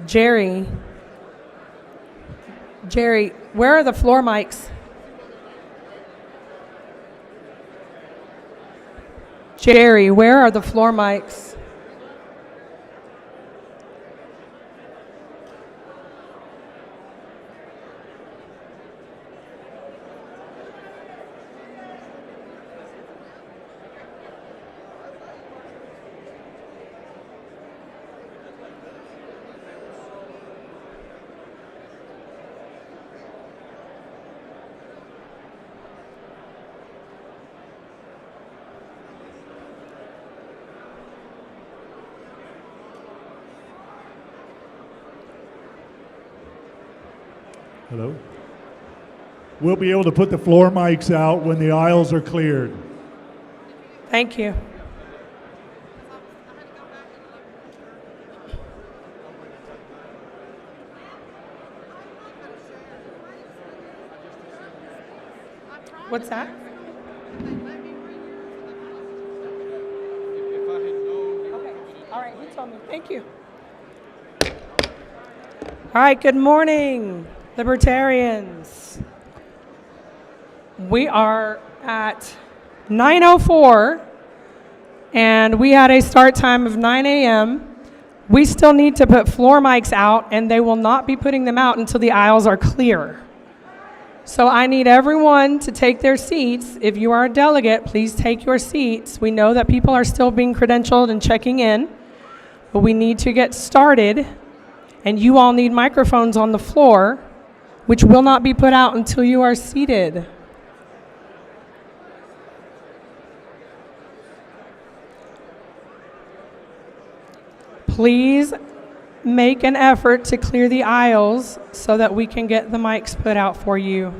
Jerry, where are the floor mics? Jerry, where are the floor mics? Hello? We'll be able to put the floor mics out when the aisles are cleared. Thank you. What's that? Okay. All right, he told me. Thank you. All right, good morning, Libertarians. We are at 9:04, and we had a start time of 9 a.m. We still need to put floor mics out, and they will not be putting them out until the aisles are clear. So I need everyone to take their seats. If you are a delegate, please take your seats. We know that people are still being credentialed and checking in, but we need to get started. And you all need microphones on the floor, which will not be put out until you are seated. Please make an effort to clear the aisles so that we can get the mics put out for you.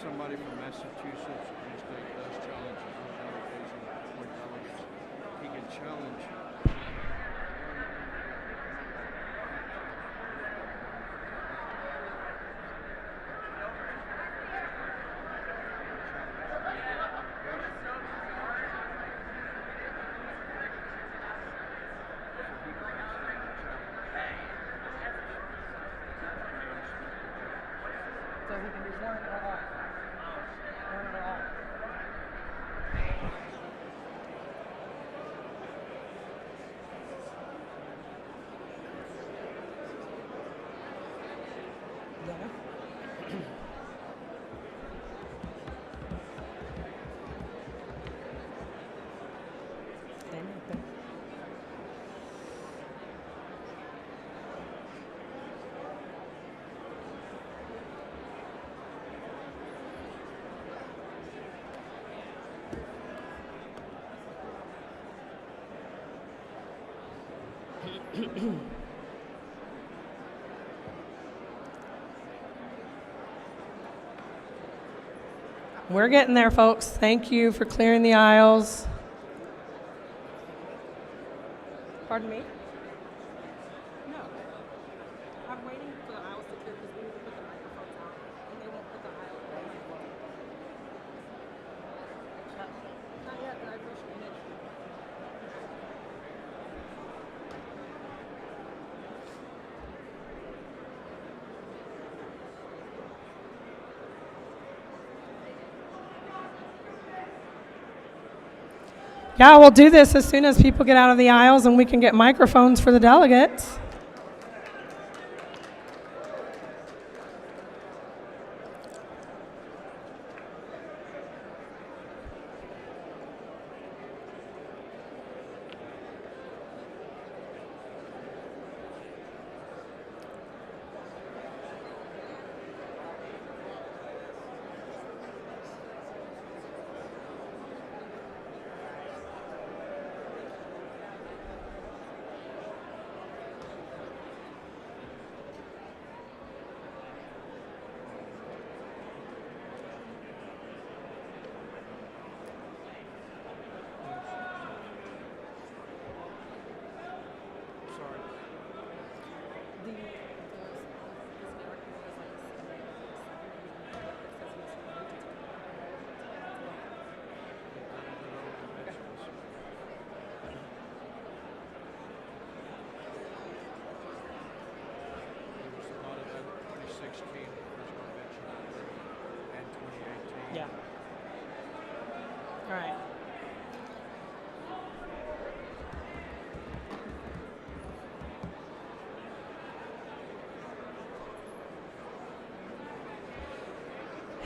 Somebody from Massachusetts in the state does challenge for delegates. He can challenge. So we can do one or all. One or all. We're getting there, folks. Thank you for clearing the aisles. Pardon me? No. I'm waiting for the aisles to clear because we need to put the microphones out, and they won't put the aisle out. Not yet, but I appreciate it. Yeah, we'll do this as soon as people get out of the aisles and we can get microphones for the delegates.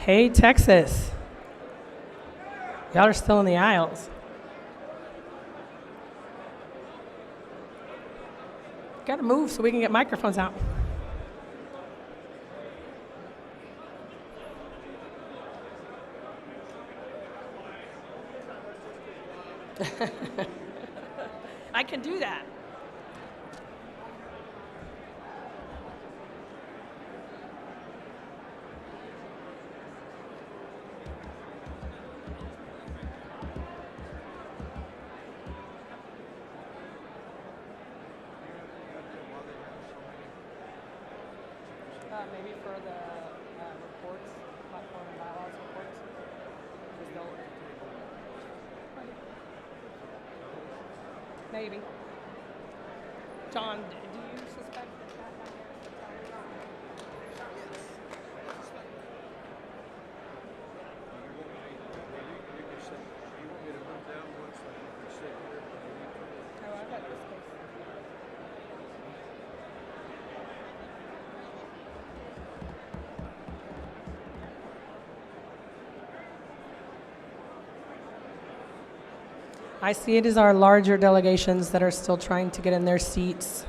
Hey, Texas. Y'all are still in the aisles. Gotta move so we can get microphones out. I can do that. Maybe for the reports, platform and bylaws reports. Maybe. John, do you suspect that down Oh, I got this space. I see it as our larger delegations that are still trying to get in their seats.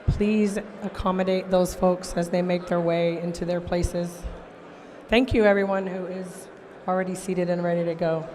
Please accommodate those folks as they make their way into their places. Thank you, everyone who is already seated and ready to go.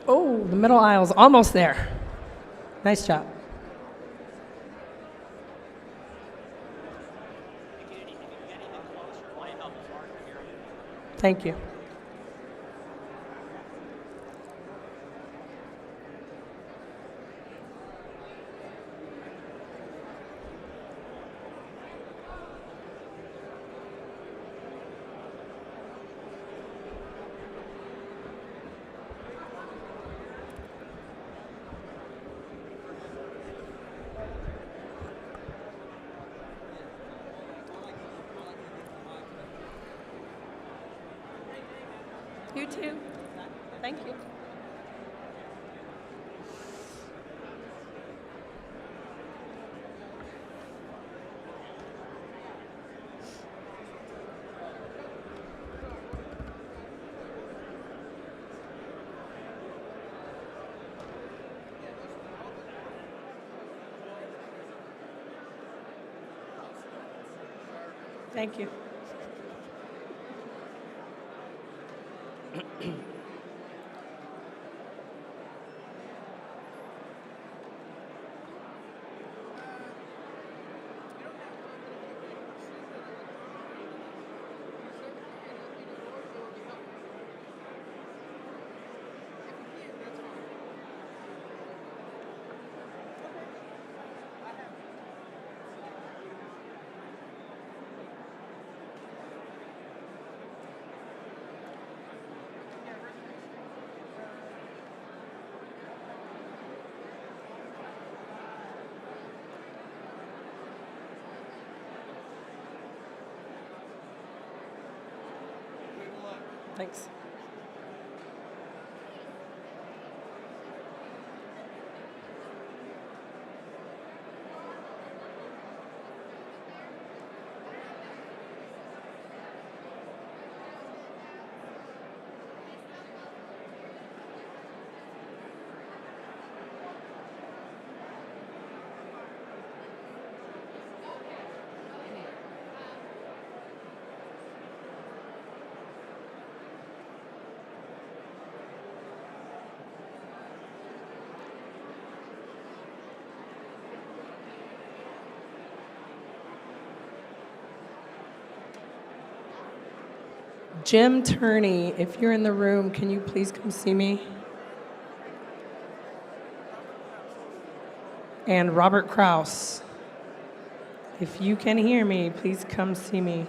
Oh, the middle aisle's almost there. Nice job. Thank you. You too. Thank you. Thank you. Thanks. Jim Turney, if you're in the room, can you please come see me? And Robert Kraus. If you can hear me, please come see me.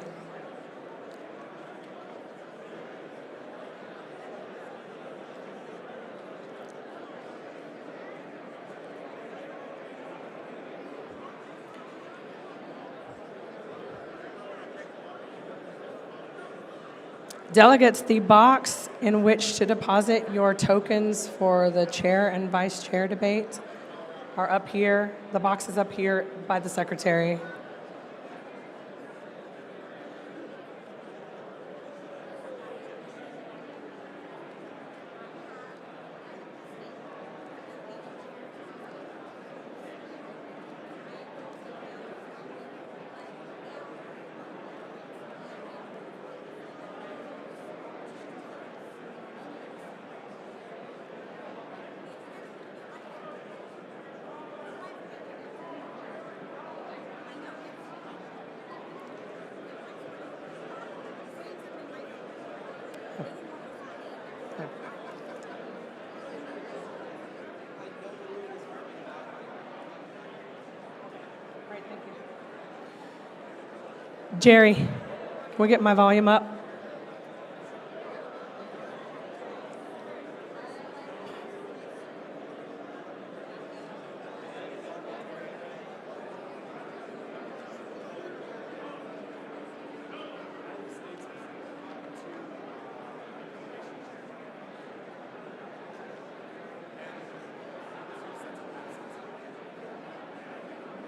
Delegates, the box in which to deposit your tokens for the chair and vice chair debate are up here. The box is up here by the secretary. Jerry, can we get my volume up?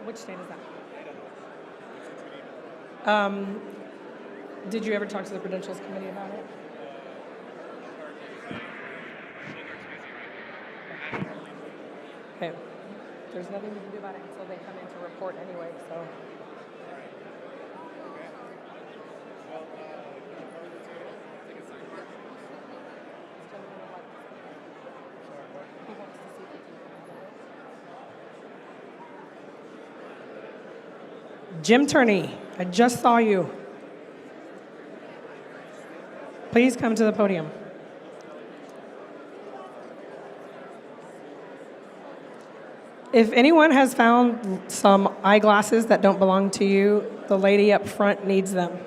Which state is that? Did you ever talk to the Credentials Committee about it? Okay. There's nothing you can do about it until they come in to report anyway, so. Jim Turney, I just saw you. Please come to the podium. If anyone has found some eyeglasses that don't belong to you, the lady up front needs them.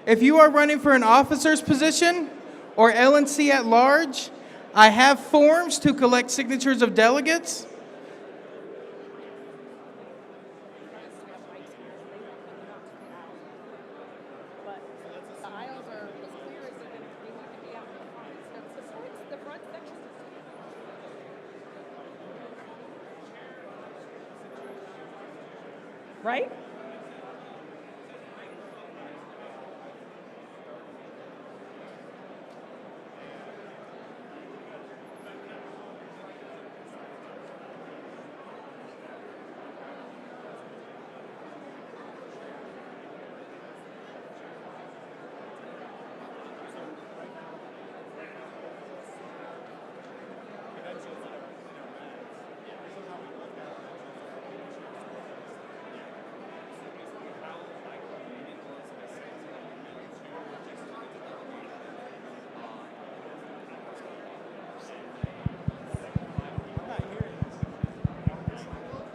If you are running for an officer's position or LNC at large, I have forms to collect signatures of delegates. Right?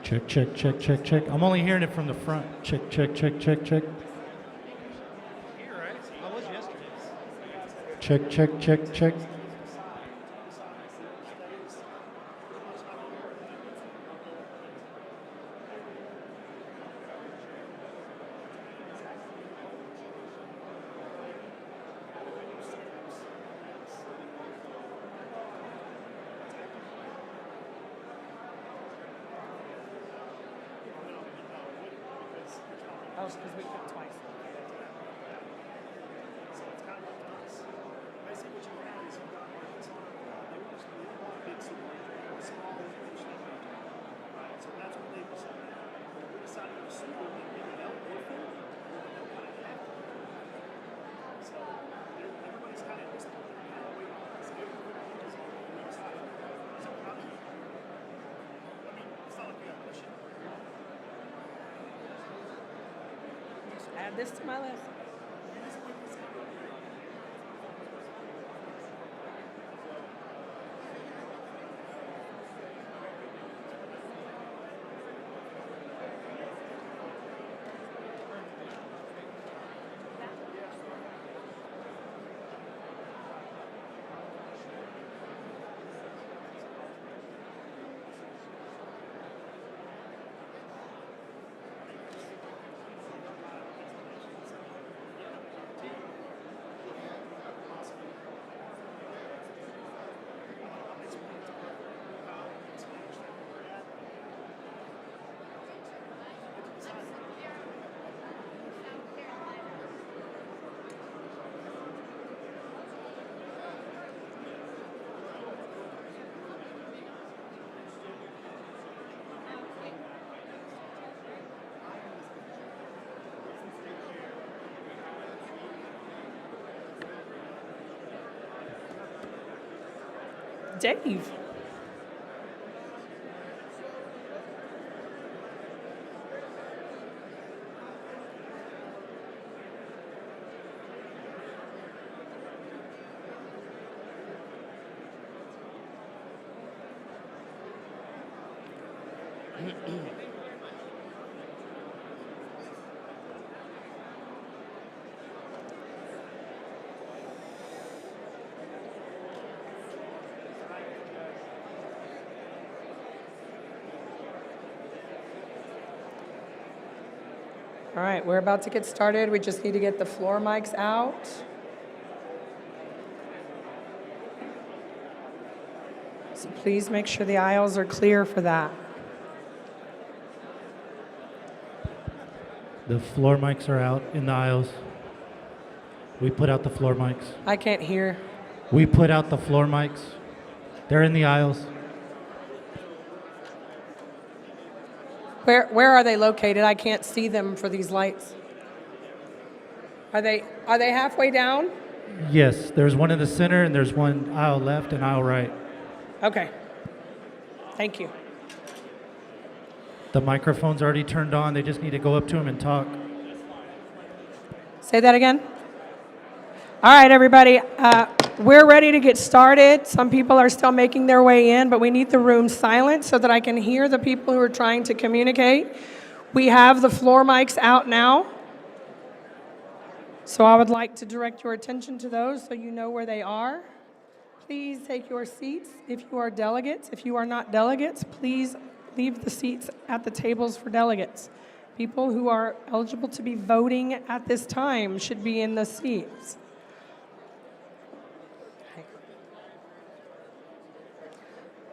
Check, check, check, check, check. I'm only hearing it from the front. Check, check, check, check, check. Here, right? I was yesterday. Check, check, check, check. Oh, because we put twice. Add this to my list. Dave. All right, we're about to get started. We just need to get the floor mics out. So please make sure the aisles are clear for that. The floor mics are out in the aisles. We put out the floor mics. I can't hear. We put out the floor mics. They're in the aisles. Where are they located? I can't see them for these lights. Are they halfway down? Yes, there's one in the center and there's one aisle left and aisle right. Okay. Thank you. The microphone's already turned on. They just need to go up to them and talk. Say that again. All right, everybody. We're ready to get started. Some people are still making their way in, but we need the room silent so that I can hear the people who are trying to communicate. We have the floor mics out now. So I would like to direct your attention to those so you know where they are. Please take your seats if you are delegates. If you are not delegates, please leave the seats at the tables for delegates. People who are eligible to be voting at this time should be in the seats.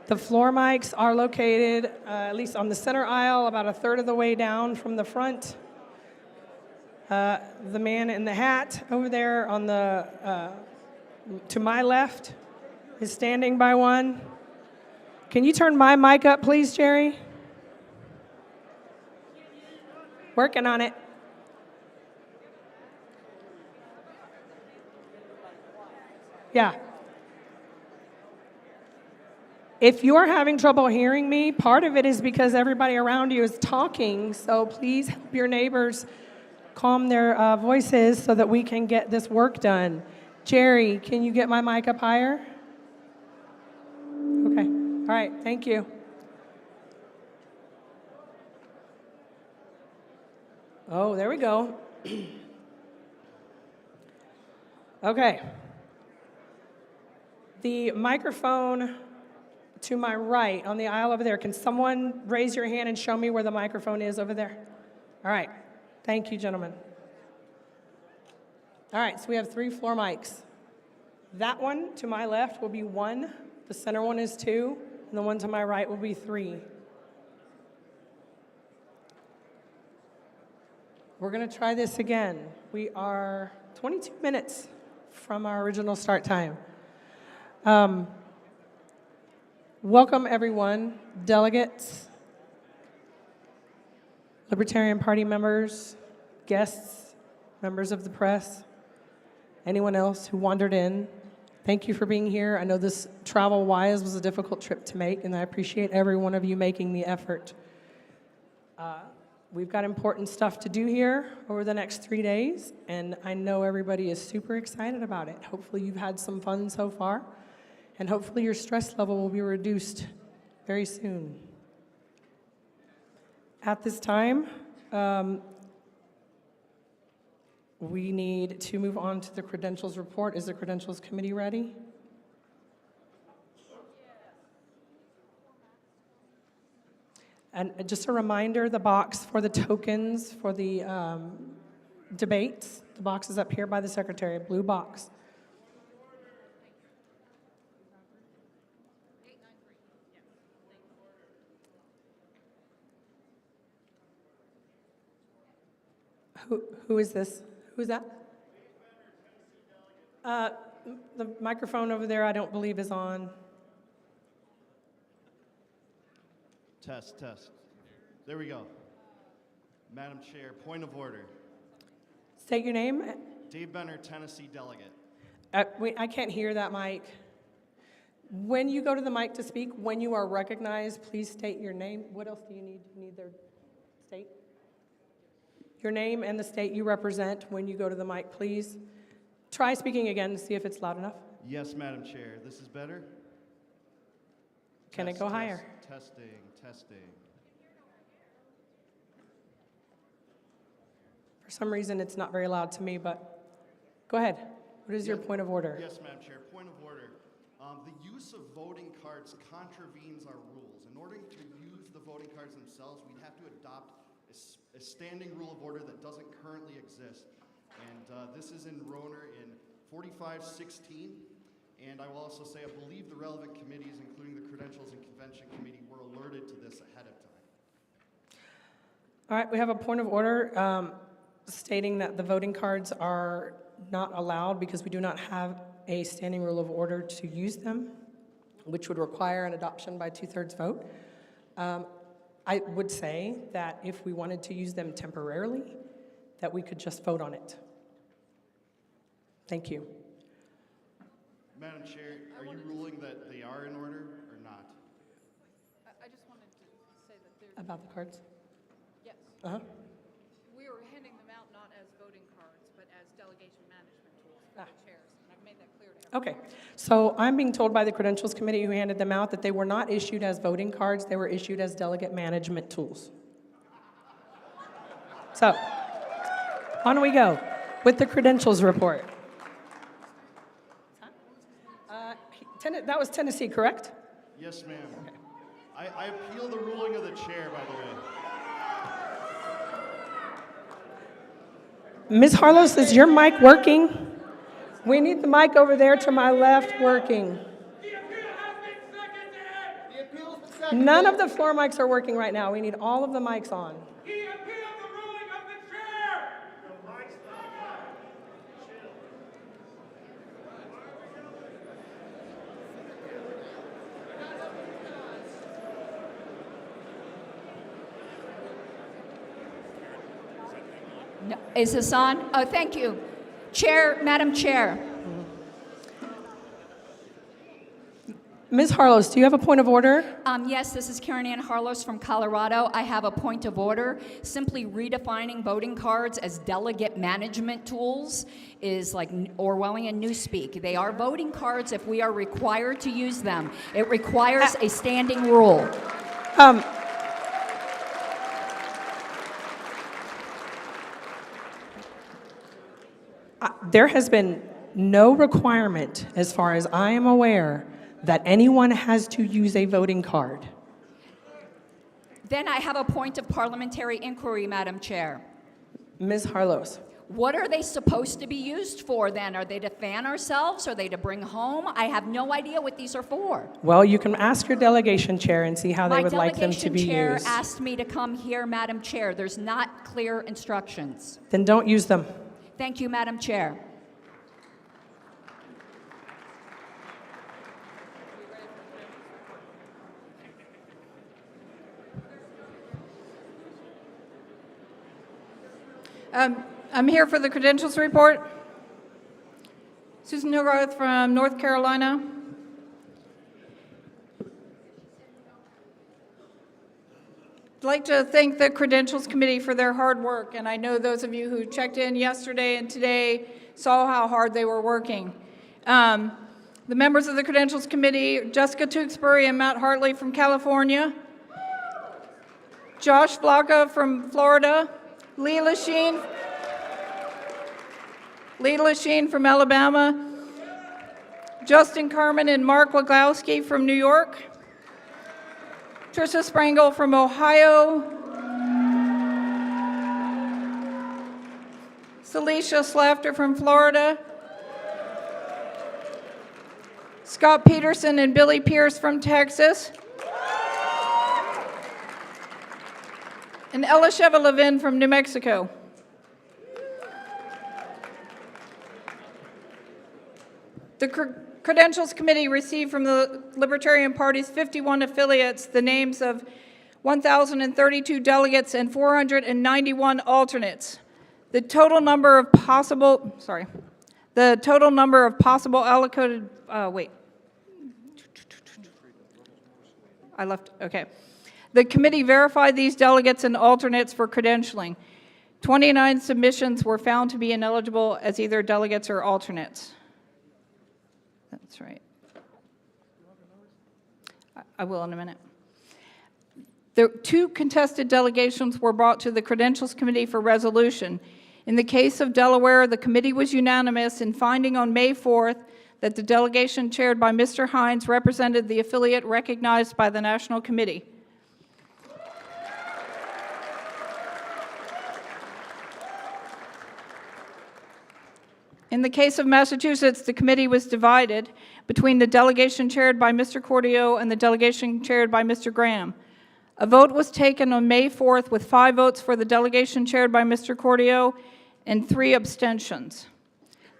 The floor mics are located at least on the center aisle, about a third of the way down from the front. The man in the hat over there on the to my left is standing by one. Can you turn my mic up, please, Jerry? Working on it. Yeah. If you're having trouble hearing me, part of it is because everybody around you is talking, so please help your neighbors calm their voices so that we can get this work done. Jerry, can you get my mic up higher? Okay. All right. Thank you. Oh, there we go. Okay. The microphone to my right on the aisle over there. Can someone raise your hand and show me where the microphone is over there? All right. Thank you, gentlemen. All right, so we have 3 floor mics. That one to my left will be 1, the center one is 2, and the one to my right will be 3. We're gonna try this again. We are 22 minutes from our original start time. Welcome everyone, delegates, Libertarian Party members, guests, members of the press, anyone else who wandered in. Thank you for being here. I know this travel-wise was a difficult trip to make, and I appreciate every one of you making the effort. We've got important stuff to do here over the next 3 days, and I know everybody is super excited about it. Hopefully you've had some fun so far, and hopefully your stress level will be reduced very soon. At this time, we need to move on to the credentials report. Is the credentials committee ready? And just a reminder, the box for the tokens for the debates, the box is up here by the secretary, blue box. Who is this? Who's that? The microphone over there I don't believe is on. Test, test. There we go. Madam Chair, point of order. State your name. Dave Benner, Tennessee delegate. I can't hear that mic. When you go to the mic to speak, when you are recognized, please state your name. What else do you need? You need their state? Your name and the state you represent when you go to the mic, please. Try speaking again to see if it's loud enough. Yes, Madam Chair. This is better? Can it go higher? Testing, testing. For some reason, it's not very loud to me, but go ahead. What is your point of order? Yes, Madam Chair. Point of order. The use of voting cards contravenes our rules. In order to use the voting cards themselves, we'd have to adopt a standing rule of order that doesn't currently exist. And this is in Roner in 4516. And I will also say I believe the relevant committees, including the Credentials and Convention Committee, were alerted to this ahead of time. All right, we have a point of order stating that the voting cards are not allowed because we do not have a standing rule of order to use them, which would require an adoption by 2/3 vote. I would say that if we wanted to use them temporarily, that we could just vote on it. Thank you. Madam Chair, are you ruling that they are in order or not? I just wanted to say that there's, About the cards? yes, Uh-huh. we were handing them out not as voting cards, but as delegation management tools for the chairs. And I've made that clear to everyone. Okay, so I'm being told by the Credentials Committee who handed them out that they were not issued as voting cards, they were issued as delegate management tools. So, on we go with the credentials report. That was Tennessee, correct? Yes, ma'am. I appeal the ruling of the chair, by the way. Ms. Harlos, is your mic working? We need the mic over there to my left working. None of the floor mics are working right now. We need all of the mics on. He appealed the ruling of the chair! No, is this on? Oh, thank you. Chair, Madam Chair. Ms. Harlos, do you have a point of order? Yes, this is Karen Ann Harlos from Colorado. I have a point of order. Simply redefining voting cards as delegate management tools is like Orwellian newspeak. They are voting cards if we are required to use them. It requires a standing rule. There has been no requirement, as far as I am aware, that anyone has to use a voting card. Then I have a point of parliamentary inquiry, Madam Chair. Ms. Harlos. What are they supposed to be used for then? Are they to fan ourselves? Are they to bring home? I have no idea what these are for. Well, you can ask your delegation chair and see how they would like them to be My delegation used. chair asked me to come here, Madam Chair. There's not clear instructions. Then don't use them. Thank you, Madam Chair. I'm here for the credentials report. Susan Hogarth from North Carolina. I'd like to thank the Credentials Committee for their hard work, and I know those of you who checked in yesterday and today saw how hard they were working. The members of the Credentials Committee, Jessica Tewksbury and Matt Hartley from California, Josh Blaka from Florida, Lee Lachine from Alabama, Justin Carmen and Mark Wagowski from New York, Tricia Sprangel from Ohio, Celicia Slafter from Florida, Scott Peterson and Billy Pierce from Texas, and Elisheva Levin from New Mexico. The Credentials Committee received from the Libertarian Party's 51 affiliates the names of 1,032 delegates and 491 alternates. The total number of possible allocated, Okay. The committee verified these delegates and alternates for credentialing. 29 submissions were found to be ineligible as either delegates or alternates. That's right. I will in a minute. The 2 contested delegations were brought to the Credentials Committee for resolution. In the case of Delaware, the committee was unanimous in finding on May 4th that the delegation chaired by Mr. Hines represented the affiliate recognized by the National Committee. In the case of Massachusetts, the committee was divided between the delegation chaired by Mr. Cordio and the delegation chaired by Mr. Graham. A vote was taken on May 4th with 5 votes for the delegation chaired by Mr. Cordio and 3 abstentions.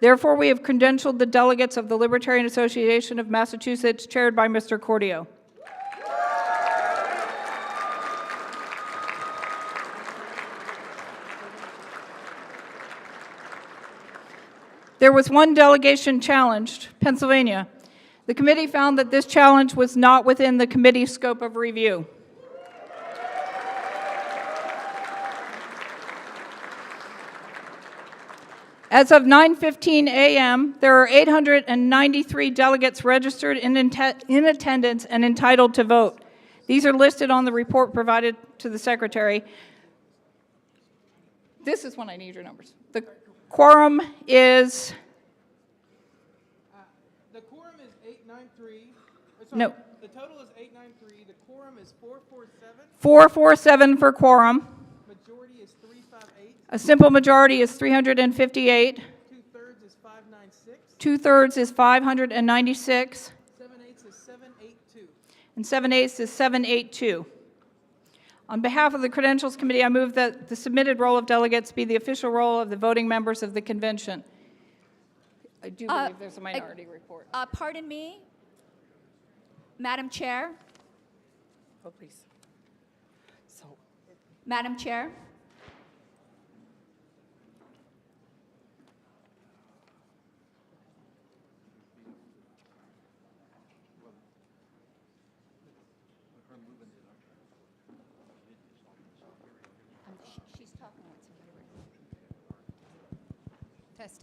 Therefore, we have credentialed the delegates of the Libertarian Association of Massachusetts chaired by Mr. Cordio. There was 1 delegation challenged, Pennsylvania. The committee found that this challenge was not within the committee's scope of review. As of 9:15 a.m., there are 893 delegates registered in attendance and entitled to vote. These are listed on the report provided to the secretary. This is when I need your numbers. The quorum is... The quorum is 893. No. The total is 893. The quorum is 447. 447 for quorum. Majority is 358. A simple majority is 358. 2/3 is 596. 2/3 is 596. 7/8 is 782. And 7/8 is 782. On behalf of the Credentials Committee, I move that the submitted roll of delegates be the official roll of the voting members of the convention. I do believe there's a minority report. Pardon me, Madam Chair. Oh, please. So, Madam Chair. She's talking with somebody.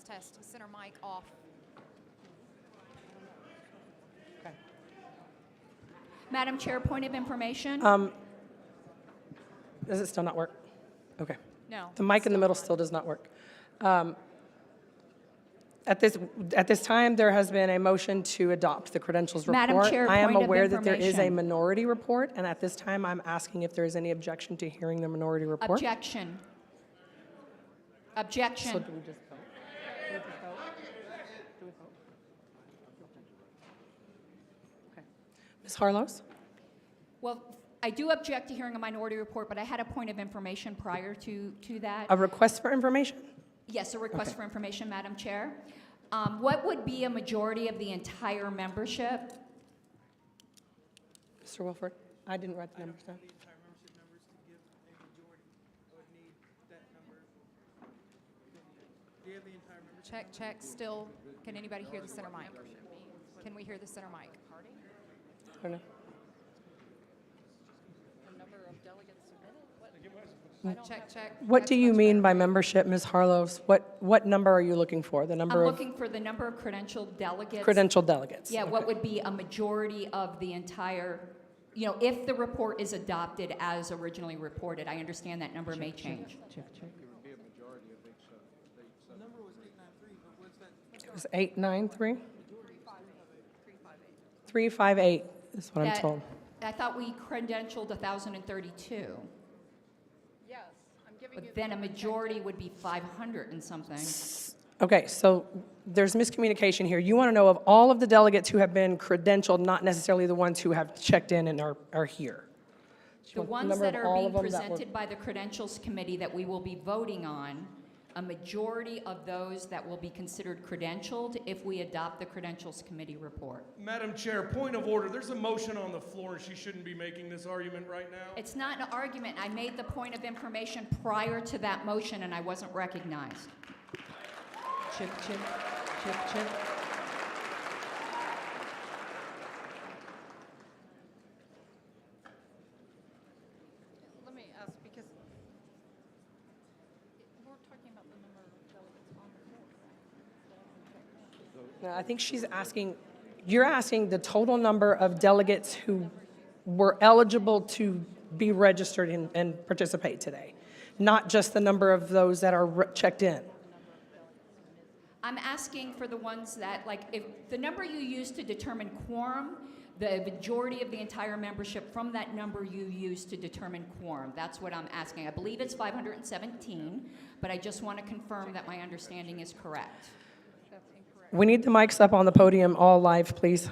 Test. Center mic off. okay. Madam Chair, point of information. Does it still not work? Okay. No. The mic in the middle still does not work. At this time, there has been a motion to adopt the credentials report. Madam Chair, I am point of aware that there is a information. minority report, and at this time, I'm asking if there is any objection to hearing the minority report. Objection. So Objection. do we just vote? Do we vote? Okay. Ms. Harlows? Well, I do object to hearing a minority report, but I had a point of information prior to that. A request for information? Yes, a request Okay. for information, Madam Chair. What would be a majority of the entire membership? Mr. Wilford? I didn't write the numbers down. The entire membership numbers to give a majority. I would need that number. Do you have the entire membership? Check. Still, can anybody hear the center mic? Can we hear the center mic? I don't know. The number of delegates submitted? Check. What do you mean by membership, Ms. Harlows? What number are you looking for? The I'm number of looking for the number of credentialed delegates. credentialed delegates? Yeah, Okay. what would be a majority of the entire, if the report is adopted as originally reported, I understand that number may change. It would be a majority of each state. The number was 893, but what's that? It was 893? 358 is what I'm That- told. I thought we credentialed 1,032, Yes, I'm giving but then a majority would be 500 and something. Okay, so there's miscommunication here. You want to know of all of the delegates who have been credentialed, not necessarily the ones who have checked in and are here. The want the ones number that of are all being of them that were- presented by the Credentials Committee that we will be voting on, a majority of those that will be considered credentialed if we adopt the Credentials Committee report. Madam Chair, point of order. There's a motion on the floor, and she shouldn't be making this argument right now. It's not an argument. I made the point of information prior to that motion, and I wasn't recognized. Chip, chip, chip, chip. No, I think she's asking, you're asking the total number of delegates who were eligible to be registered and participate today, not just the number of those that are checked in. I'm asking for the ones that, like, if the number you use to determine quorum, the majority of the entire membership from that number you use to determine quorum. That's what I'm asking. I believe it's 517, but I just want to confirm that my understanding is correct. We need the mics up on the podium, all live, please.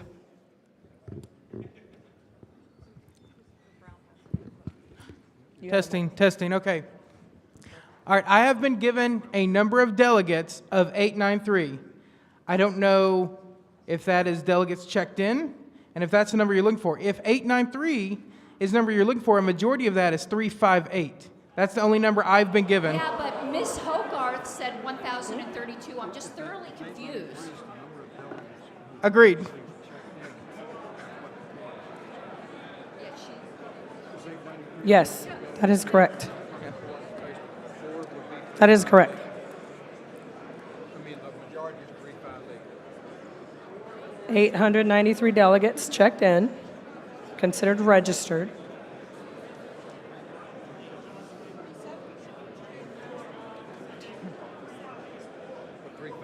Testing, testing, okay. All right, I have been given a number of delegates of 893. I don't know if that is delegates checked in, and if that's the number you're looking for. If 893 is the number you're looking for, a majority of that is 358. That's the only number I've been given. Yeah, but Ms. Hogarth said 1,032. I'm just thoroughly confused. Agreed. Yes, that is correct. That is correct. I mean, the majority is 358. 893 delegates checked in, considered registered.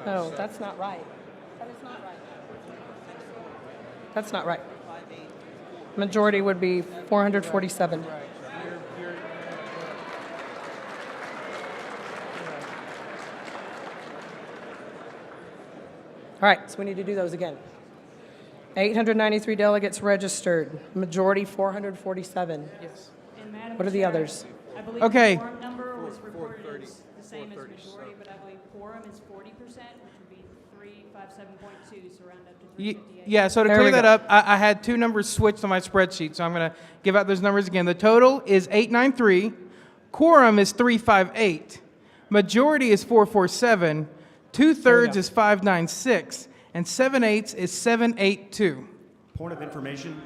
No, that's not right. That is not right. That's not right. Majority would be 447. All right, so we need to do those again. 893 delegates registered, majority 447. Yes. And Madam What are the Chair, others? I believe Okay. the quorum number was reported as the same as majority, but I believe quorum is 40%, which would be 357.2, so round up to 358. Yeah, so to There clear we that go. up, I had two numbers switched on my spreadsheet, so I'm going to give out those numbers again. The total is 893, quorum is 358, majority is 447, two-thirds is 596, and 7/8 is 782. Point of information.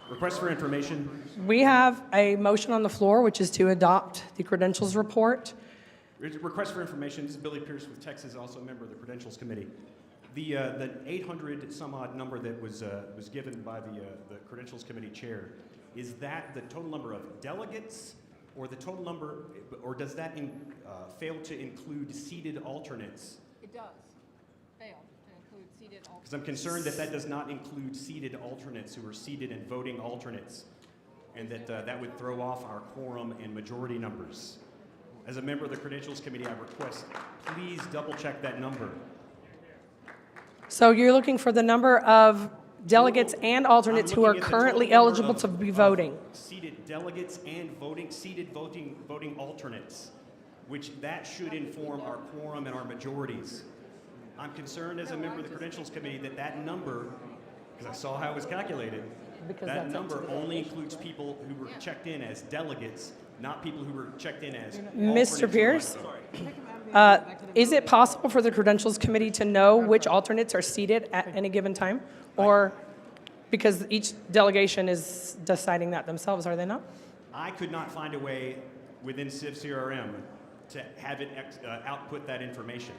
Request for information. We have a motion on the floor, which is to adopt the credentials report. Request for information. This is Billy Pierce with Texas, also a member of the Credentials Committee. The 800 some odd number that was given by the Credentials Committee chair, is that the total number of delegates, or the total number, or does that fail to include seated alternates? It does fail to include seated alternates. Because I'm concerned that that does not include seated alternates who are seated and voting alternates, and that would throw off our quorum and majority numbers. As a member of the Credentials Committee, I request, please double check that number. So you're looking for the number of delegates and alternates who are currently eligible to be voting. Seated delegates and seated voting alternates, which that should inform our quorum and our majorities. I'm concerned as a member of the Credentials Committee that number, because I saw how it was calculated, that number only includes people who were checked in as delegates, not people who were checked in as Mr. Pierce, is it possible for the Credentials Committee to know which alternates are seated at any given time? Or, because each delegation is deciding that themselves, are they not? I could not find a way within Civ CRM to have it output that information.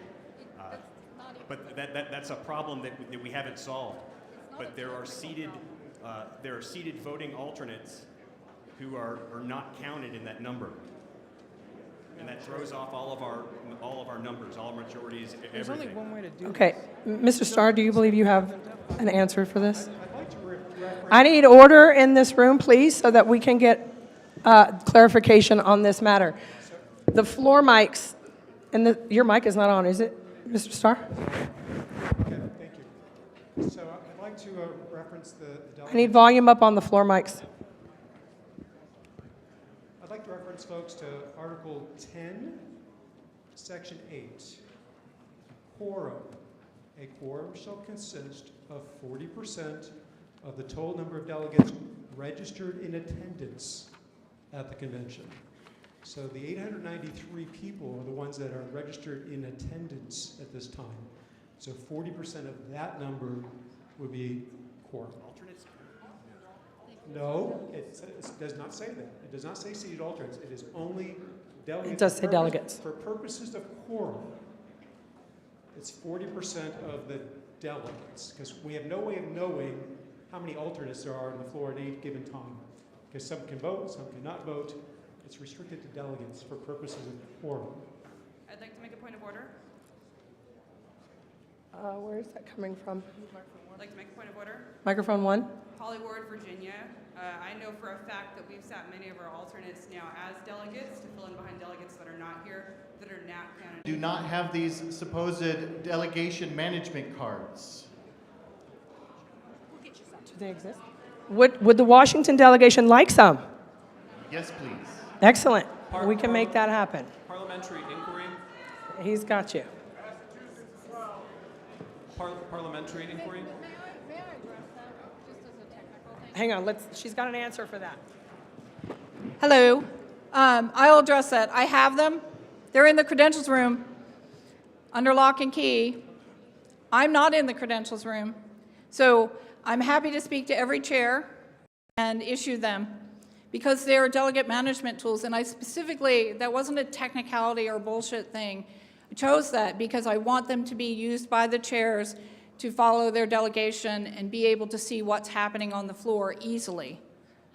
But that's a problem that we haven't solved. But there are seated voting alternates who are not counted in that number, and that throws off all of our numbers, all our majorities, everything. There's only one way to do Okay, Mr. Starr, do you believe you have an answer for this? I need order in this room, please, so that we can get clarification on this matter. The floor mics, and your mic is not on, is it, Mr. Starr? Okay, thank you. So I'd like to reference the I need volume up on the floor mics. I'd like to reference folks to Article 10, Section 8. Quorum. A quorum shall consist of 40% of the total number of delegates registered in attendance at the convention. So the 893 people are the ones that are registered in attendance at this time. So 40% of that number would be quorum. Alternates? No, it does not say that. It does not say seated alternates. It is only delegates. It does say delegates. For purposes of quorum, It's 40% of the delegates, because we have no way of knowing how many alternates there are on the floor at any given time. Because some can vote, some cannot vote. It's restricted to delegates for purposes of quorum. I'd like to make a point of order. Where is that coming from? I'd like to make a point of order. Microphone 1. Holly Ward, Virginia. I know for a fact that we've sat many of our alternates now as delegates to fill in behind delegates that are not here, that are not counted. Do not have these supposed delegation management cards. Do they exist? Would the Washington delegation like some? Yes, please. Excellent. We can make that happen. Parliamentary inquiry. He's got you. Parliamentary inquiry. May I address that just as a technical thing? Hang on. She's got an answer for that. Hello. I'll address that. I have them. They're in the credentials room under lock and key. I'm not in the credentials room. So I'm happy to speak to every chair and issue them because they're delegate management tools. And I specifically, that wasn't a technicality or bullshit thing. I chose that because I want them to be used by the chairs to follow their delegation and be able to see what's happening on the floor easily,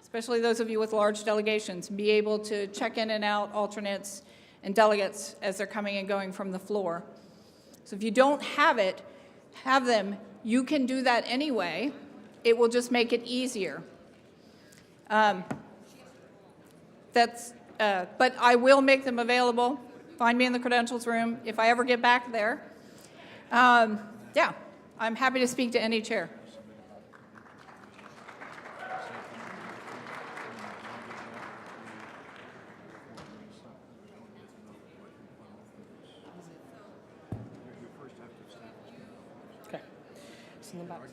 especially those of you with large delegations, and be able to check in and out alternates and delegates as they're coming and going from the floor. So if you don't have them, you can do that anyway. It will just make it easier. But I will make them available. Find me in the credentials room if I ever get back there. Yeah, I'm happy to speak to any chair. Okay. It's in the box.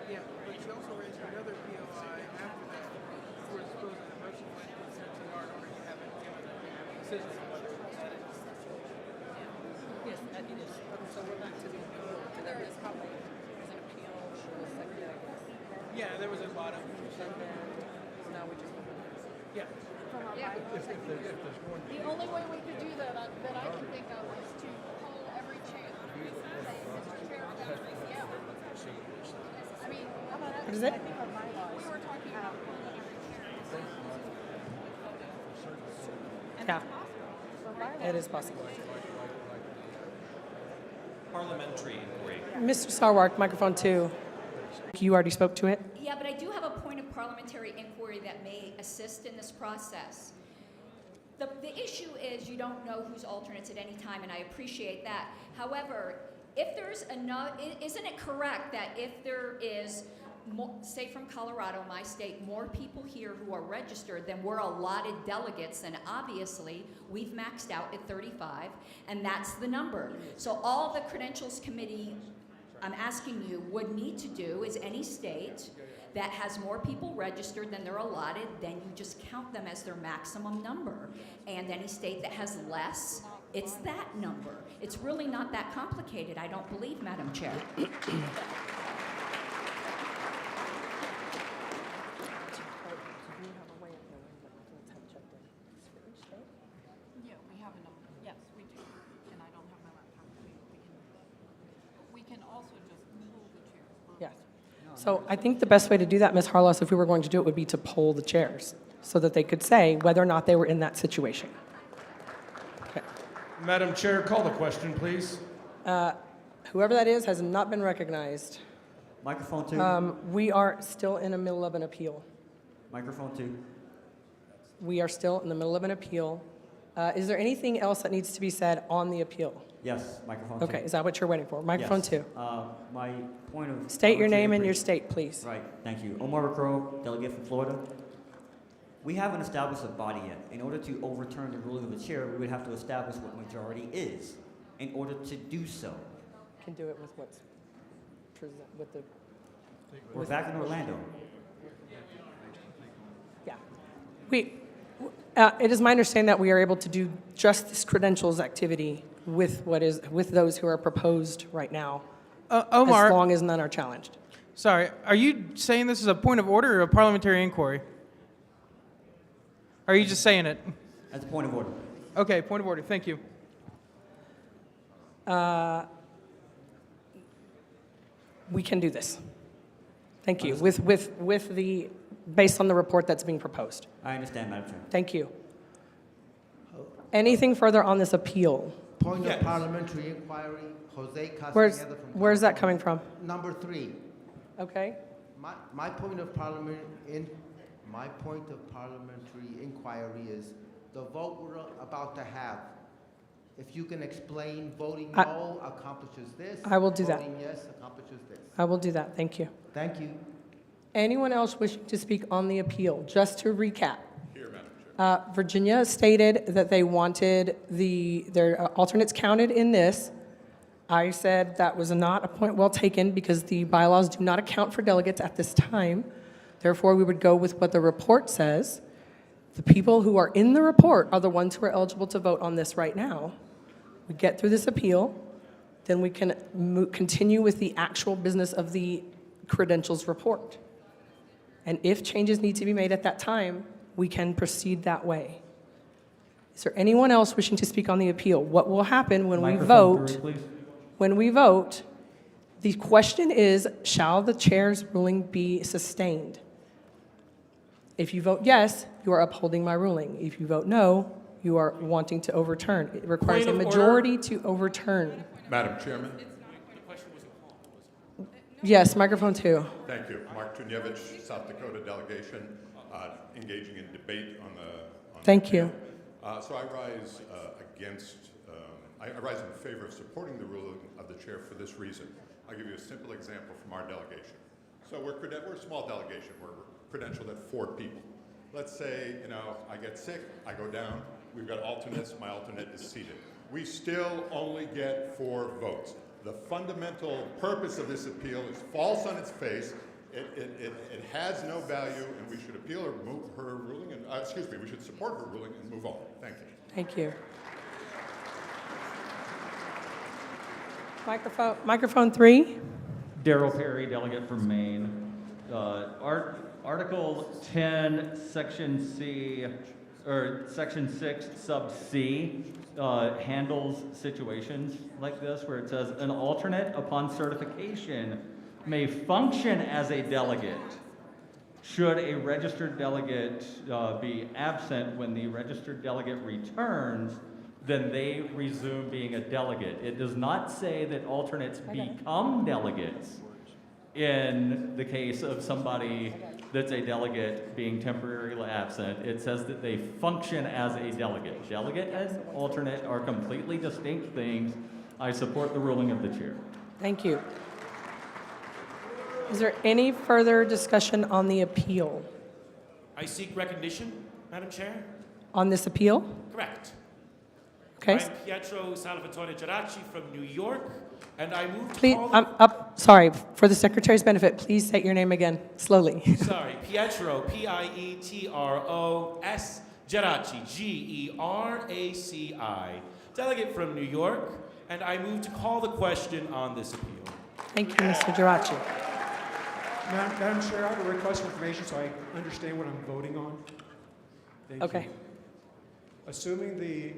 Yeah, but she also raised another POI after that, where it's supposed that motion went to consent to our order, you haven't given a decision on whether that is. Yes, it is. So we're back to the appeal. There is probably an appeal. Yeah, there was a lot of. Now we just. Yeah. The only way we could do that that I can think of is to poll every chair. Say, Mr. Chair, yeah. I mean, how about that? What is it? I think our bylaws. We were talking about polling every chair. Yeah. It is possible. Parliamentary inquiry. Mr. Sarwark, microphone 2. You already spoke to it? Yeah, but I do have a point of parliamentary inquiry that may assist in this process. The issue is you don't know who's alternates at any time, and I appreciate that. However, if there's enough, isn't it correct that if there is, say from Colorado, my state, more people here who are registered than we're allotted delegates, then obviously we've maxed out at 35, and that's the number. So all the credentials committee, I'm asking you, would need to do is any state that has more people registered than they're allotted, then you just count them as their maximum number. And any state that has less, it's that number. It's really not that complicated, I don't believe, Madam Chair. Yeah, we have a number. Yes, we do. And I don't have my laptop. We can also just poll the chairs. Yes. So I think the best way to do that, Ms. Harlos, if we were going to do it, would be to poll the chairs so that they could say whether or not they were in that situation. Okay. Madam Chair, call the question, please. Whoever that is has not been recognized. Microphone 2. We are still in the middle of an appeal. Microphone 2. We are still in the middle of an appeal. Is there anything else that needs to be said on the appeal? Yes, microphone 2. Okay, is that what you're waiting for? Microphone Yes. 2. My point of... State your name and inquiry- your state, please. Right, thank you. Omar Recro, delegate from Florida. We haven't established a body yet. In order to overturn the ruling of the chair, we would have to establish what majority is in order to do so. can do it with what's present, with the, We're back in Orlando. yeah. It is my understanding that we are able to do just this credentials activity with those who are proposed right now, Omar, as long as none are challenged. sorry, are you saying this is a point of order or a parliamentary inquiry? Or are you just saying it? That's a point of order. Okay, point of order. Thank you. We can do this. Thank you. With the, based on the report that's being proposed. I understand, Madam Chair. Thank you. Anything further on this appeal? Point Yes. of parliamentary inquiry, Jose Castaneda from Where's that coming California. from? Number 3. Okay. My point of parliamentary inquiry is the vote we're about to have. If you can explain voting no accomplishes this. I will do that. Voting yes accomplishes this. I will do that. Thank you. Thank you. Anyone else wishing to speak on the appeal? Just to recap. Here, Madam Chair. Virginia stated that they wanted their alternates counted in this. I said that was not a point well taken because the bylaws do not account for delegates at this time. Therefore, we would go with what the report says. The people who are in the report are the ones who are eligible to vote on this right now. We get through this appeal, then we can continue with the actual business of the credentials report. And if changes need to be made at that time, we can proceed that way. Is there anyone else wishing to speak on the appeal? What will happen when we Microphone vote? 3, please. When we vote, the question is, shall the chair's ruling be sustained? If you vote yes, you are upholding my ruling. If you vote no, you are wanting to overturn. It requires a Point of majority to overturn. Madam Chairman. Yes, microphone 2. Thank you. Mark Tunievich, South Dakota delegation, engaging in debate on the. Thank you. So I rise I rise in favor of supporting the ruling of the chair for this reason. I'll give you a simple example from our delegation. So we're a small delegation. We're credentialed at 4 people. Let's say, I get sick, I go down. We've got alternates. My alternate is seated. We still only get 4 votes. The fundamental purpose of this appeal is false on its face. It has no value, and we should appeal or move her ruling, and we should support her ruling and move on. Thank you. Thank you. Microphone 3. Darrell Perry, delegate from Maine. Article 10, Section C, or Section 6, Sub C, handles situations like this where it says an alternate upon certification may function as a delegate should a registered delegate be absent. When the registered delegate returns, then they resume being a delegate. It does not say that alternates become delegates in the case of somebody that's a delegate being temporarily absent. It says that they function as a delegate. Delegate and alternate are completely distinct things. I support the ruling of the chair. Thank you. Is there any further discussion on the appeal? I seek recognition, Madam Chair. On this appeal? Correct. Okay. I'm Pietro Salvatore Geraci from New York, and I moved to Please, call I'm up. Sorry, for the secretary's benefit, please state your name again, slowly. Sorry, Pietro, P-I-E-T-R-O-S, Geraci, G-E-R-A-C-I, delegate from New York, and I move to call the question on this appeal. Thank you, Mr. Geraci. Madam Chair, I have a request for information so I understand what I'm voting on. Thank Okay. you. Assuming the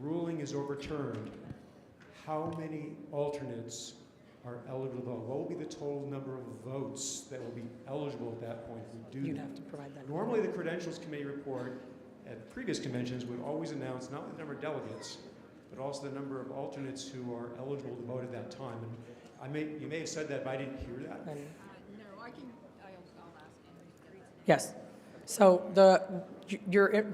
ruling is overturned, how many alternates are eligible? What will be the total number of votes that will be eligible at that point if we do You'd that? have to provide that. Normally, the Credentials Committee report at previous conventions would always announce not only the number of delegates, but also the number of alternates who are eligible to vote at that time. And you may have said that, but I didn't hear that. Yes. So the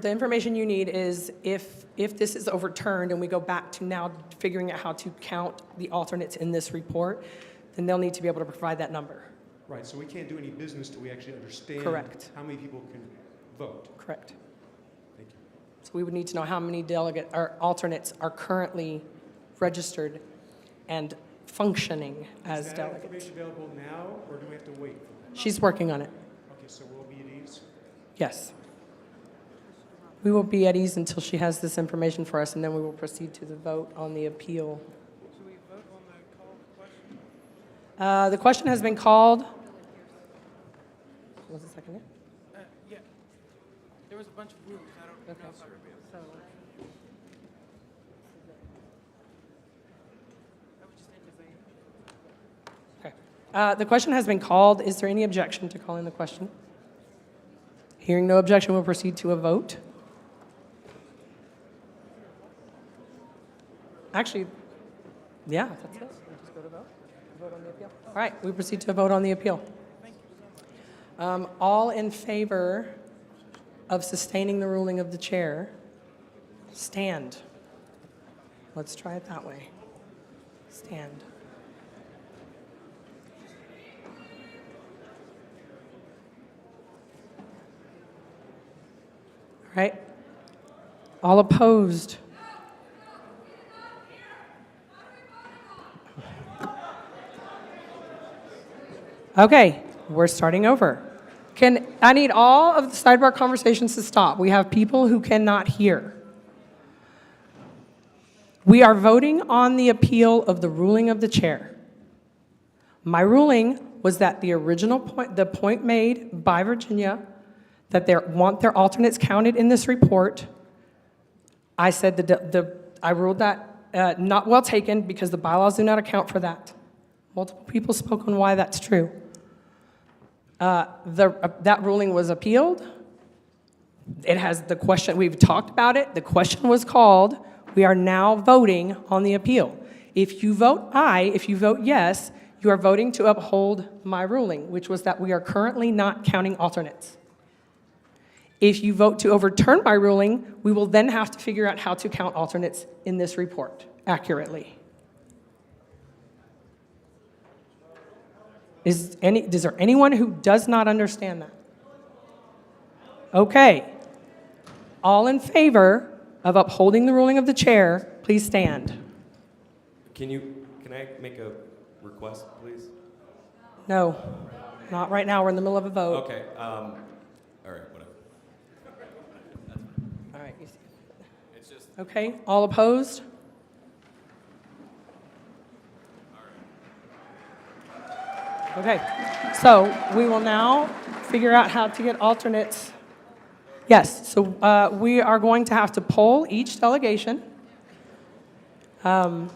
information you need is if this is overturned and we go back to now figuring out how to count the alternates in this report, then they'll need to be able to provide that number. Right, so we can't do any business till we actually understand Correct. how many people can vote. Correct. Thank you. So we would need to know how many alternates are currently registered and functioning as Is that delegates. information available now, or do we have to wait for that? She's working on it. Okay, so we'll be at ease? Yes. We will be at ease until she has this information for us, and then we will proceed to the vote on the appeal. Should we vote on the call question? The question has been called. Was it seconded? Yeah. There was a bunch of rules. I don't know if I Okay. The question has been called. Is there any objection to calling the question? Hearing no objection, we'll proceed to a vote. Actually, yeah, that's it. We'll just go to vote. Vote on the appeal. All right, we proceed to a vote on the appeal. All in favor of sustaining the ruling of the chair, stand. Let's try it that way. Stand. All right. All opposed? Okay, we're starting over. I need all of the sidebar conversations to stop. We have people who cannot hear. We are voting on the appeal of the ruling of the chair. My ruling was that the original point, the point made by Virginia, that they want their alternates counted in this report, I said I ruled that not well taken because the bylaws do not account for that. Multiple people spoke on why that's true. That ruling was appealed. It has the question, we've talked about it, the question was called. We are now voting on the appeal. If you vote aye, if you vote yes, you are voting to uphold my ruling, which was that we are currently not counting alternates. If you vote to overturn my ruling, we will then have to figure out how to count alternates in this report accurately. Is there anyone who does not understand that? Okay. All in favor of upholding the ruling of the chair, please stand. Can I make a request, please? No, not right now. We're in the middle of a vote. Okay. All right, whatever. All right. You see. It's just. Okay. All opposed? Okay. So we will now figure out how to get alternates. Yes. So we are going to have to poll each delegation. And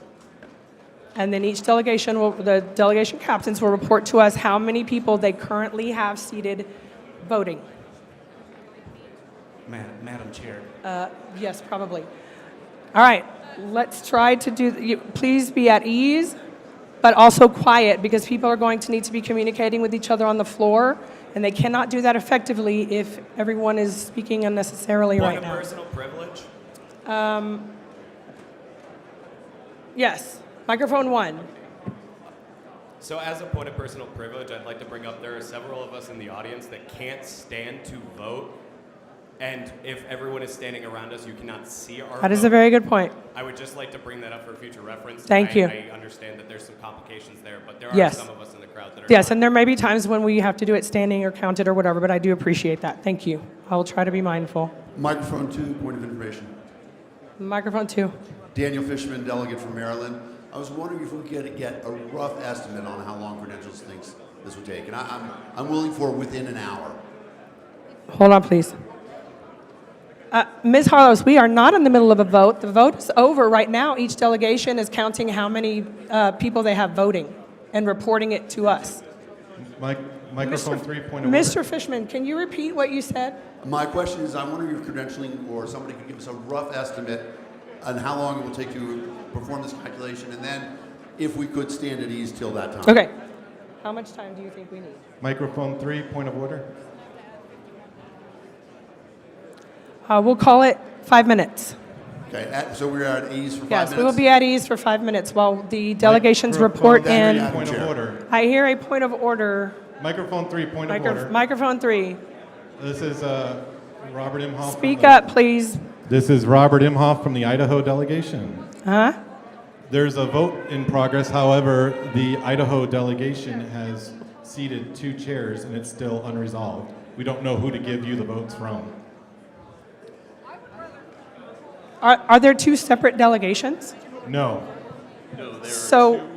then each delegation the delegation captains will report to us how many people they currently have seated voting. Madam Chair. Yes, probably. All right, let's try to please be at ease, but also quiet because people are going to need to be communicating with each other on the floor, and they cannot do that effectively if everyone is speaking unnecessarily right now. Point of personal privilege? Yes. Microphone 1. So as a point of personal privilege, I'd like to bring up there are several of us in the audience that can't stand to vote. And if everyone is standing around us, you cannot see our That is vote. a very good point. I would just like to bring that up for future reference. Thank you. I understand that there's some complications there, but there are Yes. some of us in the crowd that are Yes, and there may be times when we have to do it standing or counted or whatever, but I do appreciate that. Thank you. I will try to be mindful. Microphone 2, point of information. Microphone 2. Daniel Fishman, delegate from Maryland. I was wondering if we could get a rough estimate on how long Credentials thinks this would take. And I'm willing for within an hour. Hold on, please. Ms. Harlos, we are not in the middle of a vote. The vote is over right now. Each delegation is counting how many people they have voting and reporting it to us. Microphone 3, point of order. Mr. Fishman, can you repeat what you said? My question is, I'm wondering if credentialing or somebody could give us a rough estimate on how long it will take to perform this calculation, and then if we could stand at ease till that time. Okay. How much time do you think we need? Microphone 3, point of order. We'll call it 5 minutes. Okay, so we're at ease for 5 Yes, minutes? we will be at ease for 5 minutes while the delegations report in. Point of order. I hear a point of order. Microphone 3, point of order. Microphone 3. This is Robert Imhoff. Speak up, please. This is Robert Imhoff from the Idaho delegation. Huh? There's a vote in progress. However, the Idaho delegation has seated 2 chairs and it's still unresolved. We don't know who to give you the votes from. Are there 2 separate delegations? No. So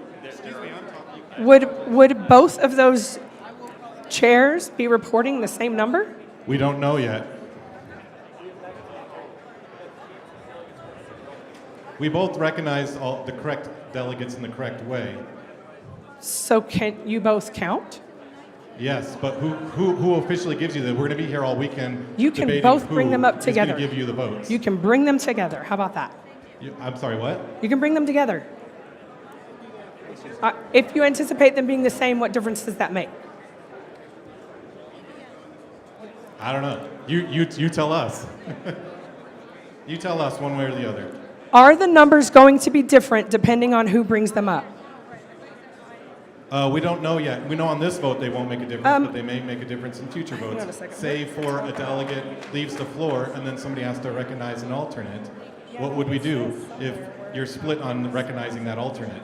would both of those chairs be reporting the same number? We don't know yet. We both recognize all the correct delegates in the correct way. So can you both count? Yes, but who officially gives you that? We're going to be here all weekend. You can debating both who bring them up is together. going to give you the votes. You can bring them together. How about that? I'm sorry, what? You can bring them together. If you anticipate them being the same, what difference does that make? I don't know. You tell us. You tell us one way or the other. Are the numbers going to be different depending on who brings them up? We don't know yet. We know on this vote they won't make a difference, but they may make a difference in future Hang on a votes. second. Say for a delegate leaves the floor and then somebody has to recognize an alternate. What would we do if you're split on recognizing that alternate?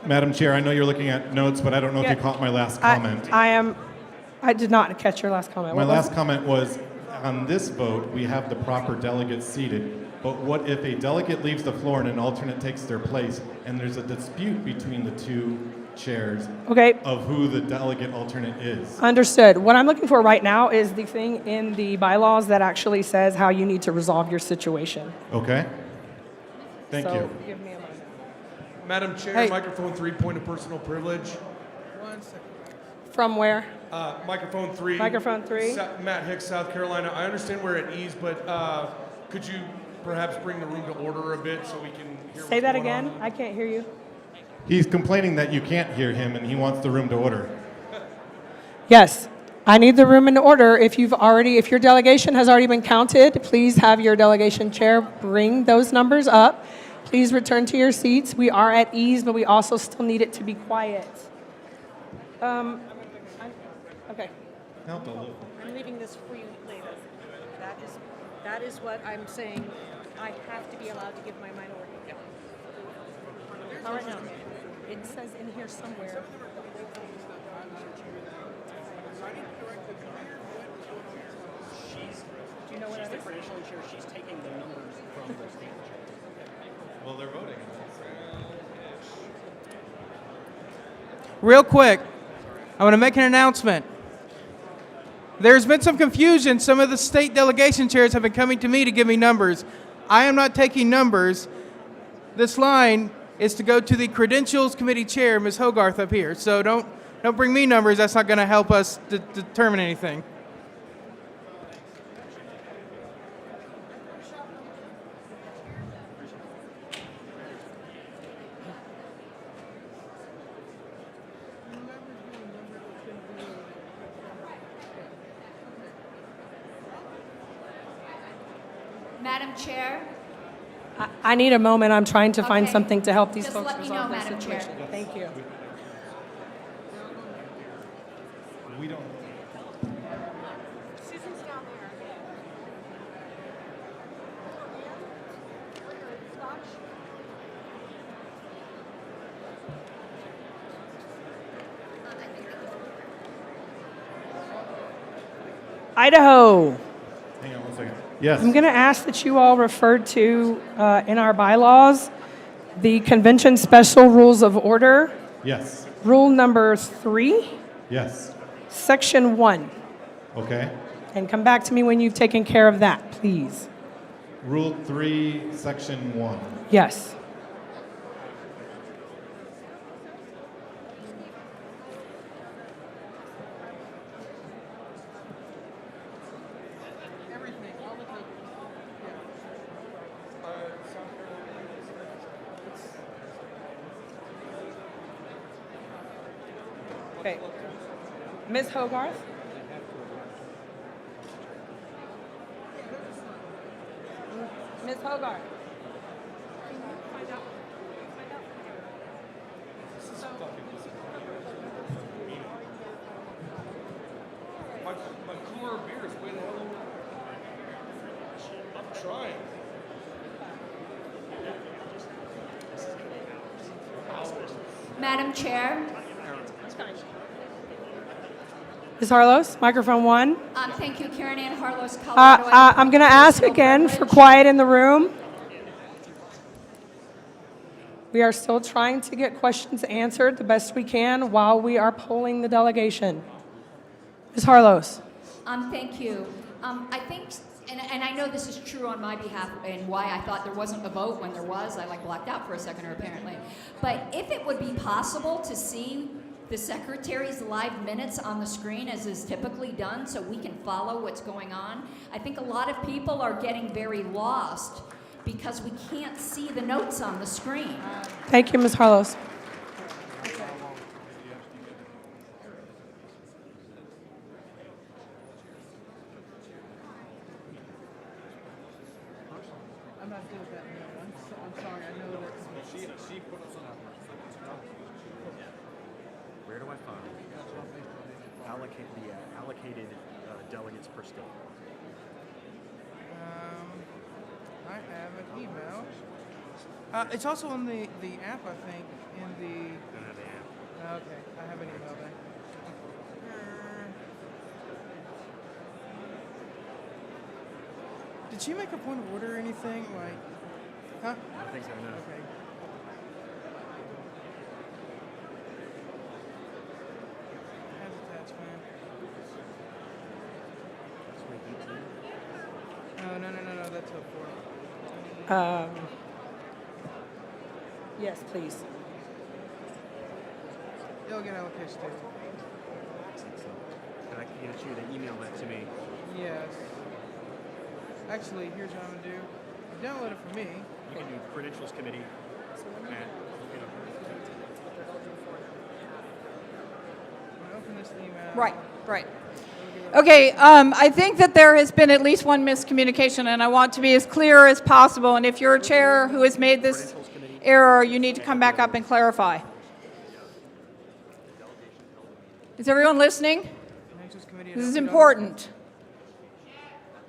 Madam Chair, I know you're looking at notes, but I don't know if you caught my last comment. I did not catch your last comment. My What was last it? comment was, on this vote, we have the proper delegates seated, but what if a delegate leaves the floor and an alternate takes their place, and there's a dispute between the 2 chairs of who the delegate alternate is? Understood. What I'm looking for right now is the thing in the bylaws that actually says how you need to resolve your situation. Okay. Thank So, you. give me a moment. Madam Chair, Hey. microphone 3, point of personal privilege. From where? Microphone 3. Microphone 3. Matt Hicks, South Carolina. I understand we're at ease, but could you perhaps bring the room to order a bit so we can hear Say what's that going again. on? I can't hear you. He's complaining that you can't hear him, and he wants the room to order. Yes. I need the room in order. If your delegation has already been counted, please have your delegation chair bring those numbers up. Please return to your seats. We are at ease, but we also still need it to be quiet. Okay. Help a little. I'm leaving this for you later. That is what I'm saying. I have to be allowed to give my minority. All right now. It says in here somewhere. Do you know what that is? Credentialing chair. She's taking the numbers from the stage. Well, they're voting. Real quick, I want to make an announcement. There's been some confusion. Some of the state delegation chairs have been coming to me to give me numbers. I am not taking numbers. This line is to go to the Credentials Committee Chair, Ms. Hogarth, up here. So don't bring me numbers. That's not going to help us determine anything. Madam Chair, I need a moment. I'm trying to find Okay. something to help these Just folks let me know, resolve their Madam Chair. situation. Thank you. We don't. Susan's down there. Idaho. Hang on one second. Yes. I'm going to ask that you all refer to, in our bylaws, the Convention Special Rules of Order. Yes. Rule number 3, Yes. Section 1. Okay. And come back to me when you've taken care of that, please. Rule 3, Section 1. Yes. Okay. Ms. Hogarth? Ms. Hogarth? Madam Chair, Ms. Harlos, microphone 1. thank you, Karen Ann Harlos, Colorado. I'm going to ask again for quiet in the room. We are still trying to get questions answered the best we can while we are polling the delegation. Ms. Harlos. Thank you. I think, and I know this is true on my behalf and why I thought there wasn't a vote when there was. I blacked out for a second apparently. But if it would be possible to see the secretary's live minutes on the screen as is typically done so we can follow what's going on, I think a lot of people are getting very lost because we can't see the notes on the screen. Thank you, Ms. Harlos. I'm not good at that. I'm sorry. I know that. She put us on. Where do I find allocated delegates per state? I have an email. It's also on the app, I think. In the. I don't have the app. Okay, I have an email then. Did she make a point of order or anything? Huh? I don't think so, no. Okay. Has attachment. No, that's up for. Yes, please. Delegate allocation table. Can I get you to email that to me? Yes. Actually, here's what I'm going to do. Download it for me. You can do credentials committee. And, open this email. Right. Okay, I think that there has been at least one miscommunication, and I want to be as clear as possible. And if you're a chair who has made this error, you need to come back up and clarify. Is everyone listening? This is important.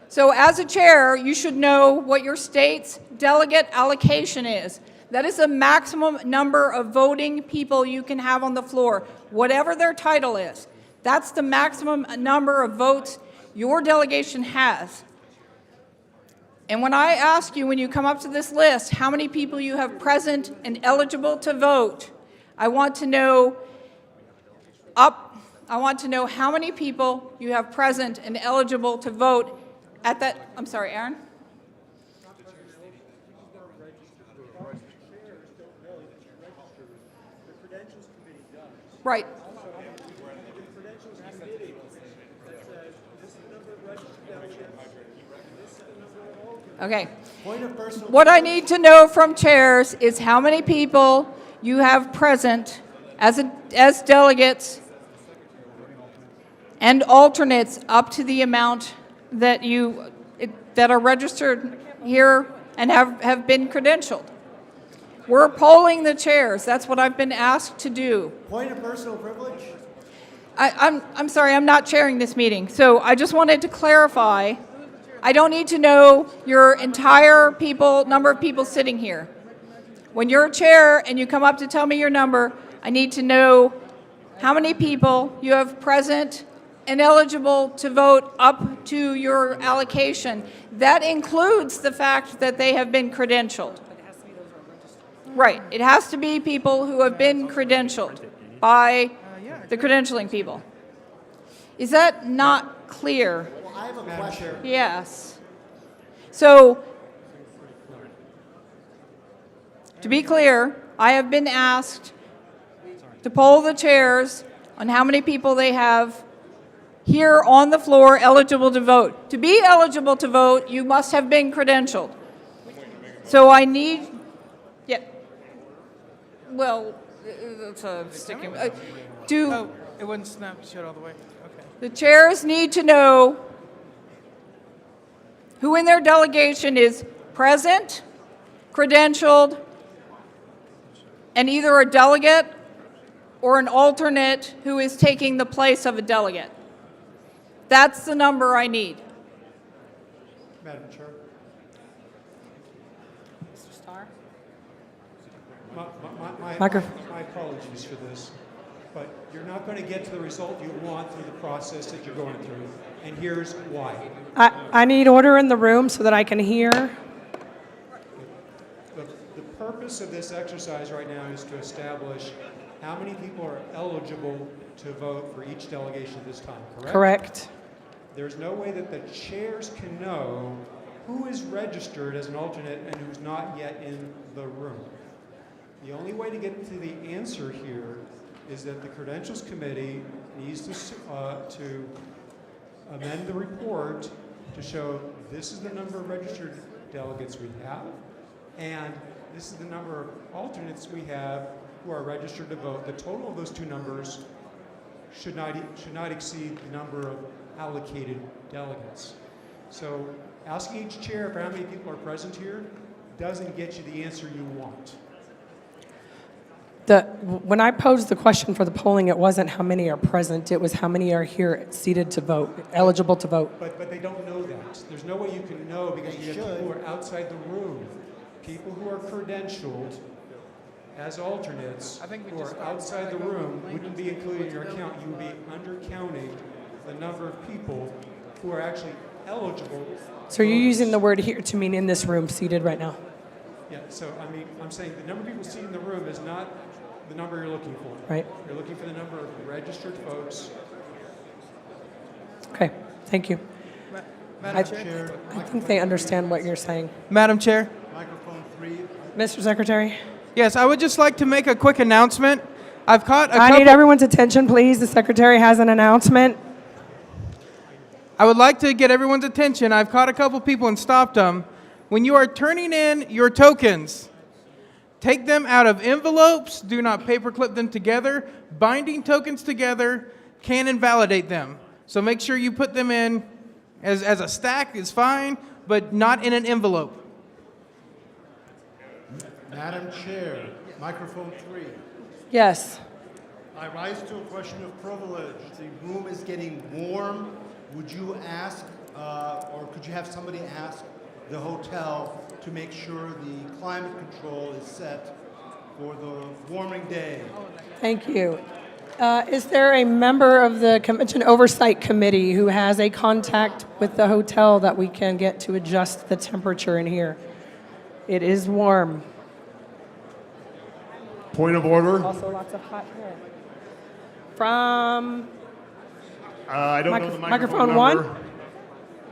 So as a chair, you should know what your state's delegate allocation is. That is the maximum number of voting people you can have on the floor, whatever their title is. That's the maximum number of votes your delegation has. And when I ask you, when you come up to this list, how many people you have present and eligible to vote, I want to know how many people you have present and eligible to vote at that. I'm sorry, Aaron? Right. Okay. What I need to know from chairs is how many people you have present as delegates and alternates up to the amount that that are registered here and have been credentialed. We're polling the chairs. That's what I've been asked to do. Point of personal privilege? I'm sorry, I'm not chairing this meeting. So I just wanted to clarify. I don't need to know your entire number of people sitting here. When you're a chair and you come up to tell me your number, I need to know how many people you have present and eligible to vote up to your allocation. That includes the fact that they have been credentialed. Right. It has to be people who have been credentialed by the credentialing people. Is that not clear? Well, I have a question. Yes. So, to be clear, I have been asked to poll the chairs on how many people they have here on the floor eligible to vote. To be eligible to vote, you must have been credentialed. So I need, well, that's a sticking. It wouldn't snapshot all the way. Okay. The chairs need to know who in their delegation is present, credentialed, and either a delegate or an alternate who is taking the place of a delegate. That's the number I need. Madam Chair. Mr. Starr? My apologies for this, but you're not going to get to the result you want through the process that you're going through, and here's why. I need order in the room so that I can hear. The purpose of this exercise right now is to establish how many people are eligible to vote for each delegation this time, correct? Correct. There's no way that the chairs can know who is registered as an alternate and who's not yet in the room. The only way to get to the answer here is that the Credentials Committee needs to amend the report to show this is the number of registered delegates we have, and this is the number of alternates we have who are registered to vote. The total of those two numbers should not exceed the number of allocated delegates. So asking each chair for how many people are present here doesn't get you the answer you want. When I posed the question for the polling, it wasn't how many are present, it was how many are here seated to vote, eligible to vote. But they don't know that. There's no way you can know because you have people who are outside the room. People who are credentialed as alternates who are outside the room wouldn't be included in your count. You would be undercounting the number of people who are actually eligible. So you're using the word here to mean in this room, seated right now? Yeah, so I mean, I'm saying the number of people seated in the room is not the number you're looking for. Right. You're looking for the number of registered folks. Okay, thank you. Madam Chair. I think they understand what you're saying. Madam Chair. Microphone 3. Mr. Secretary? Yes, I would just like to make a quick announcement. I've caught a I couple... need everyone's attention, please. The Secretary has an announcement. I would like to get everyone's attention. I've caught a couple people and stopped them. When you are turning in your tokens, take them out of envelopes. Do not paperclip them together. Binding tokens together can invalidate them. So make sure you put them in as a stack is fine, but not in an envelope. Madam Chair, microphone 3. Yes. I rise to a question of privilege. The room is getting warm. Would you ask, or could you have somebody ask the hotel to make sure the climate control is set for the warming day? Thank you. Is there a member of the Convention Oversight Committee who has a contact with the hotel that we can get to adjust the temperature in here? It is warm. Point of order. Also lots of hot hair. From I don't know the microphone number. 1?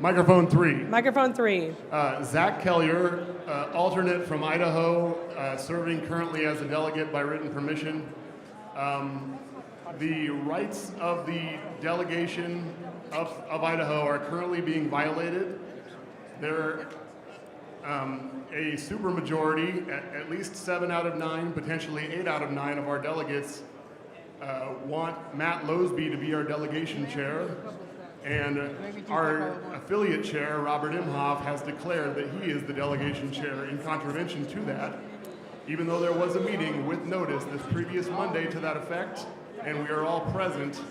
Microphone 3. Microphone 3. Zach Kellier, alternate from Idaho, serving currently as a delegate by written permission. The rights of the delegation of Idaho are currently being violated. There a supermajority, at least 7 out of 9, potentially 8 out of 9 of our delegates want Matt Losby to be our delegation chair. And our affiliate chair, Robert Imhoff, has declared that he is the delegation chair in contravention to that, even though there was a meeting with notice this previous Monday to that effect, and we are all present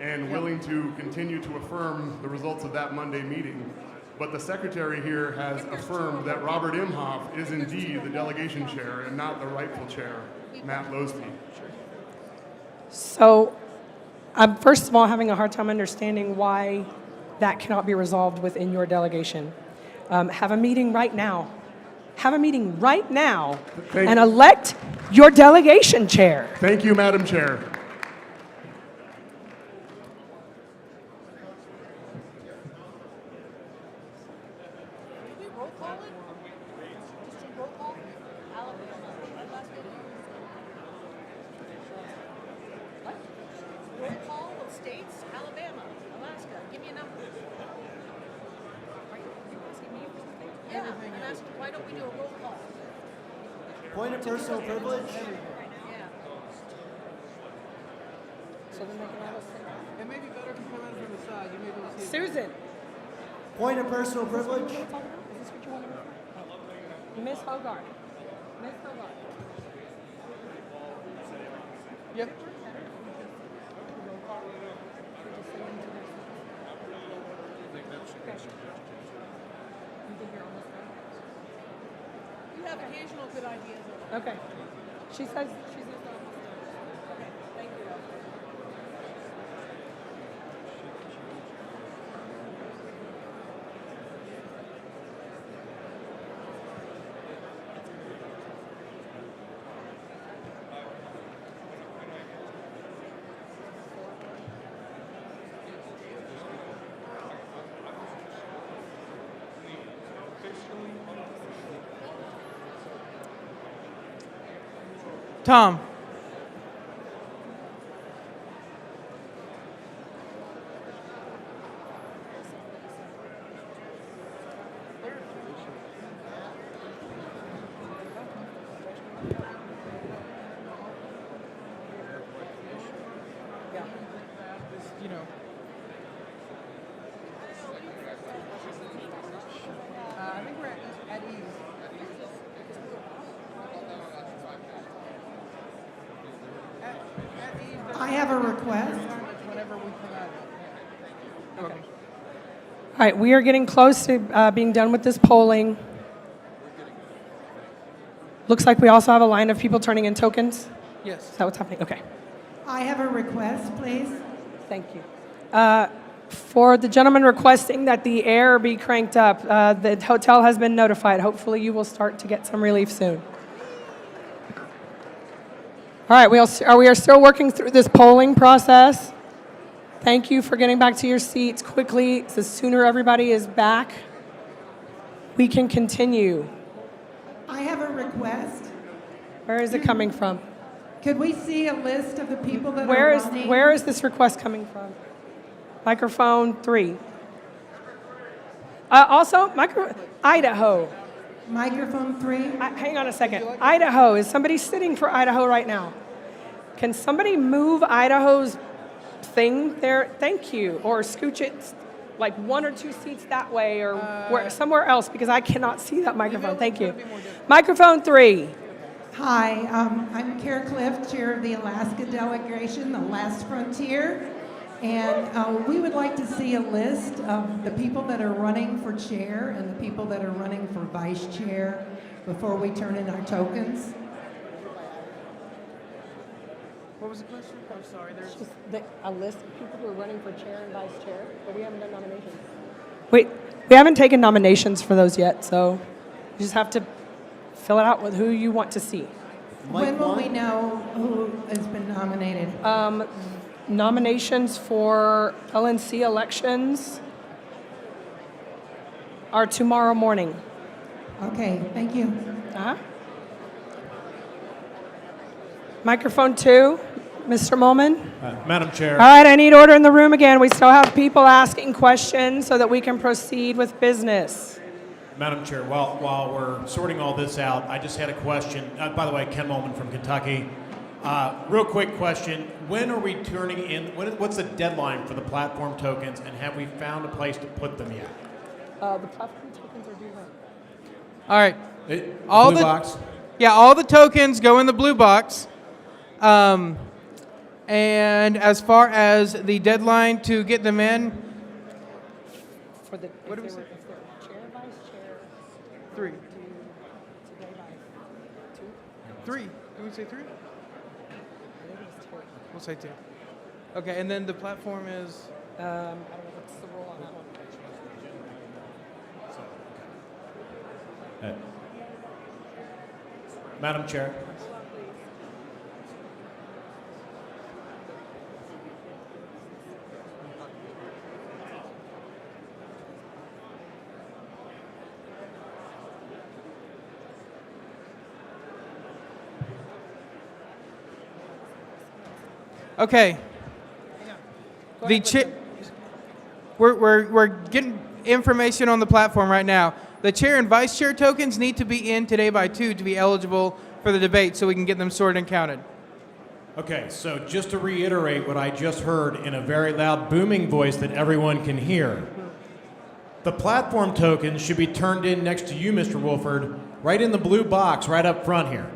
and willing to continue to affirm the results of that Monday meeting. But the secretary here has affirmed that Robert Imhoff is indeed the delegation chair and not the rightful chair, Matt Losby. So I'm first of all having a hard time understanding why that cannot be resolved within your delegation. Have a meeting right now. Have a meeting right now and elect your delegation chair. Thank you, Madam Chair. Why don't we do a roll call? Point of personal privilege? So then they can all say. It may be better if you come in from the side. You may be able to see. Susan. Point of personal privilege? Is this what you want to do? Miss Hogarth. Miss Hogarth. Yep. You have occasional good ideas. Okay. She says she's Tom. You know. I think we're at ease. I have a request. Okay. All right, we are getting close to being done with this polling. Looks like we also have a line of people turning in tokens. Yes. Is that what's happening? Okay. I have a request, please. Thank you. For the gentleman requesting that the air be cranked up, the hotel has been notified. Hopefully you will start to get some relief soon. All right, we are still working through this polling process. Thank you for getting back to your seats quickly. The sooner everybody is back, we can continue. I have a request. Where is it coming from? Could we see a list of the people that Where are is running? where is this request coming from? Microphone 3. Also, Idaho. Microphone 3. Hang on a second. Idaho. Is somebody sitting for Idaho right now? Can somebody move Idaho's thing there? Thank you. Or scooch it like 1 or 2 seats that way or somewhere else because I cannot see that microphone. Thank you. Microphone 3. Hi, I'm Kara Cliff, chair of the Alaska delegation, the Last Frontier. And we would like to see a list of the people that are running for chair and the people that are running for vice chair before we turn in our tokens. What was the question? I'm sorry. There's Just a list of people who are running for chair and vice chair, but we haven't done nominations. Wait, we haven't taken nominations for those yet, so you just have to fill it out with who you want to see. When will we know who has been nominated? Nominations for LNC elections are tomorrow morning. Okay, thank you. Uh-huh. Microphone 2, Mr. Molman. Madam Chair. All right, I need order in the room again. We still have people asking questions so that we can proceed with business. Madam Chair, while we're sorting all this out, I just had a question. By the way, Ken Molman from Kentucky. Real quick question. When are we turning in, what's the deadline for the platform tokens, and have we found a place to put them yet? The platform tokens are due when? All right. All blue box? Yeah, all the tokens go in the blue box. And as far as the deadline to get them in, For the, what do we say? Chair, vice chair. 3. Today by 2? 3. Did we say 3? We'll say 2. Okay, and then the platform is? I don't know what's the rule on that one. Madam Chair. Okay. We're getting information on the platform right now. The chair and vice chair tokens need to be in today by 2 to be eligible for the debate so we can get them sorted and counted. Okay, so just to reiterate what I just heard in a very loud booming voice that everyone can hear. The platform tokens should be turned in next to you, Mr. Wolford, right in the blue box right up front here.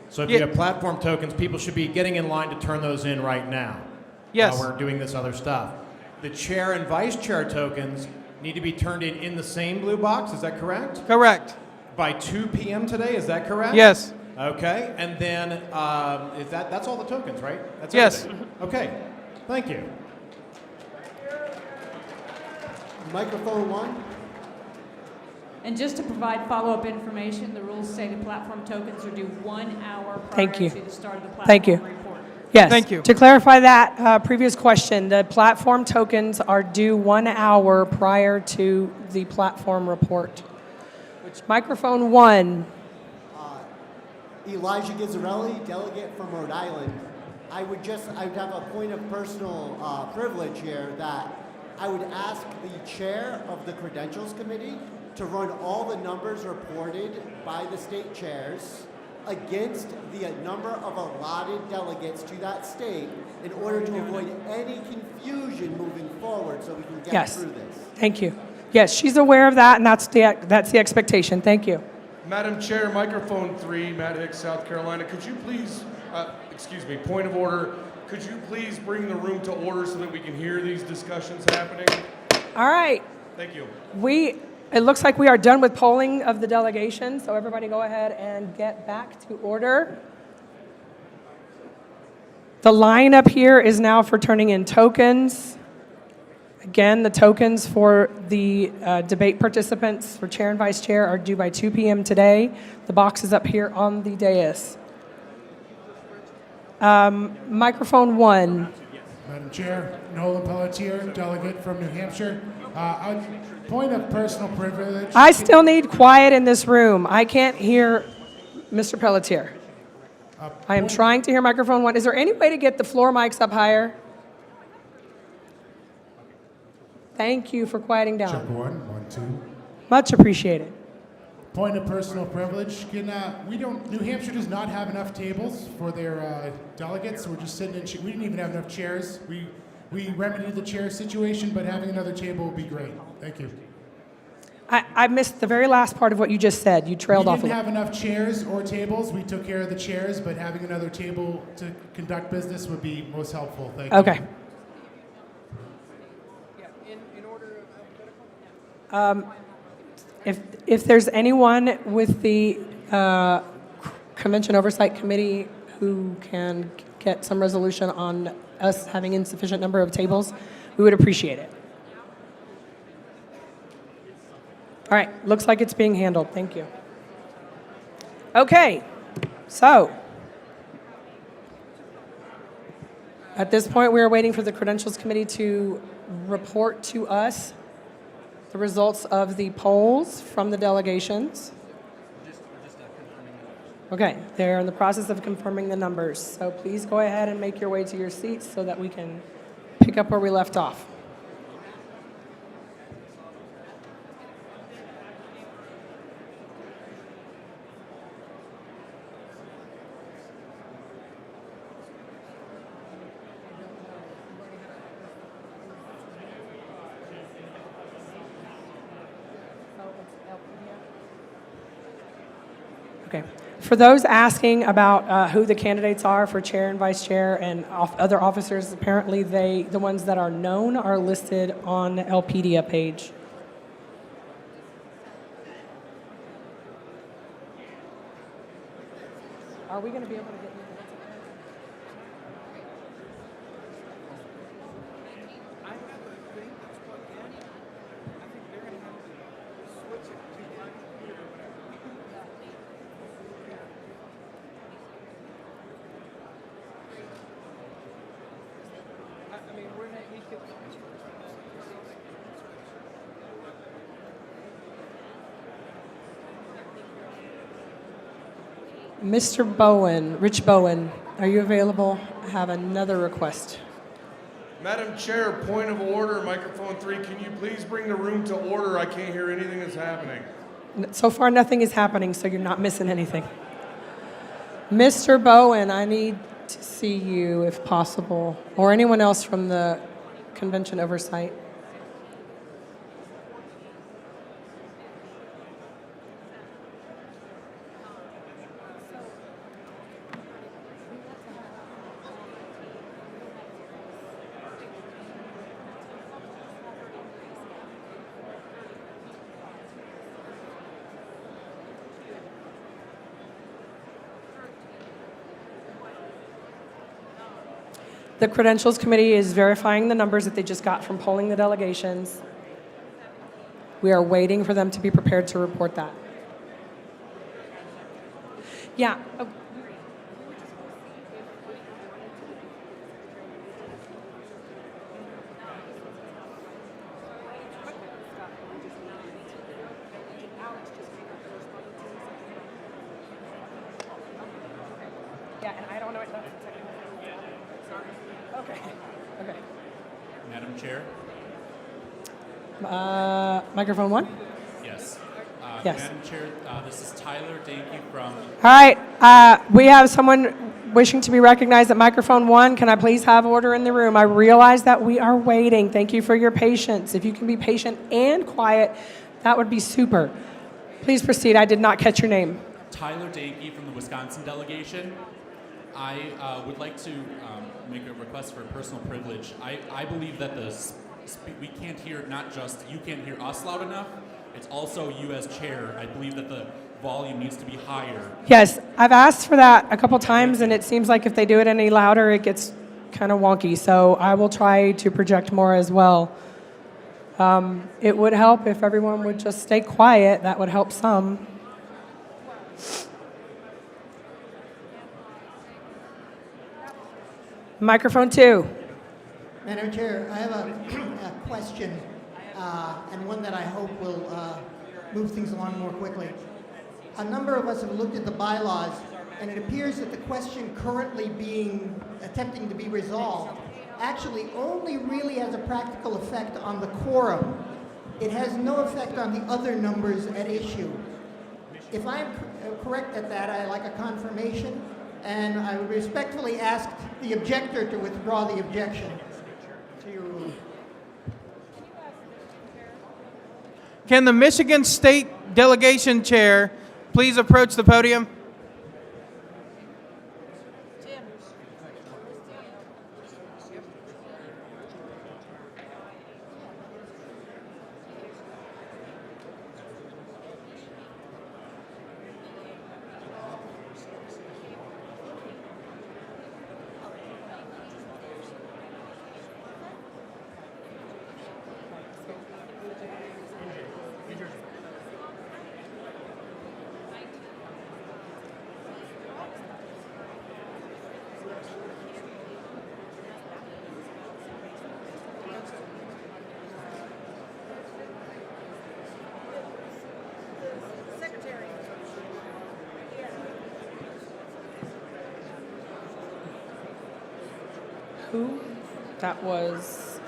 So if you have platform tokens, people should be getting in line to turn those in right now. Yes. While we're doing this other stuff. The chair and vice chair tokens need to be turned in the same blue box, is that correct? Correct. By 2 p.m. today, is that correct? Yes. Okay, and then that's all the tokens, right? That's Yes. everything. Okay, thank you. Microphone 1. And just to provide follow-up information, the rules say the platform tokens are due 1 hour prior Thank you. to the start of the platform Thank you. report. Yes. Thank you. To clarify that previous question, the platform tokens are due 1 hour prior to the platform report. Microphone 1. Elijah Gizzarelli, delegate from Rhode Island. I would have a point of personal privilege here that I would ask the chair of the Credentials Committee to run all the numbers reported by the state chairs against the number of allotted delegates to that state in order to avoid any confusion moving forward so we can get Yes. through this. Thank you. Yes, she's aware of that, and that's the expectation. Thank you. Madam Chair, microphone 3, Matt Hicks, South Carolina. Could you please, excuse me, point of order. Could you please bring the room to order so that we can hear these discussions happening? All right. Thank you. It looks like we are done with polling of the delegation, so everybody go ahead and get back to order. The line up here is now for turning in tokens. Again, the tokens for the debate participants for chair and vice chair are due by 2 p.m. today. The box is up here on the dais. Microphone 1. Madam Chair, Nolan Pelletier, delegate from New Hampshire. Point of personal privilege. I still need quiet in this room. I can't hear Mr. Pelletier. I am trying to hear microphone 1. Is there any way to get the floor mics up higher? Thank you for quieting down. Check 1, 1, 2. Much appreciated. Point of personal privilege. New Hampshire does not have enough tables for their delegates. We're just sitting in. We didn't even have enough chairs. We remedied the chair situation, but having another table would be great. Thank you. I missed the very last part of what you just said. You trailed off a We little. didn't have enough chairs or tables. We took care of the chairs, but having another table to conduct business would be most helpful. Thank you. Okay. If there's anyone with the Convention Oversight Committee who can get some resolution on us having insufficient number of tables, we would appreciate it. All right, looks like it's being handled. Thank you. Okay, so at this point, we are waiting for the Credentials Committee to report to us the results of the polls from the delegations. Okay, they're in the process of confirming the numbers. So please go ahead and make your way to your seats so that we can pick up where we left off. Okay. For those asking about who the candidates are for chair and vice chair and other officers, apparently the ones that are known are listed on the LPDA page. Are we going to be able to get Mr. Bowen, Rich Bowen, are you available? I have another request. Madam Chair, point of order, microphone 3. Can you please bring the room to order? I can't hear anything that's happening. So far, nothing is happening, so you're not missing anything. Mr. Bowen, I need to see you if possible, or anyone else from the Convention Oversight. The Credentials Committee is verifying the numbers that they just got from polling the delegations. We are waiting for them to be prepared to report that. Yeah. Okay. Okay. Madam Chair? Microphone 1? Yes. Yes. Madam Chair, this is Tyler Danke from... All right. We have someone wishing to be recognized at microphone 1. Can I please have order in the room? I realize that we are waiting. Thank you for your patience. If you can be patient and quiet, that would be super. Please proceed. I did not catch your name. Tyler Danke from the Wisconsin delegation. I would like to make a request for personal privilege. I believe that we can't hear, not just you can't hear us loud enough, it's also you as chair. I believe that the volume needs to be higher. Yes, I've asked for that a couple times, and it seems like if they do it any louder, it gets kind of wonky. So I will try to project more as well. It would help if everyone would just stay quiet. That would help some. Microphone 2. Madam Chair, I have a question, and one that I hope will move things along more quickly. A number of us have looked at the bylaws, and it appears that the question currently attempting to be resolved actually only really has a practical effect on the quorum. It has no effect on the other numbers at issue. If I'm correct at that, I'd like a confirmation, and I would respectfully ask the objector to withdraw the objection to your rule. Can the Michigan State Delegation Chair please approach the podium? Who? That was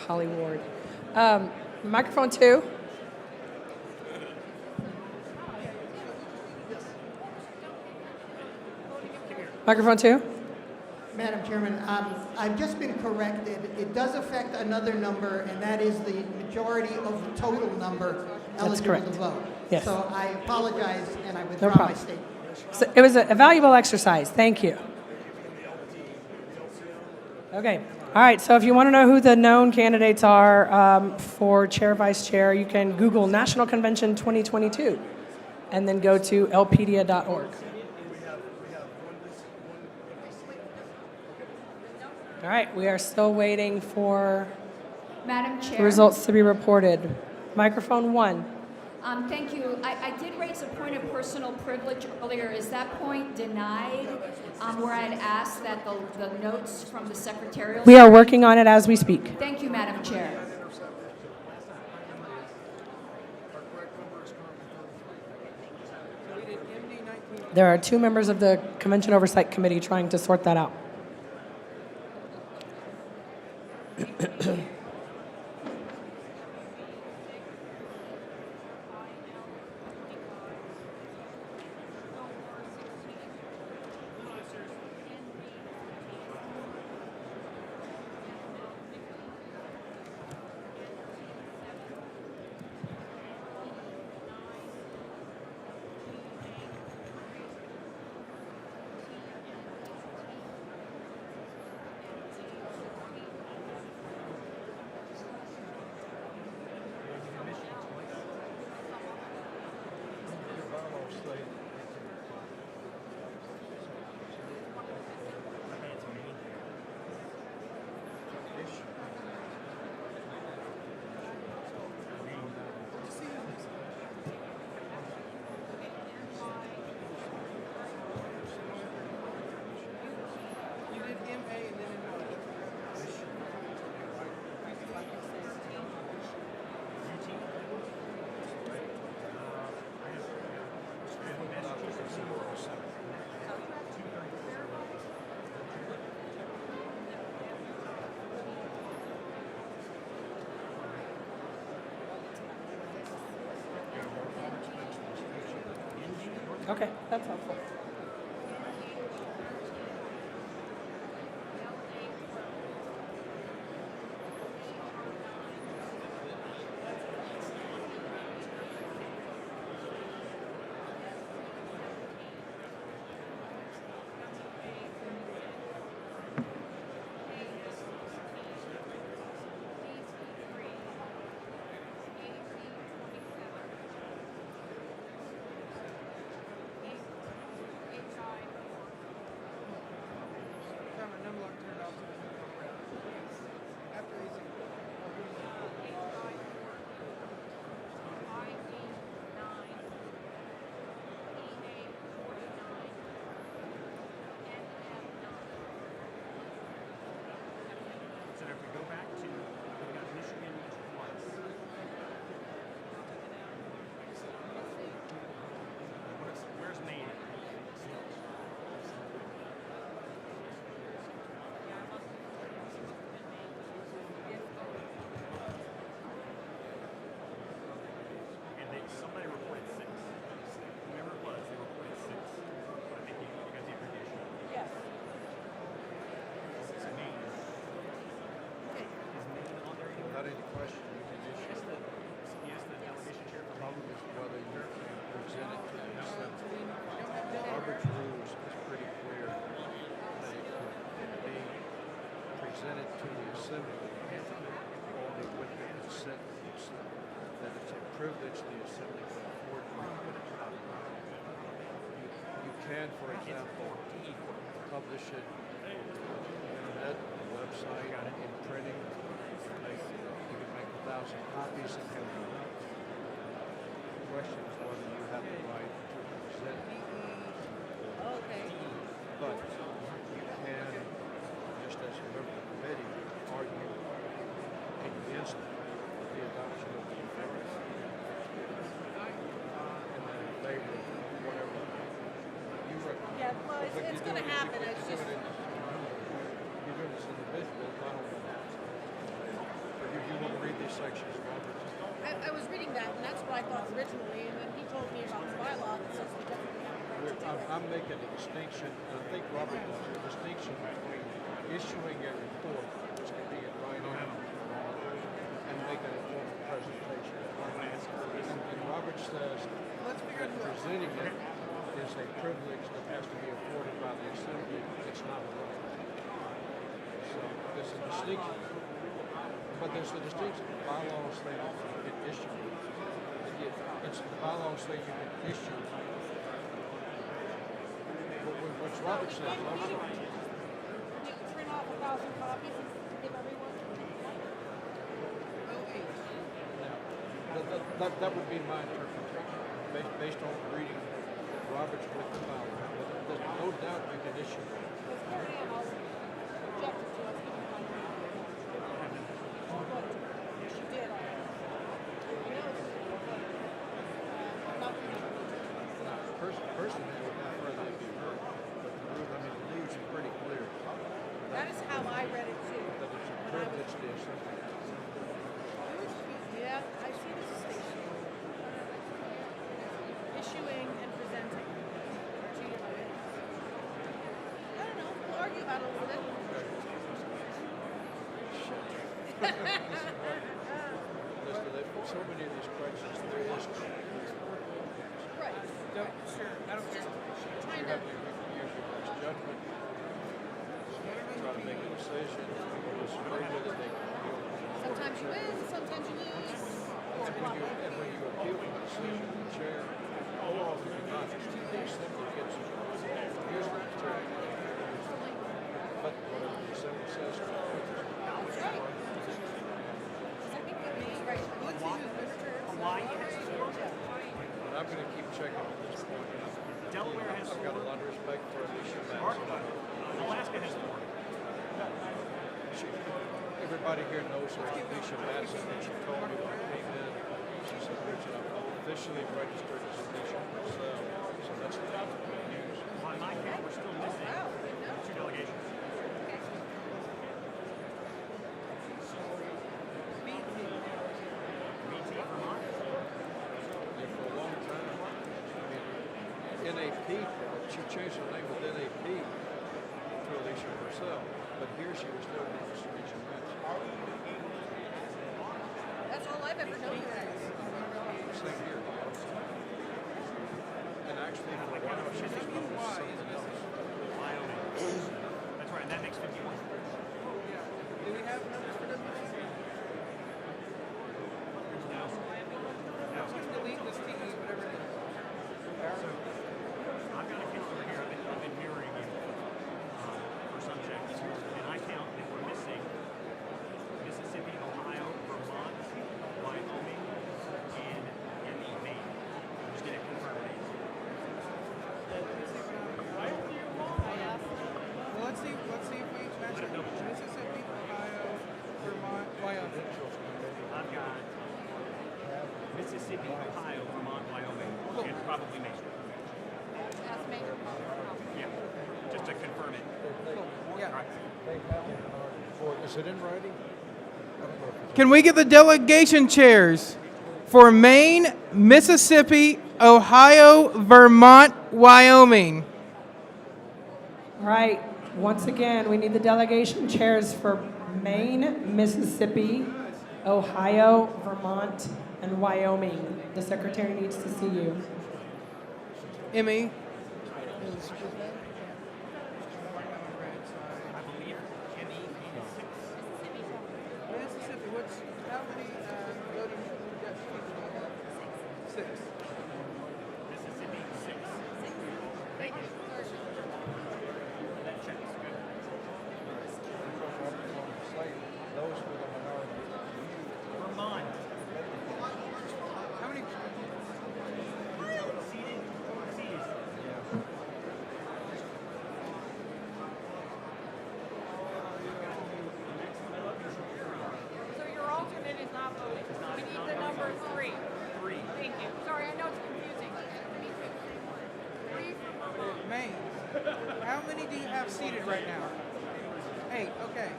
Holly Ward. Microphone 2. Microphone 2. Madam Chairman, I've just been corrected. It does affect another number, and that is the majority of the total number eligible to vote. Yes. So I apologize, and I No withdraw my problem. statement. So it was a valuable exercise. Thank you. Okay. All right. So if you want to know who the known candidates are for chair, vice chair, you can Google National Convention 2022 and then go to lpedia.org. All right. We are still waiting for Madam the Chair. results to be reported. Microphone 1. Thank you. I did raise a point of personal privilege earlier. Is that point denied? Where I had asked that the notes from the secretarial... We are working on it as we speak. Thank you, Madam Chair. There are 2 members of the Convention Oversight Committee trying to sort that out. Okay, that's helpful. So if we go back to, we've got Michigan twice. Where's Maine? And somebody reported 6. Whoever it was, they reported 6. I think you got the information. Yes. It's Maine. Is Maine on there anymore? Without any question, you can issue. Yes, the delegation chair for Problem is whether you present it to the assembly. Robert's rules is pretty clear that it can be presented to the assembly only with the consent of the assembly. That it's a privilege the assembly can afford to, but it's not. You can, for example, publish it on the internet, on the website, in printing. You can make 1,000 copies and have them. The question is whether you have the right to present it. Okay. But you can, just as a member of the committee, argue against the adoption of the authority. And then in favor of whatever you recommend. Yeah, well, it's going to happen. It's just. You're doing this individual, not only that. But if you want to read these sections, Robert. I was reading that, and that's what I thought originally, and then he told me about the bylaw that says we definitely have the right to do it. I'm making a distinction, and I think Robert does, a distinction between issuing a report, which can be in writing, and making a formal presentation. And Robert says that presenting it is a privilege that has to be afforded by the assembly. It's not a right. So there's a distinction. But there's a distinction. The bylaws say you can issue. It's the bylaws say you can issue. What's Robert says also. You can print off 1,000 copies and give everyone. That would be my interpretation, based on reading Robert's written bylaw. There's no doubt you can issue. Because Carrie Ann already objected to us giving my Yes, she did already. I know it's not Personally, I would prefer that it be heard, but the rules are pretty clear. That is how I read it too. That it's a privilege to assembly. Yeah, I see this station. Issuing and presenting to you. I don't know. We'll argue about it a little bit. Listen, so many of these questions, there is Right. Sure, I don't care. Trying you to. have to use your best judgment, try to make a decision, people disagree with it, they can appeal. Sometimes you win, sometimes you lose. And when you appeal the decision, the chair, how often do not, the assembly gets it. Usually the chair. But whatever the assembly says. Hawaii has 4. But I'm going to keep checking on this point. Delaware has 4. I've got a lot of respect for Alicia Madison. Alaska has 4. Everybody here knows her, Alicia Madison, and she told me when I came in, she said, Richard, I'm officially registered as Alicia myself, so that's the news. On my count, we're still missing 2 delegations. And for a long time, in a she changed the name of NAP to Alicia Purcell, but here she was still Alicia Rich. That's all I've ever known her as. Same here. And actually, for a while, she was known as something else. That's right, and that makes 51. Do we have numbers for WC? Just delete this TE, whatever it is. So, I've got a count over here. I've been mirroring you for subjects, and I count that we're missing Mississippi, Ohio, Vermont, Wyoming, and Maine. I'm just going to confirm these. Well, let's see if we match it. Mississippi, Ohio, Vermont, Wyoming. I've got Mississippi, Ohio, Vermont, Wyoming, and probably Maine. That's Maine. Yeah, just to confirm it. Yeah. Is it in writing? Can we get the delegation chairs for Maine, Mississippi, Ohio, Vermont, Wyoming? All right. Once again, we need the delegation chairs for Maine, Mississippi, Ohio, Vermont, and Wyoming. The secretary needs to see you. Emmy? Mississippi, how many voting people do you have? 6. Mississippi, 6. Thank you. That checks. Good. Those were the minority. Vermont. How many? Seated. So your alternate is not voting. We need the number 3. 3. Thank you. Sorry, I know it's confusing. Me too. 3 for Vermont. Maine. How many do you have seated right now? 8. Okay.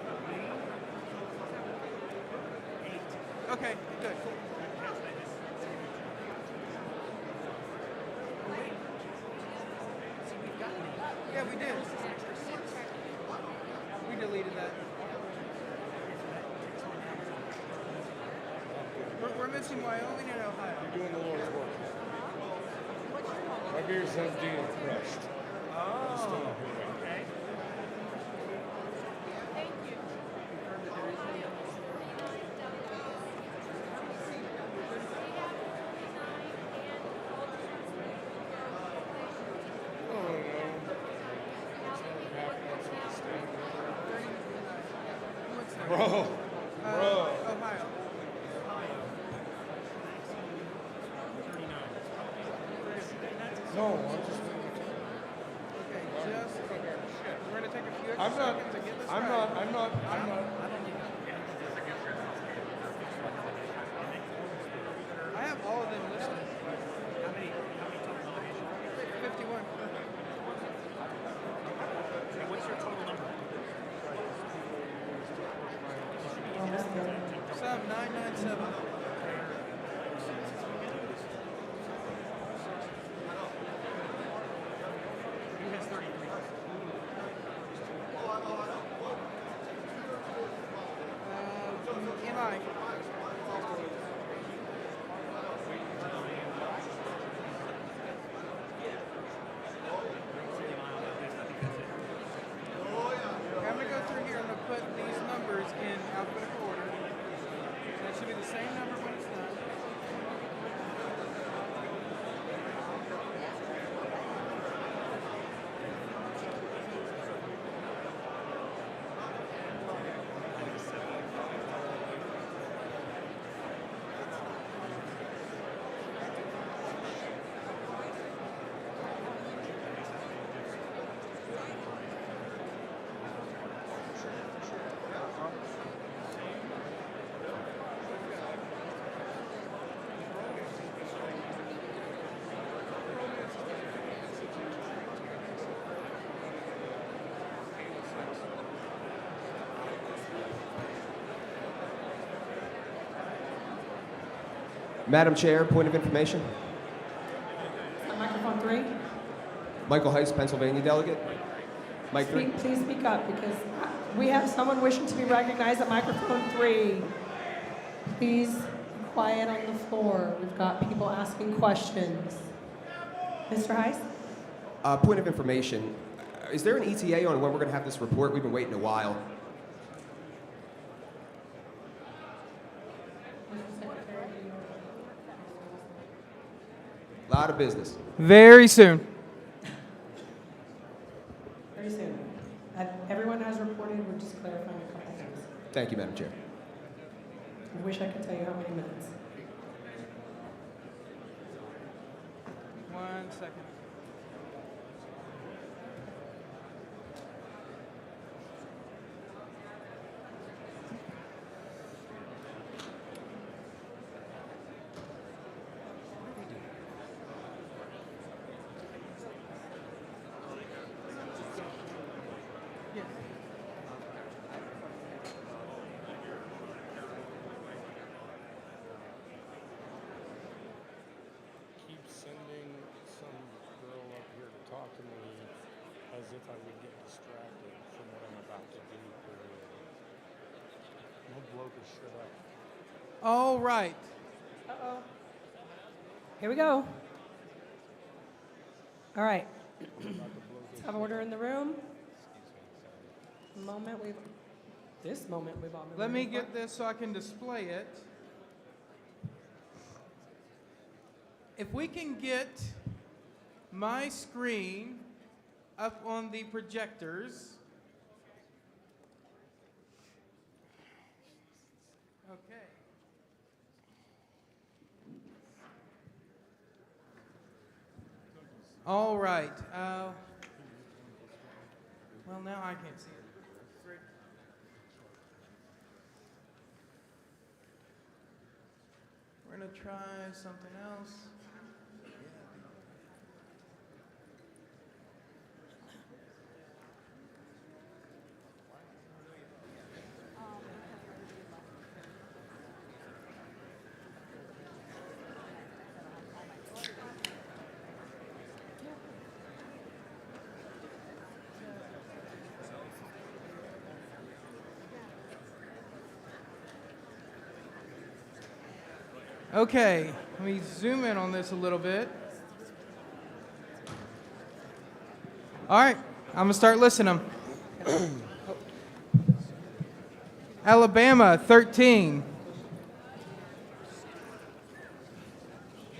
Okay, good. Yeah, we did. We deleted that. We're missing Wyoming and Ohio. You're doing the Lord's work. My beer's empty and crushed. Oh, okay. Thank you. Bro. Ohio. No, I'm just. Okay, we're gonna take a few extra I'm not. seconds to get this I'm right. not. I'm not. I'm not. I have all of them listed. How many total nominations? 51. Okay, what's your total number? Sum 997. Who has 33? MI. I'm going to go through here and I'm going to put these numbers in alphabetical order. That should be the same number when it's done. Madam Chair, point of information. Microphone 3. Michael Heiss, Pennsylvania delegate. Mike 3. Please speak up because we have someone wishing to be recognized at microphone 3. Please be quiet on the floor. We've got people asking questions. Mr. Heiss? Point of information. Is there an ETA on when we're going to have this report? We've been waiting a while. A lot of business. Very soon. Very soon. Everyone has reported. We're just clarifying a couple things. Thank you, Madam Chair. I wish I could tell you how many minutes. 1 second. Keep sending some girl up here to talk to me as if I would get distracted from what I'm about to do. No bloke is shut up. All right. Uh-oh. Here we go. All right. Let's have order in the room. This moment we've all been Let me waiting for. get this so I can display it. If we can get my screen up on the projectors. Okay. All right. Well, now I can't see it. We're going to try something else. Okay, let me zoom in on this a little bit. All right, I'm gonna start listing them. Alabama, 13.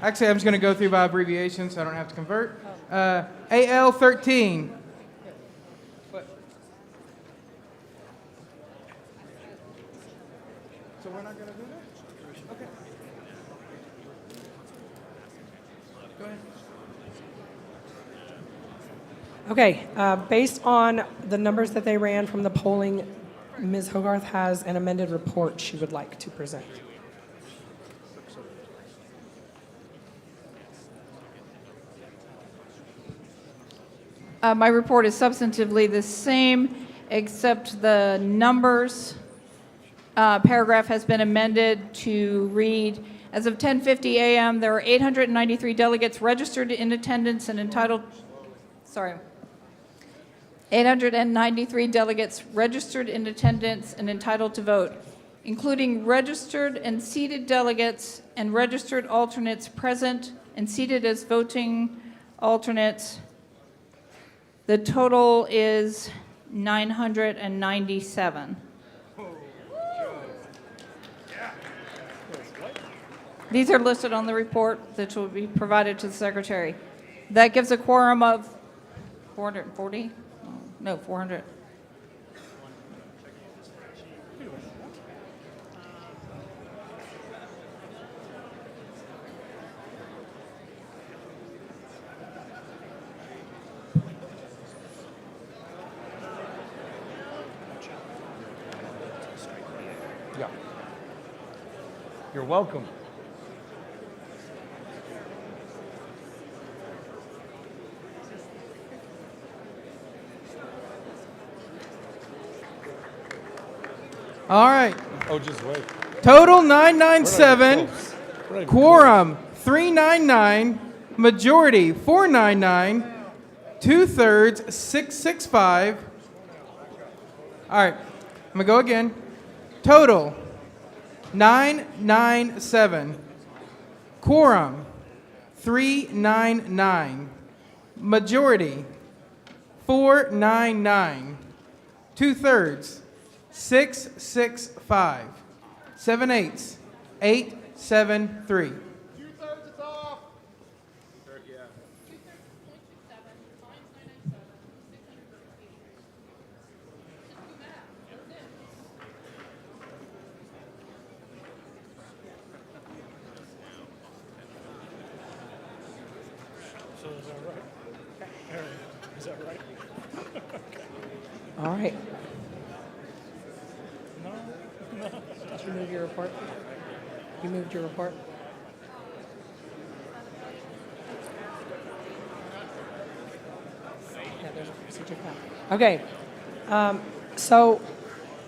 Actually, I'm just gonna go through by abbreviation so I don't have to convert. AL, 13. So we're not gonna do that? Okay. Go ahead. Okay, based on the numbers that they ran from the polling, Ms. Hogarth has an amended report she would like to present. My report is substantively the same, except the numbers paragraph has been amended to read, as of 10:50 a.m., there are 893 delegates registered in attendance and entitled, 893 delegates registered in attendance and entitled to vote, including registered and seated delegates and registered alternates present and seated as voting alternates. The total is 997. These are listed on the report that will be provided to the secretary. That gives a quorum of 440? No, 400. Yeah. You're welcome. All right. Oh, just wait. Total 997. We're not even Quorum 399. Majority 499. 2/3, 665. All right, I'm gonna go again. Total, 997. Quorum, 399. Majority, 499. 2/3, 665. 7/8, 873. So is that right? Aaron, is that right? All right. No. Did you move your report? You moved your report? Yeah, there's a procedure for that. Okay. So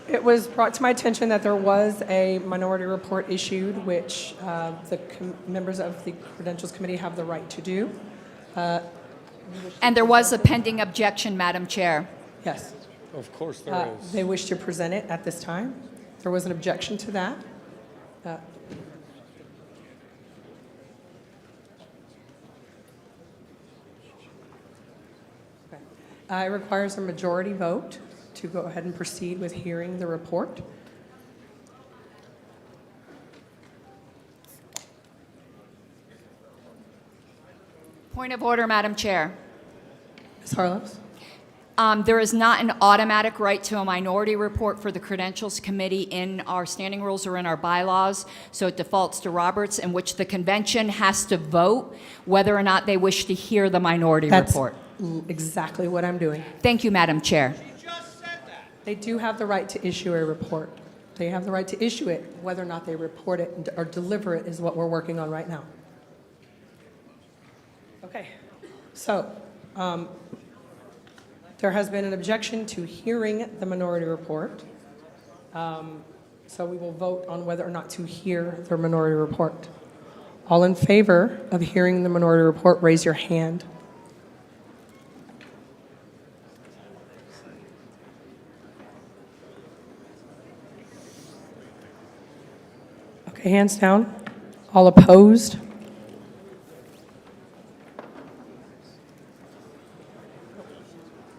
it was brought to my attention that there was a minority report issued, which the members of the Credentials Committee have the right to do. And there was a pending objection, Madam Chair. Yes. Of course there is. They wish to present it at this time. There was an objection to that. It requires a majority vote to go ahead and proceed with hearing the report. Point of order, Madam Chair. Ms. Harlows? There is not an automatic right to a minority report for the Credentials Committee in our standing rules or in our bylaws, so it defaults to Roberts, in which the convention has to vote whether or not they wish to hear the minority report. That's exactly what I'm doing. Thank you, Madam Chair. They do have the right to issue a report. They have the right to issue it. Whether or not they report it or deliver it is what we're working on right now. Okay. So, there has been an objection to hearing the minority report. So we will vote on whether or not to hear the minority report. All in favor of hearing the minority report, raise your hand. Okay, hands down. All opposed?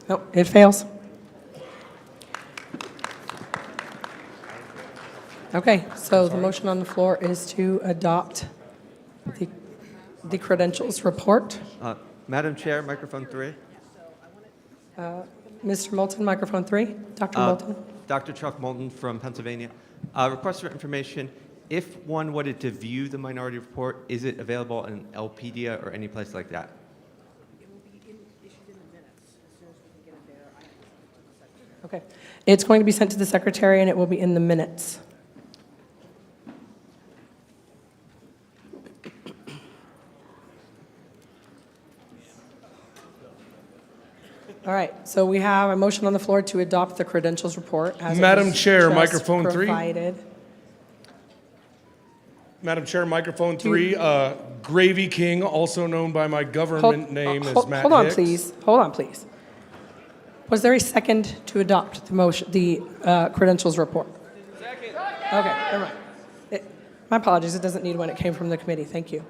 Nope, it fails. Okay, so the motion on the floor is to adopt the credentials report. Madam Chair, microphone 3. Mr. Moulton, microphone 3. Dr. Moulton. Dr. Chuck Moulton from Pennsylvania. Request for information. If one wanted to view the minority report, is it available in LPedia or any place like that? Okay. It's going to be sent to the secretary and it will be in the minutes. All right, so we have a motion on the floor to adopt the credentials report as Madam Chair, just microphone 3. provided. Madam Chair, microphone 3. Gravy King, also known by my government name as Matt Hold on, Hicks. please. Hold on, please. Was there a second to adopt the motion, the credentials report? Second. Okay, never mind. My apologies. It doesn't need one. It came from the committee. Thank you.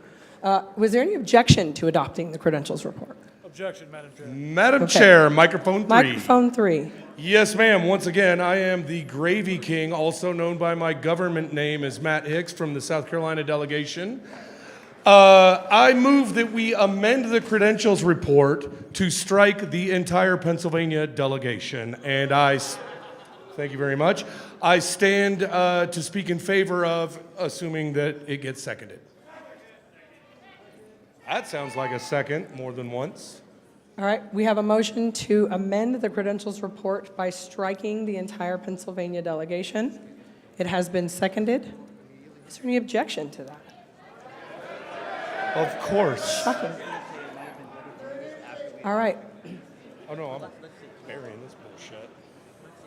Was there any objection to adopting the credentials report? Objection, Madam Chair. Madam Okay. Chair, microphone 3. Microphone 3. Yes, ma'am. Once again, I am the Gravy King, also known by my government name as Matt Hicks from the South Carolina delegation. I move that we amend the credentials report to strike the entire Pennsylvania delegation. And thank you very much. I stand to speak in favor of, assuming that it gets seconded. That sounds like a second more than once. All right, we have a motion to amend the credentials report by striking the entire Pennsylvania delegation. It has been seconded. Is there any objection to that? Of course. Shocking. All right. Oh no, I'm burying this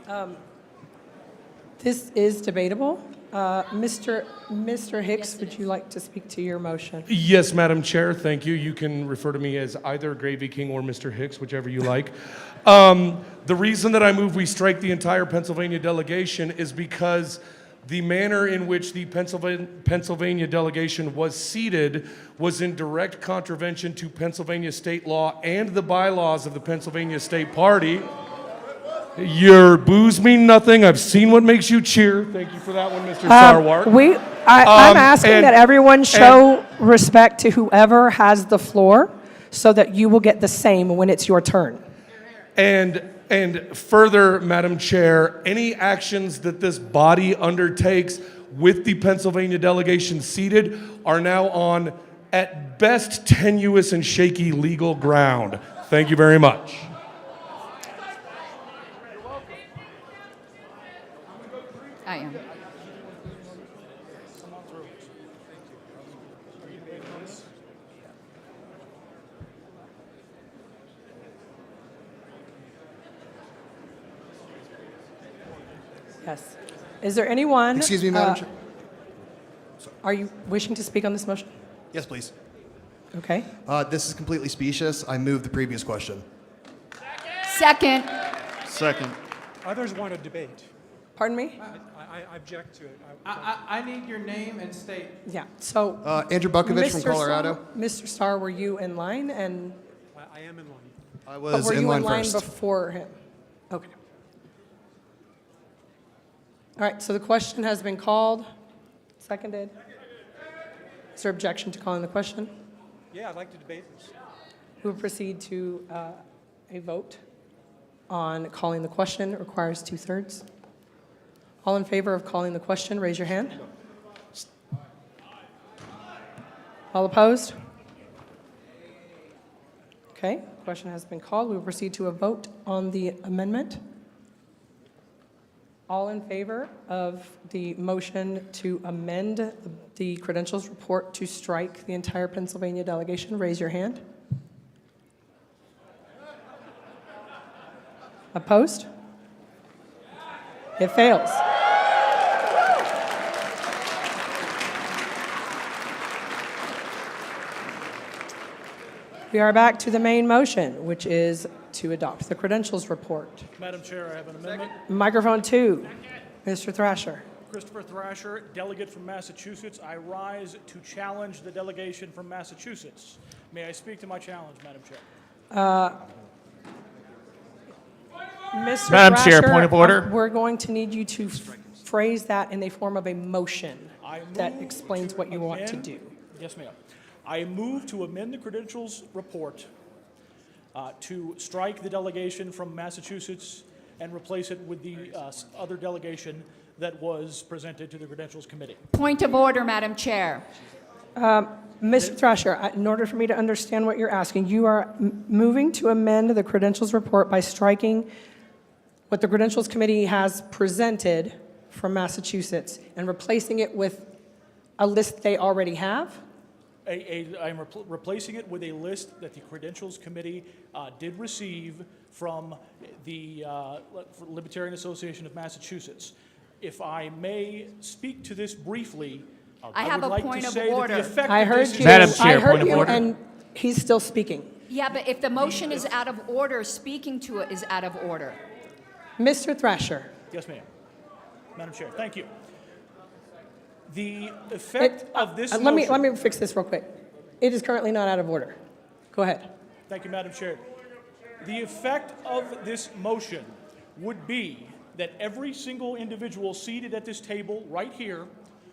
bullshit. This is debatable. Mr. Hicks, would you like to speak to your motion? Yes, Madam Chair, thank you. You can refer to me as either Gravy King or Mr. Hicks, whichever you like. The reason that I move we strike the entire Pennsylvania delegation is because the manner in which the Pennsylvania delegation was seated was in direct contravention to Pennsylvania state law and the bylaws of the Pennsylvania State Party. Your boos mean nothing. I've seen what makes you cheer. Thank you for that one, Mr. Sarwar. I'm asking that everyone show respect to whoever has the floor so that you will get the same when it's your turn. And further, Madam Chair, any actions that this body undertakes with the Pennsylvania delegation seated are now on, at best, tenuous and shaky legal ground. Thank you very much. I am. Yes. Is there anyone? Excuse me, Madam Chair. Are you wishing to speak on this motion? Yes, please. Okay. This is completely specious. I move the previous question. Second. Second. Others want to debate. Pardon me? I object to it. I need your name and state. Yeah. So. Andrew Bukovich from Mr. Colorado. Mr. Starr, were you in line? And I am in line. I was were in you line in line first. before him? Okay. All right. So the question has been called. Seconded. Is there objection to calling the question? Yeah, I'd like to debate this. We will proceed to a vote on calling the question. It requires 2/3. All in favor of calling the question, raise your hand. All opposed? Okay, question has been called. We will proceed to a vote on the amendment. All in favor of the motion to amend the credentials report to strike the entire Pennsylvania delegation, raise your hand. Opposed? It fails. We are back to the main motion, which is to adopt the credentials report. Madam Chair, I have an amendment. Microphone 2, Mr. Thrasher. Christopher Thrasher, delegate from Massachusetts. I rise to challenge the delegation from Massachusetts. May I speak to my challenge, Madam Chair? Mr. Madam Chair, Thrasher, point of order. We're going to need you to phrase that in the form of a motion that explains what you want to do. Yes, ma'am. I move to amend the credentials report to strike the delegation from Massachusetts and replace it with the other delegation that was presented to the Credentials Committee. Point of order, Madam Chair. Mr. Thrasher, in order for me to understand what you're asking, you are moving to amend the credentials report by striking what the Credentials Committee has presented from Massachusetts and replacing it with a list they already have? I'm replacing it with a list that the Credentials Committee did receive from the Libertarian Association of Massachusetts. If I may speak to this briefly, I have would a like point to of say order. that the effect I of heard this you. Madam I heard you, and he's still speaking. Yeah, but if the motion is out of order, speaking to it is out of order. Mr. Thrasher. Yes, ma'am. Madam Chair, thank you. The effect of this let me motion- fix this real quick. It is currently not out of order. Go ahead. Thank you, Madam Chair. The effect of this motion would be that every single individual seated at this table right here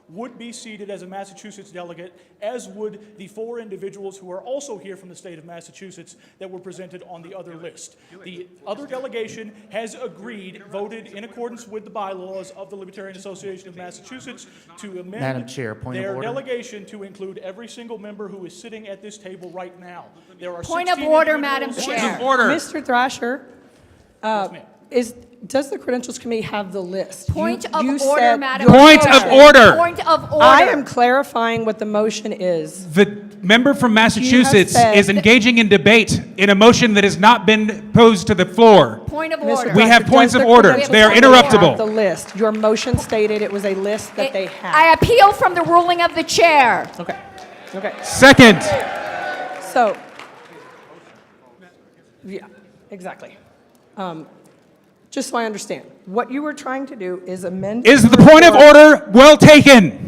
would be seated as a Massachusetts delegate, as would the 4 individuals who are also here from the state of Massachusetts that were presented on the other list. The other delegation has agreed, voted in accordance with the bylaws of the Libertarian Association of Massachusetts to amend Madam Chair, point of their order. delegation to include every single member who is sitting at this table right now. There are Point of 16 order, Madam individuals- Chair. Mr. Thrasher, does the Credentials Committee have the list? Point of you order, said Madam your Chair. motion- Point of order. I am clarifying what the motion is. member from Massachusetts said- is engaging in debate in a motion that has not been posed to the floor. Point of Mr. order. We have Does points the of order. credentials They are committee have interruptible. The list. Your motion stated it was a list that they had. I appeal from the ruling of the chair. Okay. Okay. Second. So, yeah, exactly. Just so I understand, what you were trying to do is amend. Is the point of report. order well taken?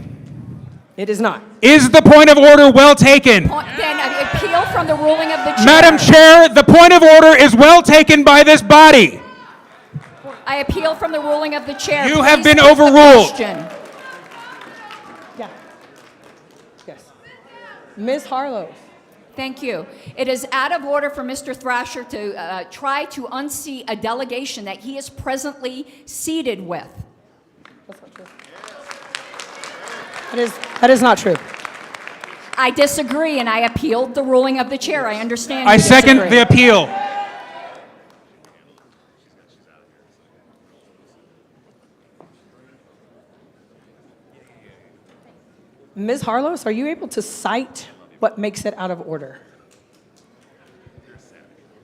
It is not. Is the point of order well taken? Then I appeal from the ruling of the chair. Madam Chair, the point of order is well taken by this body. I appeal from the ruling of the chair. You have Please been put the overruled. question. Yeah. Yes. Ms. Harlow. Thank you. It is out of order for Mr. Thrasher to try to unseat a delegation that he is presently seated with. That's not true. That is not true. I disagree, and I appealed the ruling of the chair. I understand. I you second disagree. the appeal. Ms. Harlow, are you able to cite what makes it out of order?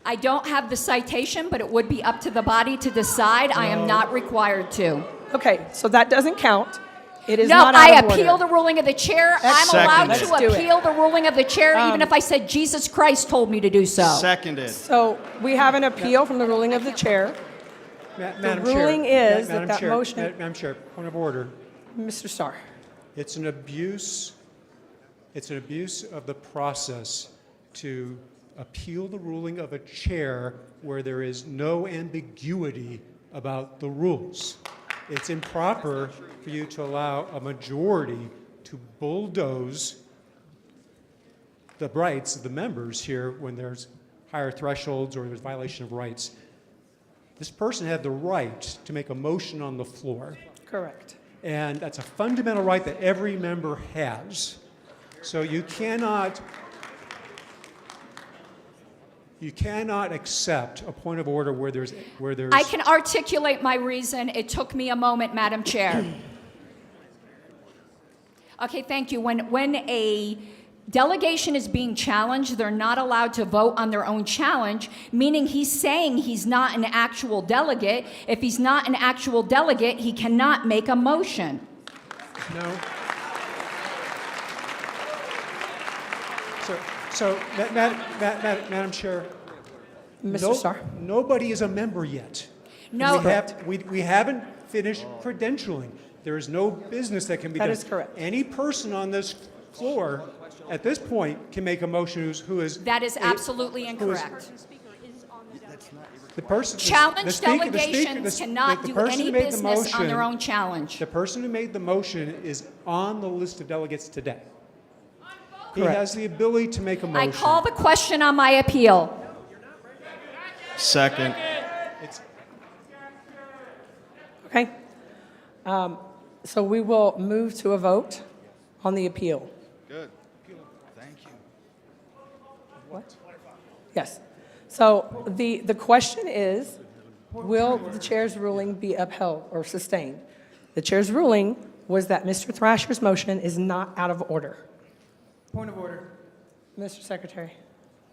I don't have the citation, but it would be up to the body to decide. I am not required to. Okay, so that doesn't count. It is No, not out I of appeal order. the ruling of the chair. I'm Seconded. allowed Let's to do it. appeal the ruling of the chair, even if I said Jesus Christ told me to do so. Seconded. So we have an appeal from the ruling of the chair. Madam ruling Chair, is Madam that Chair, motion- Madam Chair, point of order. Mr. Starr. It's an abuse. It's an abuse of the process to appeal the ruling of a chair where there is no ambiguity about the rules. It's improper for you to allow a majority to bulldoze the rights of the members here when there's higher thresholds or there's violation of rights. This person had the right to make a motion on the floor. Correct. And that's a fundamental right that every member has. So you cannot accept a point of order where there's I can articulate my reason. It took me a moment, Madam Chair. Okay, thank you. When a delegation is being challenged, they're not allowed to vote on their own challenge, meaning he's saying he's not an actual delegate. If he's not an actual delegate, he cannot make a motion. no. So, Madam Chair, Mr. Starr. nobody is a member yet. No. We haven't finished credentialing. There is no business that can be done. That is correct. Any person on this floor at this point can make a motion who is That is absolutely incorrect. the person. Challenge the speaker- delegations the cannot do person any who made the business on their motion- own challenge. The person who made the motion is on the list of delegates today. He Correct. has the ability to make a I motion. call the question on my appeal. Second. Okay. So we will move to a vote on the appeal. Good. Thank you. What? Yes. So the question is, will the chair's ruling be upheld or sustained? The chair's ruling was that Mr. Thrasher's motion is not out of order. Point of order. Mr. Secretary.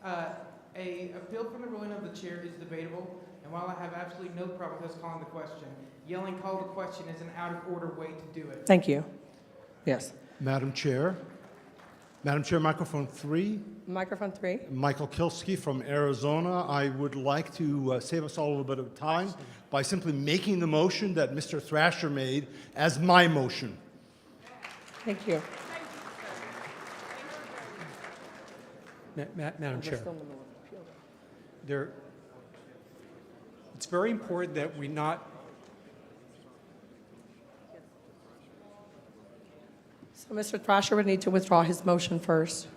A appeal from the ruling of the chair is debatable, and while I have absolutely no problem with us calling the question, yelling call the question is an out-of-order way to do it. Thank you. Yes. Madam Chair, microphone 3. Microphone 3. Michael Kilsky from Arizona. I would like to save us all a little bit of time by simply making the motion that Mr. Thrasher made as my motion. Thank you. Madam Chair, it's very important that we not. So Mr. Thrasher would need to withdraw his motion first.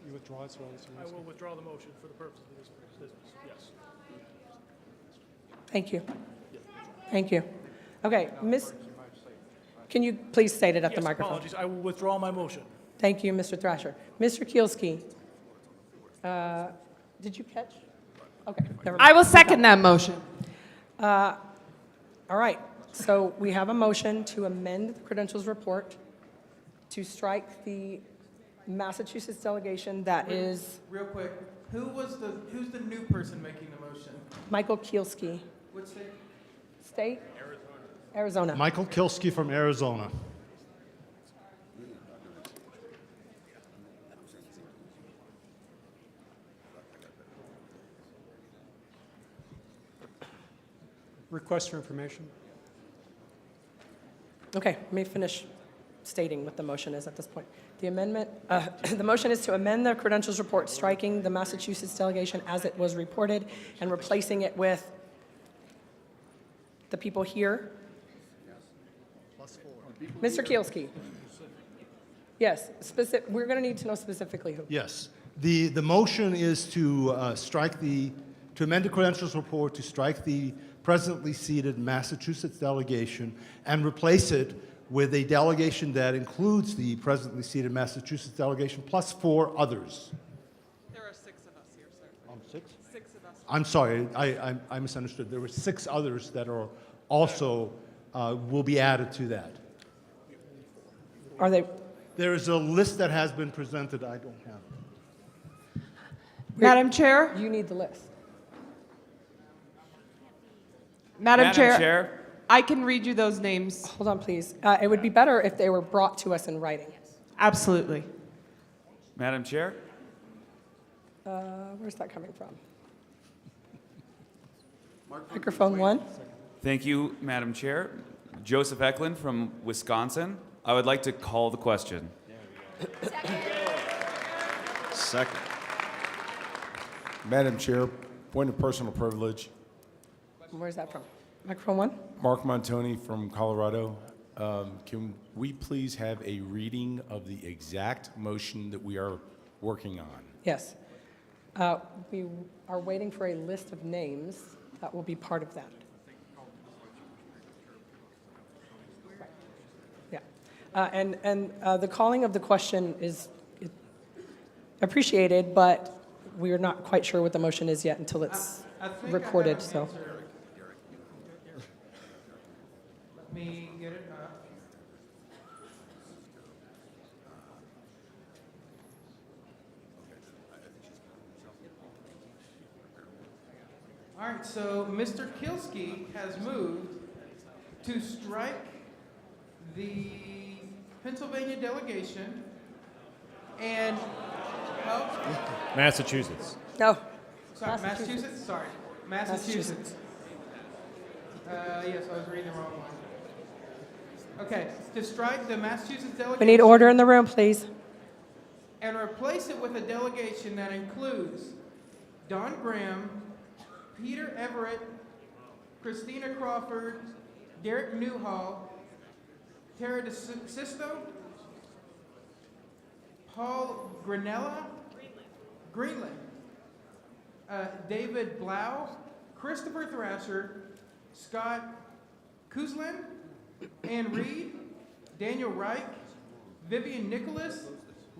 You withdraw it, so I will withdraw the motion for the purpose of this business, yes. Thank you. Thank you. Okay, can you please state it at the Yes, microphone? apologies. I will withdraw my motion. Thank you, Mr. Thrasher. Mr. Kielski, did you catch? Okay. never mind. I will second that motion. All right, so we have a motion to amend the credentials report to strike the Massachusetts delegation that is Real quick, who's the new person making the motion? Michael Kielski. What state? State? Arizona. Michael Kilsky from Arizona. Request for information. Okay, let me finish stating what the motion is at this point. The amendment, the motion is to amend the credentials report, striking the Massachusetts delegation as it was reported and replacing it with the people here. Mr. Kielski. Yes, we're going to need to know specifically who. Yes. The motion is to to amend the credentials report to strike the presently seated Massachusetts delegation and replace it with a delegation that includes the presently seated Massachusetts delegation plus 4 others. There are 6 of us here, sir. 6? 6 of us. I'm sorry, I misunderstood. There were 6 others that are also will be added to that. Are they? There is a list that has been presented. I don't have it. Madam Chair? You need the list. Madam Chair, I can read you those names. Hold on, please. It would be better if they were brought to us in writing. Absolutely. Madam Chair? Where's that coming from? Microphone 1. Thank you, Madam Chair. Joseph Eklund from Wisconsin. I would like to call the question. Second. Madam Chair, point of personal privilege. Where's that from? Microphone 1. Mark Montoni from Colorado. Can we please have a reading of the exact motion that we are working on? Yes. We are waiting for a list of names that will be part of that. Yeah. And the calling of the question is appreciated, but we are not quite sure what the motion is yet until it's recorded. So. Let me get it up. All right, so Mr. Kielski has moved to strike the Pennsylvania delegation and Massachusetts. No. Sorry, Massachusetts. Sorry, Massachusetts. Yes, I was reading the wrong one. Okay, to strike the Massachusetts delegation. We need order in the room, please. And replace it with a delegation that includes Don Graham, Peter Everett, Christina Crawford, Derek Newhall, Tara DeSisto, Paul Granella, Greenland, David Blau, Christopher Thrasher, Scott Kuzlin, Ann Reed, Daniel Reich, Vivian Nicholas,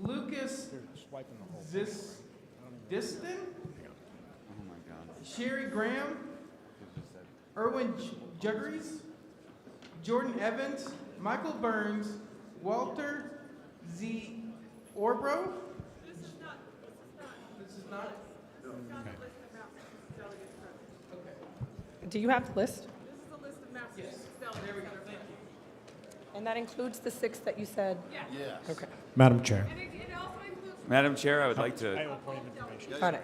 Lucas Diston, Sherry Graham, Erwin Juggeries, Jordan Evans, Michael Burns, Walter Z. Orbro. This is not. Do you have the list? This is a list of Massachusetts delegates. There we go. Thank you. And that includes the 6 that you said? Yes. Okay. Madam Chair. And it also includes. Madam Chair, I would like to. Got it.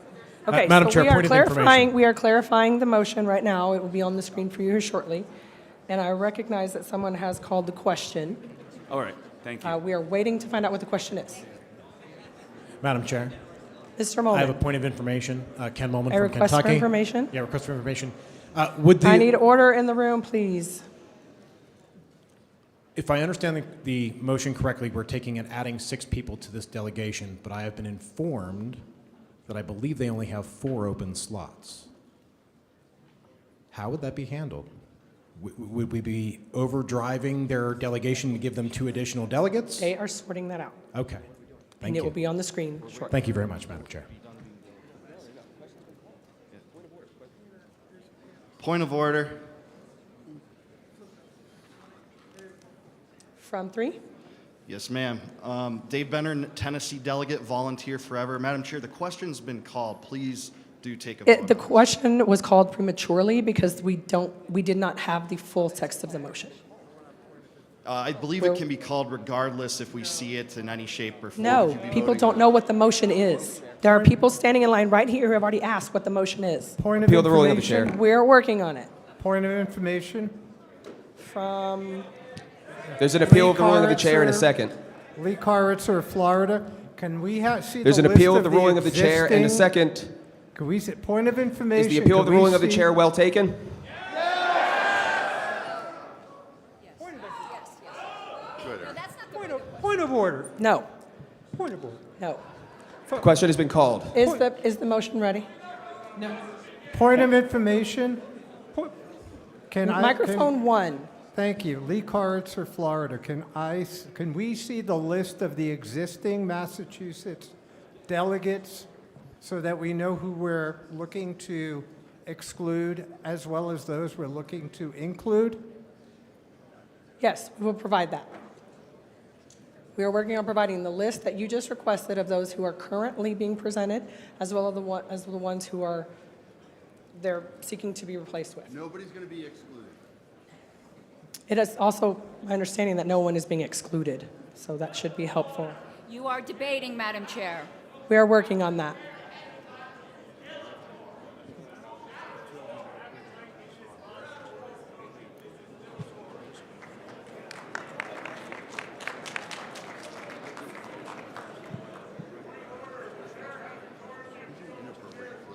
Okay, Madam so Chair, we are point of information. clarifying. We are clarifying the motion right now. It will be on the screen for you here shortly. And I recognize that someone has called the question. All right, thank you. We are waiting to find out what the question is. Madam Chair. Mr. Molman. I have a point of information. Ken Molman A from request Kentucky. for information? Yeah, request for information. I need order in the room, please. If I understand the motion correctly, we're taking and adding 6 people to this delegation, but I have been informed that I believe they only have 4 open slots. How would that be handled? Would we be overdriving their delegation to give them 2 additional delegates? They are sorting that out. Okay. And Thank it you. will be on the screen shortly. Thank you very much, Madam Chair. Point of order. From 3? Yes, ma'am. Dave Benner, Tennessee delegate, volunteer forever. Madam Chair, the question's been called. Please do take a vote. The question was called prematurely because we did not have the full text of the motion. I believe it can be called regardless if we see it in any shape or form. No, Would you be people voting don't know what the motion is. There are people standing in line right here who have already asked what the motion is. Point of information. We're working on it. Point of information. From There's an appeal Lee of the ruling of the chair in a Koritzer- second. Lee Koritzer, Florida. Can we see There's the an appeal list of the ruling of the chair in a existing- second. Can we see, point of information. Is the appeal of the can we ruling of the see- chair well taken? Point of order. No. Point of order. No. The question has been called. Is the motion ready? No. Point of information. Microphone one. Thank you. Lee Koritzer, Florida. Can we see the list of the existing Massachusetts delegates so that we know who we're looking to exclude as well as those we're looking to include? Yes, we will provide that. We are working on providing the list that you just requested of those who are currently being presented, as well as the ones who are they're seeking to be replaced with. Nobody's going to be excluded. It is also my understanding that no one is being excluded, so that should be helpful. You are debating, Madam Chair. We are working on that.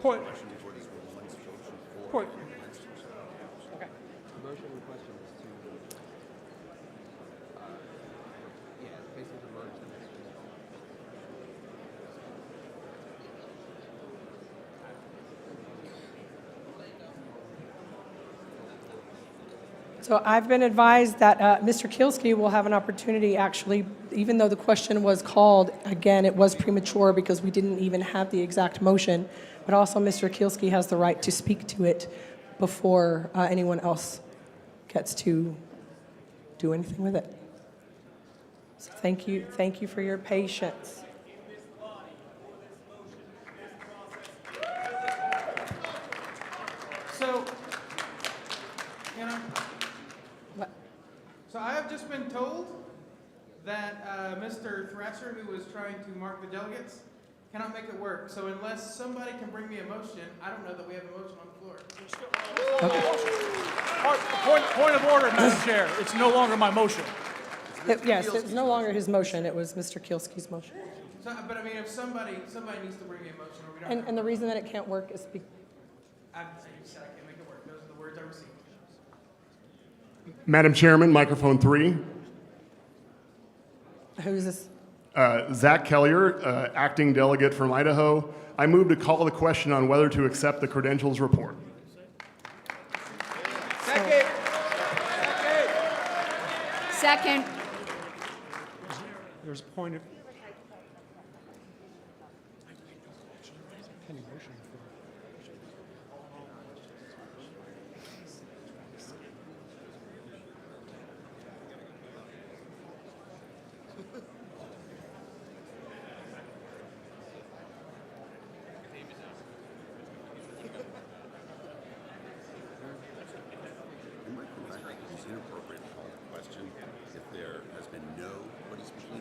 Point. Point. Okay. The motion in question is to, basically merge the next So I've been advised that Mr. Kielski will have an opportunity, actually, even though the question was called, again, it was premature because we didn't even have the exact motion, but also Mr. Kielski has the right to speak to it before anyone else gets to do anything with it. So thank you for your patience. So, So I have just been told that Mr. Thrasher, who was trying to mark the delegates, cannot make it work. So unless somebody can bring me a motion, I don't know that we have a motion on the floor. Point of order, Madam Chair. It's no longer my motion. Yes, it's no longer his motion. It was Mr. Kielski's motion. So, but I mean, if somebody needs to bring me a motion, or we don't. And the reason that it can't work is because I said I can't make it work. Those are the words I received. Madam Chairman, microphone 3. Who's this? Zach Kellier, acting delegate from Idaho. I move to call the question on whether to accept the credentials report. Second. There's a point of...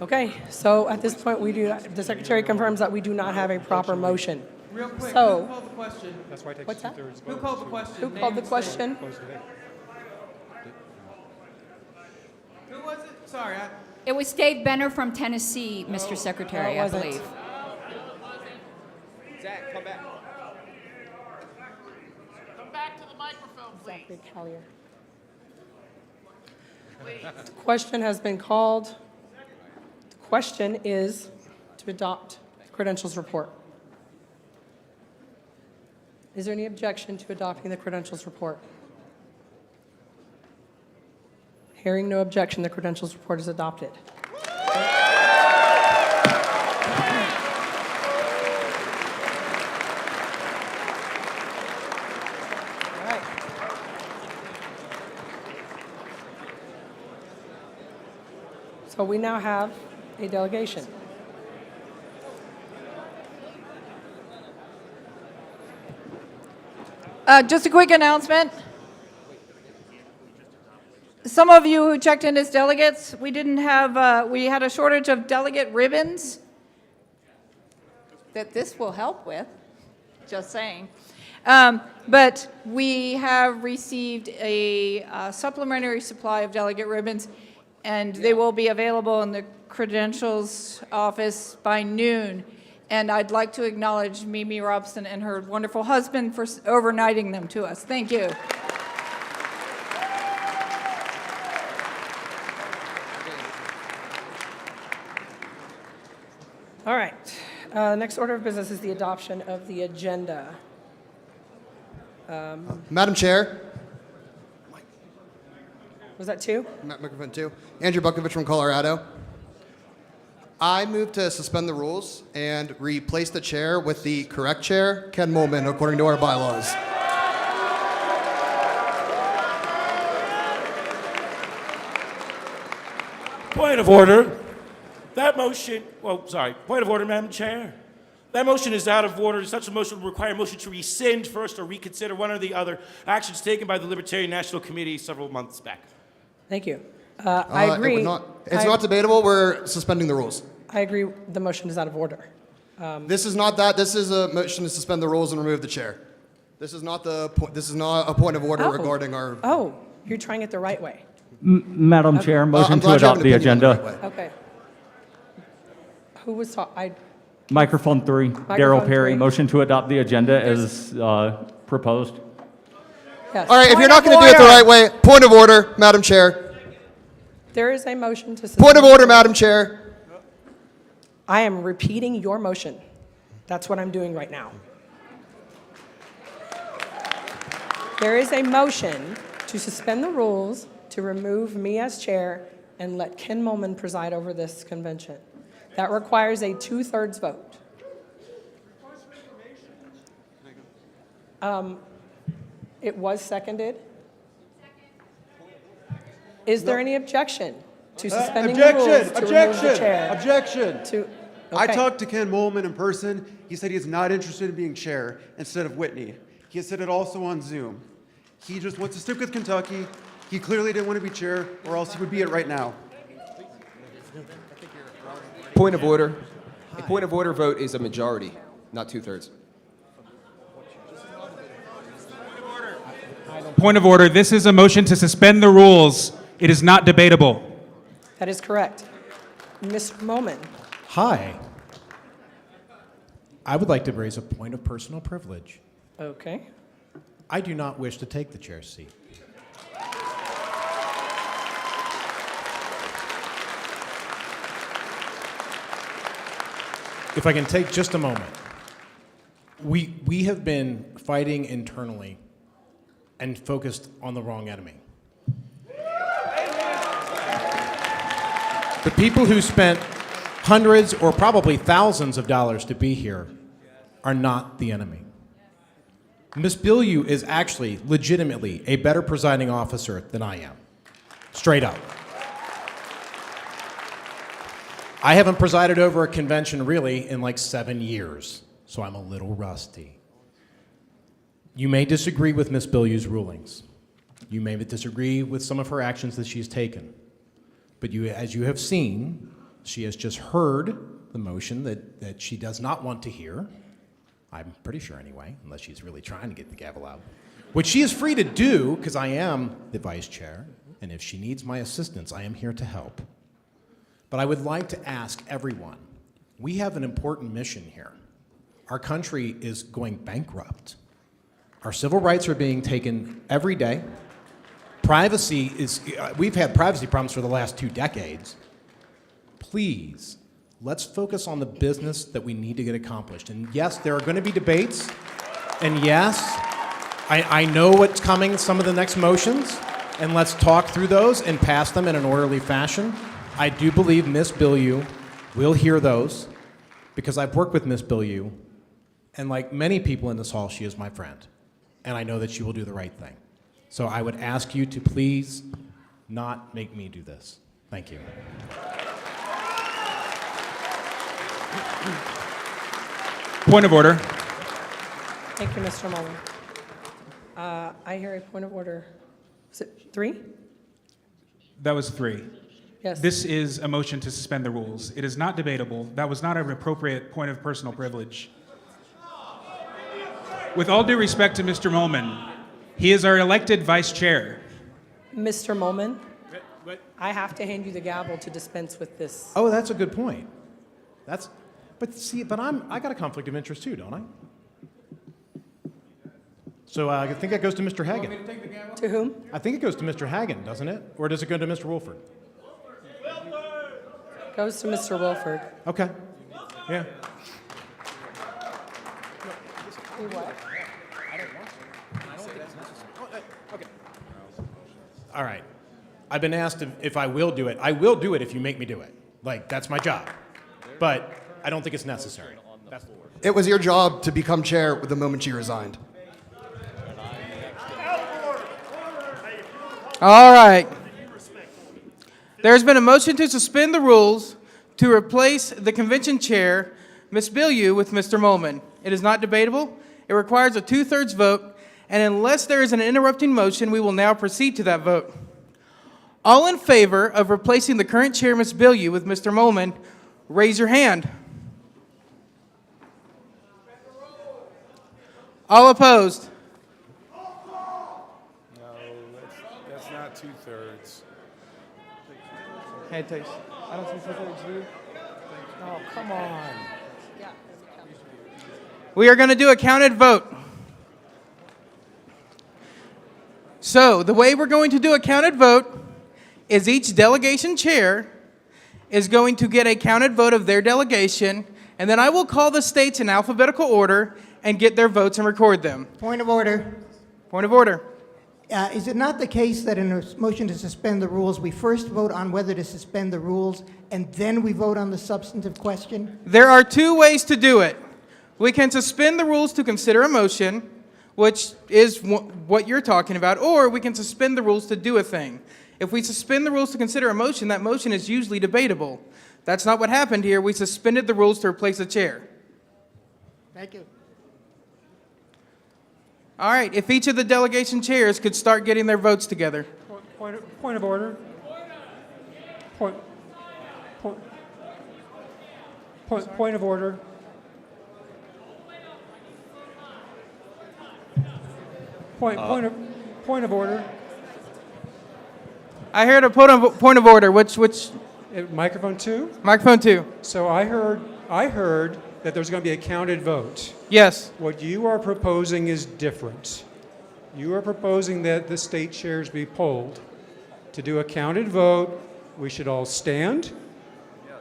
Okay, so at this point, the secretary confirms that we do not have a proper motion. Real quick, So, who called the question? That's why it takes What's that? two-thirds Who vote called the to- question? who Name called the and question? close debate. Who was it? Sorry, It was Dave Benner from Tennessee, Mr. Secretary, No, I it wasn't. believe. Zach, come back. Come back to the microphone, please. Zachary Collier. The question has been called. The question is to adopt the credentials report. Is there any objection to adopting the credentials report? Hearing no objection, the credentials report is adopted. All right. So we now have a delegation. Just a quick announcement. Some of you who checked in as delegates, we had a shortage of delegate ribbons that this will help with, just saying. But we have received a supplementary supply of delegate ribbons, and they will be available in the credentials office by noon. And I'd like to acknowledge Mimi Robson and her wonderful husband for overnighting them to us. Thank you. All right. Next order of business is the adoption of the agenda. Madam Chair. Was that two? Microphone 2. Andrew Bukovich from Colorado. I move to suspend the rules and replace the chair with the correct chair, Ken Molman, according to our bylaws. Point of order. That motion, point of order, Madam Chair. That motion is out of order. Such a motion would require a motion to rescind first or reconsider one or the other actions taken by the Libertarian National Committee several months back. Thank you. I agree. It's not debatable. We're suspending the rules. I agree. The motion is out of order. This is not that. This is a motion to suspend the rules and remove the chair. This is not the. This is not a point of order regarding our. Oh, you're trying it the right way. Madam Chair, motion to adopt the agenda. Okay. Who was talking? Microphone 3, Daryl Perry, motion to adopt the agenda as proposed. Yes. All right, if you're not going to do it the right way, point of order, Madam Chair. There is a motion to suspend. Point of order, Madam Chair. I am repeating your motion. That's what I'm doing right now. There is a motion to suspend the rules, to remove me as chair, and let Ken Molman preside over this convention. That requires a 2/3 vote. It was seconded. Is there any objection to suspending the rules to remove the chair? Objection. I Okay. talked to Ken Molman in person. He said he is not interested in being chair instead of Whitney. He has said it also on Zoom. He just wants to stick with Kentucky. He clearly didn't want to be chair, or else he would be it right now. Point of order. A point of order vote is a majority, not 2/3. Point of order. This is a motion to suspend the rules. It is not debatable. That is correct. Mr. Molman. Hi. I would like to raise a point of personal privilege. Okay. I do not wish to take the chair's seat. If I can take just a moment. We have been fighting internally and focused on the wrong enemy. The people who spent hundreds or probably thousands of dollars to be here are not the enemy. Ms. Bilyeu is actually legitimately a better presiding officer than I am. Straight up. I haven't presided over a convention really in like 7 years, so I'm a little rusty. You may disagree with Ms. Bilyeu's rulings. You may disagree with some of her actions that she's taken. But as you have seen, she has just heard the motion that she does not want to hear. I'm pretty sure anyway, unless she's really trying to get the gavel out. Which she is free to do, because I am the vice chair, and if she needs my assistance, I am here to help. But I would like to ask everyone, we have an important mission here. Our country is going bankrupt. Our civil rights are being taken every day. Privacy is, we've had privacy problems for the last 2 decades. Please, let's focus on the business that we need to get accomplished. And yes, there are going to be debates. And yes, I know what's coming, some of the next motions. And let's talk through those and pass them in an orderly fashion. I do believe Ms. Bilyeu will hear those because I've worked with Ms. Bilyeu. And like many people in this hall, she is my friend. And I know that she will do the right thing. So I would ask you to please not make me do this. Thank you. Point of order. Thank you, Mr. Mullen. I hear a point of order. Is it 3? That was 3. Yes. This is a motion to suspend the rules. It is not debatable. That was not an appropriate point of personal privilege. With all due respect to Mr. Molman, he is our elected vice chair. Mr. Mullen, I have to hand you the gavel to dispense with this. Oh, that's a good point. But I got a conflict of interest too, don't I? So I think that goes to Mr. Hagan. To whom? I think it goes to Mr. Hagan, doesn't it? Or does it go to Mr. Wolford? Goes to Mr. Wilford. Okay. Yeah. Do what? All right. I've been asked if I will do it. I will do it if you make me do it. Like, that's my job. But I don't think it's necessary. It was your job to become chair the moment you resigned. All right. There's been a motion to suspend the rules to replace the convention chair, Ms. Bilyeu, with Mr. Molman. It is not debatable. It requires a 2/3 vote, and unless there is an interrupting motion, we will now proceed to that vote. All in favor of replacing the current chair, Ms. Bilyeu, with Mr. Molman, raise your hand. All opposed? No, that's not 2/3. Hey, Taste. I don't see 2/3, do you? Oh, come on. We are going to do a counted vote. So, the way we're going to do a counted vote is each delegation chair is going to get a counted vote of their delegation, and then I will call the states in alphabetical order and get their votes and record them. Point of order. Point of order. Is it not the case that in a motion to suspend the rules, we first vote on whether to suspend the rules, and then we vote on the substantive question? There are 2 ways to do it. We can suspend the rules to consider a motion, which is what you're talking about, or we can suspend the rules to do a thing. If we suspend the rules to consider a motion, that motion is usually debatable. That's not what happened here. We suspended the rules to replace the chair. Thank you. All right, if each of the delegation chairs could start getting their votes together. Point of order. Point of order. Point of order. I heard a point of order. Which? Microphone 2? Microphone 2. So I heard that there's going to be a counted vote. Yes. What you are proposing is different. You are proposing that the state chairs be polled. To do a counted vote, we should all stand,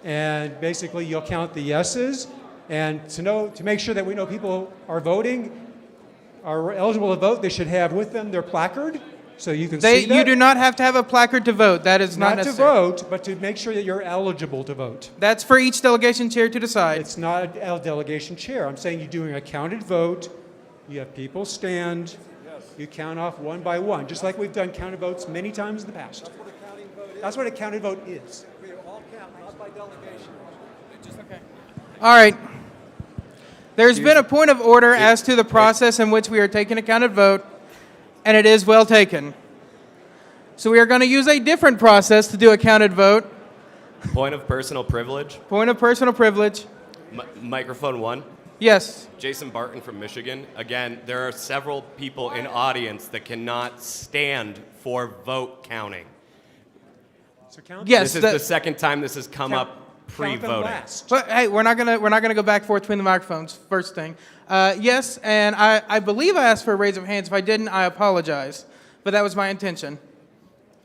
and basically you'll count the yeses, and to make sure that we know people are voting, are eligible to vote, they should have with them their placard, so you can see that. You do not have to have a placard to vote. That is not necessary. Not to vote, but to make sure that you're eligible to vote. That's for each delegation chair to decide. It's not a delegation chair. I'm saying you're doing a counted vote. You have people stand. You count off one by one, just like we've done counted votes many times in the past. That's what a counted vote is. We all count, not by delegation. All right. There's been a point of order as to the process in which we are taking a counted vote, and it is well taken. So we are going to use a different process to do a counted vote. Point of personal privilege. Point of personal privilege. Microphone 1. Yes. Jason Barton from Michigan. Again, there are several people in audience that cannot stand for vote counting. So count. Yes. This is the second time this has come up pre-voting. But hey, we're not gonna go back and forth between the microphones. First thing, yes, and I believe I asked for a raise of hands. If I didn't, I apologize, but that was my intention.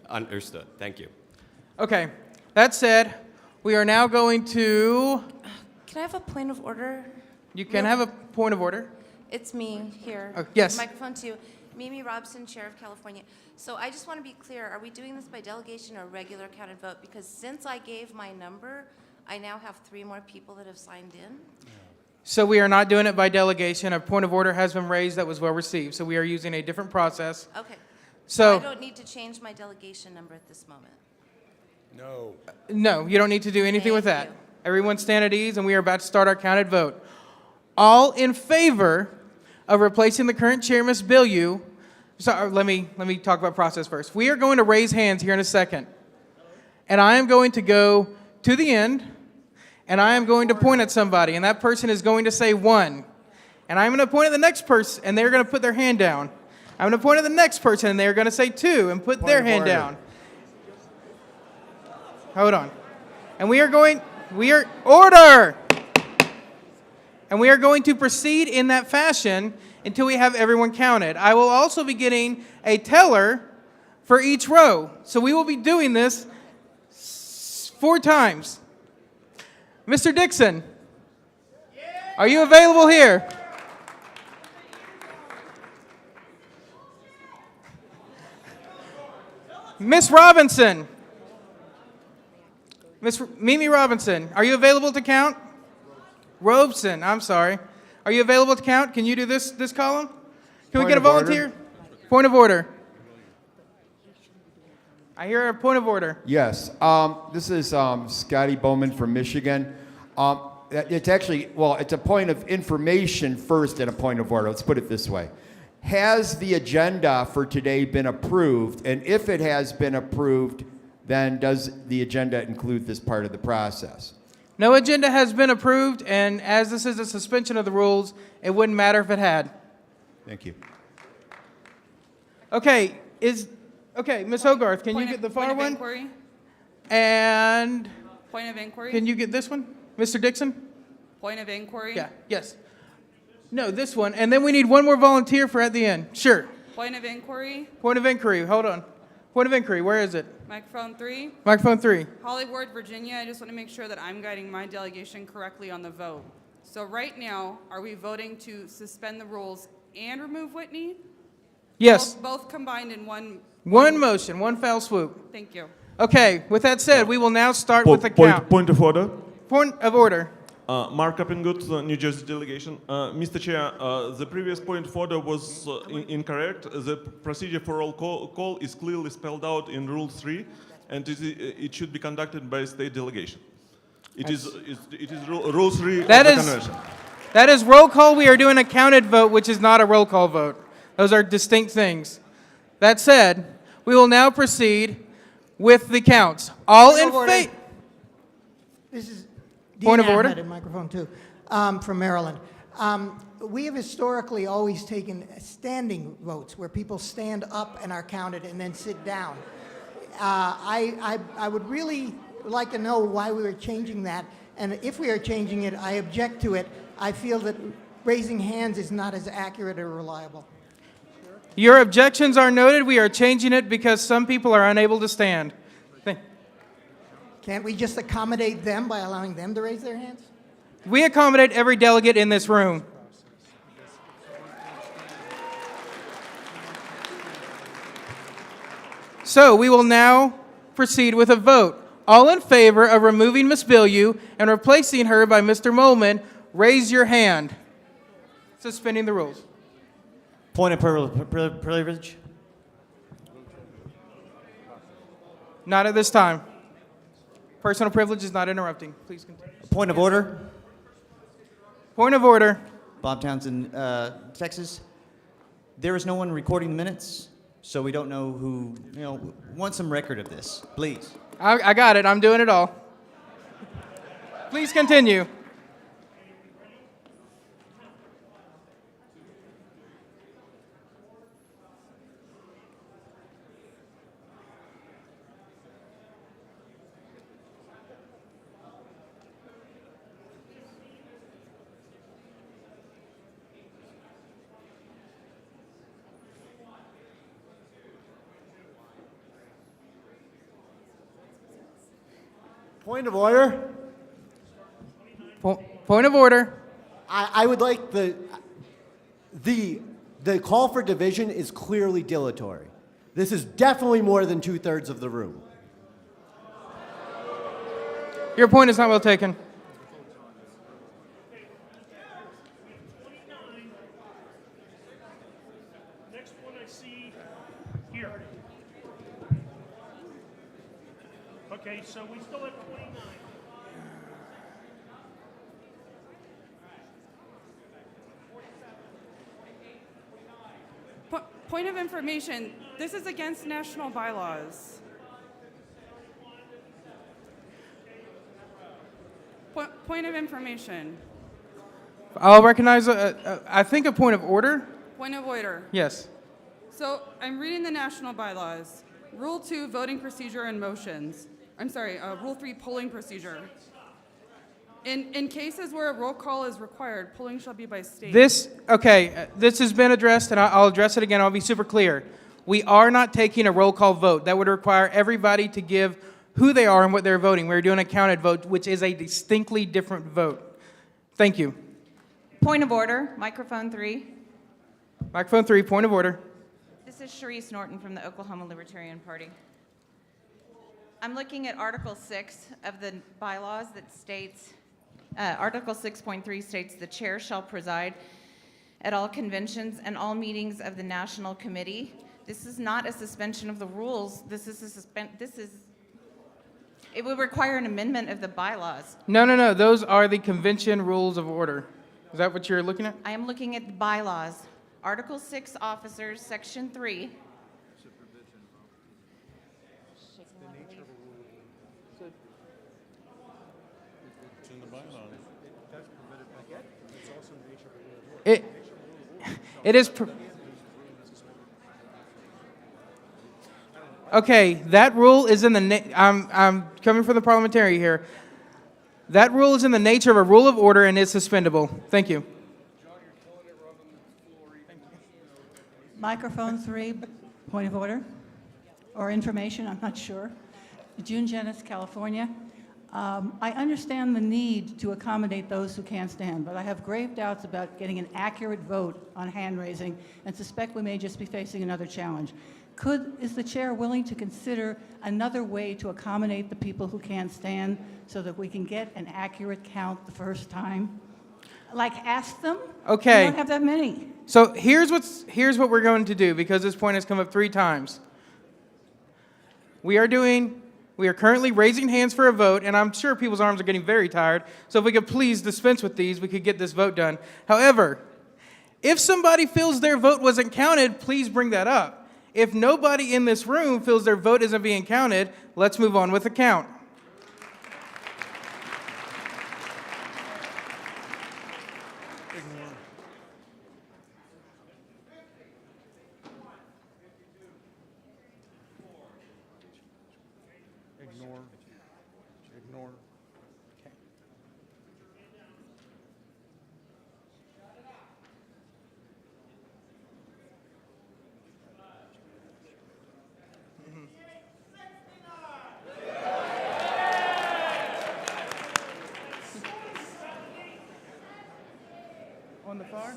Understood. Thank you. Okay. That said, we are now going to. Can I have a point of order? You can have a point of order. It's me here. Oh, yes. Microphone 2. Mimi Robson, Chair of California. So I just want to be clear, are we doing this by delegation or regular counted vote? Because since I gave my number, I now have 3 more people that have signed in. So we are not doing it by delegation. A point of order has been raised that was well received. So we are using a different process. Okay. So I don't need to change my delegation number at this moment. No. No, you don't need to do anything with that. Everyone stand at ease, and we are about to start our counted vote. All in favor of replacing the current chair, Ms. Bilyeu. Sorry, let me talk about process first. We are going to raise hands here in a second. And I am going to go to the end, and I am going to point at somebody, and that person is going to say 1. And I'm going to point at the next person, and they're going to put their hand down. I'm going to point at the next person, and they're going to say 2 and put their hand down. Hold on. And order! And we are going to proceed in that fashion until we have everyone counted. I will also be getting a teller for each row. So we will be doing this 4 times. Mr. Dixon, are you available here? Miss Robinson. Miss Mimi Robinson, are you available to count? Robeson, I'm sorry. Are you available to count? Can you do this column? Can we get a volunteer? Point of order. I hear a point of order. Yes. This is Scotty Bowman from Michigan. It's actually, well, it's a point of information first and a point of order. Let's put it this way. Has the agenda for today been approved? And if it has been approved, then does the agenda include this part of the process? No agenda has been approved, and as this is a suspension of the rules, it wouldn't matter if it had. Thank you. Okay, Ms. Hogarth, can you get the far one? Inquiry. And Point of inquiry. can you get this one? Mr. Dixon? Point of inquiry. Yeah, yes. No, this one. And then we need one more volunteer for at the end. Sure. Point of inquiry. Point of inquiry. Hold on. Point of inquiry. Where is it? Microphone 3. Microphone 3. Hollywood, Virginia. I just want to make sure that I'm guiding my delegation correctly on the vote. So right now, are we voting to suspend the rules and remove Whitney? Yes. Both combined in one. One motion, one foul swoop. Thank you. Okay, with that said, we will now start with the count. Point of order. Point of order. Mark Uppingut, New Jersey delegation. Mr. Chair, the previous point of order was incorrect. The procedure for roll call is clearly spelled out in Rule 3, and it should be conducted by a state delegation. It is Rule 3 of the convention. That is roll call. We are doing a counted vote, which is not a roll call vote. Those are distinct things. That said, we will now proceed with the counts. All in favor. This is Point of Dean order. Ahmed in microphone 2 from Maryland. We have historically always taken standing votes where people stand up and are counted and then sit down. I would really like to know why we were changing that, and if we are changing it, I object to it. I feel that raising hands is not as accurate or reliable. Your objections are noted. We are changing it because some people are unable to stand. Can't we just accommodate them by allowing them to raise their hands? We accommodate every delegate in this room. So we will now proceed with a vote. All in favor of removing Ms. Bilyeu and replacing her by Mr. Molman, raise your hand. Suspending the rules. Point of privilege. Not at this time. Personal privilege is not interrupting. Please continue. Point of order. Point of order. Bob Townsend, Texas. There is no one recording the minutes, so we don't know who, want some record of this, please. I got it. I'm doing it all. Please continue. Point of order. Point of order. I would like the call for division is clearly dilatory. This is definitely more than 2/3 of the room. Your point is not well taken. Next one I see here. Okay, so we still have 29. Point of information, this is against national bylaws. Point of information. I'll recognize, I think a point of order. Point of order. Yes. So I'm reading the national bylaws. Rule 2, voting procedure and motions. I'm sorry, Rule 3, polling procedure. In cases where a roll call is required, polling shall be by state. This has been addressed, and I'll address it again. I'll be super clear. We are not taking a roll call vote. That would require everybody to give who they are and what they're voting. We're doing a counted vote, which is a distinctly different vote. Thank you. Point of order, microphone 3. Microphone 3, point of order. This is Sharice Norton from the Oklahoma Libertarian Party. I'm looking at Article 6 of the bylaws that states, Article 6.3 states the chair shall preside at all conventions and all meetings of the National Committee. This is not a suspension of the rules. It would require an amendment of the bylaws. No. Those are the convention rules of order. Is that what you're looking at? I am looking at the bylaws. Article 6 officers, Section 3. It is. Okay, that rule is in the. I'm coming from the parliamentarian here. That rule is in the nature of a rule of order and is suspendable. Thank you. Microphone 3, point of order, or information, I'm not sure. June Jennings, California. I understand the need to accommodate those who can't stand, but I have grave doubts about getting an accurate vote on hand raising and suspect we may just be facing another challenge. Is the chair willing to consider another way to accommodate the people who can't stand so that we can get an accurate count the first time? Like ask them? Okay. We don't have that many. So here's what we're going to do, because this point has come up 3 times. We are currently raising hands for a vote, and I'm sure people's arms are getting very tired, so if we could please dispense with these, we could get this vote done. However, if somebody feels their vote wasn't counted, please bring that up. If nobody in this room feels their vote isn't being counted, let's move on with the count. Ignore. On the far?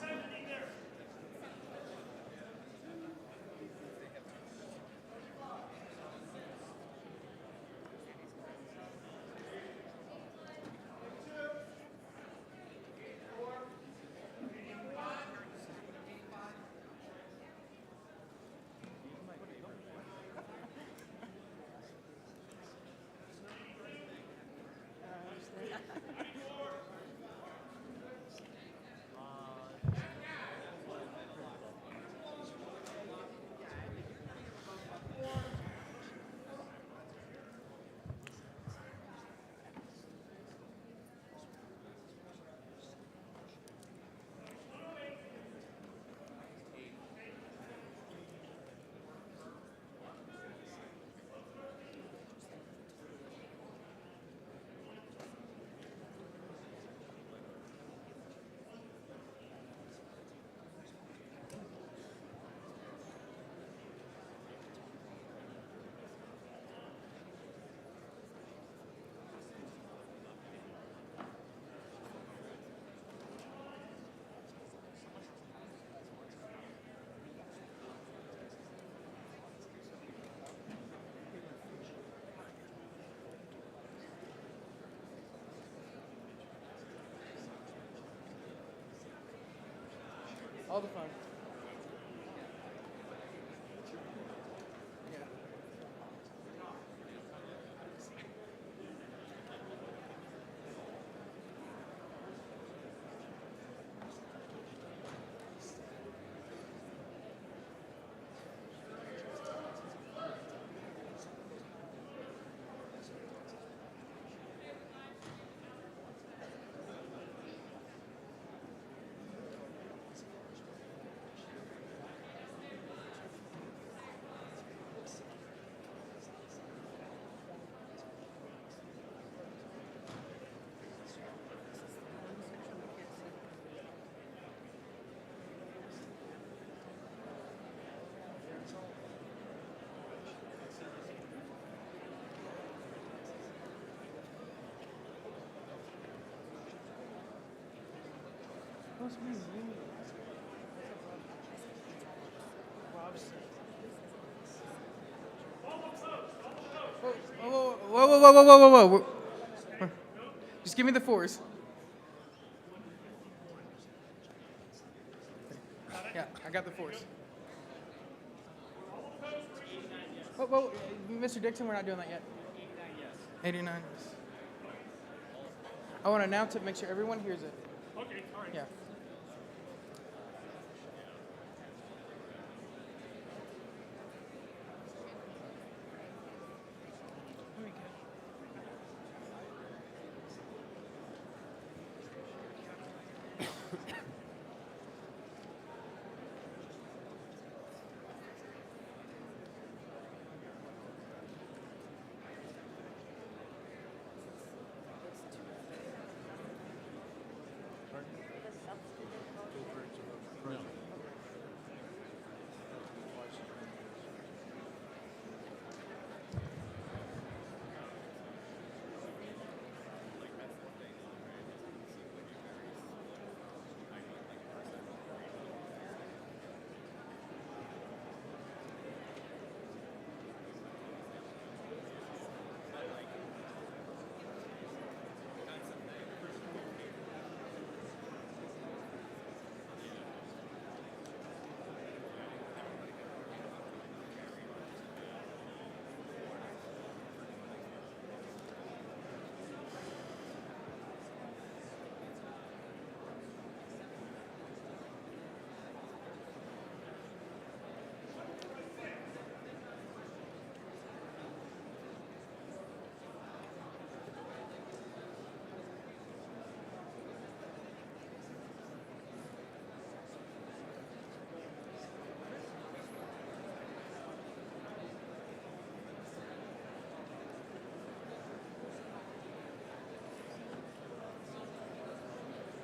All the fun. Whoa. Just give me the fours. Yeah, I got the fours. Whoa, Mr. Dixon, we're not doing that yet. 89. I want to announce it, make sure everyone hears it. Okay, all right. Yeah.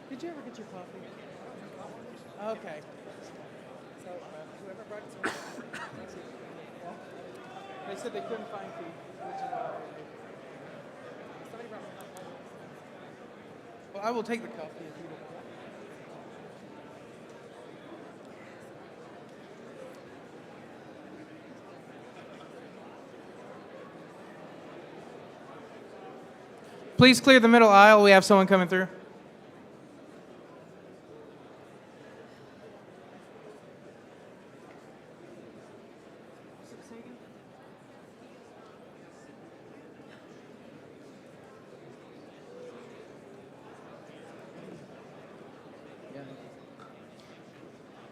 Did you ever get your coffee? Okay. So, whoever brought it to me, they said they couldn't find food, which is why somebody brought me coffee. Well, I will take the coffee if you don't want. Please clear the middle aisle. We have someone coming through.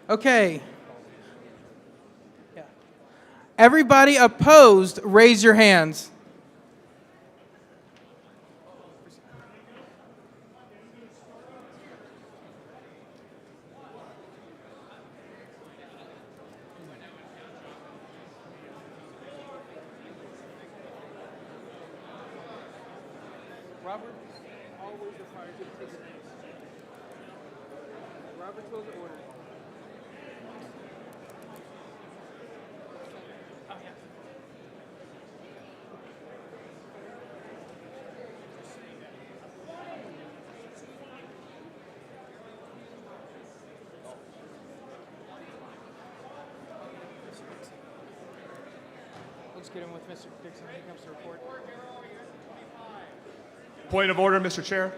Okay. Yeah. Everybody opposed, raise your hands. Robert always requires you to take the names. Robert's rules of order. Let's get in with Mr. Dixon when he comes to report. Point of order, Mr. Chair.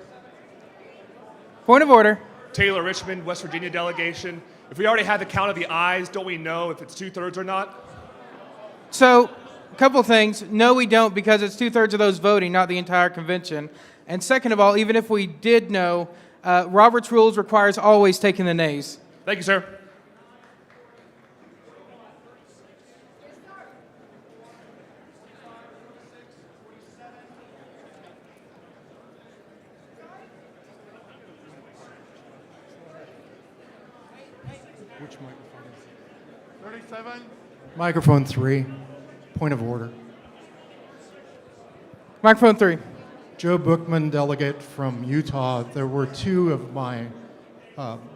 Point of order. Taylor Richmond, West Virginia delegation. If we already had the count of the ayes, don't we know if it's 2/3 or not? So, a couple things. No, we don't, because it's 2/3 of those voting, not the entire convention. And second of all, even if we did know, Robert's rules requires always taking the nays. Thank you, sir. Which microphone is it? 37. Microphone 3. Point of order. Microphone 3. Joe Bookman, delegate from Utah. There were two of my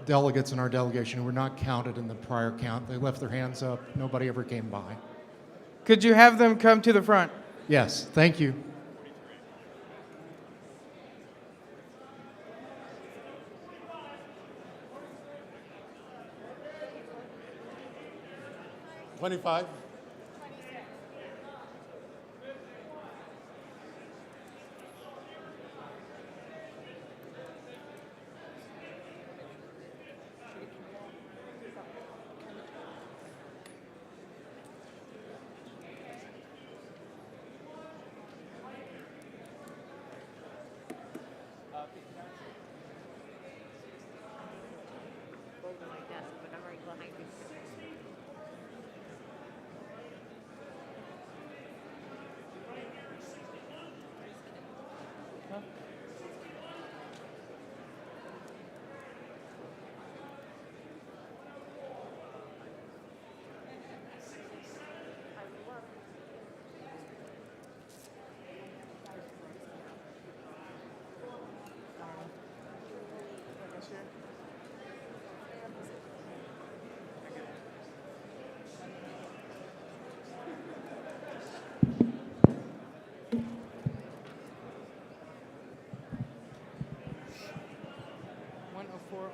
delegates in our delegation who were not counted in the prior count. They left their hands up. Nobody ever came by. Could you have them come to the front? Yes, thank you. 25.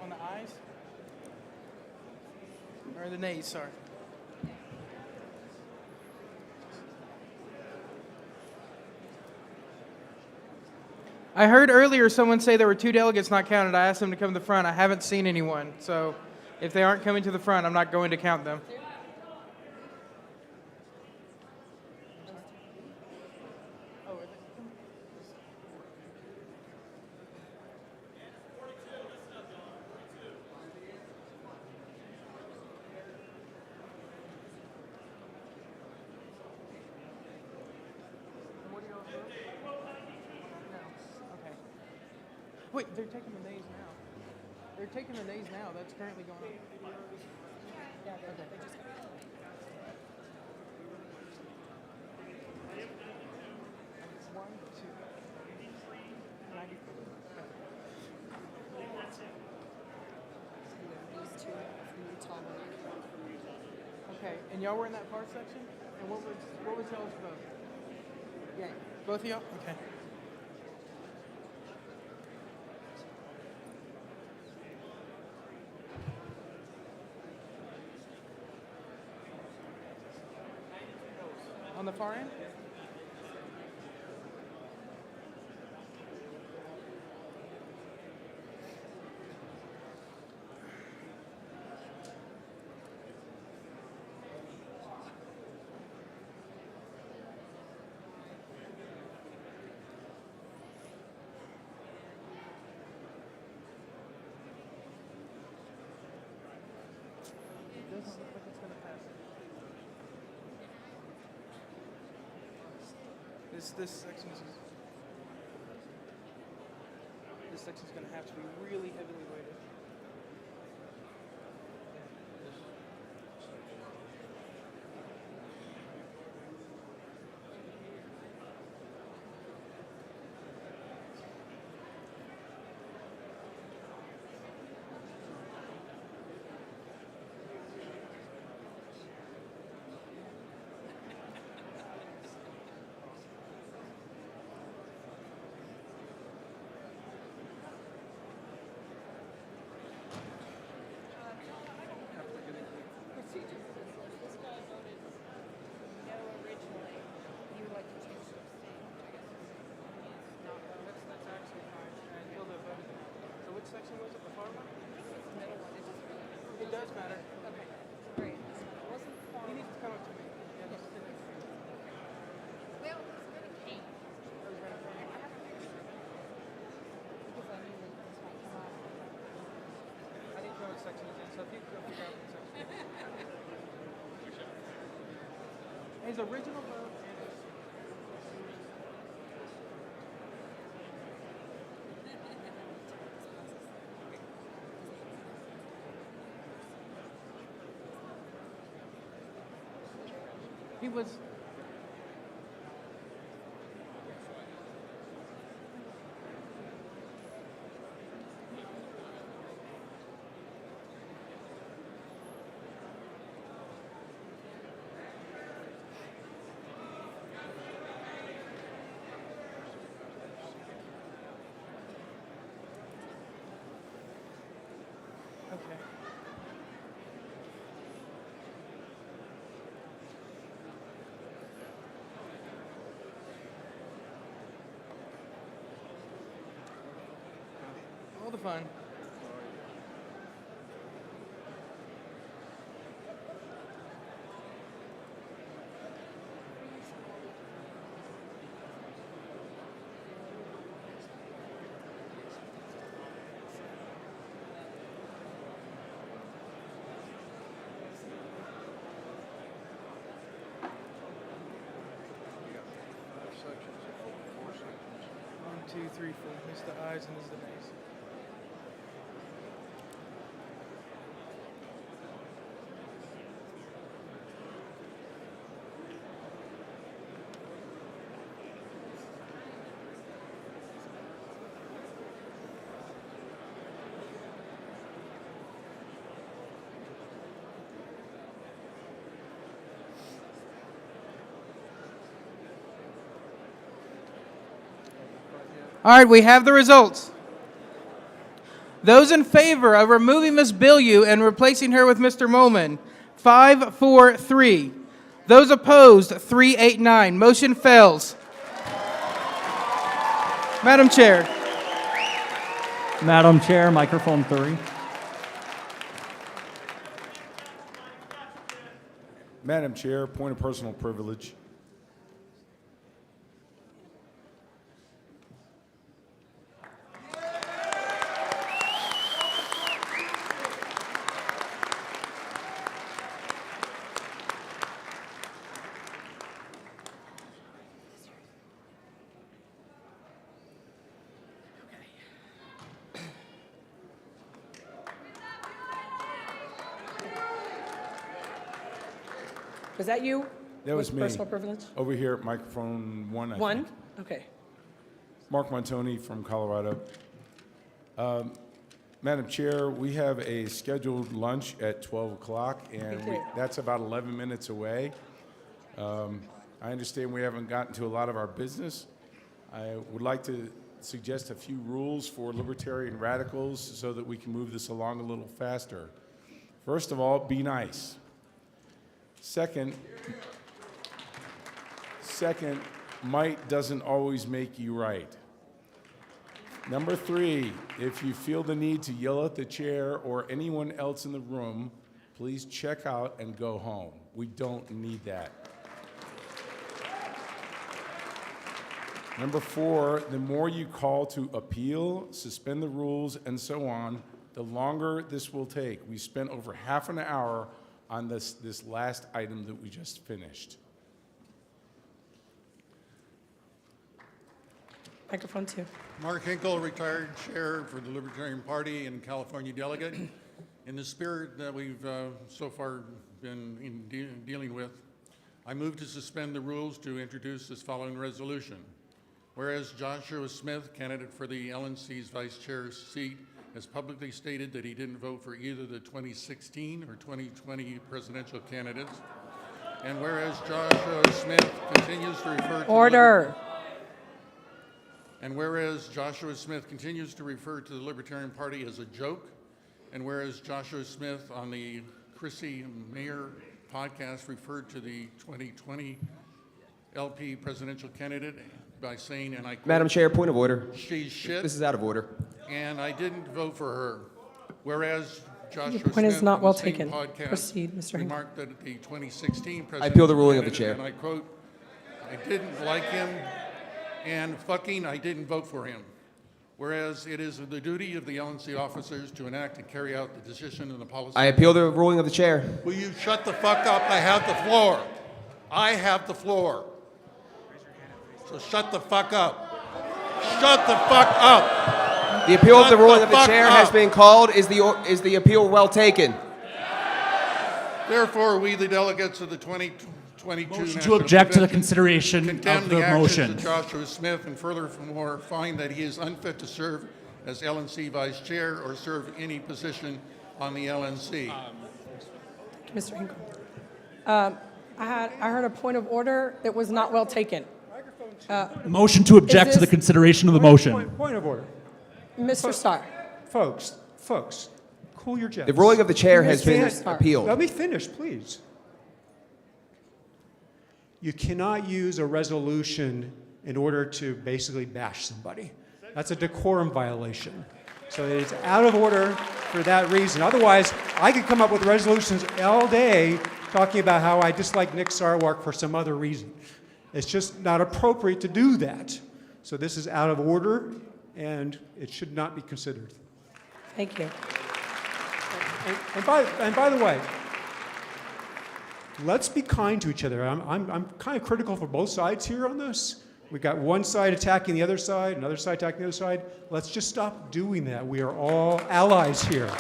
On the ayes? Or the nays, sorry. I heard earlier someone say there were 2 delegates not counted. I asked them to come to the front. I haven't seen anyone. So if they aren't coming to the front, I'm not going to count them. Wait, they're taking the nays now. They're taking the nays now. That's currently going on. Yeah, okay. One, two, 94. Okay, and y'all were in that far section? And what was y'all's vote? Yeah, both of y'all? Okay. On the far end? It doesn't look like it's going to pass. This section's going to have to be really heavily weighted. Section was it, the far one? It does matter. Okay, great. He needs to come up to me. Yeah, just sit next to me. Well, it's going to change. Because I knew that this might come up. I didn't know what section it's in, so if you could go figure out what section it's in. His original vote and his... He was. Okay. fun. One, two, three, four. This is the ayes and this is the nays. All right, we have the results. Those in favor of removing Ms. Bilyeu and replacing her with Mr. Molman, 5-4-3. Those opposed, 3-8-9. Motion fails. Madam Chair. Madam Chair, microphone 3. Madam Chair, point of personal privilege. Was that you? That was with me. Personal privilege? Over here at microphone 1, I One? think. Okay. Mark Montoni from Colorado. Madam Chair, we have a scheduled lunch at 12 o'clock, and Okay. that's about 11 minutes away. I understand we haven't gotten to a lot of our business. I would like to suggest a few rules for libertarian radicals so that we can move this along a little faster. First of all, be nice. Second, might doesn't always make you right. Number 3, if you feel the need to yell at the chair or anyone else in the room, please check out and go home. We don't need that. Number 4, the more you call to appeal, suspend the rules, and so on, the longer this will take. We spent over half an hour on this last item that we just finished. Microphone 2. Mark Hinkle, retired chair for the Libertarian Party and California delegate. In the spirit that we've so far been dealing with, I move to suspend the rules to introduce this following resolution. Whereas Joshua Smith, candidate for the LNC's vice chair seat, has publicly stated that he didn't vote for either the 2016 or 2020 presidential candidates. And whereas Joshua Smith continues to refer to Order. And whereas Joshua Smith continues to refer to the Libertarian Party as a joke, and whereas Joshua Smith on the Chrissy Mayer podcast referred to the 2020 LP presidential candidate by saying, and I quote, Madam Chair, point of order. She's shit. This is out of order. And I didn't vote for her. Whereas Joshua Your point is Smith not on well the same taken. podcast Proceed, Mr. Hinkle. remarked that the 2016 presidential I appeal the ruling of the candidate, chair. and I quote, I didn't like him, and fucking I didn't vote for him. Whereas it is the duty of the LNC officers to enact and carry out the decision and the policy. I appeal the ruling of the chair. Will you shut the fuck up? I have the floor. I have the floor. So shut the fuck up. Shut the fuck up. The appeal of Shut the ruling the of the fuck chair up. has been called. Is the appeal well taken? Therefore, we, the delegates of the 2022 Motion to National object to the Convention, consideration condemn of the the actions motion. of Joshua Smith, and furthermore find that he is unfit to serve as LNC vice chair or serve any position on the LNC. Mr. Hinkle. I heard a point of order that was not well taken. Motion to object to the this- consideration of the motion. Point of order. Mr. Starr. Folks, cool your jets. The ruling of the chair has been Mr. appealed. Let me finish, please. You cannot use a resolution in order to basically bash somebody. That's a decorum violation. So it's out of order for that reason. Otherwise, I could come up with resolutions all day talking about how I dislike Nick Sarwark for some other reason. It's just not appropriate to do that. So this is out of order, and it should not be considered. Thank you. And by the way, let's be kind to each other. I'm kind of critical for both sides here on this. We've got one side attacking the other side, another side attacking the other side. Let's just stop doing that. We are all allies here.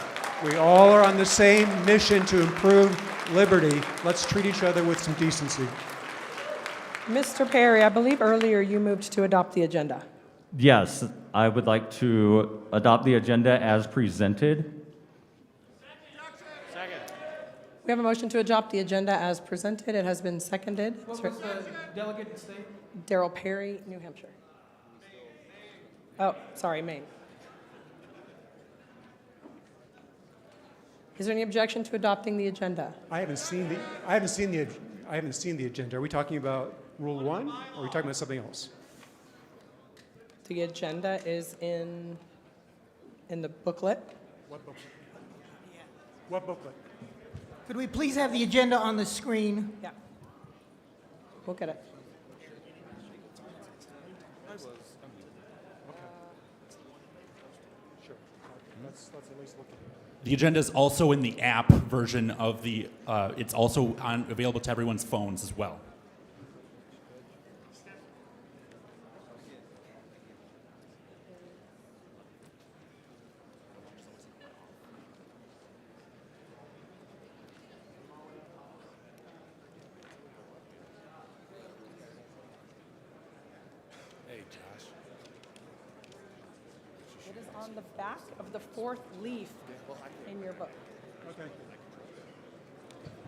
We all are on the same mission to improve liberty. Let's treat each other with some decency. Mr. Perry, I believe earlier you moved to adopt the agenda. Yes, I would like to adopt the agenda as presented. We have a motion to adopt the agenda as presented. It has been seconded. What was the delegate state? Darrell Perry, New Hampshire. Oh, sorry, Maine. Is there any objection to adopting the agenda? I haven't seen the agenda. Are we talking about Rule 1, or are we talking about something else? The agenda is in the booklet. What booklet? What booklet? Could we please have the agenda on the screen? Yeah. We'll get it. Sure. Let's at least look at it. The agenda is also in the app version of the, it's also available to everyone's phones as well. It is on the back of the fourth leaf in your book. Okay.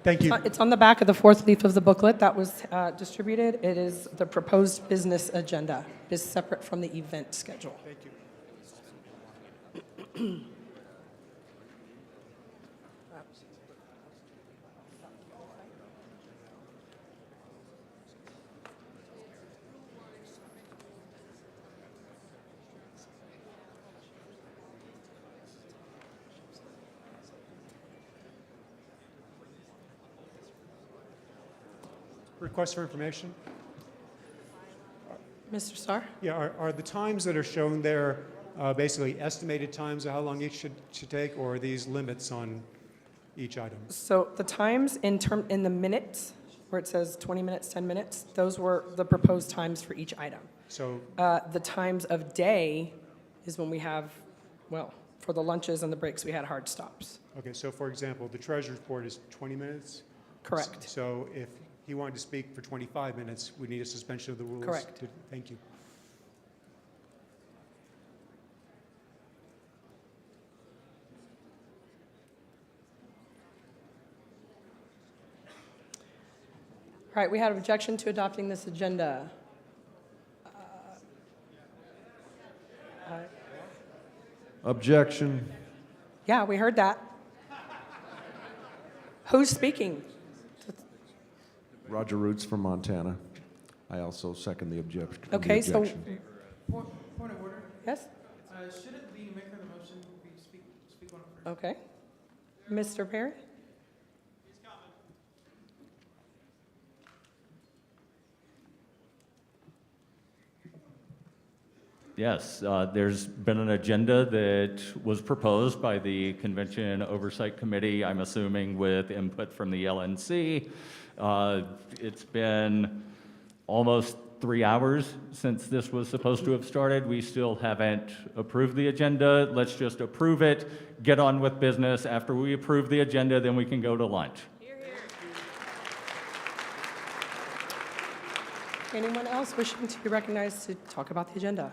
Thank you. It's on the back of the fourth leaf of the booklet that was distributed. It is the proposed business agenda. It is separate from the event schedule. Thank you. Request for information? Mr. Starr? Yeah, are the times that are shown there basically estimated times of how long each should take, or are these limits on each item? So the times in the minutes, where it says 20 minutes, 10 minutes, those were the proposed times for each item. So The times of day is when we have, well, for the lunches and the breaks, we had hard stops. okay, so for example, the treasurer's report is 20 minutes? Correct. So if he wanted to speak for 25 minutes, we need a suspension of the rules? Correct. Thank you. All right, we had an objection to adopting this agenda. Objection. Yeah, we heard that. Who's speaking? Roger Roots from Montana. I also second the objection. Okay, so, Point of order. yes? Shouldn't the maker of the motion speak on it first? Okay. Mr. Perry? Yes, there's been an agenda that was proposed by the Convention Oversight Committee, I'm assuming with input from the LNC. It's been almost 3 hours since this was supposed to have started. We still haven't approved the agenda. Let's just approve it, get on with business. After we approve the agenda, then we can go to lunch. Anyone else wishing to be recognized to talk about the agenda?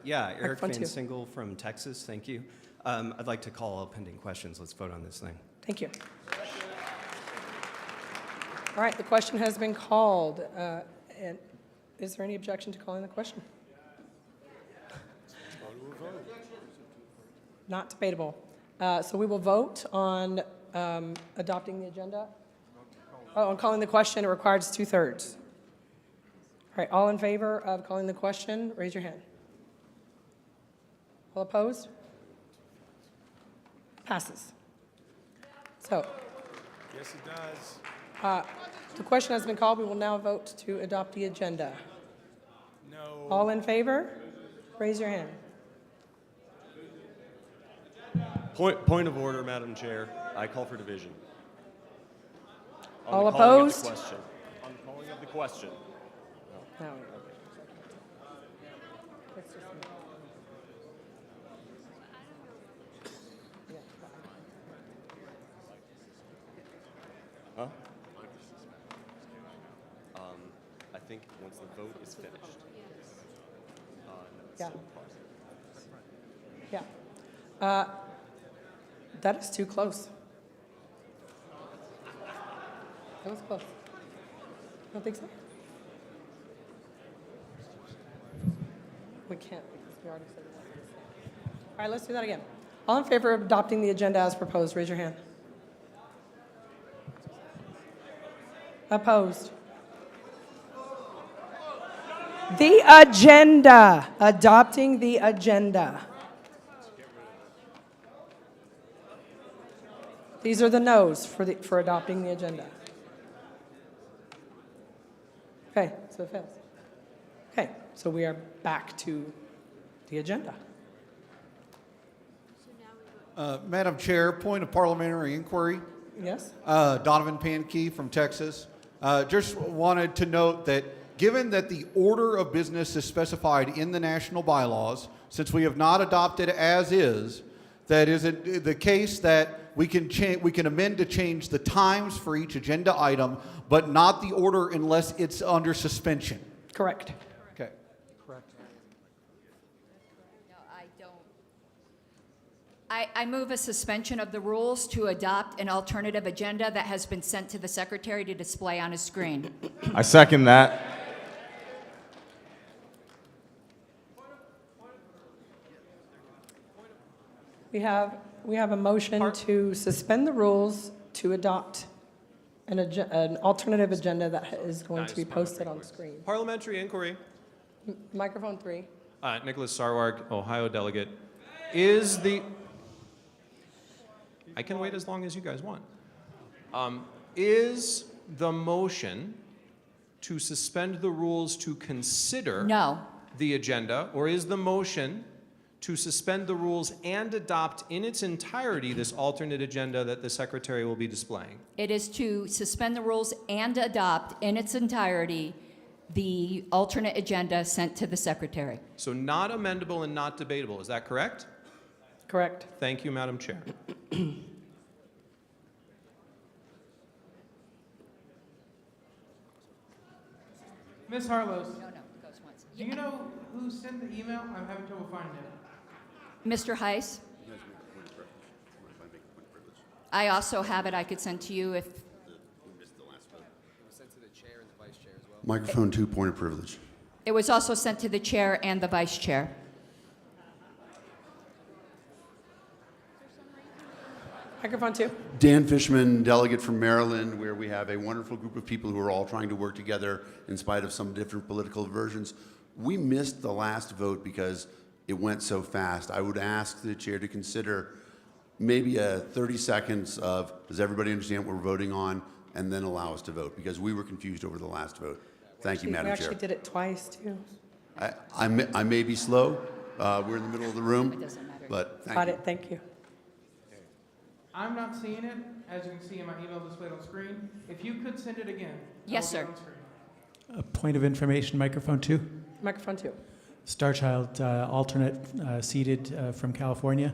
Yeah, Eric Fun Van too. Single from Texas, thank you. I'd like to call all pending questions. Let's vote on this thing. Thank you. All right, the question has been called. And is there any objection to calling the question? Not debatable. So we will vote on adopting the agenda. Oh, on calling the question, it requires 2/3. All right, all in favor of calling the question, raise your hand. All opposed? Passes. So, Yes, it does. the question has been called. We will now vote to adopt the agenda. No. All in favor? Raise your hand. Point of order, Madam Chair. I call for division. On All the calling of opposed? the question. On the calling of the question. Now, Huh? I think once the vote is finished. Yeah. Yeah. That is too close. That was close. Don't think so? We can't because we already said that. All right, let's do that again. All in favor of adopting the agenda as proposed, raise your hand. Opposed? The agenda. Adopting the agenda. These are the no's for adopting the agenda. Okay, so it fails. Okay, so we are back to the agenda. Madam Chair, point of parliamentary inquiry. Yes? Donovan Pankey from Texas. Just wanted to note that given that the order of business is specified in the national bylaws, since we have not adopted as is, that is it the case that we can amend to change the times for each agenda item, but not the order unless it's under suspension. Correct. Okay. Correct. No, I don't. I move a suspension of the rules to adopt an alternative agenda that has been sent to the secretary to display on his screen. I second that. We have a motion to suspend the rules to adopt an alternative agenda that is going to be posted on screen. Parliamentary inquiry. Microphone 3. Nicholas Sarwark, Ohio delegate. Is the... I can wait as long as you guys want. Is the motion to suspend the rules to consider the agenda, or is the motion to suspend the rules and adopt in its entirety this alternate agenda that the secretary will be displaying? It is to suspend the rules and adopt in its entirety the alternate agenda sent to the secretary. So not amendable and not debatable, is that correct? Correct. Thank you, Madam Chair. Ms. Harlow, No, it goes once. do you know who sent the email? I'm having trouble finding it. Mr. Heiss? I also have it I could send to you if... Microphone 2, point of privilege. It was also sent to the chair and the vice chair. Microphone 2. Dan Fishman, delegate from Maryland, where we have a wonderful group of people who are all trying to work together in spite of some different political versions. We missed the last vote because it went so fast. I would ask the chair to consider maybe a 30 seconds of, does everybody understand what we're voting on, and then allow us to vote, because we were confused over the last vote. Thank you, Madam Chair. We actually did it twice, too. I may be slow. We're in the middle of the room, but thank Got you. it, thank you. I'm not seeing it, as you can see in my email displayed on screen. If you could send it again. Yes, sir. A point of information, microphone 2. Microphone 2. Starchild, alternate seated from California.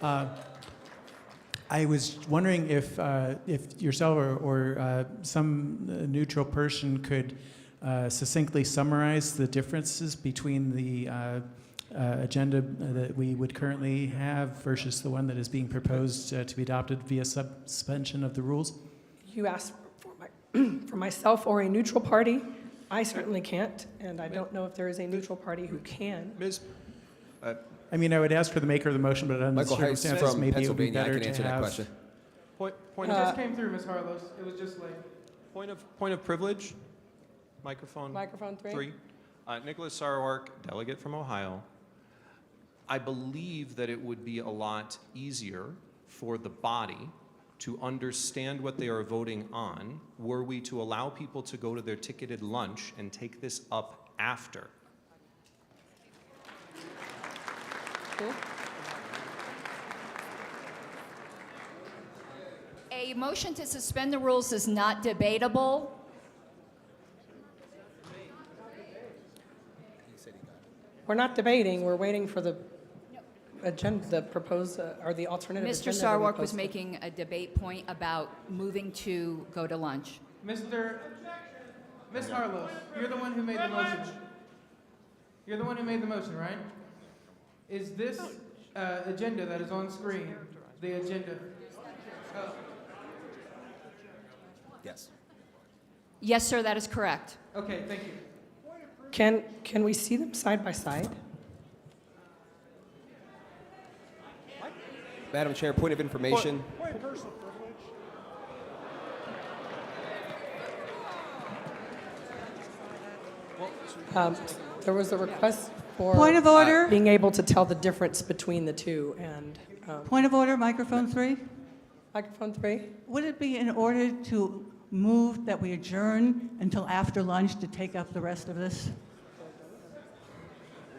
I was wondering if yourself or some neutral person could succinctly summarize the differences between the agenda that we would currently have versus the one that is being proposed to be adopted via suspension of the rules? You asked for myself or a neutral party. I certainly can't, and I don't know if there is a neutral party who can. Ms. I mean, I would ask for the maker of the motion, but under the Michael Heiss circumstances, from maybe it would be Pennsylvania. I better can to answer that have. question. It just came through, Ms. Harlow. It was just late. Point of privilege. Microphone 3. Nicholas Sarwark, delegate from Ohio. I believe that it would be a lot easier for the body to understand what they are voting on were we to allow people to go to their ticketed lunch and take this up after. A motion to suspend the rules is not debatable. We're not debating, we're waiting for the agenda, the proposed, or the alternative Mr. agenda. to be Sarwark was posted. making a debate point about moving to go to lunch. Ms. Harlow, you're the one who made the motion. You're the one who made the motion, right? Is this agenda that is on screen the agenda? Oh. Yes. Yes, sir, that is correct. Okay, thank you. Can we see them side by side? Madam Chair, point of information. There was a request for Point of order. being able to tell the difference between the two, and Point of order, microphone 3. microphone 3. Would it be in order to move that we adjourn until after lunch to take up the rest of this?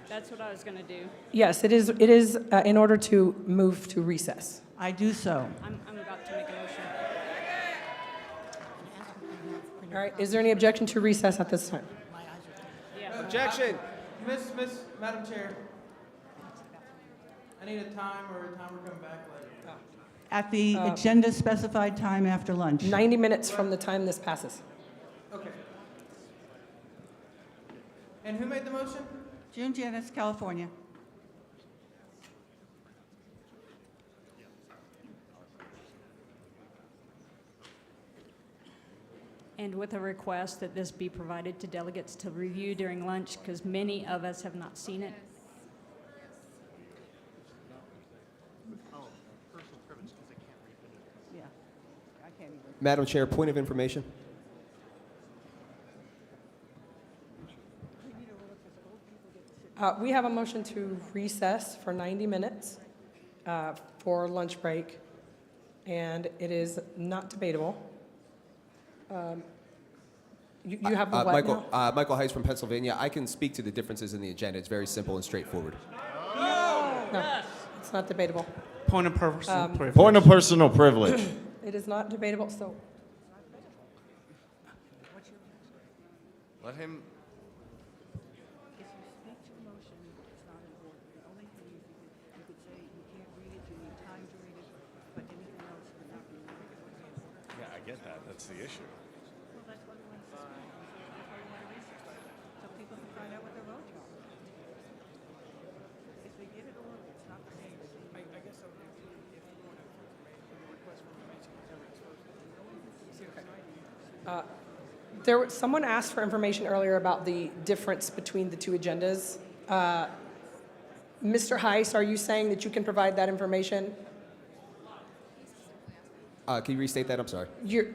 That's what I was going to do. Yes, it is. It is in order to move to recess. I do so. I'm about to make a motion. All right. Is there any objection to recess at this time? Objection. Madam Chair. I need a time or a time we're coming back later. At the agenda specified time after lunch. 90 minutes from the time this passes. Okay. And who made the motion? June Janice, California. And with a request that this be provided to delegates to review during lunch, because many of us have not seen it. Yeah, I can't even. Madam Chair, point of information. We have a motion to recess for 90 minutes for lunch break, and it is not debatable. You have the what now? Michael Heiss from Pennsylvania. I can speak to the differences in the agenda. It's very simple and straightforward. No, it's not debatable. Point of personal privilege. Point of personal privilege. It is not debatable, so Let him. Yeah, I get that. That's the issue. So people can find out what their votes are. If they get it early, it's not the same. I guess I would if you want to request for information. someone asked for information earlier about the difference between the two agendas. Mr. Heiss, are you saying that you can provide that information? Can you restate that? I'm sorry.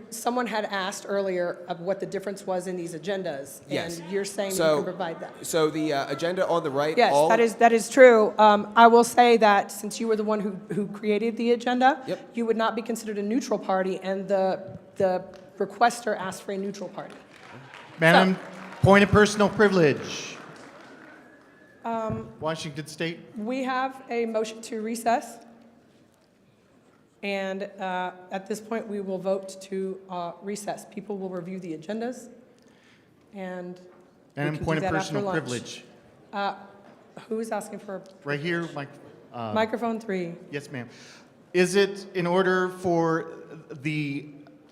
Someone had asked earlier of what the difference was in these agendas, Yes. and you're saying that you can provide that. So the agenda on the right. Yes, that is true. I will say that since you were the one who created the agenda, you would not be considered a neutral party, and the requester asked for a neutral party. Madam, point of personal privilege. Washington State. We have a motion to recess, and at this point, we will vote to recess. People will review the agendas, and we Madam, can point do of that after personal lunch. privilege. Who is asking for? Right here, Microphone 3. Yes, ma'am. Is it in order for the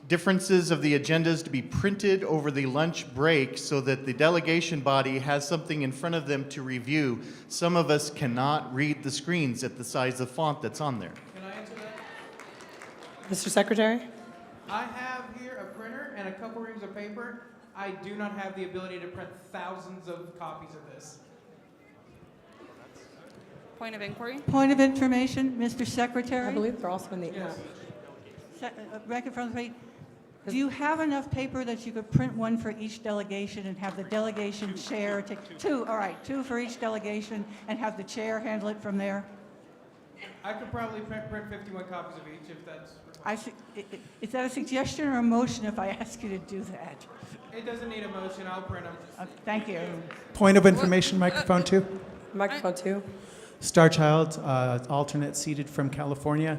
differences of the agendas to be printed over the lunch break so that the delegation body has something in front of them to review? Some of us cannot read the screens at the size of font that's on there. Can I answer that? Mr. Secretary? I have here a printer and a couple reams of paper. I do not have the ability to print thousands of copies of this. Point of inquiry. Point of information, Mr. Secretary. I believe they're also in the Record from the do you have enough paper that you could print one for each delegation and have the delegation chair take two? All right, two for each delegation, and have the chair handle it from there. I could probably print 51 copies of each if that's required. Is that a suggestion or a motion if I ask you to do that? It doesn't need a motion. I'll print them. Thank you. Point of information, microphone 2. Microphone 2. Starchild, alternate seated from California.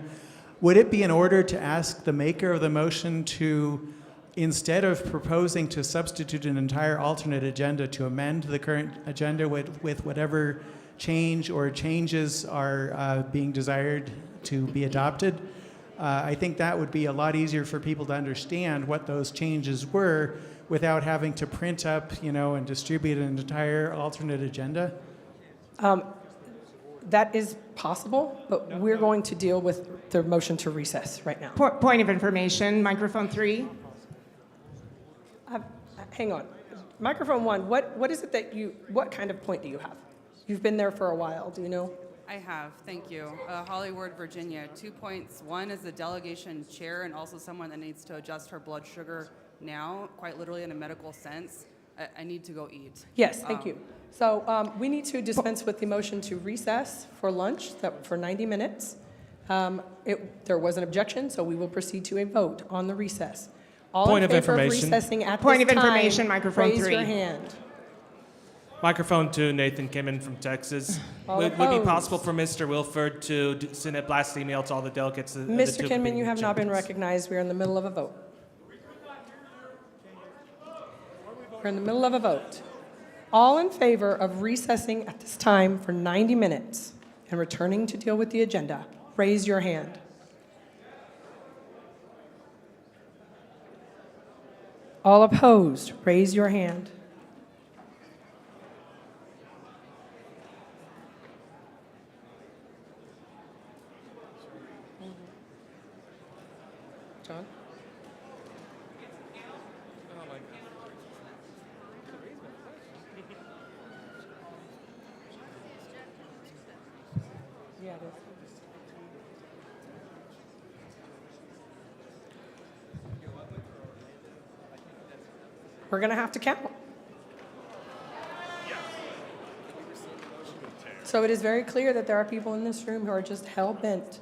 Would it be in order to ask the maker of the motion to, instead of proposing to substitute an entire alternate agenda, to amend the current agenda with whatever change or changes are being desired to be adopted? I think that would be a lot easier for people to understand what those changes were without having to print up, and distribute an entire alternate agenda. That is possible, but we're going to deal with the motion to recess right now. Point of information, microphone 3. Hang on. Microphone 1, what is it that what kind of point do you have? You've been there for a while, do you know? I have, thank you. Hollywood, Virginia. 2 points. One is the delegation chair and also someone that needs to adjust her blood sugar now, quite literally in a medical sense. I need to go eat. Yes, thank you. So we need to dispense with the motion to recess for lunch for 90 minutes. There was an objection, so we will proceed to a vote on the recess. All in favor of recessing at Point this of time, information, microphone raise 3. your hand. Microphone 2, Nathan Kimmin from Texas. Would it be possible for Mr. Wilford to send a blast email to all the delegates? Mr. Kinman, you have not been recognized. We are in the middle of a vote. We're in the middle of a vote. All in favor of recessing at this time for 90 minutes and returning to deal with the agenda, raise your hand. All opposed, raise your hand. John? Yeah, it is. We're going to have to count. So it is very clear that there are people in this room who are just hell-bent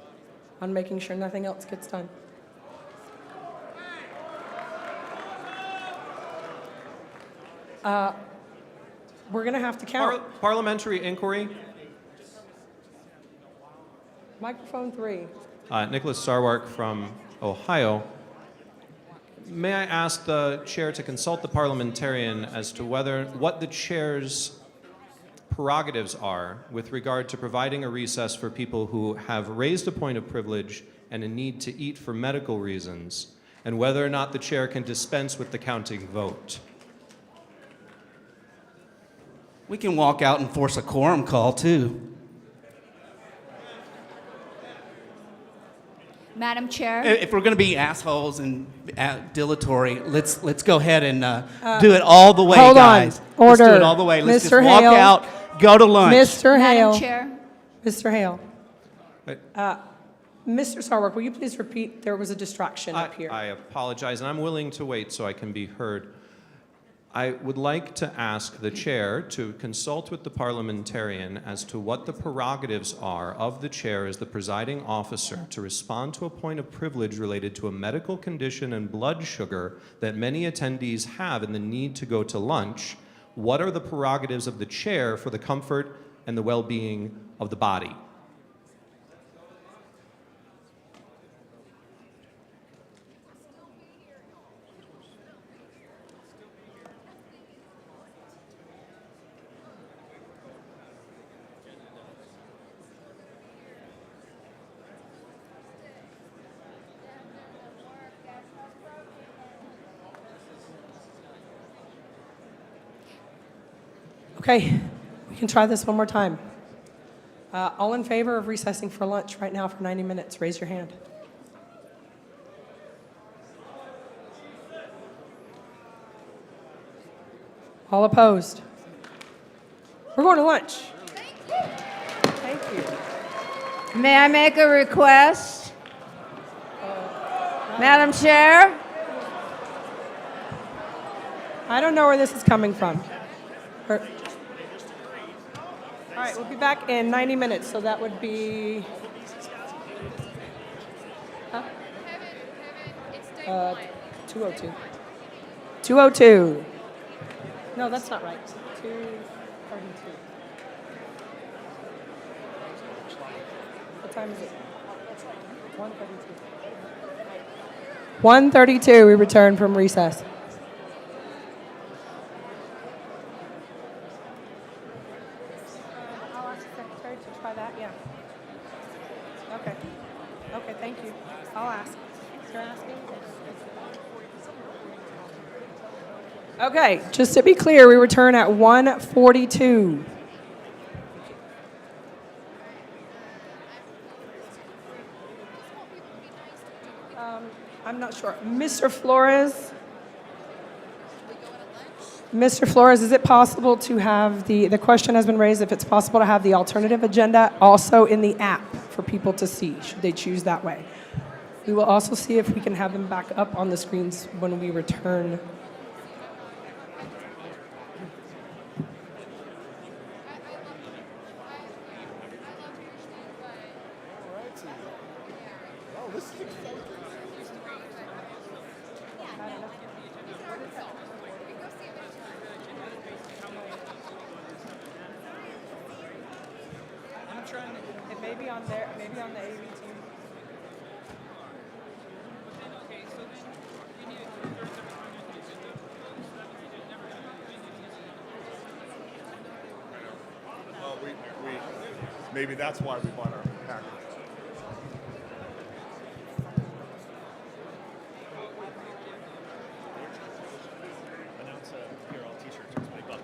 on making sure nothing else gets done. We're going to have to count. Parliamentary inquiry. Microphone 3. Nicholas Sarwark from Ohio. May I ask the chair to consult the parliamentarian as to what the chair's prerogatives are with regard to providing a recess for people who have raised a point of privilege and a need to eat for medical reasons, and whether or not the chair can dispense with the counting vote. We can walk out and force a quorum call, too. Madam Chair? If we're going to be assholes and dilatory, let's go ahead and do it all the way, hold guys. On. Order. Let's do it all the way. Let's Mr. just walk Hale. out, go to lunch. Mr. Hale. Madam Chair? Mr. Hale. Mr. Sarwark, will you please repeat? There was a distraction up here. I apologize, and I'm willing to wait so I can be heard. I would like to ask the chair to consult with the parliamentarian as to what the prerogatives are of the chair as the presiding officer to respond to a point of privilege related to a medical condition and blood sugar that many attendees have and the need to go to lunch. What are the prerogatives of the chair for the comfort and the well-being of the body? Okay, we can try this one more time. All in favor of recessing for lunch right now for 90 minutes, raise your hand. All opposed? We're going to lunch. Thank you. May I make a request? Madam Chair? I don't know where this is coming from. All right, we'll be back in 90 minutes, so that would be 202. 202. No, that's not right. 232. What time is it? 1:32. 1:32, we return from recess. I'll ask the secretary to try that, yeah. Okay. Okay, thank you. I'll ask. You're asking? Okay, just to be clear, we return at 1:42. I'm not sure. Mr. Flores? Mr. Flores, is it possible to have the question has been raised, if it's possible to have the alternative agenda also in the app for people to see, should they choose that way? We will also see if we can have them back up on the screens when we return. It may be on there, maybe on the AV team. Well, maybe that's why we bought our package. Announce here all t-shirts, it's $20.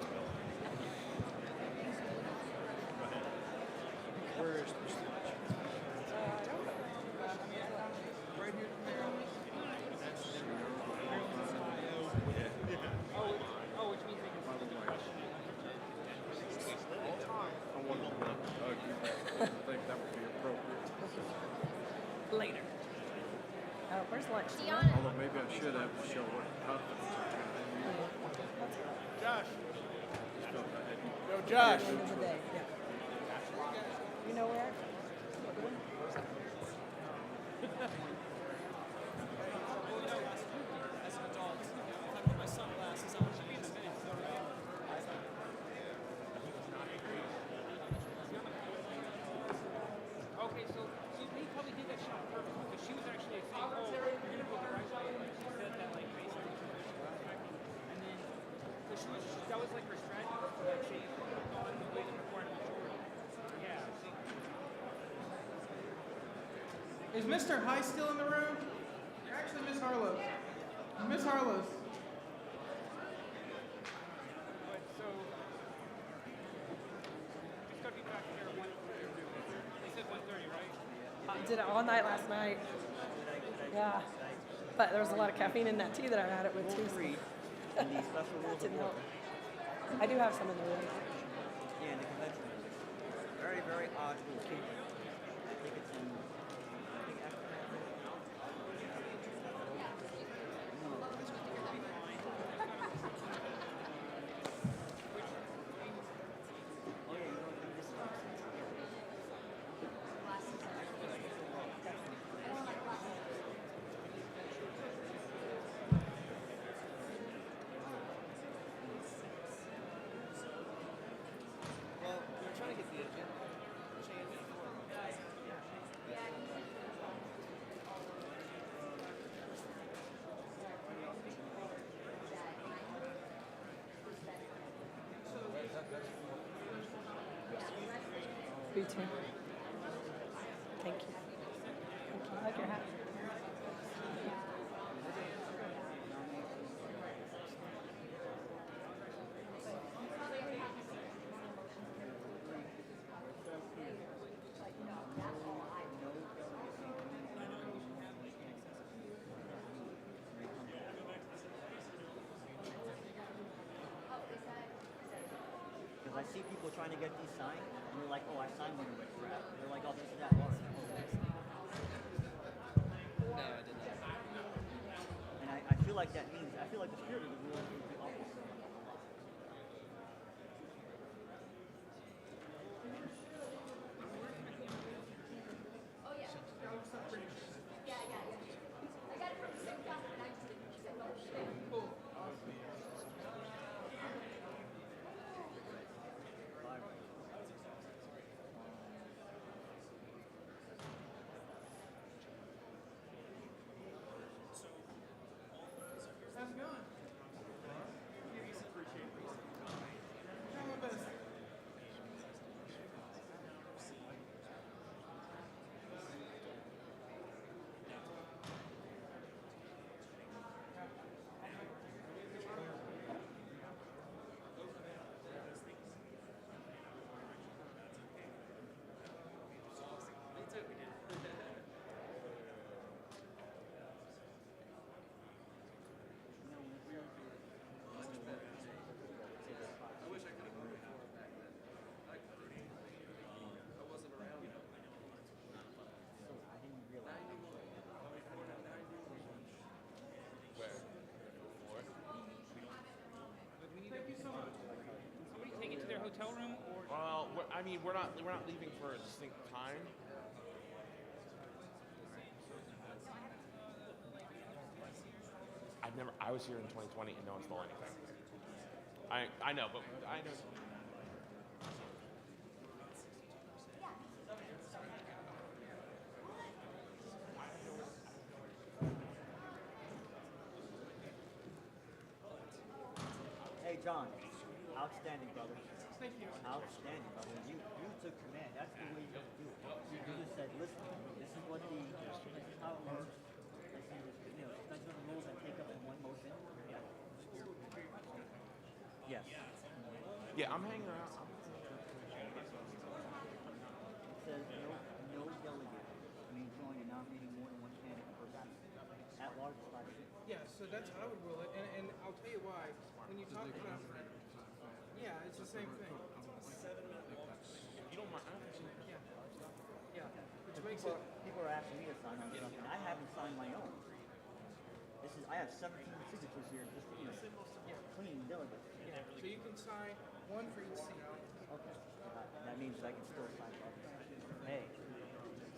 Where is the right here. Oh, which means they can follow the question. I think that would be appropriate. Later. Where's lunch? Although maybe I should have to show what confidence I have. Josh. Go, Josh. End of the day, yeah. You know where? As an adult, if I put my sunglasses on, should be in the video. Okay, so he probably did that shot on purpose because she was actually saying, "Oh, you're gonna put the right way," and she said that like basically, and then that was like her strategy to like say on the way that required a majority. Yeah. Is Mr. High still in the room? Actually, Miss Harlow. Miss Harlow. So it's gotta be back there at 1:30. They said 1:30, right? I did it all night last night. Yeah. But there was a lot of caffeine in that tea that I had it with too. So. That didn't help. I do have some in the room. Yeah, in the convention room. Very, very odd rule. I think it's in, I think after Me too. Thank you. Thank you. I like your hat. because I see people trying to get these signed, and they're like, "Oh, I signed one of it, crap." They're like, "Oh, this is that large." No, I did not. And I feel like that means, I feel like the spirit of the rule is the opposite. Well, we're not leaving for a distinct time. I was here in 2020 and no one stole anything. I know, but I know. Hey, John. Outstanding, brother. Thank you. Outstanding, brother. You took command. That's the way you do it. You just said, listen, this is how it works. Suspend the rules and take up in one motion. Yeah. Yes. Yeah, I'm hanging around. It says no delegate may join in nominating more than one candidate per seat. At large is 5 seats. Yeah, so that's how I would rule it, and I'll tell you why. When you talk about, yeah, it's the same thing. You don't mind. Yeah, which makes People, it. people are asking me to sign on something. I haven't signed my own. I have 17 signatures here, just clean delegates. Yeah, so you can sign one for each seat. Okay. That means I can still sign for others. Hey,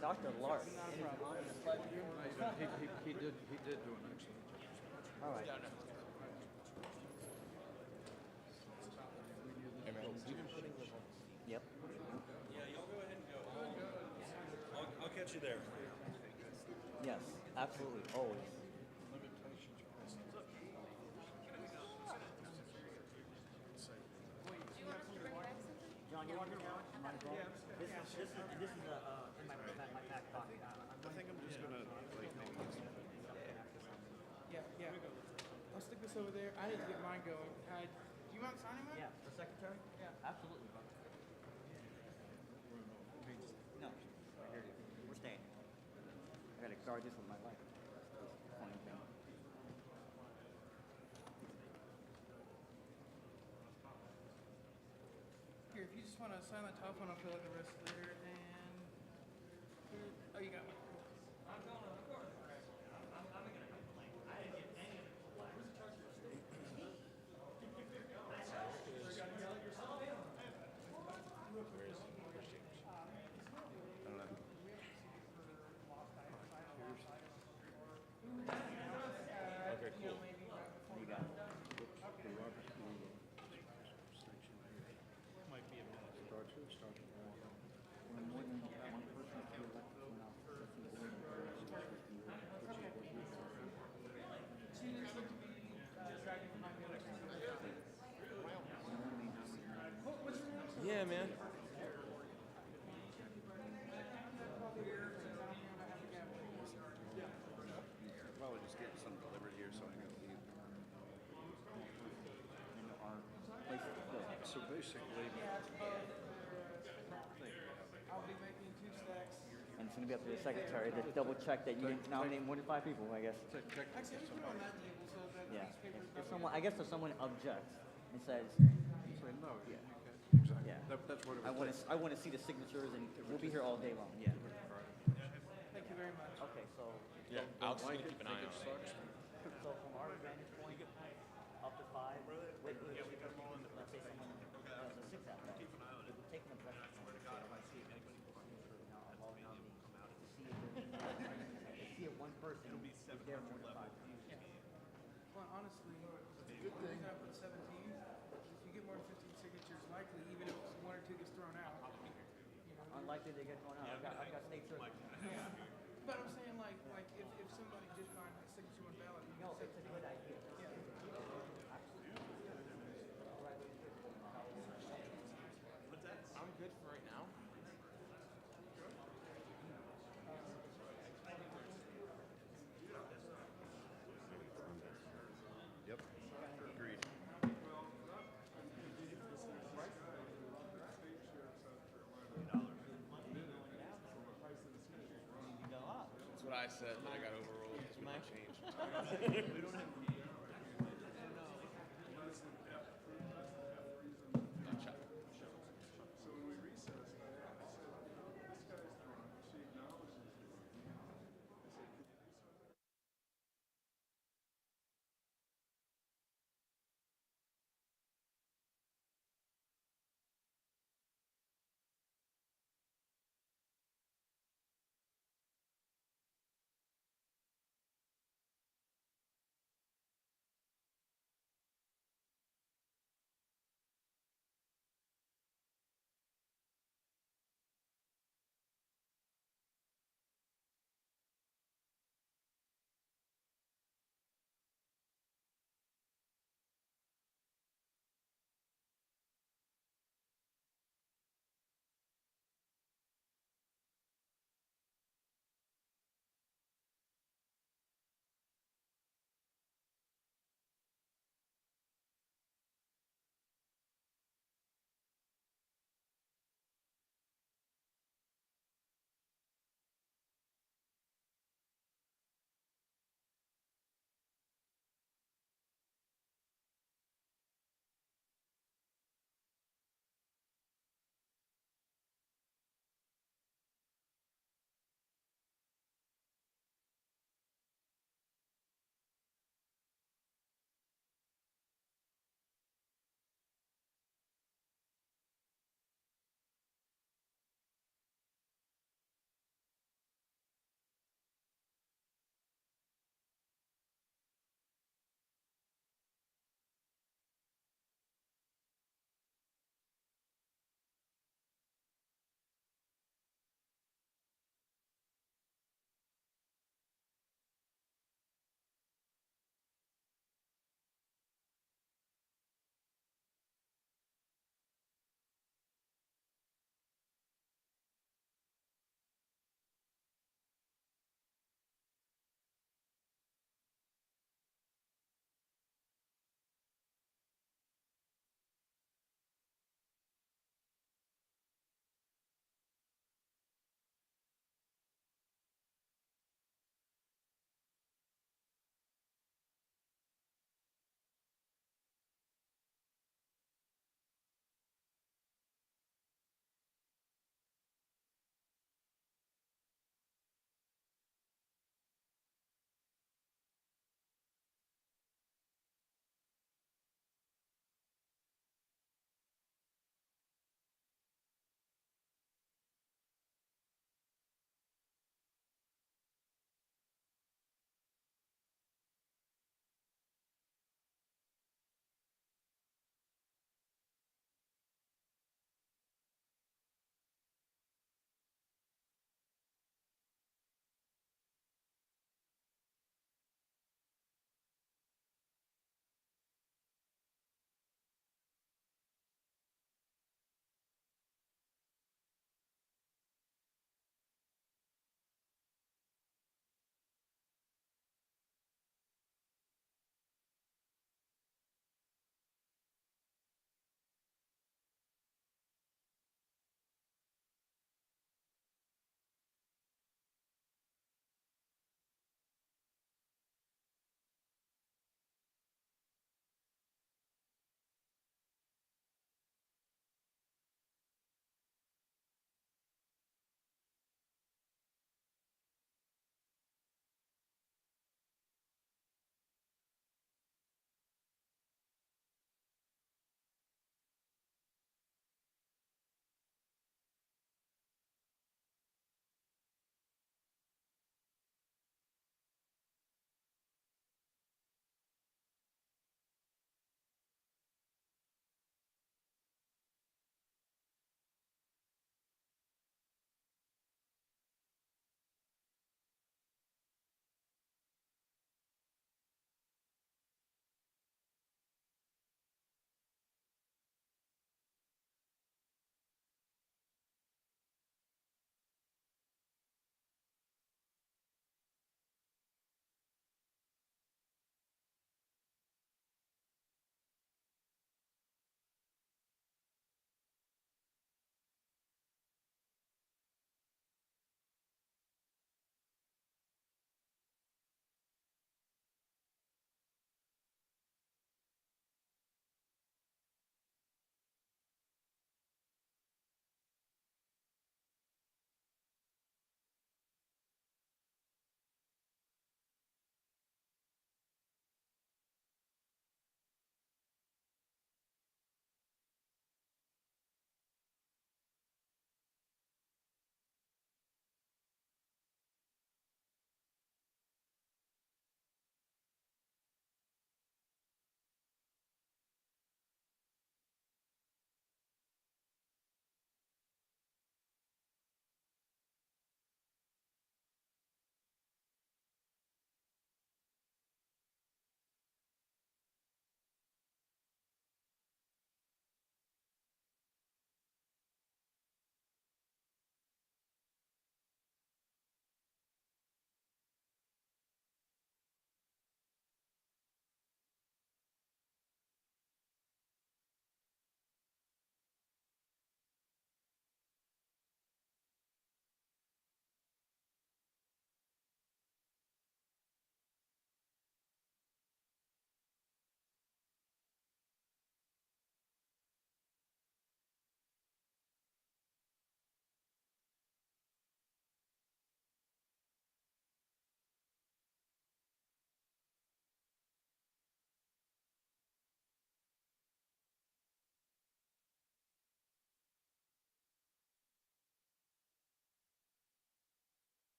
Dr. Lark. He did do an excellent job. All right. Hey man, we've been putting this on. Yep. Yeah, y'all go ahead and go. I'll catch you there. Yes, absolutely, always. John, you want to know? Might as well. This is in my back pocket. I think I'm just gonna maybe use it. Yeah. I'll stick this over there. I need to get mine going. Do you mind signing mine? Yeah, for secretary? Yeah. Absolutely, brother. No, right here. We're staying. I gotta guard this with my life. This coin thing. Here, if you just want to sign the top one, I'll fill out the rest later. And oh, you got one. I'm going to record. I didn't get any of it. Where's the charge for state? Okay, cool. You got it. Might be a minute. When more than one person is elected to an office, that's the board of directors, which is what we said. Students look to be tracking for my elections. What's your name? Yeah, man. Probably just getting some delivered here so I can leave. So basically, I'll be making 2 stacks. And it's going to be up to the secretary to double check that you didn't nominate more than 5 people, I guess. Actually, I put it on that table so that Yeah. these papers. If someone, I guess if someone objects and says, say no. yeah, Exactly. yeah, That's what it I would want to see the signatures, and we'll be here all day long. Yeah. Thank you very much. Okay, so Yeah, I'll just keep an eye on it. so from our vantage point, up to 5. Let's say someone has a 6 out there. It would take an objection to see if one person is there more than 5. Well, honestly, the reason I put 17 is if you get more than 15 signatures, likely, even if 1 or 2 gets thrown out, you know. Unlikely they get thrown out. I've got state circuit. Yeah. But I'm saying, like if somebody did find a signature on ballot, you No, could it's a good idea. Yeah. I'm good for right now. Yep. Agreed. That's what I said, but I got overruled because we might change.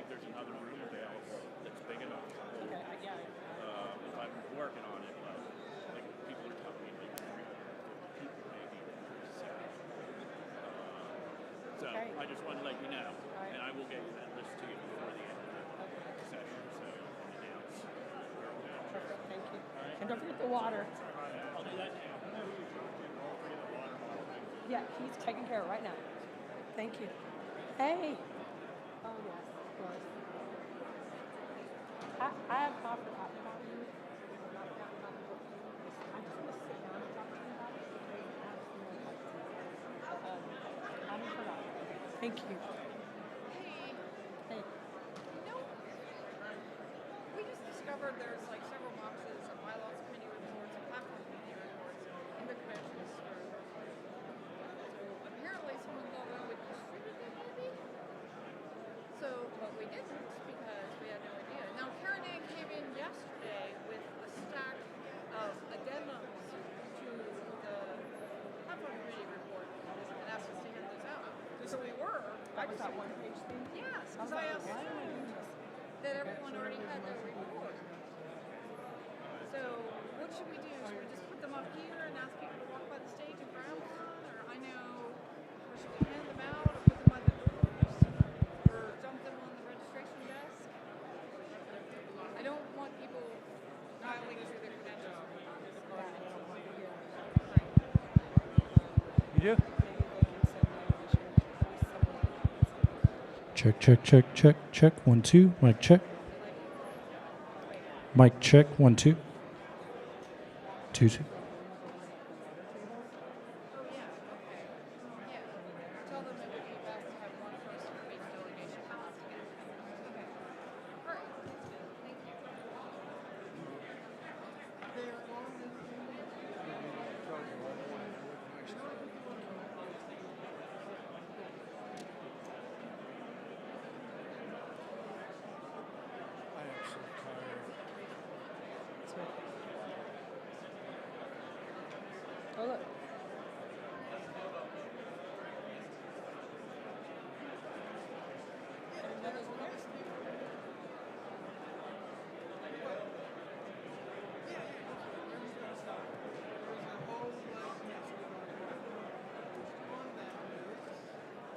if there's another room available that's big enough. Okay, I get it. If I'm working on it, but like people are telling me like 350 people maybe. So Okay. I just wanted to let you know, right. and I will get you that list to you before the end of the session. So announce where we're going. Perfect, thank you. And don't forget the water. I'll do that now. Yeah, he's taking care of it right now. Thank you. Hey. Oh, yes, of course. I have not forgotten about you. Not forgotten about you. I just want to sit down and talk to you about it because I have some more questions. I haven't forgotten. Thank you. Hey. We just discovered there's like several boxes of bylaws committee reports and platform committee reports in the commissioners. So apparently someone thought we would distribute them maybe. So, but we didn't because we had no idea. Now Karen Ann came in yesterday with a stack of addendums to the platform committee report and asked us to hand those out. So we were. That was that one-page thing? Yes, because I assumed that everyone already had their report. So what should we do? Should we just put them up here and ask people to walk by the stage and grab one? Or I know, or should we hand them out or put them by the doors? Or dump them on the registration desk? I don't want people dialing through their credentials. You do? Check, check, check, check, check. 1, 2. Mic check. Mic check. 1, 2. 2, 2. Tell them it would be best to have one person from each delegation come up together. Okay. All right. Thank you. Oh, look.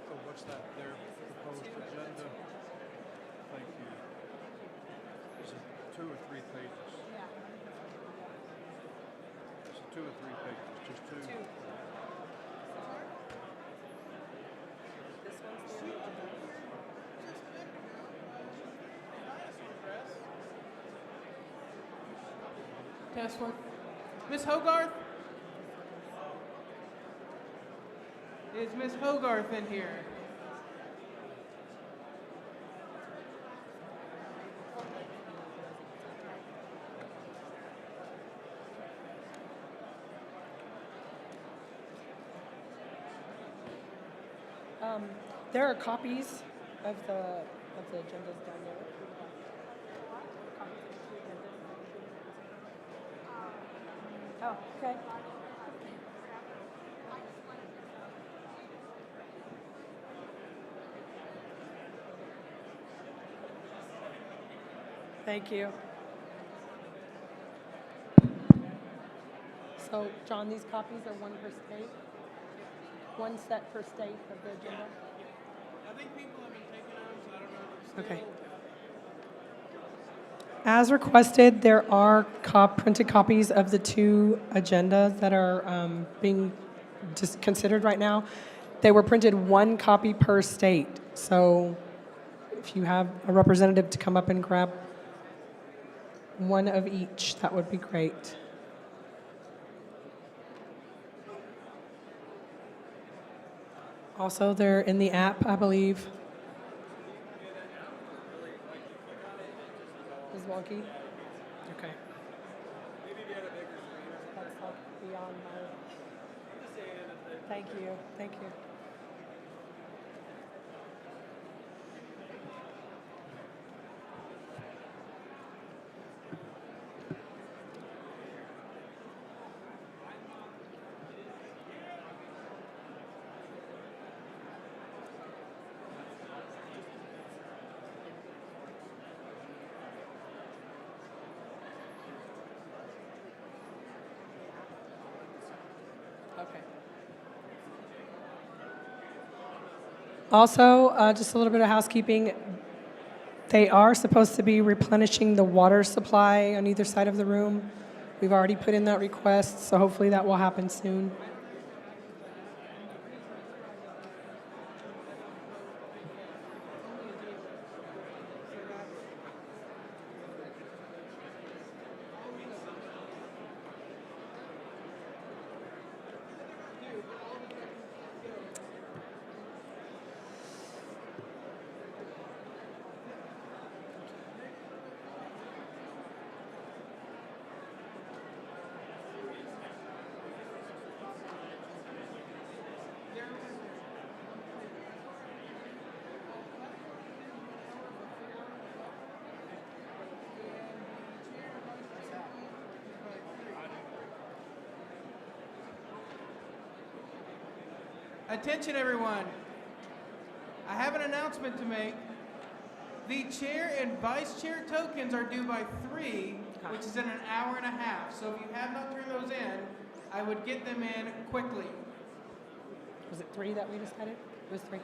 So what's that, their proposed agenda? Thank you. Is it 2 or 3 pages? Yeah. Is it 2 or 3 pages? Just 2? This one's the Password. Miss Hogarth? Is Miss Hogarth in here? There are copies of the agendas down there. Oh, okay. Thank you. So, John, these copies are one per state? One set per state of the agenda? I think people have been taking them, so I don't know if it's Okay. As requested, there are printed copies of the 2 agendas that are being just considered right now. They were printed 1 copy per state. So if you have a representative to come up and grab 1 of each, that would be great. Also, they're in the app, I believe. Is wonky? Okay. That's like beyond my... Thank you, thank you. Also, just a little bit of housekeeping. They are supposed to be replenishing the water supply on either side of the room. We've already put in that request, so hopefully that will happen soon. Attention, everyone. I have an announcement to make. The chair and vice chair tokens are due by 3, which is in an hour and a half. So if you have not turned those in, I would get them in quickly. Was it 3 that we decided? It was 3.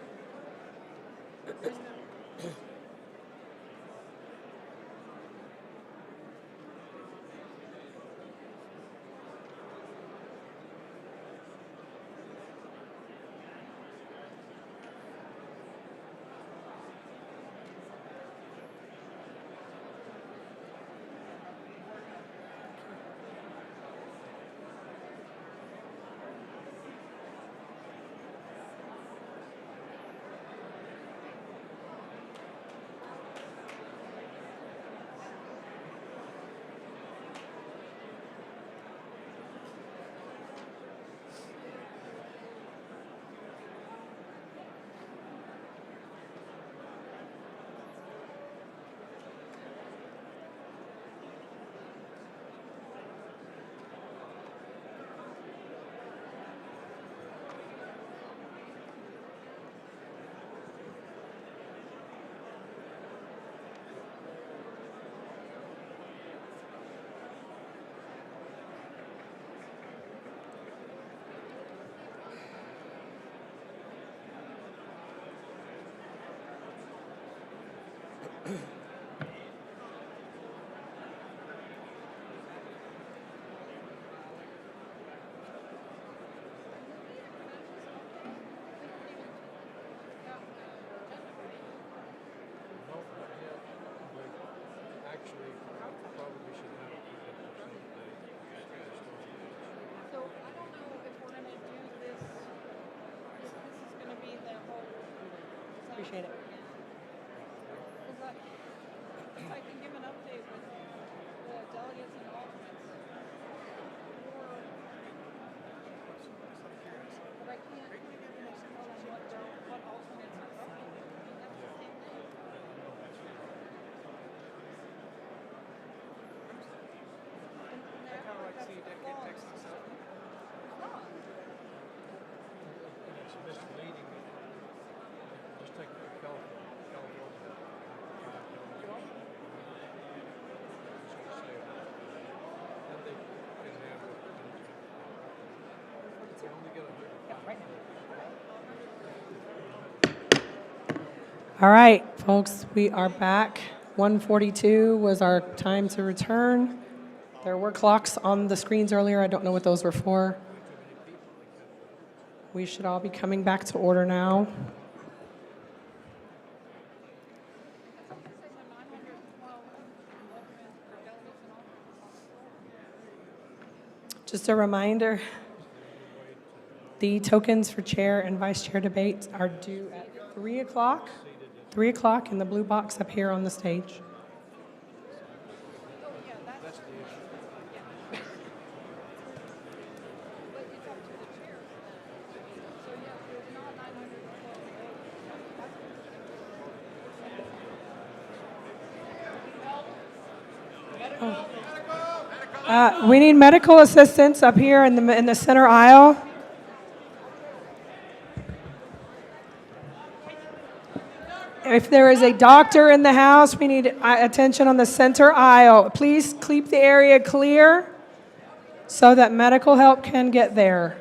So I don't know if we're going to do this, if this is going to be the whole. Appreciate it. Because if I can give an update with the delegates and alternates, but I can't tell them what alternates are voting. I mean, that's the same thing. All right, folks, we are back. 1:42 was our time to return. There were clocks on the screens earlier. I don't know what those were for. We should all be coming back to order now. Just a reminder, the tokens for chair and vice chair debates are due at 3 o'clock. 3 o'clock in the blue box up here on the stage. We need medical assistance up here in the center aisle. If there is a doctor in the house, we need attention on the center aisle. Please keep the area clear so that medical help can get there.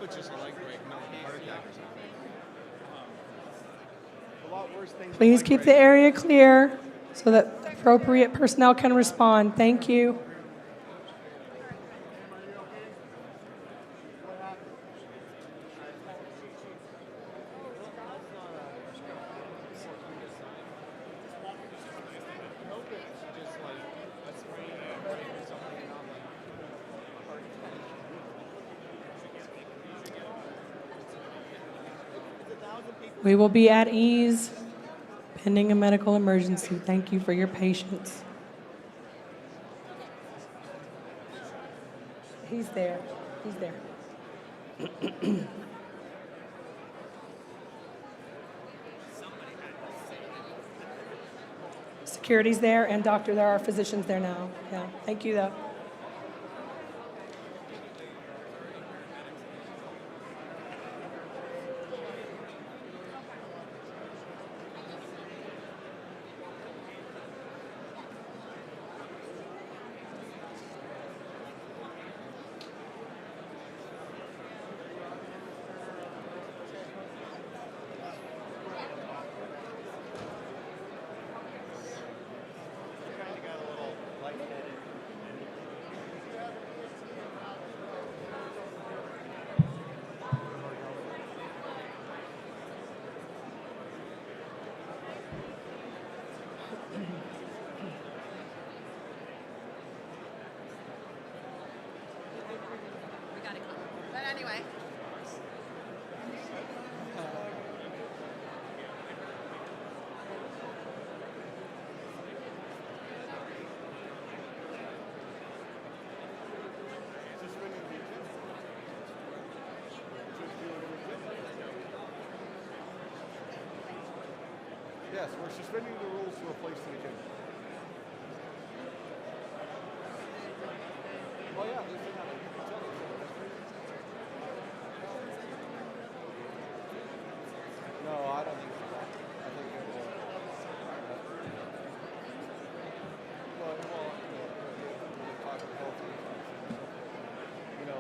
But just a leg break, no heart attack or something. A lot worse things. Please keep the area clear so that appropriate personnel can respond. Thank you. We will be at ease pending a medical emergency. Thank you for your patience. He's there. He's there. Security's there, and doctor, there are physicians there now. Yeah, thank you, though. But anyway. Yes, we're suspending the rules to replace the agenda. Oh yeah, you can tell us. No, I don't think so. I think it will. Well, we'll talk about health issues. You know,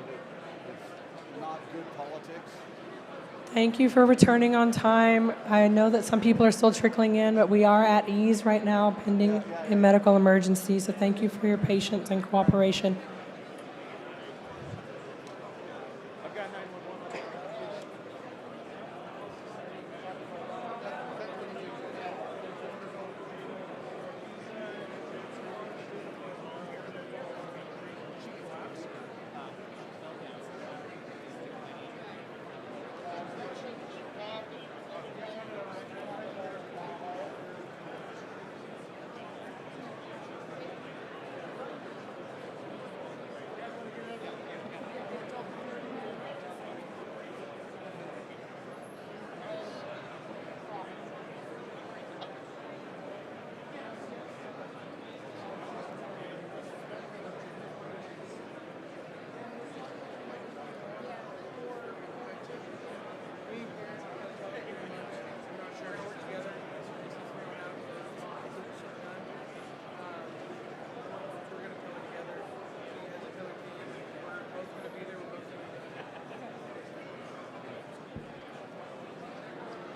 it's not good politics. Thank you for returning on time. I know that some people are still trickling in, but we are at ease right now pending a medical emergency, so thank you for your patience and cooperation.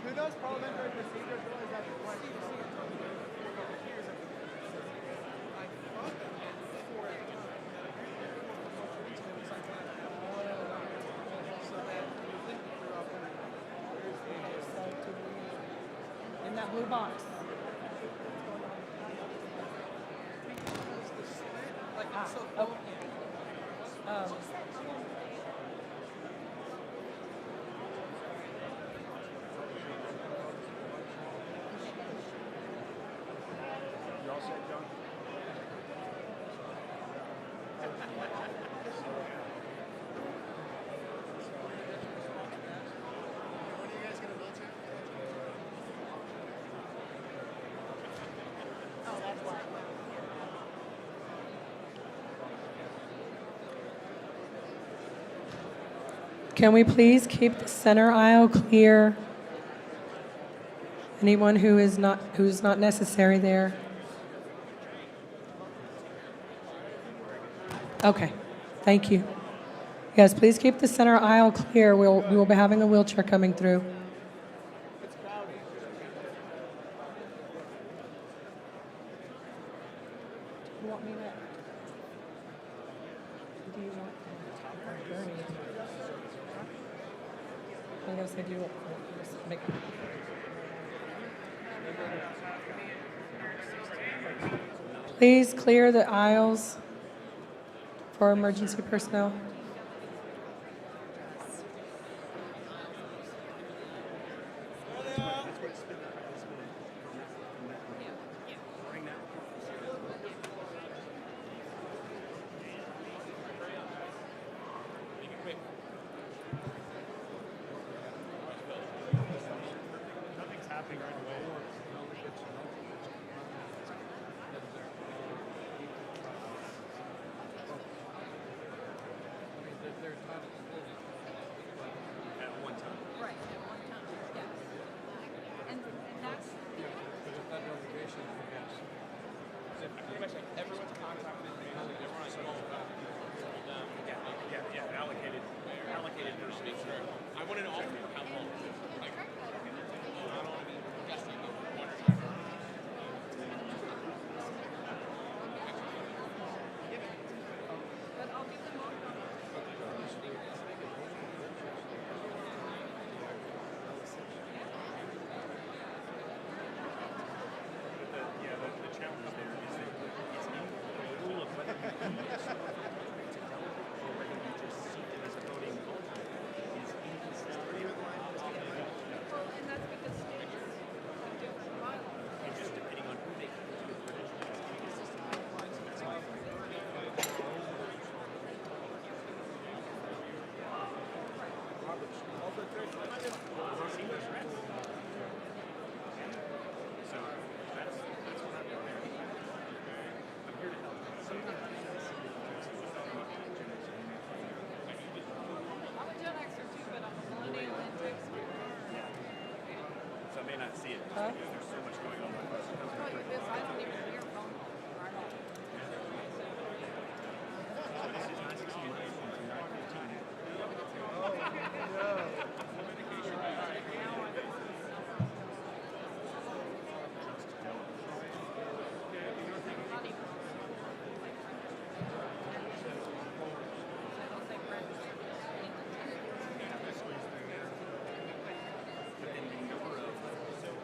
Who does parliamentary procedures really have the question? In that blue box. You all set, John? Can we please keep the center aisle clear? Anyone who's not necessary there? Okay, thank you. Yes, please keep the center aisle clear. We will be having a wheelchair coming through. You want me to? Do you want Bernie? I'm gonna say, do you want just make? Please clear the aisles for emergency personnel. Nothing's happening right away. At one time. Right, at one time, yes. And that's. Everyone's contacted me. Everyone's yeah, allocated versus. I want to know for how long. But I'll give them all. The challenge there is that it's in the rule of whether you use or whether you just seat it as a voting alternate is inconsistent. Well, and that's because states have different bylaws. And just depending on who they can do the credentials, it's inconsistent. So that's what I'm doing there. I'm here to help. Sometimes I'm a Gen Xer too, but I'm a millennial and takes me. so I may not see it just Huh? because there's so much going on. I'll tell you this, I don't even hear phone. Right on.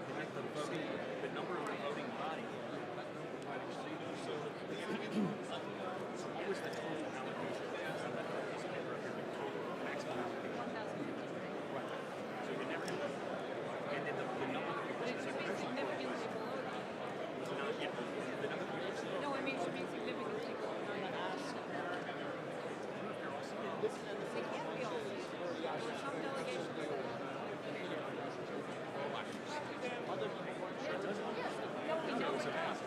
The number of the voting body. So what was the total allocation? Maximum allocation. Right. So you never know. And then the number of people. It should be significantly below that. Not yet. The number of people. No, I mean, it should be significantly below that. They can't be all. There's some delegations. No, we know it does.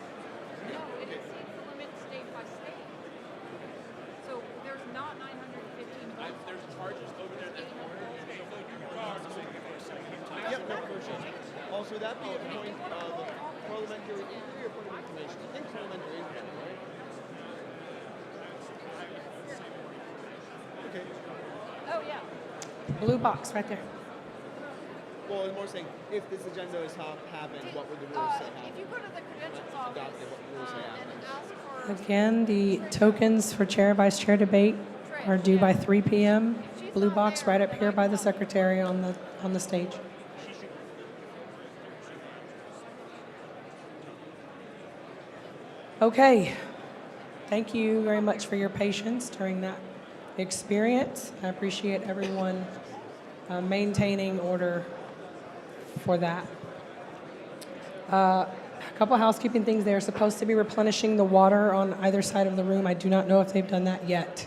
No, it exceeds the limit state by state. So there's not 915 votes. There's charges over there that Yep, no question. Also, that be a point of parliamentary inquiry or point of information? I think parliamentary inquiry, right? Okay. Oh, yeah. Blue box right there. Well, I was more saying, if this agenda is happened, what would the rules say happen? If you go to the credentials office Adopted, what rules say happen? and ask for Again, the tokens for chair, vice chair debate are due by 3 p.m. Blue box right up here by the secretary on the stage. Okay. Thank you very much for your patience during that experience. I appreciate everyone maintaining order for that. A couple housekeeping things. They're supposed to be replenishing the water on either side of the room. I do not know if they've done that yet.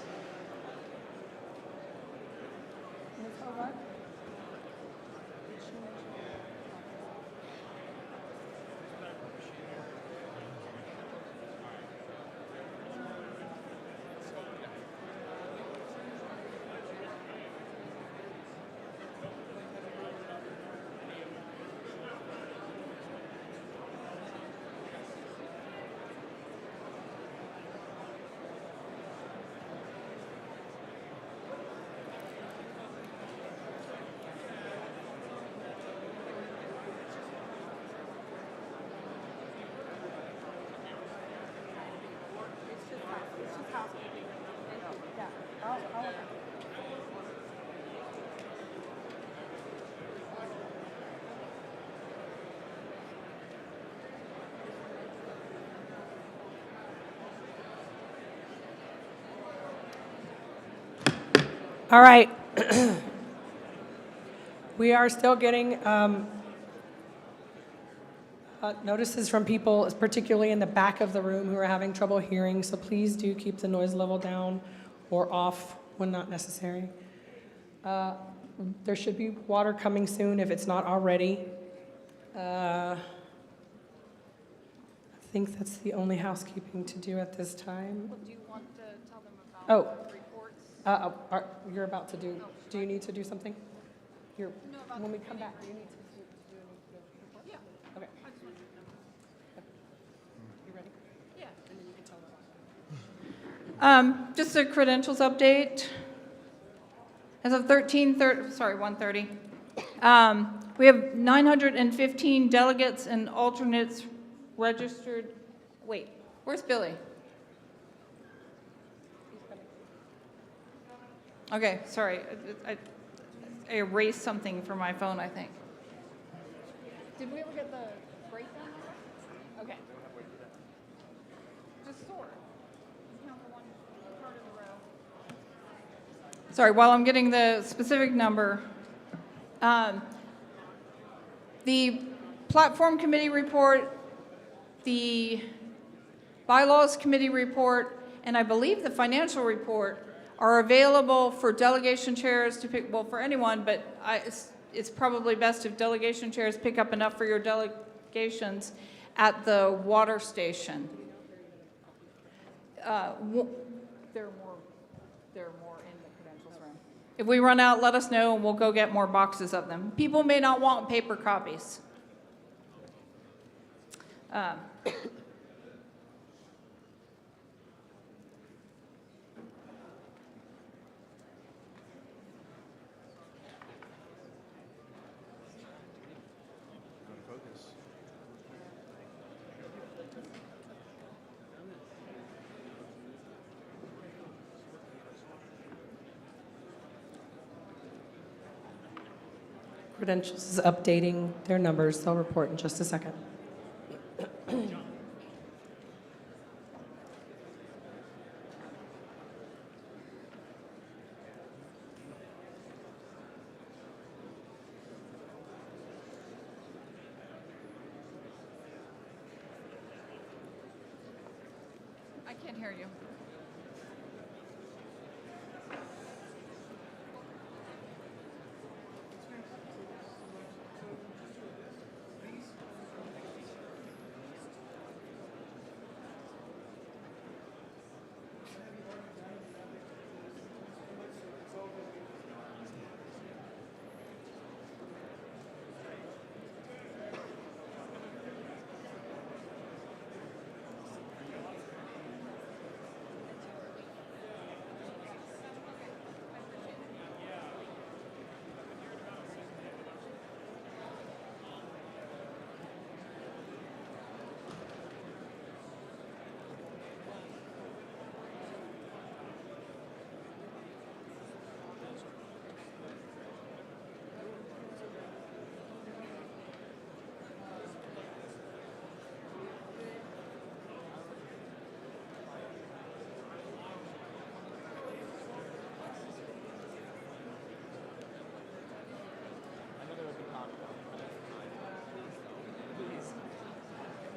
All right. We are still getting notices from people, particularly in the back of the room, who are having trouble hearing, so please do keep the noise level down or off when not necessary. There should be water coming soon if it's not already. I think that's the only housekeeping to do at this time. Do you want to tell them about reports? You're about to do, do you need to do something? You're, No, about when we the come back, do committee you need to do any report? Yeah. Okay. I just wanted to know. You ready? Yeah. And then you can tell them. Just a credentials update. As of 1:30, we have 915 delegates and alternates registered. Wait, where's Billy? Okay, sorry. I erased something from my phone, I think. Did we ever get the breakdown? Okay. Just sort. Count the one part in the row. Sorry, while I'm getting the specific number, the platform committee report, the bylaws committee report, and I believe the financial report are available for delegation chairs to pick, well, for anyone, but it's probably best if delegation chairs pick up enough for your delegations at the water station. There are more in the credentials room. If we run out, let us know and we'll go get more boxes of them. People may not want paper copies. Credentials is updating their numbers. They'll report in just a second. I can't hear you.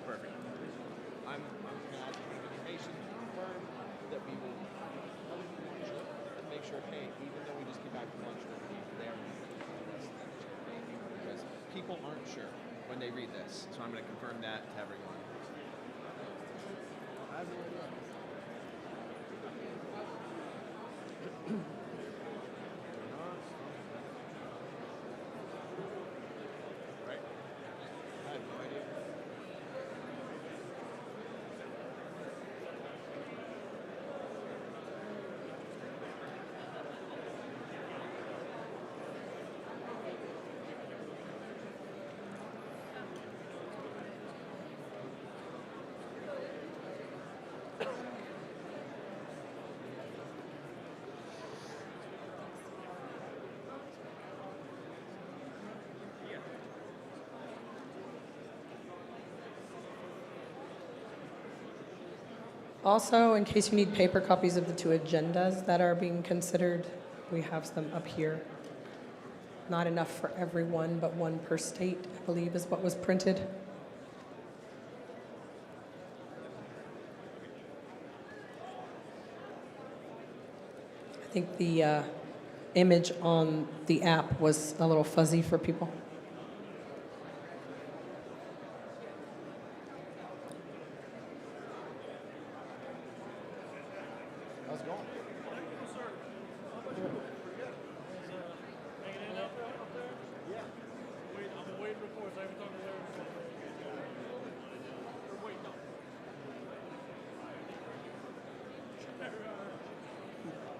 Perfect. I'm going to ask for information to confirm that we will make sure, hey, even though we just came back from lunch, we'll be there. Because people aren't sure when they read this. So I'm going to confirm that to everyone. I have no idea. Right? I have no idea. Also, in case you need paper copies of the two agendas that are being considered We have them up here. Not enough for everyone, but one per state, I believe, is what was printed. I think the image on the app was a little fuzzy for people. How's it going?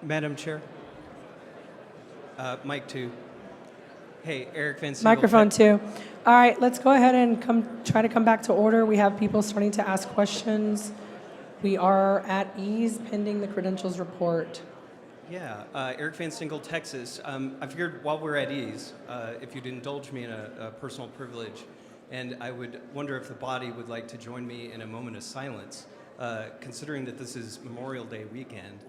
Madam Chair. Mic 2. Hey, Eric Van Siegel. Microphone 2. All right, let's go ahead and try to come back to order. We have people starting to ask questions. We are at ease pending the credentials report. Yeah, Eric Van Siegel, Texas. I figured while we're at ease, if you'd indulge me in a personal privilege, and I would wonder if the body would like to join me in a moment of silence, considering that this is Memorial Day weekend.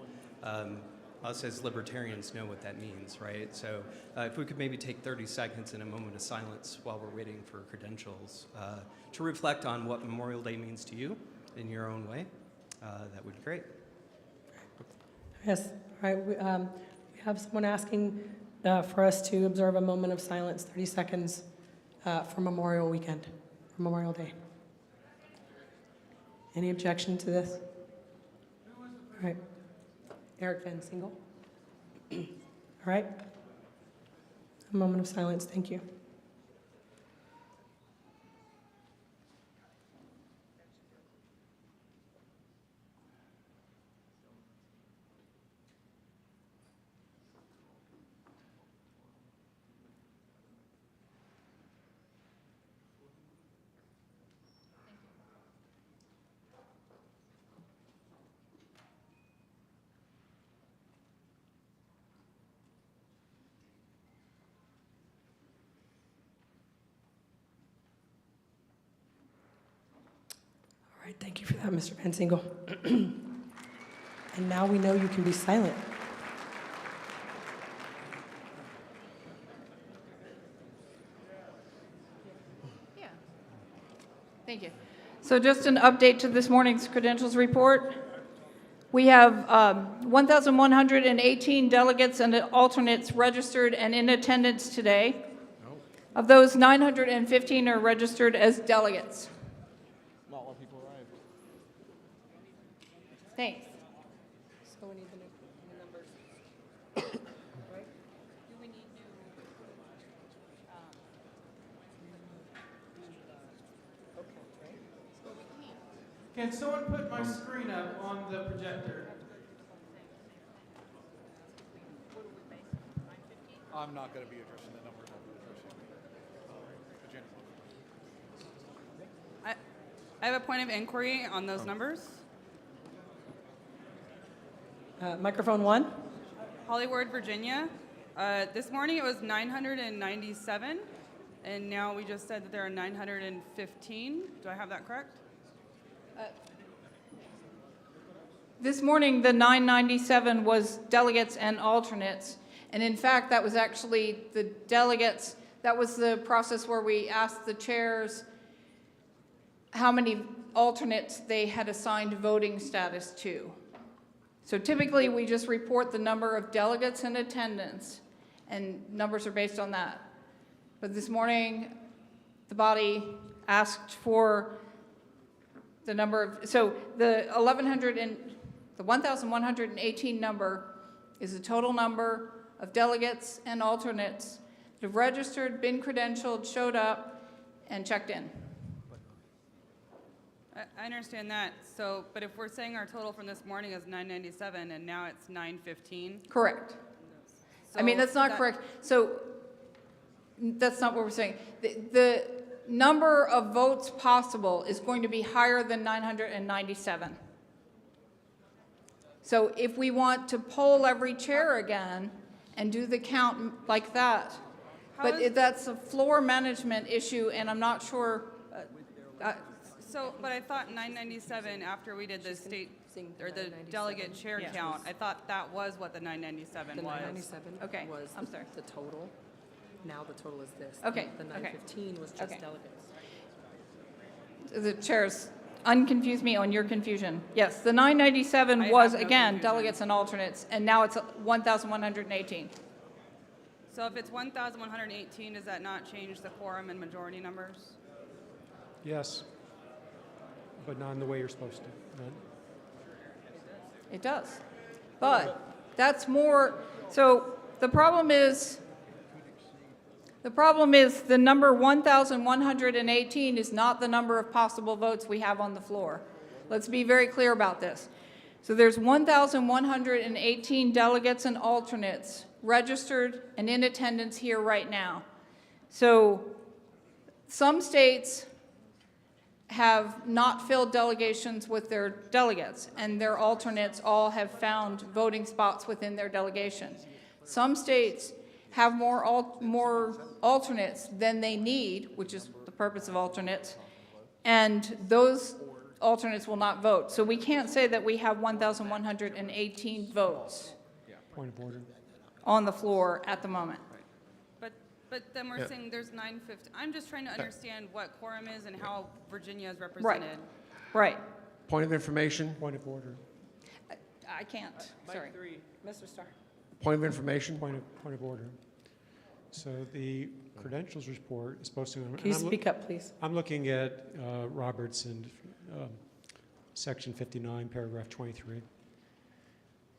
Us as libertarians know what that means, right? So if we could maybe take 30 seconds in a moment of silence while we're waiting for credentials to reflect on what Memorial Day means to you in your own way, that would be great. Yes, all right. We have someone asking for us to observe a moment of silence, 30 seconds for Memorial Weekend, for Memorial Day. Any objection to this? All right. Eric Van Siegel. All right. A moment of silence. Thank you. All right, thank you for that, Mr. Van Siegel. And now we know you can be silent. Yeah. Thank you. So just an update to this morning's credentials report. We have 1,118 delegates and alternates registered and in attendance today. Of those, 915 are registered as delegates. Not a lot of people arrived. Thanks. So we need the numbers. Right? Do we need new? Can someone put my screen up on the projector? I'm not going to be addressing the numbers. I'll be addressing agenda. I have a point of inquiry on those numbers. Microphone 1. Hollywood, Virginia. This morning it was 997, and now we just said that there are 915. Do I have that correct? This morning, the 997 was delegates and alternates. And in fact, that was actually the delegates. That was the process where we asked the chairs how many alternates they had assigned voting status to. So typically, we just report the number of delegates in attendance, and numbers are based on that. But this morning, the body asked for the number of, so the 1,118 number is the total number of delegates and alternates that have registered, been credentialed, showed up, and checked in. I understand that. So, but if we're saying our total from this morning is 997 and now it's 915. Correct. I mean, that's not correct. So that's not what we're saying. The number of votes possible is going to be higher than 997. So if we want to poll every chair again and do the count like that, that's a floor management issue, and I'm not sure. So, but I thought 997 after we did the state or the delegate chair Yeah. count. I thought that was what the 997 The was. 997 Okay, was I'm sorry. the total. Now the total is this. Okay, The okay. 915 was just Okay. delegates. The chairs, unconfuse me on your confusion. Yes, the 997 was, again, delegates and alternates, and now it's 1,118. So if it's 1,118, does that not change the quorum and majority numbers? Yes, but not in the way you're supposed to. Right? It does. But that's more, so the problem is the number 1,118 is not the number of possible votes we have on the floor. Let's be very clear about this. So there's 1,118 delegates and alternates registered and in attendance here right now. So some states have not filled delegations with their delegates, and their alternates all have found voting spots within their delegations. Some states have more alternates than they need, which is the purpose of alternates, and those alternates will not vote. So we can't say that we have 1,118 votes Point of order. on the floor at the moment. But then we're Yeah. saying there's 950. I'm just trying to understand what quorum is and how Virginia is represented. Right. Point of information. Point of order. I can't, sorry. Mr. Starr. Point of information. Point of order. So the credentials report is supposed to. Can you speak up, please? I'm looking at Roberts and section 59, paragraph 23.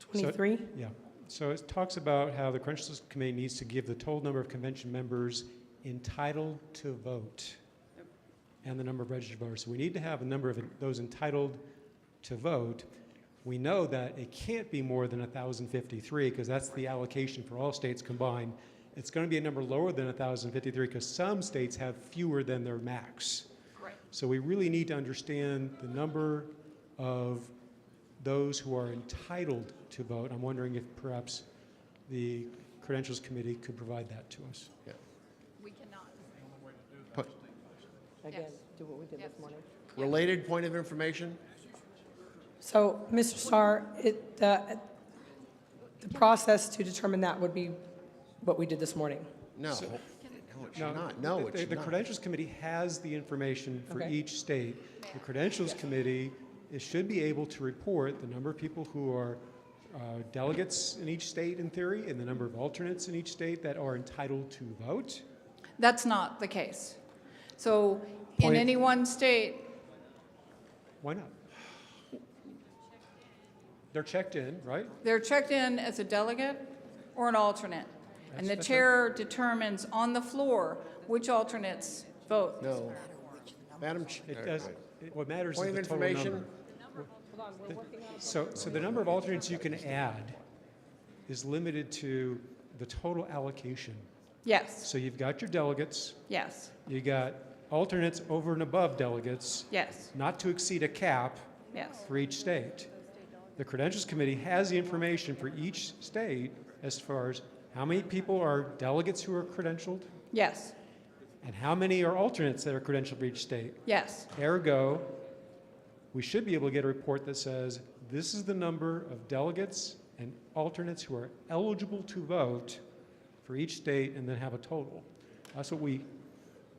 23? Yeah. So it talks about how the Credentials Committee needs to give the total number of convention members entitled to vote and the number of registered voters. So we need to have a number of those entitled to vote. We know that it can't be more than 1,053 because that's the allocation for all states combined. It's going to be a number lower than 1,053 because some states have fewer than their max. Right. So we really need to understand the number of those who are entitled to vote. I'm wondering if perhaps the Credentials Committee could provide that to us. Yeah. We cannot. Again, do what we did this morning. Related point of information. So, Mr. Starr, the process to determine that would be what we did this morning. No. So- No, it should not. No, it should The not. Credentials Committee has the information for Okay. each state. The Credentials Committee should be able to report the number of people who are delegates in each state in theory and the number of alternates in each state that are entitled to vote. That's not the case. So in Point- any one state, Why not? They're checked in, right? they're checked in as a delegate or an alternate. And the That's chair determines on the floor which alternates vote. No. Madam It does. What matters Point is of the total information. number. So the number of alternates you can add is limited to the total allocation. Yes, So you've got your delegates, yes, you got alternates over and above delegates, yes, not to exceed a cap yes. for each state. The Credentials Committee has the information for each state as far as how many people are delegates who are credentialed Yes, and how many are alternates that are credentialed for each state. yes, Ergo, we should be able to get a report that says this is the number of delegates and alternates who are eligible to vote for each state and then have a total. That's what we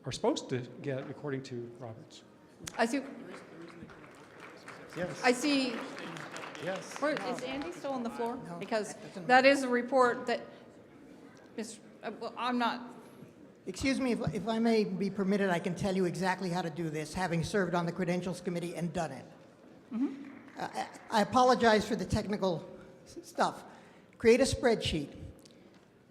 are supposed to get according to Roberts. I see, Yes. I see, Yes. is Andy still on the floor? Because that is a report that, well, I'm not, Excuse me, if I may be permitted, I can tell you exactly how to do this, having served on the Credentials Committee and done it. I apologize for the technical stuff. Create a spreadsheet.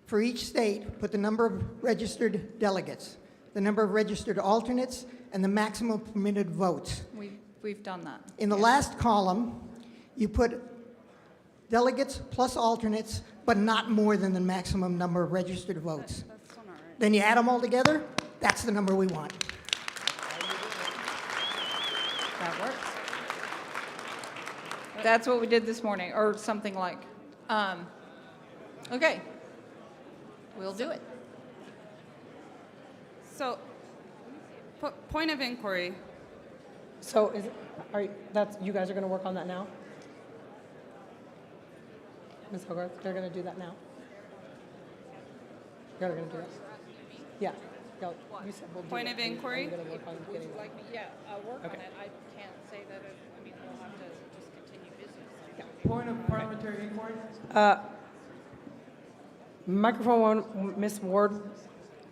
For each state, put the number of registered delegates, the number of registered alternates, and the maximum permitted votes. we've done that. In the last column, you put delegates plus alternates, but not more than the maximum number of registered votes. That's still not right. Then you add them all together, that's the number we want. That works. That's what we did this morning, or something like. Okay. We'll do it. So, point of inquiry. So you guys are going to work on that now? Ms. Hogarth, they're going to do that now. You're going to do that. Yeah. You said we'll do Point it. of inquiry? I'm going to work on Would getting you like me, yeah, work on Okay. it. I can't say that, I mean, we'll have to just continue business. Point of parliamentary inquiry? Microphone one, Ms. Ward,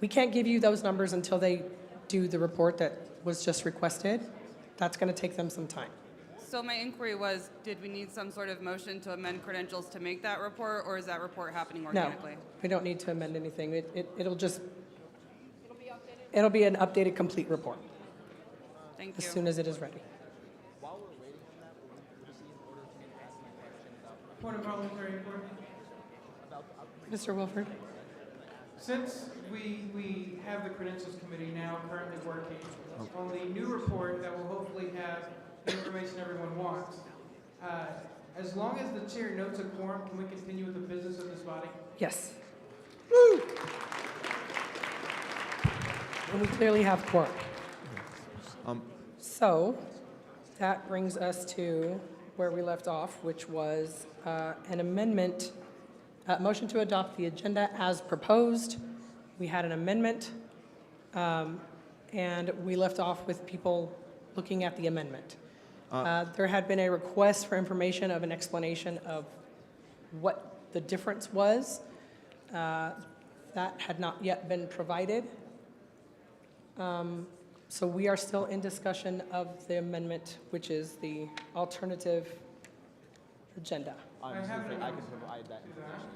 we can't give you those numbers until they do the report that was just requested. That's going to take them some time. So my inquiry was, did we need some sort of motion to amend credentials to make that report, or is that report happening No, organically? we don't need to amend anything. It'll be an updated, complete report Thank as you. soon as it is ready. While we're waiting on that, would it be in order for me to ask my question about Point of parliamentary inquiry? Mr. Wilford? Since we have the Credentials Committee now currently working on the new report that will hopefully have the information everyone wants, as long as the chair notes a quorum, can we continue with the business of this body? Yes. Woo! And we clearly have quorum. So that brings us to where we left off, which was an amendment, motion to adopt the agenda as proposed. We had an amendment, and we left off with people looking at the amendment. There had been a request for information of an explanation of what the difference was. That had not yet been provided. So we are still in discussion of the amendment, which is the alternative agenda. I can provide that information.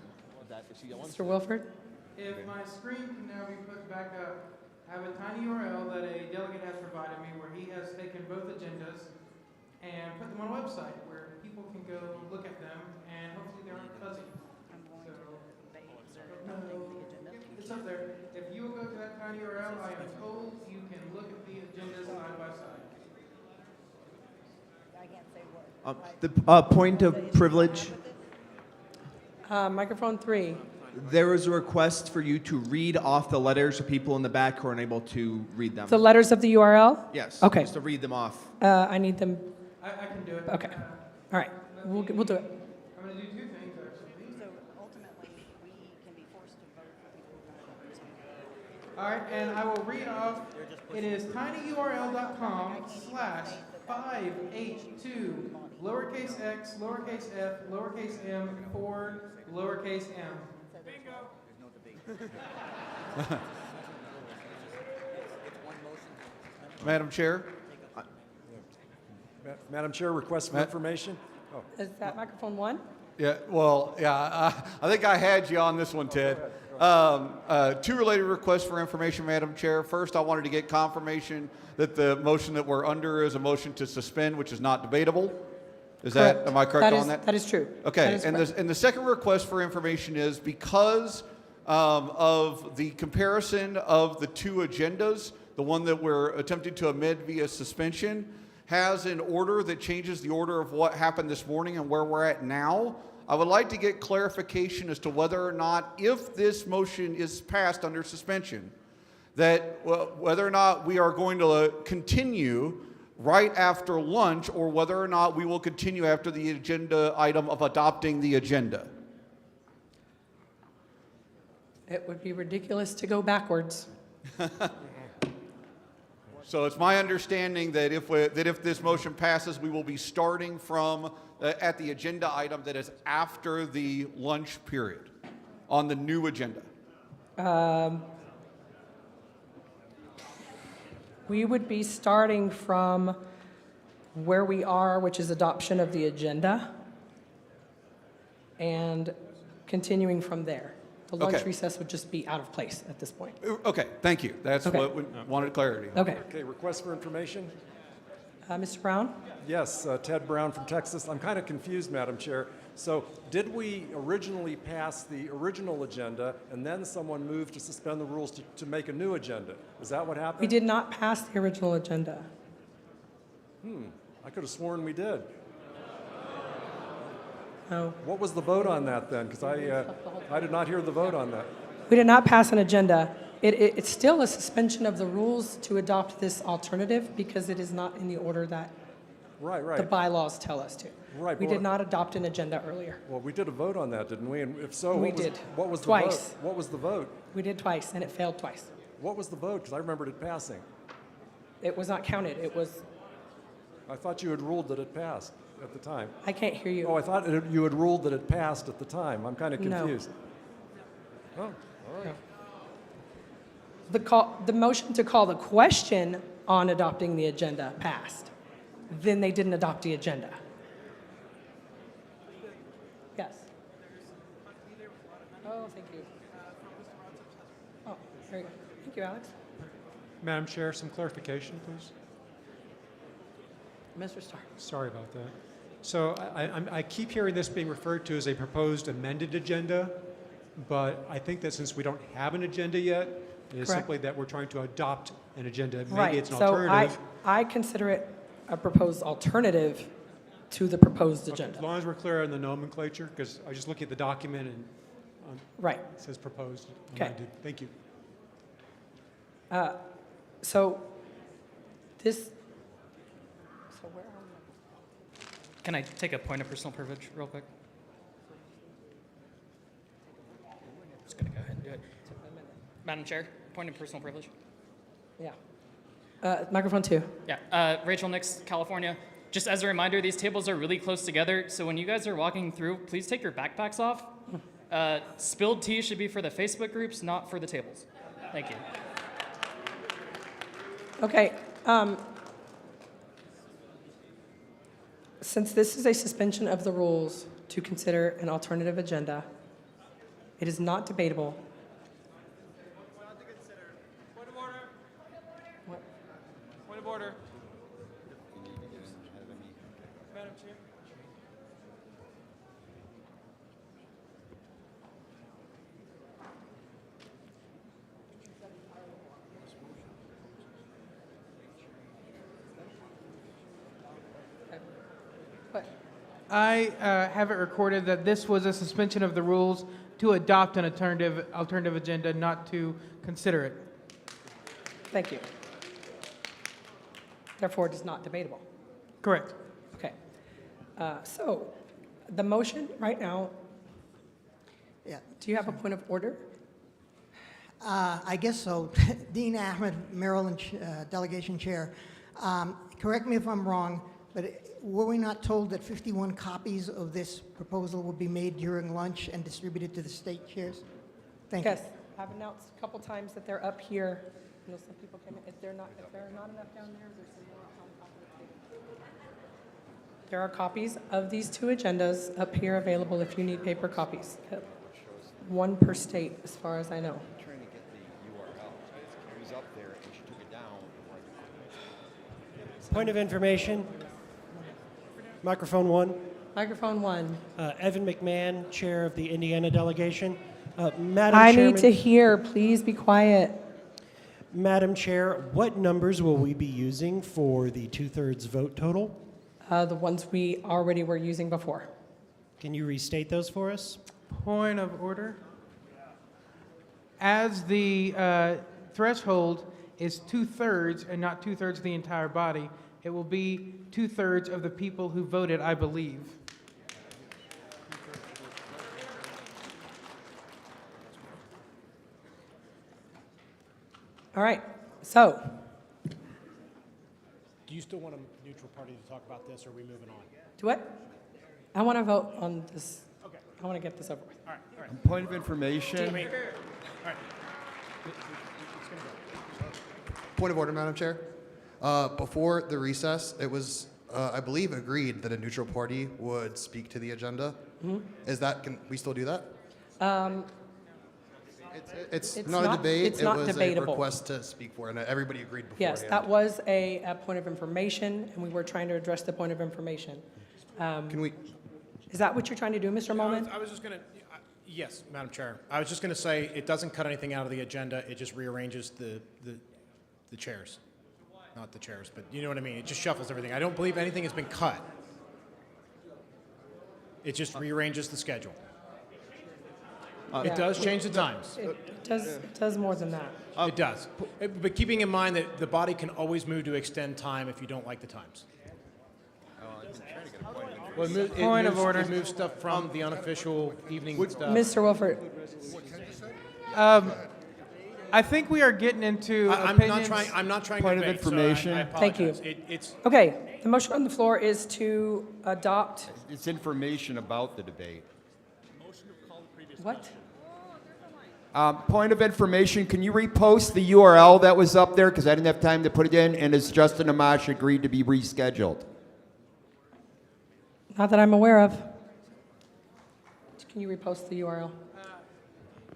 If she wants Mr. Wilford? If my screen can now be put back up, I have a tiny URL that a delegate has provided me where he has taken both agendas and put them on a website where people can go look at them and hopefully they aren't fuzzy. It's up there. If you will go to that tiny URL, I am told you can look at the agendas side by side. The point of privilege, Microphone 3. there was a request for you to read off the letters for people in the back who are unable to read them. The letters of the URL? Yes. Okay. Just to read them off. I need them. I can do it. Okay. All right. We'll do it. I'm going to do two things actually. So ultimately, we can be forced to vote for people who are not participating. All right, and I will read off. It is tinyurl.com/5H2 lowercase x, lowercase f, lowercase m, 4, lowercase m. Madam Chair? Madam Chair, request for information. Oh. Is that microphone 1? Yeah, well, yeah, I think I had you on this one, Ted. Two related requests for information, Madam Chair. First, I wanted to get confirmation that the motion that we're under is a motion to suspend, which is not debatable. Is Correct. that, am I correct on that? That is true. Okay, That is correct. and the second request for information is because of the comparison of the two agendas, the one that we're attempting to amend via suspension has an order that changes the order of what happened this morning and where we're at now. I would like to get clarification as to whether or not, if this motion is passed under suspension, that whether or not we are going to continue right after lunch or whether or not we will continue after the agenda item of adopting the agenda. It would be ridiculous to go backwards. So it's my understanding that if this motion passes, we will be starting from at the agenda item that is after the lunch period on the new agenda. We would be starting from where we are, which is adoption of the agenda, and continuing from there. The lunch Okay. recess would just be out of place at this point. Okay, thank you. That's Okay. what we wanted clarity. Okay. Okay, request for information. Mr. Brown? Yes, Ted Brown from Texas. I'm kind of confused, Madam Chair. So did we originally pass the original agenda and then someone moved to suspend the rules to make a new agenda? Is that what happened? We did not pass the original agenda. I could have sworn we did. No. What was the vote on that then? Because I did not hear the vote on that. We did not pass an agenda. It's still a suspension of the rules to adopt this alternative because it is not in the order that Right, right. The bylaws tell us to. Right, We but did not adopt an agenda earlier. Well, we did a vote on that, didn't we? And if so, We what was, did. what was Twice. the vote? What was the vote? We did twice, and it failed twice. What was the vote? Because I remembered it passing. It was not counted. It was, I thought you had ruled that it passed at the time. I can't hear you. Oh, I thought you had ruled that it passed at the time. I'm kind of No. confused. Oh, all right. The motion to call the question on adopting the agenda passed. Then they didn't adopt the agenda. Yes. Oh, thank you. Oh, very good. Thank you, Alex. Madam Chair, some clarification, please. Mr. Starr. Sorry about that. So I keep hearing this being referred to as a proposed amended agenda, but I think that since we don't have an agenda yet, it is Correct. simply that we're trying to adopt an agenda. Maybe Right. it's an So alternative. I consider it a proposed alternative to the proposed Okay, agenda. as long as we're clear on the nomenclature, because I was just looking at the document and Right. it says proposed. Okay. amended. Thank you. So this, so where are we? Can I take a point of personal privilege real quick? Just gonna go ahead and do it. Madam Chair, point of personal privilege. Yeah. Microphone 2. Yeah, Rachel Nix, California. Just as a reminder, these tables are really close together, so when you guys are walking through, please take your backpacks off. Spilled tea should be for the Facebook groups, not for the tables. Thank you. Okay. Since this is a suspension of the rules to consider an alternative agenda, it is not debatable. Point of order. Point of order. Madam Chair. I have it recorded that this was a suspension of the rules to adopt an alternative agenda, not to consider it. Thank you. Therefore, it is not debatable. Correct. Okay. So the motion right now, Yeah. do you have a point of order? I guess so. Dean Ahmed, Maryland Delegation Chair. Correct me if I'm wrong, but were we not told that 51 copies of this proposal would be made during lunch and distributed to the state chairs? Thank you. Yes. I've announced a couple times that they're up here. I know some people came in. If there are not enough down there, there's some more on top of the table. There are copies of these two agendas up here available if you need paper copies. One per state, as far as I know. Trying to get the URL. It was up there and she took it down. Point of information. Microphone 1. Microphone 1. Evan McMahon, Chair of the Indiana Delegation. Madam I Chairman, need to hear. Please be quiet. Madam Chair, what numbers will we be using for the 2/3 vote total? The ones we already were using before. Can you restate those for us? Point of order. As the threshold is 2/3 and not 2/3 of the entire body, it will be 2/3 of the people who voted, I believe. All right. So, Do you still want a neutral party to talk about this, or are we moving on? do what? I want to vote on this. Okay. I want to get this over with. All right, all right. Point of information. All right. Point of order, Madam Chair. Before the recess, it was, I believe, agreed that a neutral party would speak to the agenda. Mhm. Is that, can we still do that? It's It's not a not- debate. it's not It was debatable. a request to speak for, and everybody agreed beforehand. Yes, that was a point of information, and we were trying to address the point of information. Can we? Is that what you're trying to do, Mr. Mullman? I was just going to, yes, Madam Chair. I was just going to say it doesn't cut anything out of the agenda. It just rearranges the chairs. Not the chairs, but you know what I mean. It just shuffles everything. I don't believe anything has been cut. It just rearranges the schedule. It does change the times. It does more than that. It does. But keeping in mind that the body can always move to extend time if you don't like the times. Well, Point of order. It moves stuff from the unofficial evening stuff. Mr. Wilford. I think we are getting into I'm opinions. not trying Point to of debate, so information. I Thank you. apologize. It's Okay, the motion on the floor is to adopt It's information about the debate. what? Point of information, can you repost the URL that was up there? Because I didn't have time to put it in, and has Justin Amash agreed to be rescheduled? Not that I'm aware of. Can you repost the URL?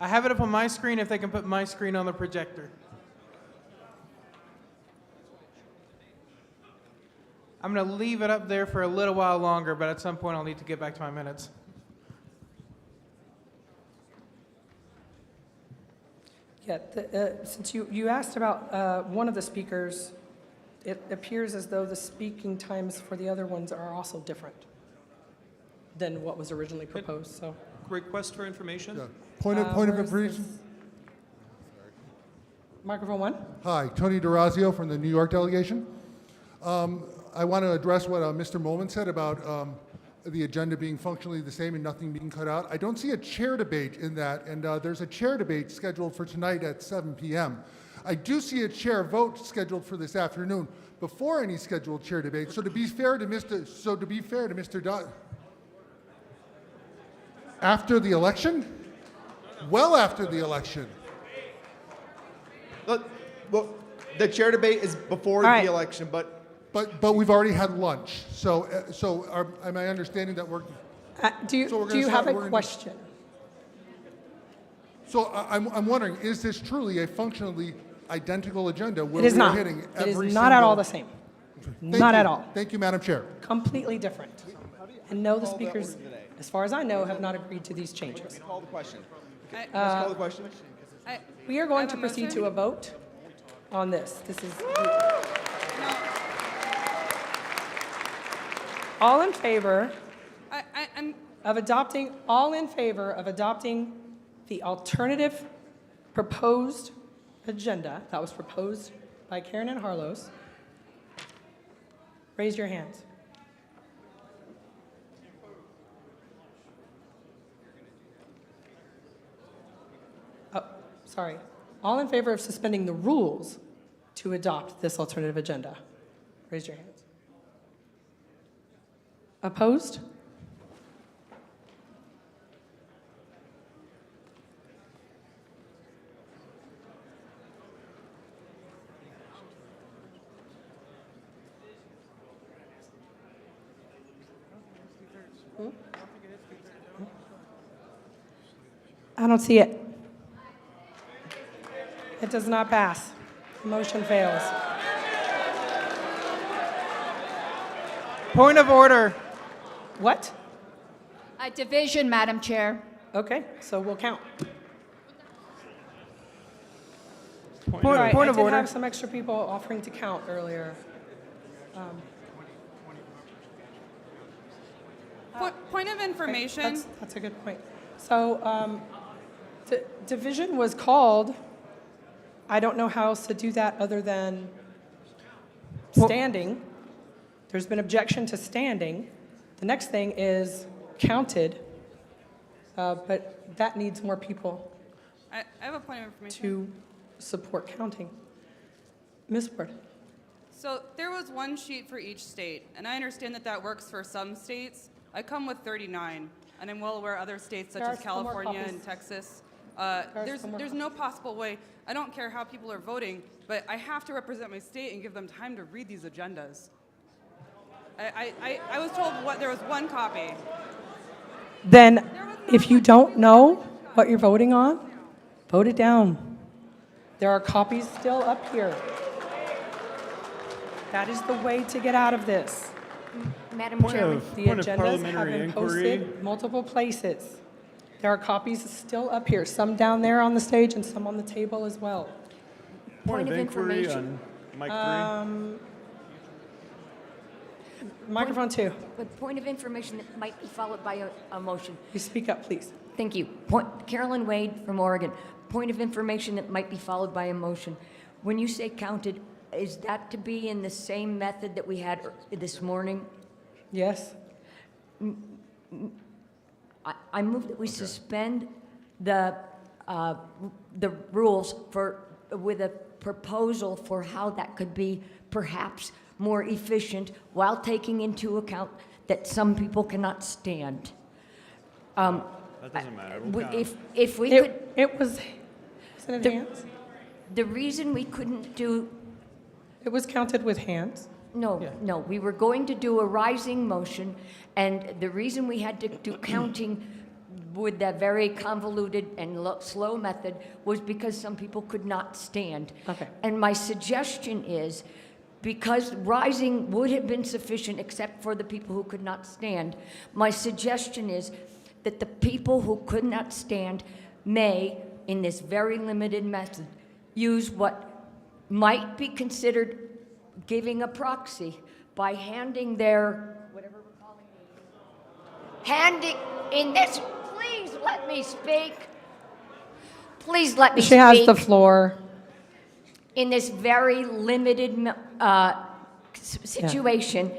I have it up on my screen if they can put my screen on the projector. I'm going to leave it up there for a little while longer, but at some point I'll need to get back to my minutes. Yeah, since you asked about one of the speakers, it appears as though the speaking times for the other ones are also different than what was originally proposed, so. Request for information? Point of Where's information. this? Microphone one. Hi, Tony DeRazio from the New York delegation. I want to address what Mr. Molman said about the agenda being functionally the same and nothing being cut out. I don't see a chair debate in that, and there's a chair debate scheduled for tonight at 7 p.m. I do see a chair vote scheduled for this afternoon before any scheduled chair debate. So to be fair to Mr. After the election? Well after the election. Look, well, the chair debate is before All right. the election, but But we've already had lunch. So am I understanding that we're? Do you, So we're do gonna you have start- a we're gonna- question? So I'm wondering, is this truly a functionally identical agenda where It is we are not. hitting It is every not at all single- the same. Thank Not you. at all. Thank you, Madam Chair. Completely different. And no, the Call that speakers, order today. as far as I know, have not agreed to these changes. call the question. I- Let's call the question. We are going I to have a proceed motion. to a vote on this. This is all in favor I'm of adopting, all in favor of adopting the alternative proposed agenda that was proposed by Karen and Harlos. Raise your hands. Oh, sorry. All in favor of suspending the rules to adopt this alternative agenda? Raise your hands. Opposed? I don't see it. It does not pass. Motion fails. Point of order. What? A division, Madam Chair. Okay, so we'll count. Point All right, of I did order. have some extra people offering to count earlier. Point of information. That's a good point. So division was called. I don't know how else to do that other than standing. There's been objection to standing. The next thing is counted, but that needs more people I have a point of information. to support counting. Ms. Ward. So there was one sheet for each state, and I understand that that works for some states. I come with 39, and I'm well aware other states such There are as still more California copies. and Texas. are There's still more there's no possible way. I don't care how people are voting, but I have to represent my state and give them time to read these agendas. I was told there was one copy. Then, if you don't know what you're voting on, vote it down. There are copies still up here. That is the way to get out of this. Madam Chairman. The agendas have been posted multiple places. There are copies still up here, some down there on the stage and some on the table as well. Point of information. Microphone two. But point of information that might be followed by a motion. You speak up, please. Thank you. Carolyn Wade from Oregon. Point of information that might be followed by a motion. When you say counted, is that to be in the same method that we had this morning? Yes. I move that we suspend the rules with a proposal for how that could be perhaps more efficient while taking into account that some people cannot stand. That doesn't matter. We'll count 'em. If we could, It was in hands. the reason we couldn't do. It was counted with hands. No, we were going to do a rising motion, and the reason we had to do counting with that very convoluted and slow method was because some people could not stand. Okay. And my suggestion is, because rising would have been sufficient except for the people who could not stand, my suggestion is that the people who could not stand may, in this very limited method, use what might be considered giving a proxy by handing their, whatever we're calling it, handing in this, please let me speak. Please let me speak. She has the floor. In this very limited situation,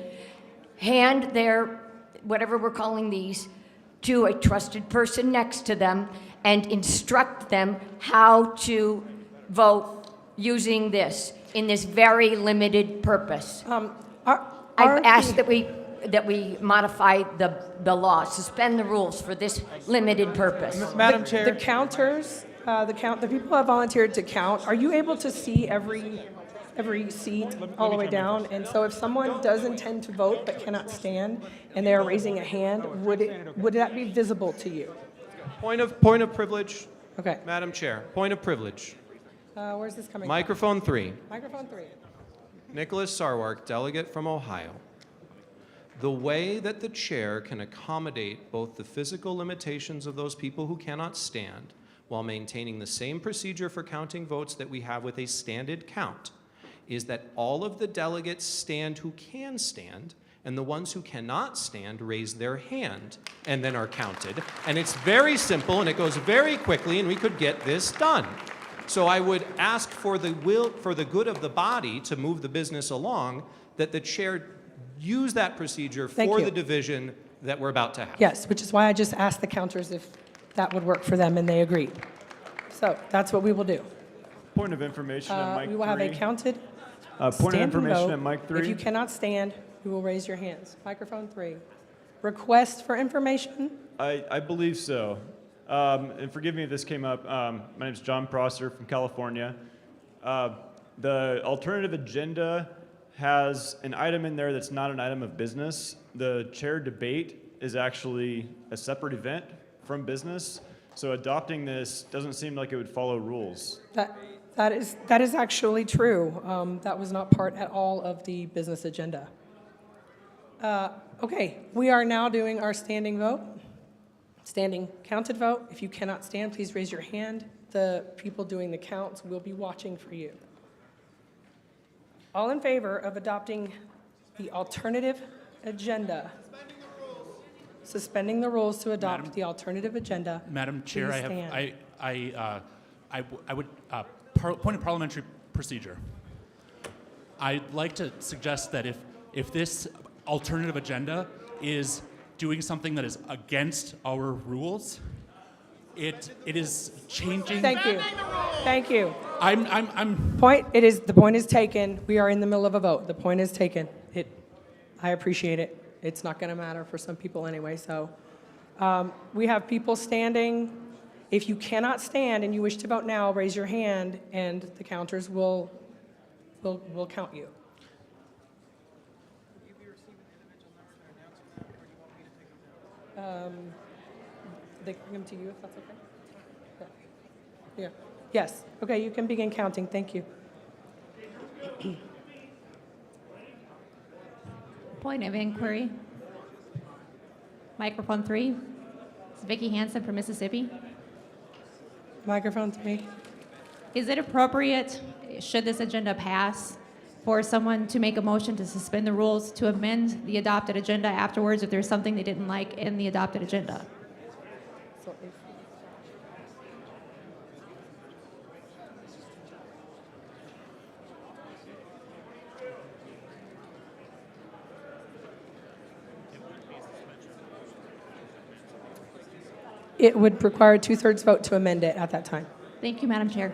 hand their, whatever we're calling these, to a trusted person next to them and instruct them how to vote using this in this very limited purpose. I've asked that we modify the law, suspend the rules for this limited purpose. Madam Chair. The counters, the people who have volunteered to count, are you able to see every seat all the way down? And so if someone does intend to vote but cannot stand and they are raising a hand, would that be visible to you? Point of privilege. Okay. Madam Chair, point of privilege. Where's this coming Microphone 3. from? Microphone 3. Nicholas Sarwark, delegate from Ohio. The way that the chair can accommodate both the physical limitations of those people who cannot stand while maintaining the same procedure for counting votes that we have with a standard count is that all of the delegates stand who can stand, and the ones who cannot stand raise their hand and then are counted. And it's very simple and it goes very quickly and we could get this done. So I would ask for the good of the body to move the business along, that the chair use that procedure for the division that we're about to have. Yes, which is why I just asked the counters if that would work for them, and they agreed. So that's what we will do. Point of information at mic 3. We will have a counted Point of standing information vote. at mic 3. If you cannot stand, you will raise your hands. Microphone 3. Request for information? I believe so. And forgive me if this came up. My name is John Prosser from California. The alternative agenda has an item in there that's not an item of business. The chair debate is actually a separate event from business. So adopting this doesn't seem like it would follow rules. That is actually true. That was not part at all of the business agenda. Okay, we are now doing our standing vote. Standing counted vote. If you cannot stand, please raise your hand. The people doing the counts will be watching for you. All in favor of adopting the alternative agenda? Suspending the rules to adopt the alternative agenda. Madam Chair, please stand. Point of parliamentary procedure. I'd like to suggest that if this alternative agenda is doing something that is against our rules, it is changing. Thank you. Thank you. I'm The point is taken. We are in the middle of a vote. The point is taken. I appreciate it. It's not going to matter for some people anyway. So we have people standing. If you cannot stand and you wish to vote now, raise your hand, and the counters will count you. They can give them to you if that's okay. Yeah. Yes. Okay. You can begin counting. Thank you. Point of inquiry. Microphone 3. It's Vicki Hansen from Mississippi. Microphone 3. Is it appropriate, should this agenda pass, for someone to make a motion to suspend the rules to amend the adopted agenda afterwards if there's something they didn't like in the adopted agenda? So if it would require a 2/3 vote to amend it at that time. Thank you, Madam Chair.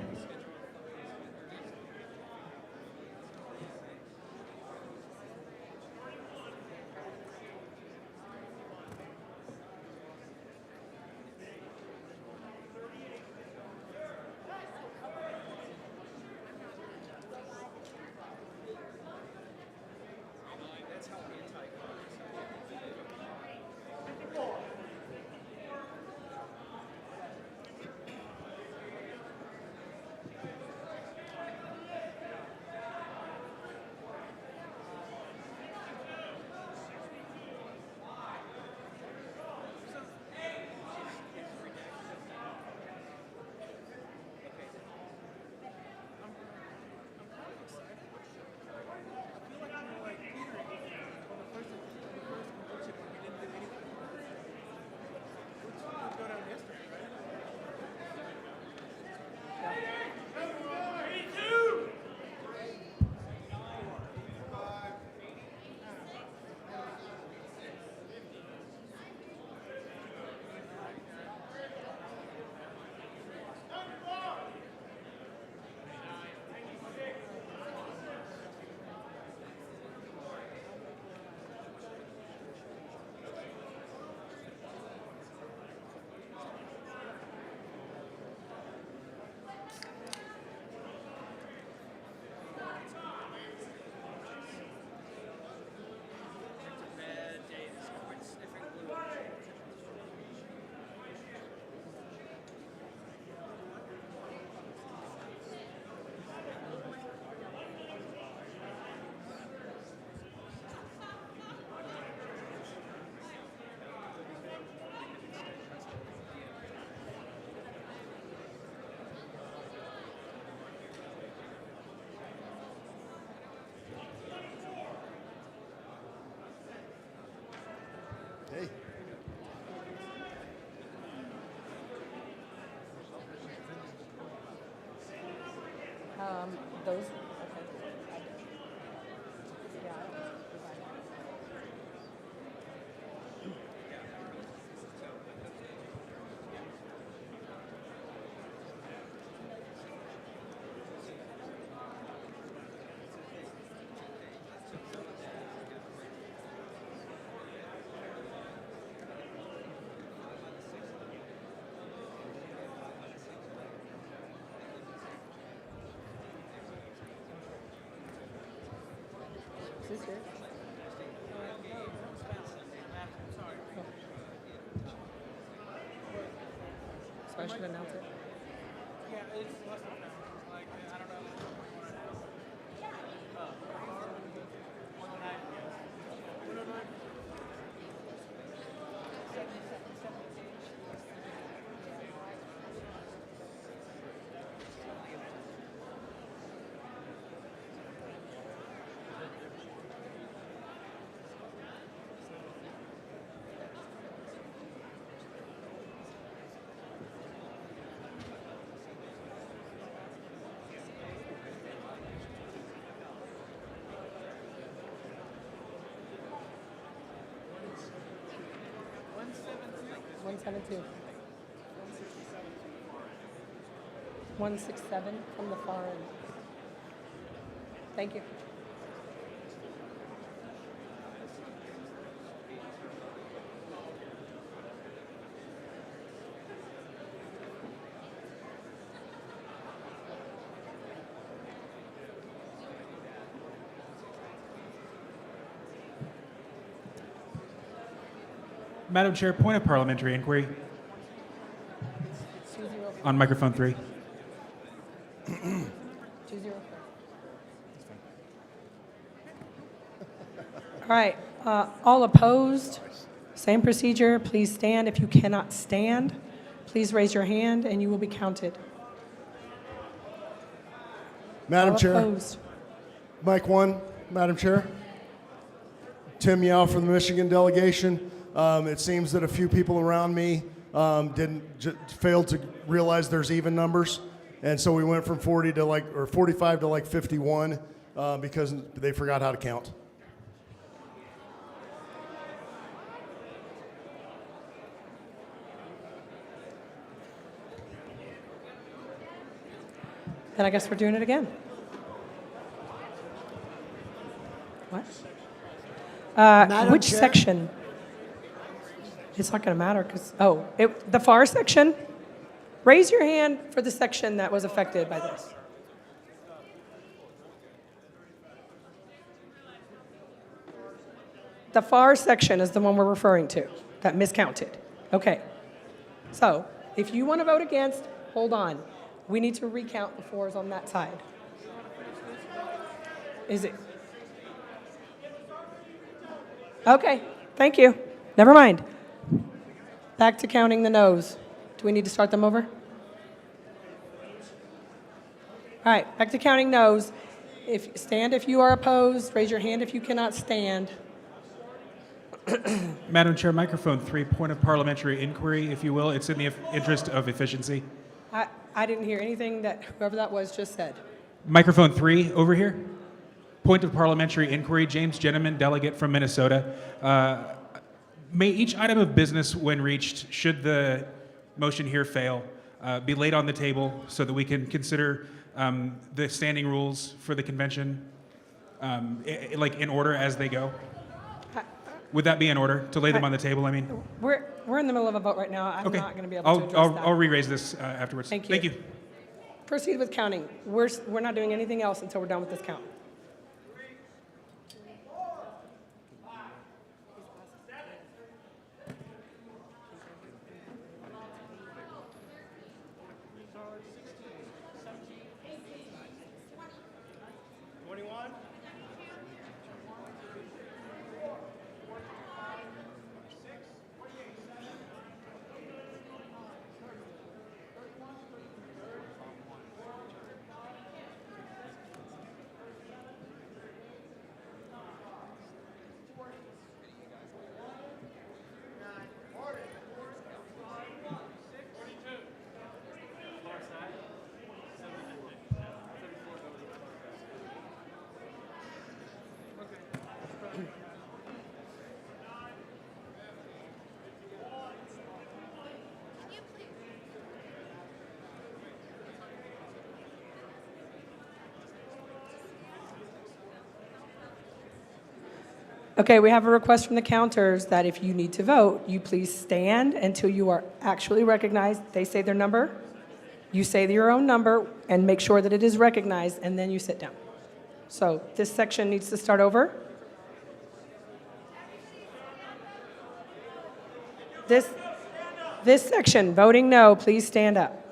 Hey. Those. Is this yours? So I should announce it. Yeah, it's less than that. Like, I don't know. One 167 from the far end. Thank you. Madam Chair, point of parliamentary inquiry. On microphone 3. 204. All right, all opposed, same procedure. Please stand. If you cannot stand, please raise your hand and you will be counted. Madam All Chair. opposed. Mike 1, Madam Chair. Tim Yao from the Michigan delegation. It seems that a few people around me failed to realize there's even numbers, and so we went from 40 to 45 to 51 because they forgot how to count. Then I guess we're doing it again. What? Madam Which Chair? section? It's not going to matter because, the FAR section? Raise your hand for the section that was affected by this. The FAR section is the one we're referring to, that miscounted. Okay. So, if you want to vote against, hold on. We need to recount the fours on that side. Is it? Okay, thank you. Never mind. Back to counting the noes. Do we need to start them over? All right, back to counting noes. Stand if you are opposed. Raise your hand if you cannot stand. Madam Chair, microphone 3, point of parliamentary inquiry, if you will. It's in the interest of efficiency. I didn't hear anything that whoever that was just said. Microphone 3 over here. Point of parliamentary inquiry, James Gentleman, delegate from Minnesota. May each item of business, when reached, should the motion here fail, be laid on the table so that we can consider the standing rules for the convention, like in order as they go? Would that be in order to lay them on the table? I mean, We're in the middle of a vote right now. I'm okay. not going to be able to address that. I'll re-raise this afterwards. Thank you. Thank you. Proceed with counting. We're not doing anything else until we're done with this count. Okay, we have a request from the counters that if you need to vote, you please stand until you are actually recognized. They say their number, you say your own number, and make sure that it is recognized, and then you sit down. So this section needs to start over. This section, voting no, please stand up.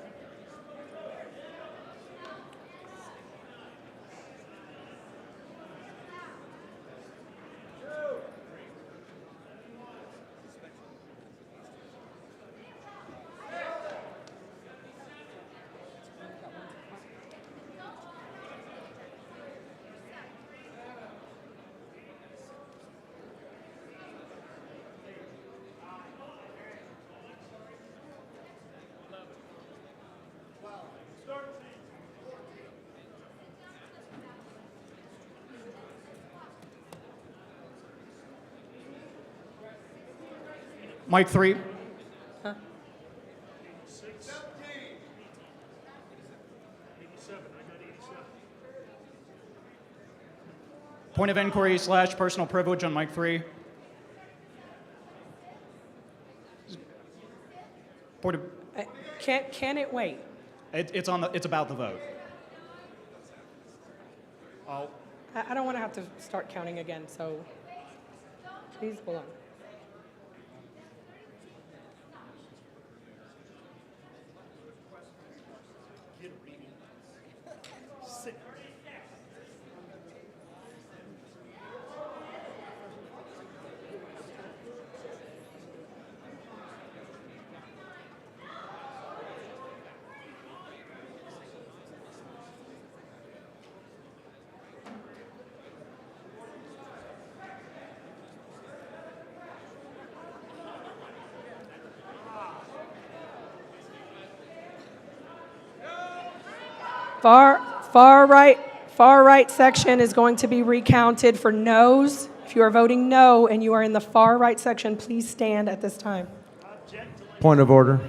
Mic 3. Huh? Point of inquiry / personal privilege on mic 3. Point of, Can it wait? it's about the vote. I don't want to have to start counting again, so please hold on. Far right section is going to be recounted for noes. If you are voting no and you are in the far right section, please stand at this time. Point of order.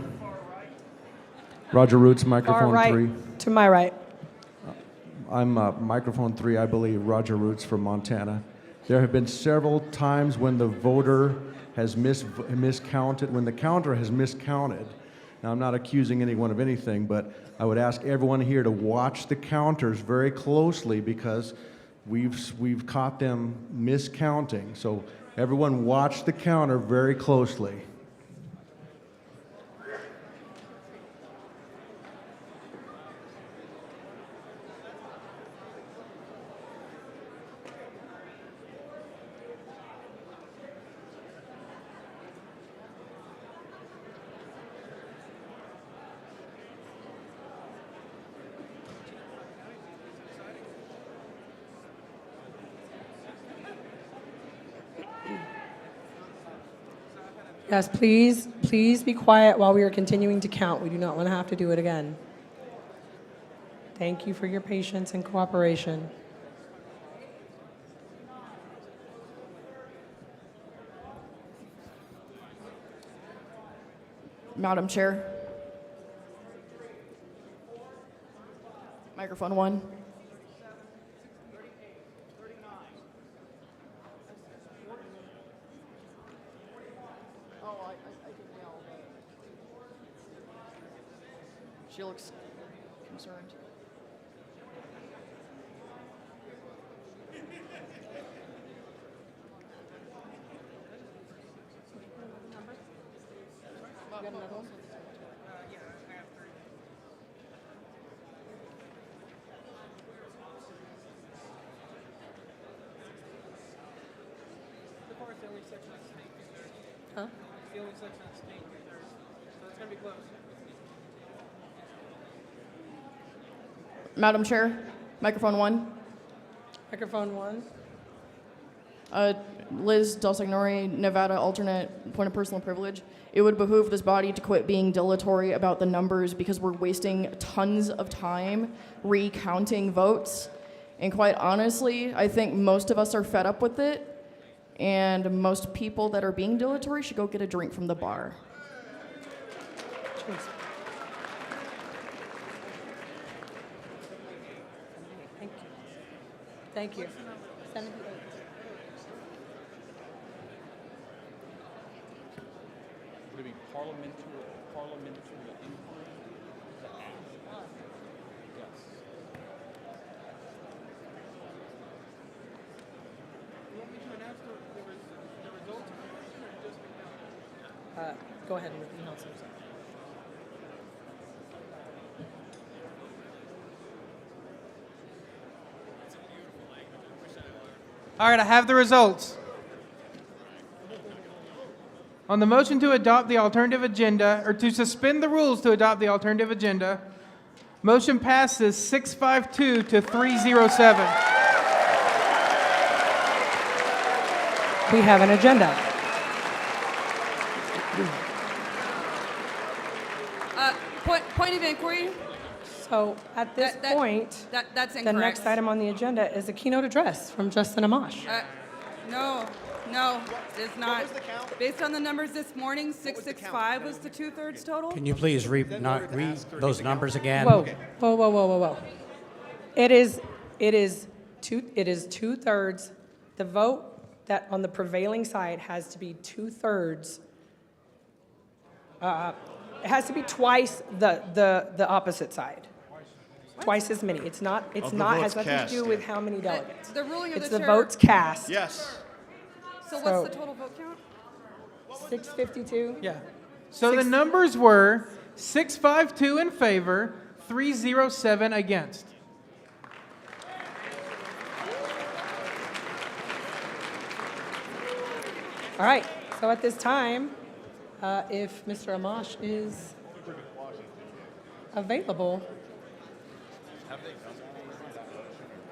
Roger Roots, Far microphone right 3. to my right. I'm microphone 3, I believe, Roger Roots from Montana. There have been several times when the voter has miscounted, when the counter has miscounted. Now, I'm not accusing anyone of anything, but I would ask everyone here to watch the counters very closely because we've caught them miscounting. So everyone watch the counter very closely. Yes, please be quiet while we are continuing to count. We do not want to have to do it again. Thank you for your patience and cooperation. Madam Chair. Microphone 1. She looks concerned. You got another one? Huh? It's the only section that's staying two-thirds, so it's going to be close. Madam Chair, microphone 1. Microphone 1. Liz Del Signore, Nevada alternate, point of personal privilege. It would behoove this body to quit being dilatory about the numbers because we're wasting tons of time recounting votes. And quite honestly, I think most of us are fed up with it. And most people that are being dilatory should go get a drink from the bar. Cheers. Thank you. 78. Would it be parliamentary inquiry to ask? Yes. You want me to announce the results of the election or just the count? Go ahead and announce it. All right, I have the results. On the motion to adopt the alternative agenda, or to suspend the rules to adopt the alternative agenda, motion passes 652 to 307. We have an agenda. Point of inquiry. So at this point, That's the incorrect. next item on the agenda is a keynote address from Justin Amash. No, it's not. Based on the numbers this morning, 665 was the two-thirds total? Can you please read those numbers again? Whoa. It is two-thirds. The vote that on the prevailing side has to be two-thirds. It has to be twice the opposite side. Twice as many. It's not has nothing to do with how many delegates. The ruling of It's the the chair. votes cast. Yes. So what's the total vote count? 652? Yeah. So the numbers were 652 in favor, 307 against. All right. So at this time, if Mr. Amash is available,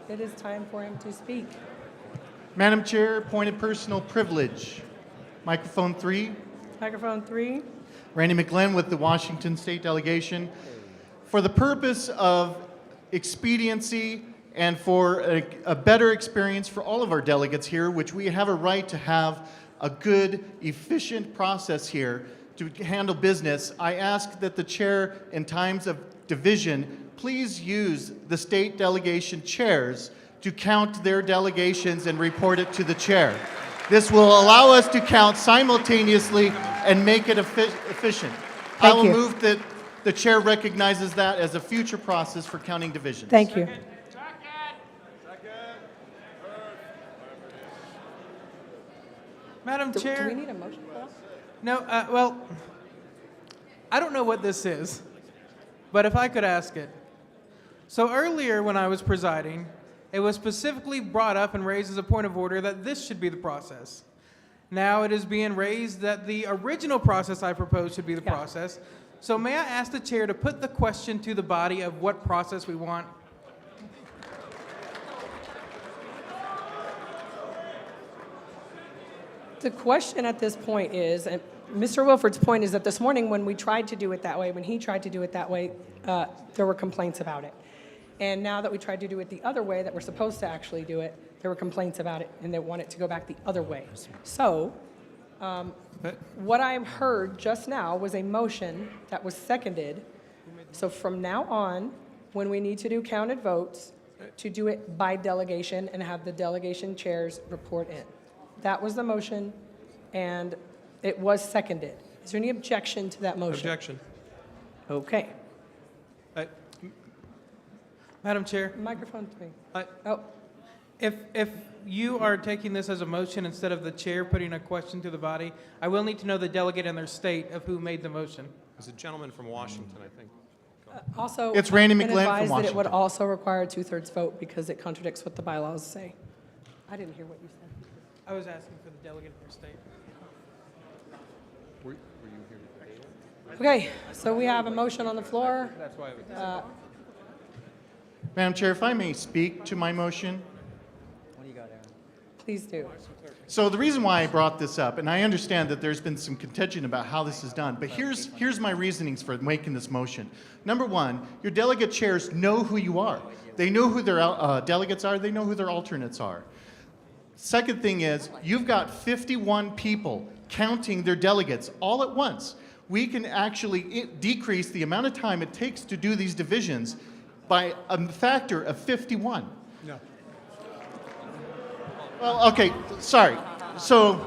it is time for him to speak. Madam Chair, point of personal privilege. Microphone 3. Microphone 3. Randy McGlynn with the Washington State Delegation. For the purpose of expediency and for a better experience for all of our delegates here, which we have a right to have a good, efficient process here to handle business, I ask that the chair, in times of division, please use the state delegation chairs to count their delegations and report it to the chair. This will allow us to count simultaneously and make it efficient. I will move that the chair recognizes that as a future process for counting divisions. Thank you. Madam Chair. Do we need a motion for that? No, well, I don't know what this is, but if I could ask it. So earlier when I was presiding, it was specifically brought up and raised as a point of order that this should be the process. Now it is being raised that the original process I proposed should be the process. So may I ask the chair to put the question to the body of what process we want? The question at this point is, and Mr. Wilford's point is that this morning when we tried to do it that way, when he tried to do it that way, there were complaints about it. And now that we tried to do it the other way, that we're supposed to actually do it, there were complaints about it, and they want it to go back the other way. So, what I heard just now was a motion that was seconded. So from now on, when we need to do counted votes, to do it by delegation and have the delegation chairs report in. That was the motion, and it was seconded. Is there any objection to that motion? Objection. Okay. Madam Chair. Microphone 3. If you are taking this as a motion instead of the chair putting a question to the body, I will need to know the delegate and their state of who made the motion. There's a gentleman from Washington, I think. Also, It's Randy I've been McGlynn from advised that it would Washington. also require a 2/3 vote because it contradicts what the bylaws say. I didn't hear what you said. I was asking for the delegate and their state. Were you here today? Okay, so we have a motion on the floor. That's why I was. Madam Chair, if I may speak to my motion. Please do. So the reason why I brought this up, and I understand that there's been some contention about how this is done, but here's my reasonings for making this motion. Number one, your delegate chairs know who you are. They know who their delegates are. They know who their alternates are. Second thing is, you've got 51 people counting their delegates all at once. We can actually decrease the amount of time it takes to do these divisions by a factor of 51. No. Well, okay, sorry. So,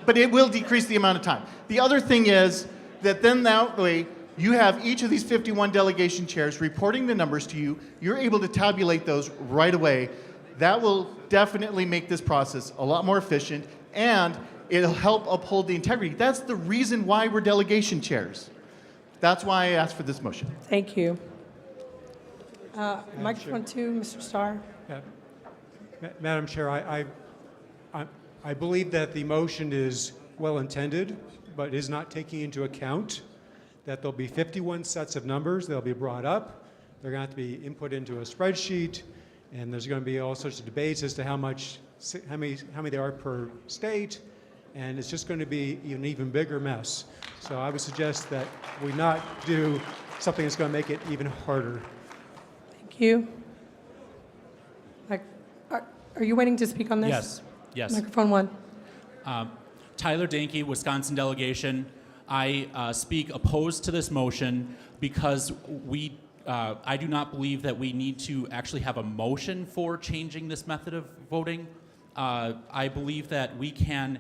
but it will decrease the amount of time. The other thing is that then that way you have each of these 51 delegation chairs reporting the numbers to you. You're able to tabulate those right away. That will definitely make this process a lot more efficient, and it'll help uphold the integrity. That's the reason why we're delegation chairs. That's why I asked for this motion. Thank you. Microphone 2, Mr. Starr. Madam Chair, I believe that the motion is well-intended, but is not taking into account that there'll be 51 sets of numbers that'll be brought up. They're going to have to be input into a spreadsheet, and there's going to be all sorts of debates as to how many there are per state, and it's just going to be an even bigger mess. So I would suggest that we not do something that's going to make it even harder. Thank you. Are you waiting to speak on this? Yes. Yes. Microphone 1. Tyler Danke, Wisconsin delegation. I speak opposed to this motion because I do not believe that we need to actually have a motion for changing this method of voting. I believe that we can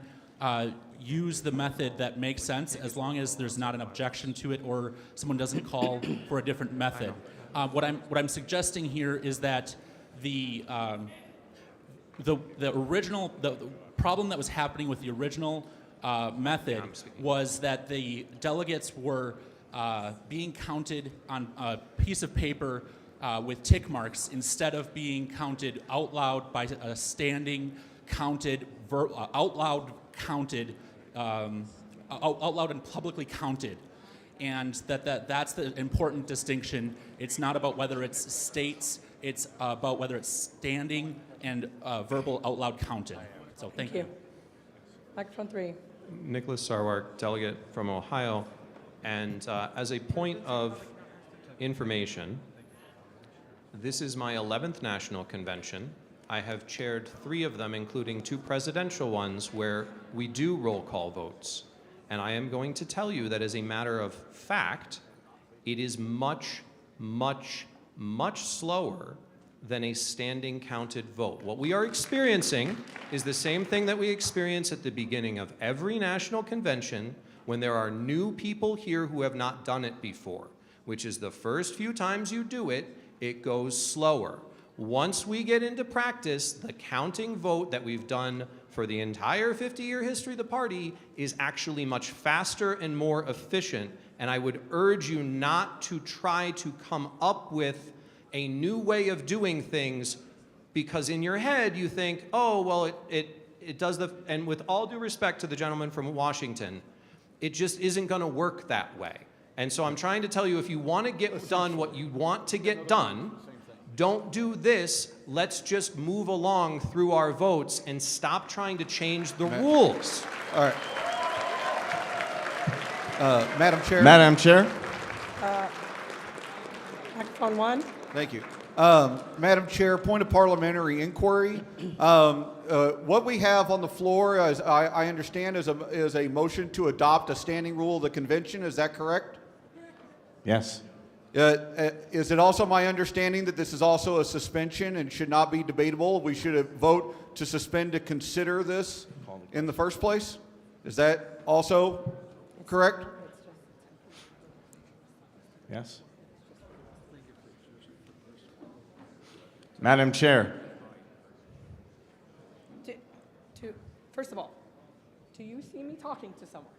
use the method that makes sense as long as there's not an objection to it or someone doesn't call for a different method. What I'm suggesting here is that the problem that was happening with the original method was that the delegates were being counted on a piece of paper with tick marks instead of being counted out loud by a standing counted, out loud and publicly counted. And that's the important distinction. It's not about whether it's states, it's about whether it's standing and verbal out loud counted. So thank you. Microphone 3. Nicholas Sarwark, delegate from Ohio. And as a point of information, this is my 11th national convention. I have chaired 3 of them, including 2 presidential ones where we do roll call votes. And I am going to tell you that as a matter of fact, it is much, much much slower than a standing counted vote. What we are experiencing is the same thing that we experience at the beginning of every national convention when there are new people here who have not done it before, which is the first few times you do it, it goes slower. Once we get into practice, the counting vote that we've done for the entire 50-year history of the party is actually much faster and more efficient. And I would urge you not to try to come up with a new way of doing things because in your head you think, oh, well, it does the, and with all due respect to the gentleman from Washington, it just isn't gonna work that way. And so I'm trying to tell you, if you wanna get done what you want to get done, don't do this, let's just move along through our votes and stop trying to change the rules. All right. Madam Chair. Madam Chair. Microphone one. Thank you. Madam Chair, point of parliamentary inquiry. What we have on the floor, as I understand, is a motion to adopt a standing rule of the convention. Is that correct? Yes. Is it also my understanding that this is also a suspension and should not be debatable? We should vote to suspend to consider this in the first place? Is that also correct? Yes. Madam Chair. First of all, do you see me talking to someone?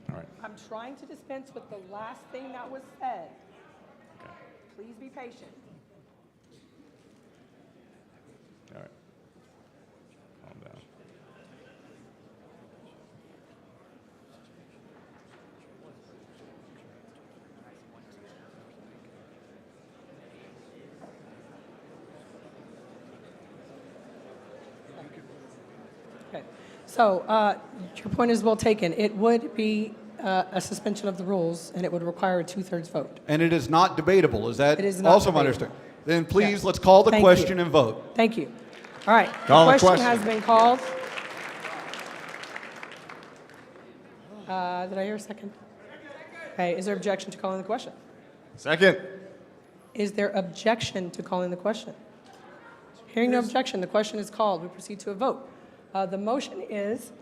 All right. I'm trying to dispense with the last thing that was said. Please be patient. All right. Calm down. Okay. So your point is well taken. It would be a suspension of the rules, and it would require a 2/3 vote. And it is not debatable. Is that It is not also my debatable. understanding? Then please, Yes. let's call the Thank question you. and vote. Thank you. All right. Call the the question question. has been called. Did I hear a second? Okay. Is there objection to calling the question? Second. Is there objection to calling the question? Hearing no objection, the question is called. We proceed to a vote. The motion is,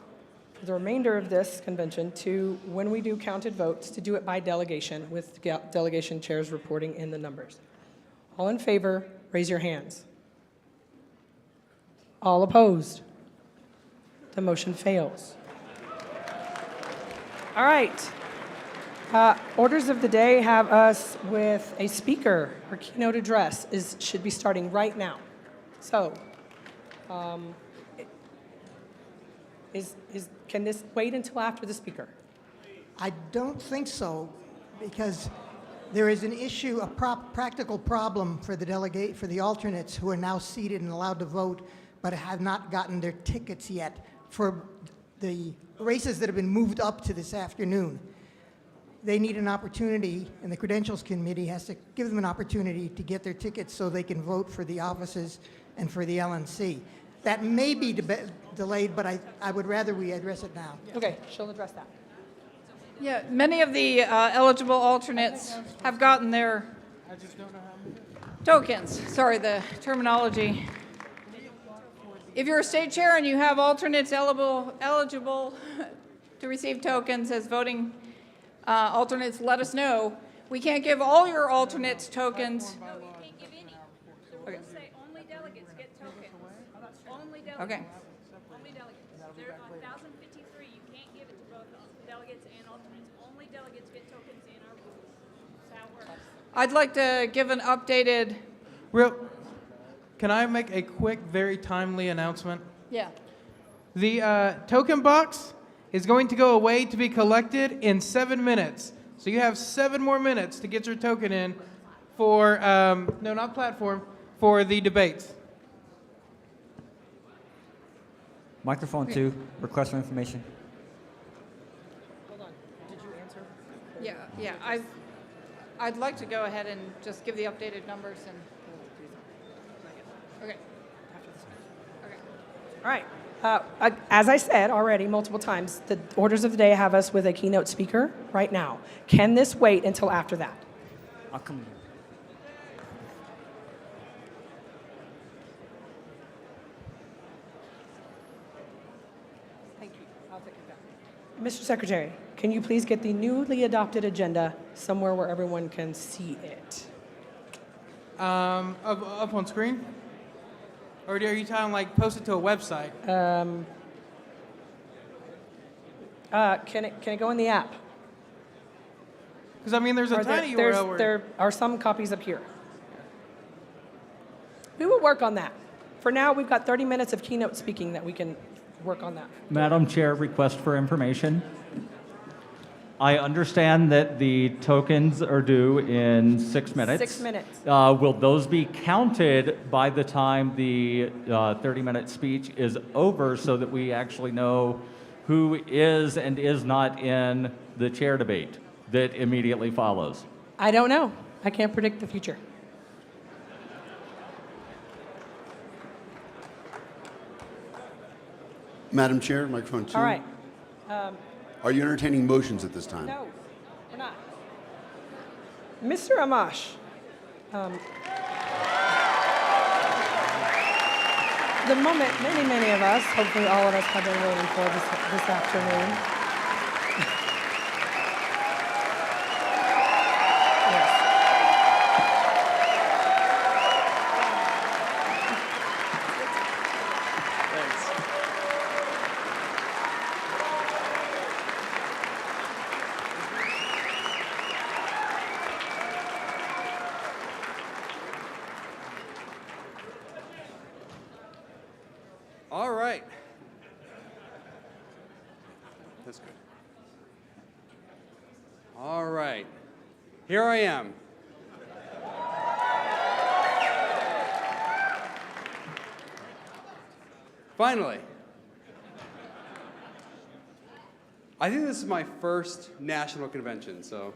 for the remainder of this convention, to, when we do counted votes, to do it by delegation, with delegation chairs reporting in the numbers. All in favor, raise your hands. All opposed? The motion fails. All right. Orders of the day have us with a speaker. Our keynote address should be starting right now. So, can this wait until after the speaker? I don't think so, because there is an issue, a practical problem for the alternates who are now seated and allowed to vote, but have not gotten their tickets yet for the races that have been moved up to this afternoon. They need an opportunity, and the Credentials Committee has to give them an opportunity to get their tickets so they can vote for the offices and for the LNC. That may be delayed, but I would rather we address it now. Okay, she'll address that. Yeah, many of the eligible alternates have gotten their tokens. Sorry, the terminology. If you're a state chair and you have alternates eligible to receive tokens as voting alternates, let us know. We can't give all your alternates tokens. No, you can't give any. The rules say only delegates get tokens. Only delegates. Okay. Only delegates. There's 1,053. You can't give it to both delegates and alternates. Only delegates get tokens in our rules. That's how it works. I'd like to give an updated. Can I make a quick, very timely announcement? Yeah. The token box is going to go away to be collected in 7 minutes. So you have 7 more minutes to get your token in for, no, not platform, for the debates. Microphone 2, request for information. Hold on. Did you answer? Yeah. I'd like to go ahead and just give the updated numbers and. Okay. All right. As I said already multiple times, the orders of the day have us with a keynote speaker right now. Can this wait until after that? I'll come. Mr. Secretary, can you please get the newly adopted agenda somewhere where everyone can see it? Up on screen? Or are you talking like post it to a website? Can it go in the app? Because I mean, there's a Or tiny there's- URL where. There are some copies up here. We will work on that. For now, we've got 30 minutes of keynote speaking that we can work on that. Madam Chair, request for information. I understand that the tokens are due in 6 minutes. 6 minutes. Will those be counted by the time the 30-minute speech is over so that we actually know who is and is not in the chair debate that immediately follows? I don't know. I can't predict the future. Madam Chair, microphone 2. All right. Are you entertaining motions at this time? No, we're not. Mr. Amash, the moment many of us, hopefully all of us, have been waiting for this afternoon. All right. That's good. All right. Here I am. Finally. I think this is my first national convention, so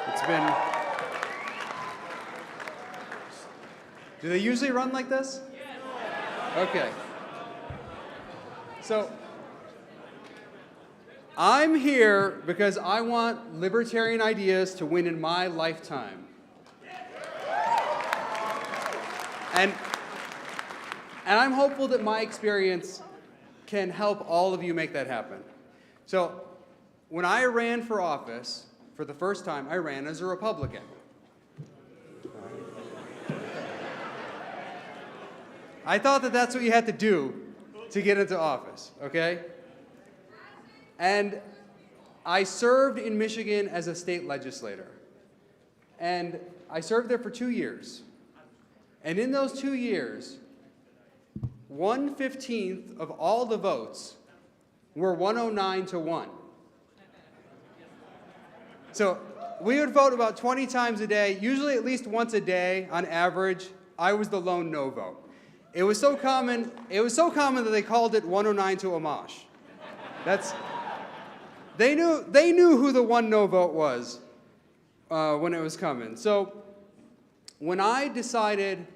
it's been... Do they usually run like this? Okay. So, I'm here because I want libertarian ideas to win in my lifetime. And I'm hopeful that my experience can help all of you make that happen. So, when I ran for office, for the first time, I ran as a Republican. I thought that that's what you had to do to get into office, okay? And I served in Michigan as a state legislator. And I served there for 2 years. And in those 2 years, 1/15 of all the votes were 109 to 1. So we would vote about 20 times a day, usually at least once a day on average. I was the lone no vote. It was so common that they called it 109 to Amash. They knew who the one no vote was when it was coming. So when I decided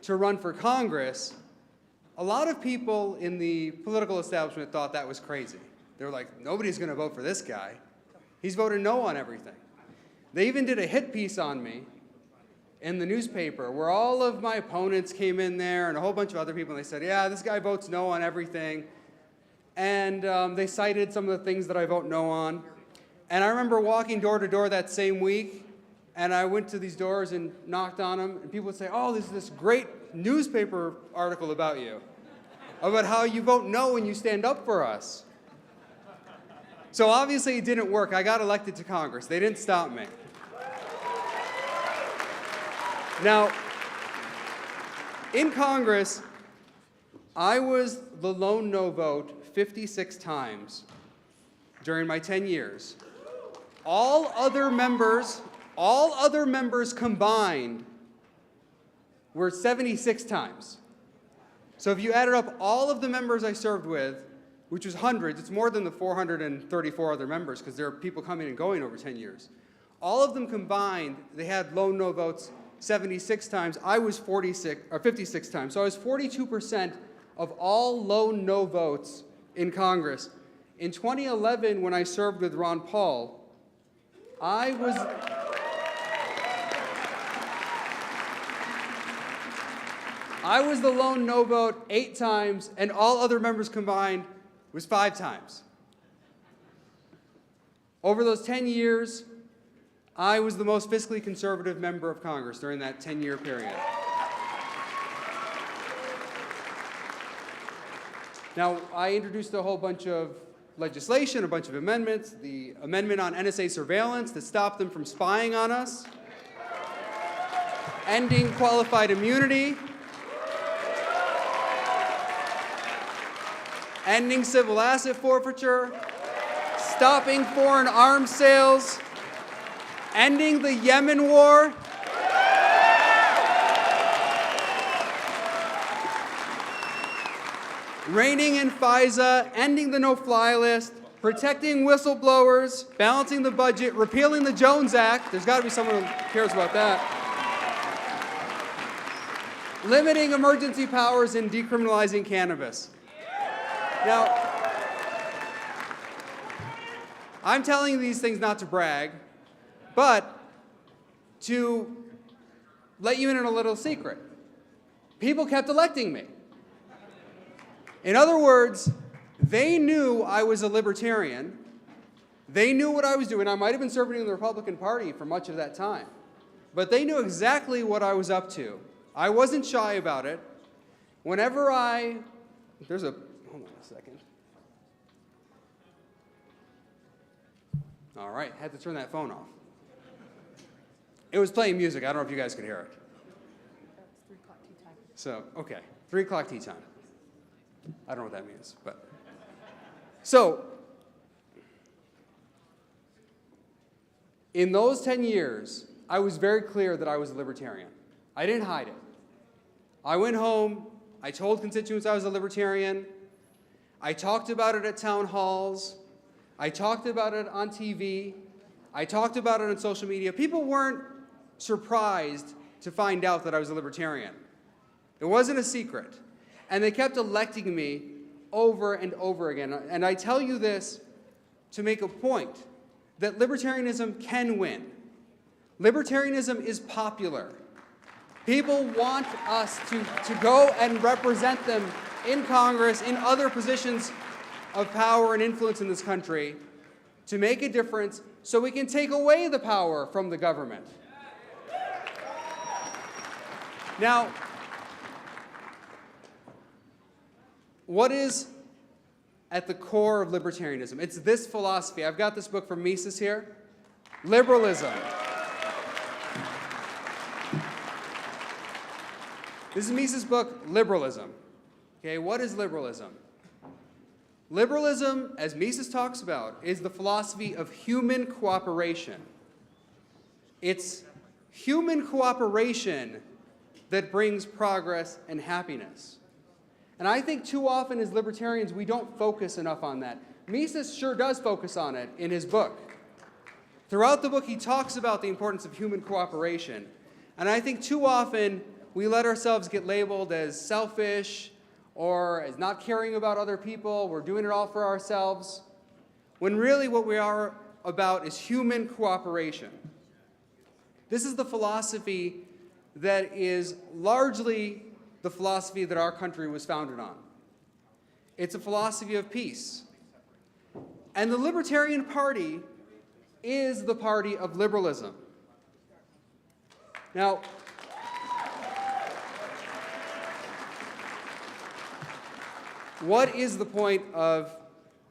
to run for Congress, a lot of people in the political establishment thought that was crazy. They were like, nobody's going to vote for this guy. He's voted no on everything. They even did a hit piece on me in the newspaper where all of my opponents came in there and a whole bunch of other people, and they said, yeah, this guy votes no on everything. And they cited some of the things that I vote no on. And I remember walking door to door that same week, and I went to these doors and knocked on them, and people would say, oh, there's this great newspaper article about you, about how you vote no when you stand up for us. So obviously it didn't work. I got elected to Congress. They didn't stop me. Now, in Congress, I was the lone no vote 56 times during my 10 years. All other members combined were 76 times. So if you added up all of the members I served with, which was hundreds, it's more than the 434 other members because there are people coming and going over 10 years. All of them combined, they had lone no votes 76 times. I was 56 times. So I was 42% of all lone no votes in Congress. In 2011, when I served with Ron Paul, I was the lone no vote 8 times, and all other members combined was 5 times. Over those 10 years, I was the most fiscally conservative member of Congress during that 10-year period. Now, I introduced a whole bunch of legislation, a bunch of amendments, the amendment on NSA surveillance that stopped them from spying on us, ending qualified immunity, ending civil asset forfeiture, stopping foreign arms sales, ending the Yemen war, reining in FISA, ending the no-fly list, protecting whistleblowers, balancing the budget, repealing the Jones Act. There's got to be someone who cares about that. Limiting emergency powers and decriminalizing cannabis. Now, I'm telling you these things not to brag, but to let you in on a little secret. People kept electing me. In other words, they knew I was a libertarian. They knew what I was doing. I might have been serving in the Republican Party for much of that time, but they knew exactly what I was up to. I wasn't shy about it. Whenever hold on a second. All right, had to turn that phone off. It was playing music. I don't know if you guys could hear it. It's 3 o'clock tea time. So, okay, 3 o'clock tea time. I don't know what that means, but. So, in those 10 years, I was very clear that I was a libertarian. I didn't hide it. I went home, I told constituents I was a libertarian, I talked about it at town halls, I talked about it on TV, I talked about it on social media. People weren't surprised to find out that I was a libertarian. It wasn't a secret. And they kept electing me over and over again. And I tell you this to make a point that libertarianism can win. Libertarianism is popular. People want us to go and represent them in Congress, in other positions of power and influence in this country, to make a difference so we can take away the power from the government. Now, what is at the core of libertarianism? It's this philosophy. I've got this book from Mises here. Liberalism. This is Mises' book, Liberalism. Okay, what is liberalism? Liberalism, as Mises talks about, is the philosophy of human cooperation. It's human cooperation that brings progress and happiness. And I think too often as libertarians, we don't focus enough on that. Mises sure does focus on it in his book. Throughout the book, he talks about the importance of human cooperation. And I think too often, we let ourselves get labeled as selfish or as not caring about other people. We're doing it all for ourselves. When really what we are about is human cooperation. This is the philosophy that is largely the philosophy that our country was founded on. It's a philosophy of peace. And the Libertarian Party is the party of liberalism. Now, what is the point of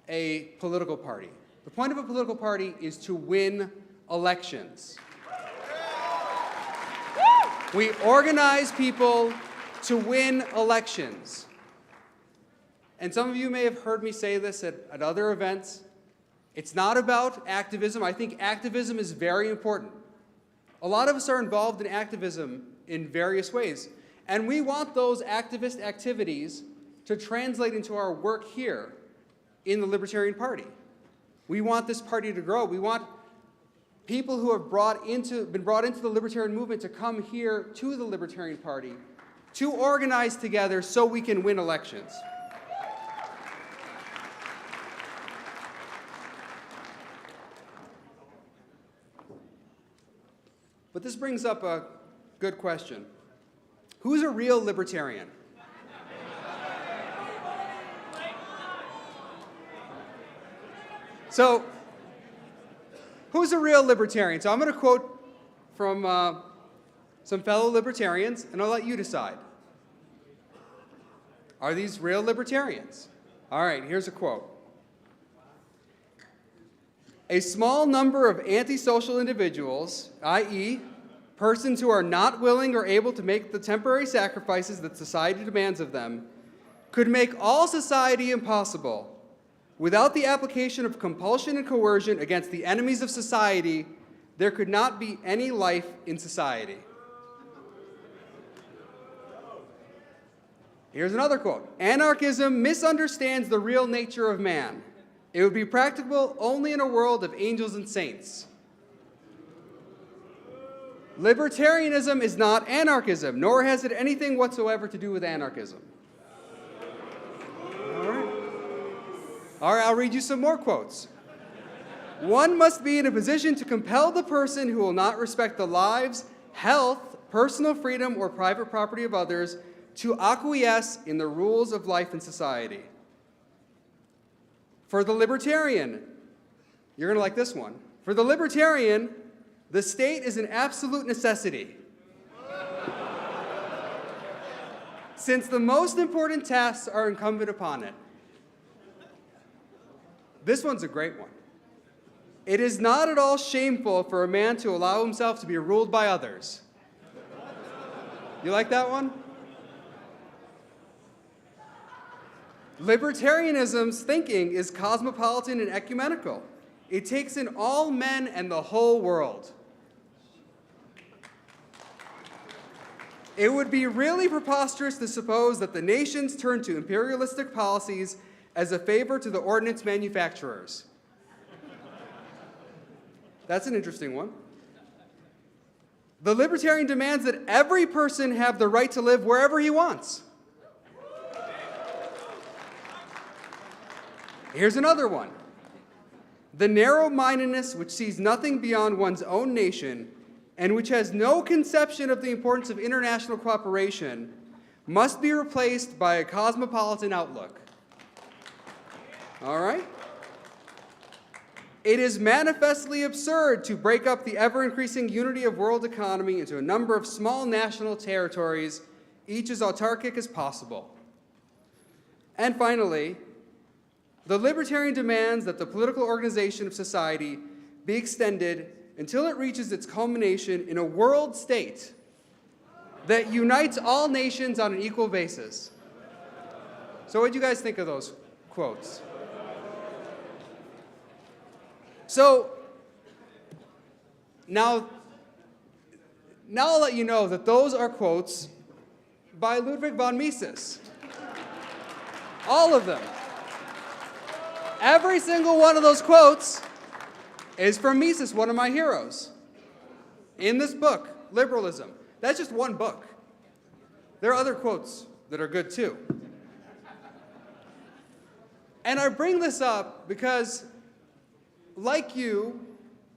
a political party? The point of a political party is to win elections. We organize people to win elections. And some of you may have heard me say this at other events. It's not about activism. I think activism is very important. A lot of us are involved in activism in various ways. And we want those activist activities to translate into our work here in the Libertarian Party. We want this party to grow. We want people who have been brought into the Libertarian movement to come here to the Libertarian Party to organize together so we can win elections. But this brings up a good question. Who's a real libertarian? So, Who's a real libertarian? So I'm going to quote from some fellow libertarians, and I'll let you decide. Are these real libertarians? All right, here's a quote. A small number of antisocial individuals, i.e., persons who are not willing or able to make the temporary sacrifices that society demands of them, could make all society impossible. Without the application of compulsion and coercion against the enemies of society, there could not be any life in society. Here's another quote. Anarchism misunderstands the real nature of man. It would be practicable only in a world of angels and saints. Libertarianism is not anarchism, nor has it anything whatsoever to do with anarchism. All right, I'll read you some more quotes. One must be in a position to compel the person who will not respect the lives, health, personal freedom, or private property of others to acquiesce in the rules of life and society. For the libertarian, you're going to like this one. For the libertarian, the state is an absolute necessity, since the most important tasks are incumbent upon it. This one's a great one. It is not at all shameful for a man to allow himself to be ruled by others. You like that one? Libertarianism's thinking is cosmopolitan and ecumenical. It takes in all men and the whole world. It would be really preposterous to suppose that the nations turn to imperialistic policies as a favor to the ordnance manufacturers. That's an interesting one. The libertarian demands that every person have the right to live wherever he wants. Here's another one. The narrow-mindedness which sees nothing beyond one's own nation and which has no conception of the importance of international cooperation must be replaced by a cosmopolitan outlook. All right? It is manifestly absurd to break up the ever-increasing unity of world economy into a number of small national territories, each as autarkic as possible. And finally, the libertarian demands that the political organization of society be extended until it reaches its culmination in a world state that unites all nations on an equal basis. So what do you guys think of those quotes? So now I'll let you know that those are quotes by Ludwig von Mises. All of them. Every single one of those quotes is from Mises, one of my heroes. In this book, Liberalism. That's just one book. There are other quotes that are good too. And I bring this up because, like you,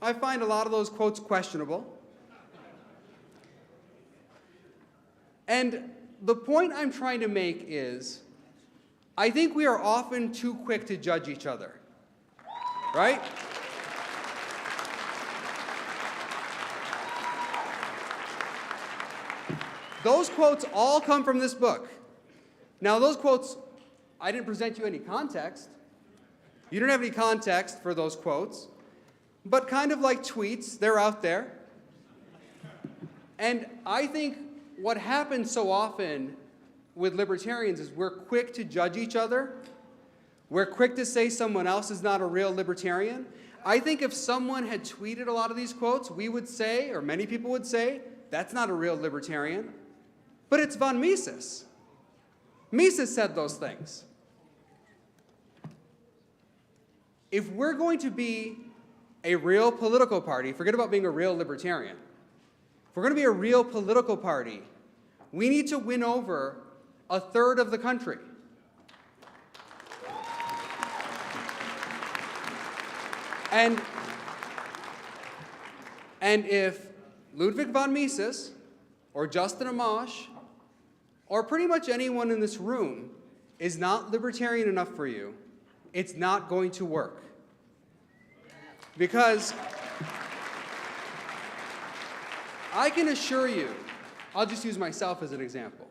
I find a lot of those quotes questionable. And the point I'm trying to make is, I think we are often too quick to judge each other, right? Those quotes all come from this book. Now, those quotes, I didn't present you any context. You don't have any context for those quotes, but kind of like tweets, they're out there. And I think what happens so often with libertarians is we're quick to judge each other. We're quick to say someone else is not a real libertarian. I think if someone had tweeted a lot of these quotes, we would say, or many people would say, that's not a real libertarian. But it's von Mises. Mises said those things. If we're going to be a real political party, forget about being a real libertarian. If we're going to be a real political party, we need to win over a third of the country. And if Ludwig von Mises or Justin Amash or pretty much anyone in this room is not libertarian enough for you, it's not going to work. Because I can assure you, I'll just use myself as an example.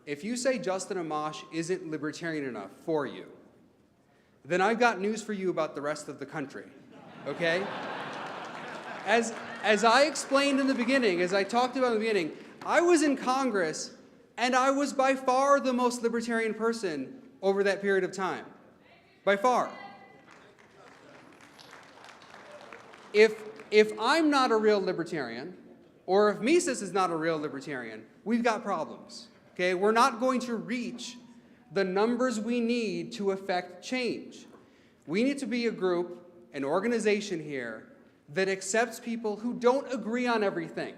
If you say Justin Amash isn't libertarian enough for you, then I've got news for you about the rest of the country, okay? As I explained in the beginning, as I talked about in the beginning, I was in Congress, and I was by far the most libertarian person over that period of time. By far. If I'm not a real libertarian, or if Mises is not a real libertarian, we've got problems. Okay? We're not going to reach the numbers we need to affect change. We need to be a group, an organization here, that accepts people who don't agree on everything.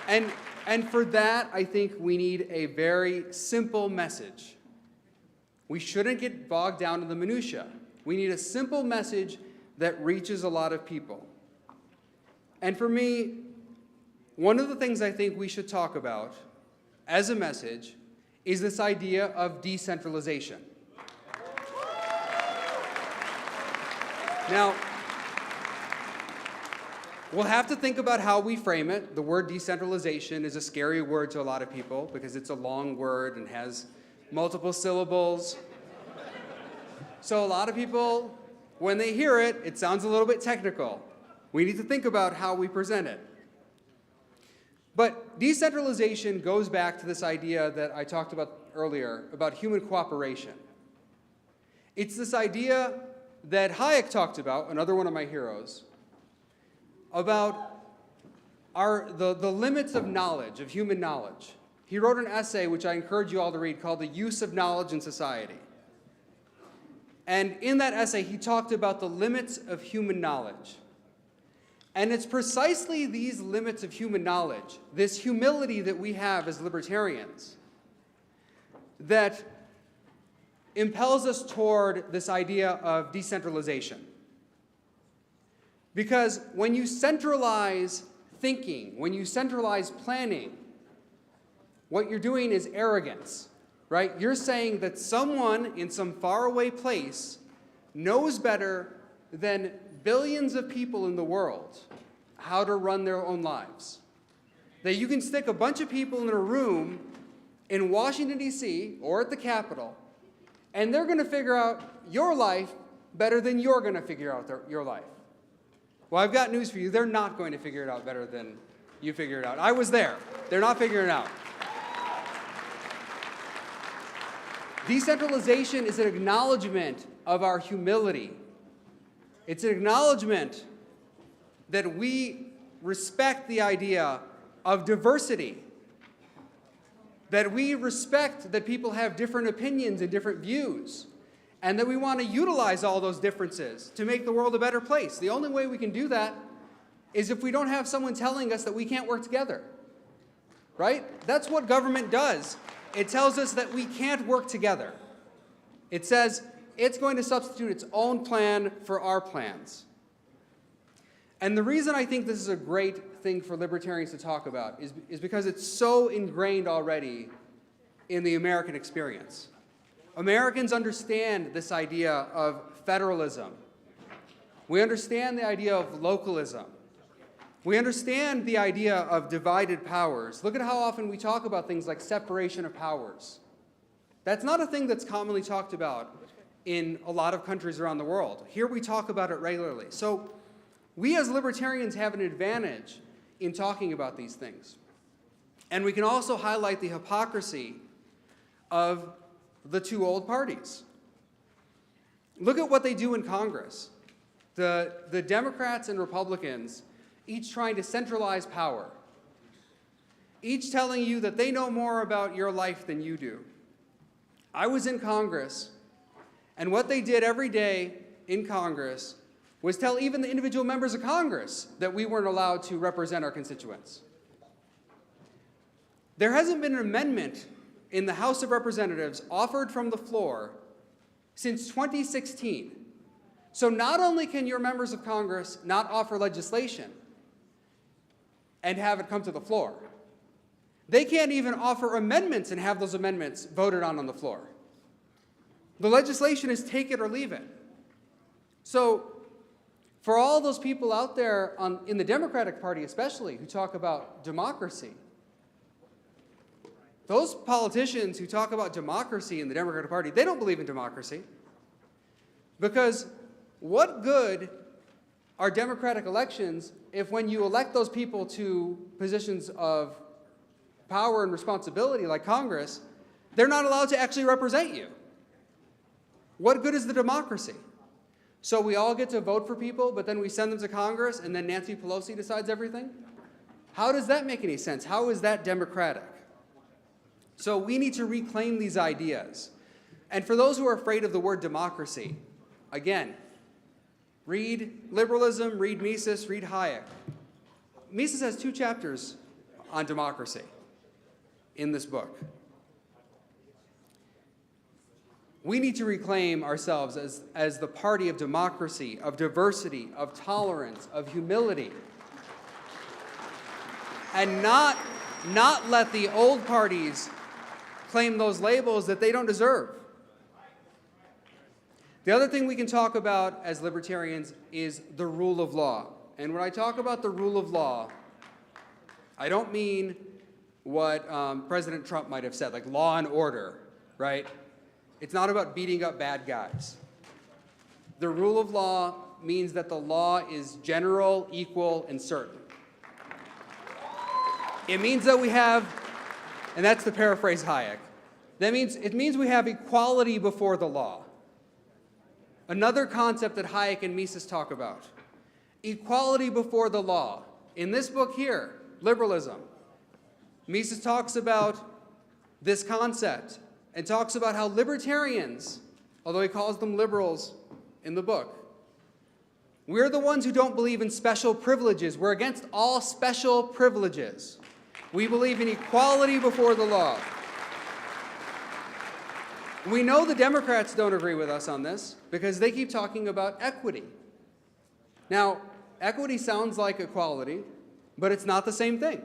And for that, I think we need a very simple message. We shouldn't get bogged down in the minutia. We need a simple message that reaches a lot of people. And for me, one of the things I think we should talk about as a message is this idea of decentralization. Now, we'll have to think about how we frame it. The word decentralization is a scary word to a lot of people because it's a long word and has multiple syllables. So a lot of people, when they hear it, it sounds a little bit technical. We need to think about how we present it. But decentralization goes back to this idea that I talked about earlier, about human cooperation. It's this idea that Hayek talked about, another one of my heroes, about the limits of knowledge, of human knowledge. He wrote an essay, which I encourage you all to read, called The Use of Knowledge in Society. And in that essay, he talked about the limits of human knowledge. And it's precisely these limits of human knowledge, this humility that we have as libertarians, that impels us toward this idea of decentralization. Because when you centralize thinking, when you centralize planning, what you're doing is arrogance, right? You're saying that someone in some faraway place knows better than billions of people in the world how to run their own lives. That you can stick a bunch of people in a room in Washington, D.C., or at the Capitol, and they're going to figure out your life better than you're going to figure out your life. Well, I've got news for you. They're not going to figure it out better than you figure it out. I was there. They're not figuring it out. Decentralization is an acknowledgement of our humility. It's an acknowledgement that we respect the idea of diversity, that we respect that people have different opinions and different views, and that we want to utilize all those differences to make the world a better place. The only way we can do that is if we don't have someone telling us that we can't work together, right? That's what government does. It tells us that we can't work together. It says it's going to substitute its own plan for our plans. And the reason I think this is a great thing for libertarians to talk about is because it's so ingrained already in the American experience. Americans understand this idea of federalism. We understand the idea of localism. We understand the idea of divided powers. Look at how often we talk about things like separation of powers. That's not a thing that's commonly talked about in a lot of countries around the world. Here we talk about it regularly. So we as libertarians have an advantage in talking about these things. And we can also highlight the hypocrisy of the two old parties. Look at what they do in Congress. The Democrats and Republicans each trying to centralize power, each telling you that they know more about your life than you do. I was in Congress, and what they did every day in Congress was tell even the individual members of Congress that we weren't allowed to represent our constituents. There hasn't been an amendment in the House of Representatives offered from the floor since 2016. So not only can your members of Congress not offer legislation and have it come to the floor, they can't even offer amendments and have those amendments voted on the floor. The legislation is take it or leave it. So for all those people out there in the Democratic Party especially who talk about democracy, those politicians who talk about democracy in the Democratic Party, they don't believe in democracy. Because what good are democratic elections if when you elect those people to positions of power and responsibility like Congress, they're not allowed to actually represent you? What good is the democracy? So we all get to vote for people, but then we send them to Congress and then Nancy Pelosi decides everything? How does that make any sense? How is that democratic? So we need to reclaim these ideas. And for those who are afraid of the word democracy, again, read liberalism, read Mises, read Hayek. Mises has 2 chapters on democracy in this book. We need to reclaim ourselves as the party of democracy, of diversity, of tolerance, of humility, and not let the old parties claim those labels that they don't deserve. The other thing we can talk about as libertarians is the rule of law. And when I talk about the rule of law, I don't mean what President Trump might have said, like law and order, right? It's not about beating up bad guys. The rule of law means that the law is general, equal, and certain. It means that we have, and that's to paraphrase Hayek, it means we have equality before the law. Another concept that Hayek and Mises talk about. Equality before the law. In this book here, Liberalism, Mises talks about this concept and talks about how libertarians, although he calls them liberals in the book, we're the ones who don't believe in special privileges. We're against all special privileges. We believe in equality before the law. We know the Democrats don't agree with us on this because they keep talking about equity. Now, equity sounds like equality, but it's not the same thing.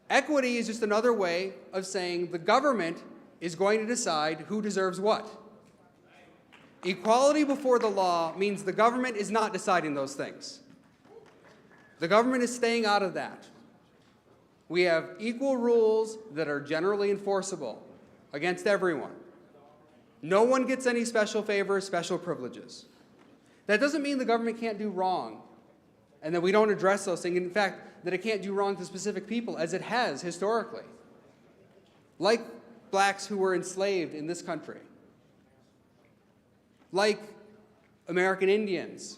Equity is just another way of saying the government is going to decide who deserves what. Equality before the law means the government is not deciding those things. The government is staying out of that. We have equal rules that are generally enforceable against everyone. No one gets any special favors, special privileges. That doesn't mean the government can't do wrong and that we don't address those things. In fact, that it can't do wrong to specific people, as it has historically. Like blacks who were enslaved in this country. Like American Indians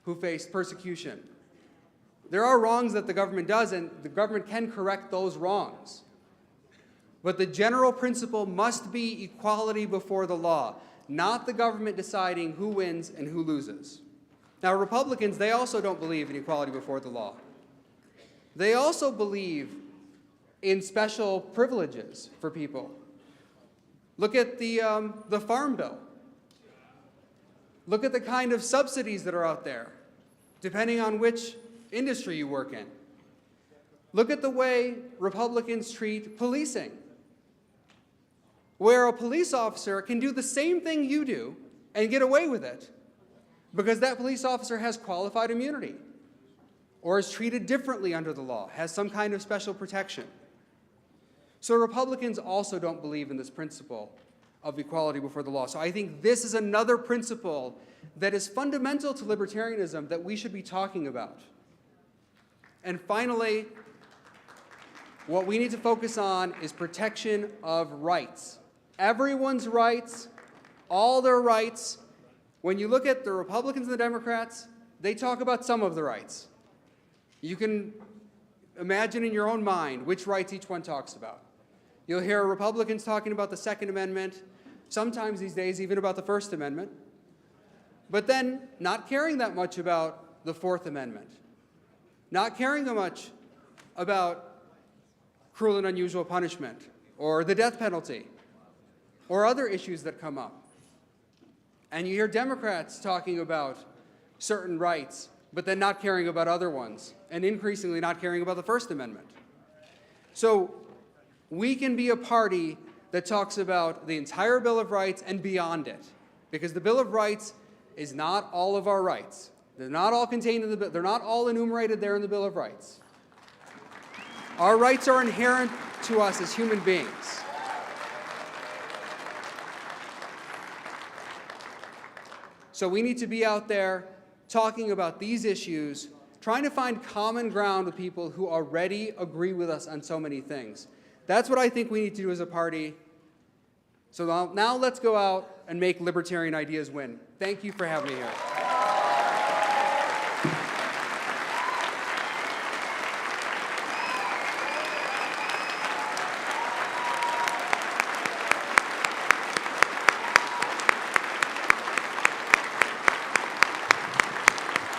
who faced persecution. There are wrongs that the government does, and the government can correct those wrongs. But the general principle must be equality before the law, not the government deciding who wins and who loses. Now, Republicans, they also don't believe in equality before the law. They also believe in special privileges for people. Look at the Farm Bill. Look at the kind of subsidies that are out there, depending on which industry you work in. Look at the way Republicans treat policing, where a police officer can do the same thing you do and get away with it because that police officer has qualified immunity or is treated differently under the law, has some kind of special protection. So Republicans also don't believe in this principle of equality before the law. So I think this is another principle that is fundamental to libertarianism that we should be talking about. And finally, what we need to focus on is protection of rights. Everyone's rights, all their rights. When you look at the Republicans and the Democrats, they talk about some of the rights. You can imagine in your own mind which rights each one talks about. You'll hear Republicans talking about the Second Amendment, sometimes these days even about the First Amendment, but then not caring that much about the Fourth Amendment, not caring that much about cruel and unusual punishment or the death penalty or other issues that come up. And you hear Democrats talking about certain rights, but then not caring about other ones, and increasingly not caring about the First Amendment. So we can be a party that talks about the entire Bill of Rights and beyond it, because the Bill of Rights is not all of our rights. They're not all contained in the bill. They're not all enumerated there in the Bill of Rights. Our rights are inherent to us as human beings. So we need to be out there talking about these issues, trying to find common ground with people who already agree with us on so many things. That's what I think we need to do as a party. So now let's go out and make libertarian ideas win. Thank you for having me here.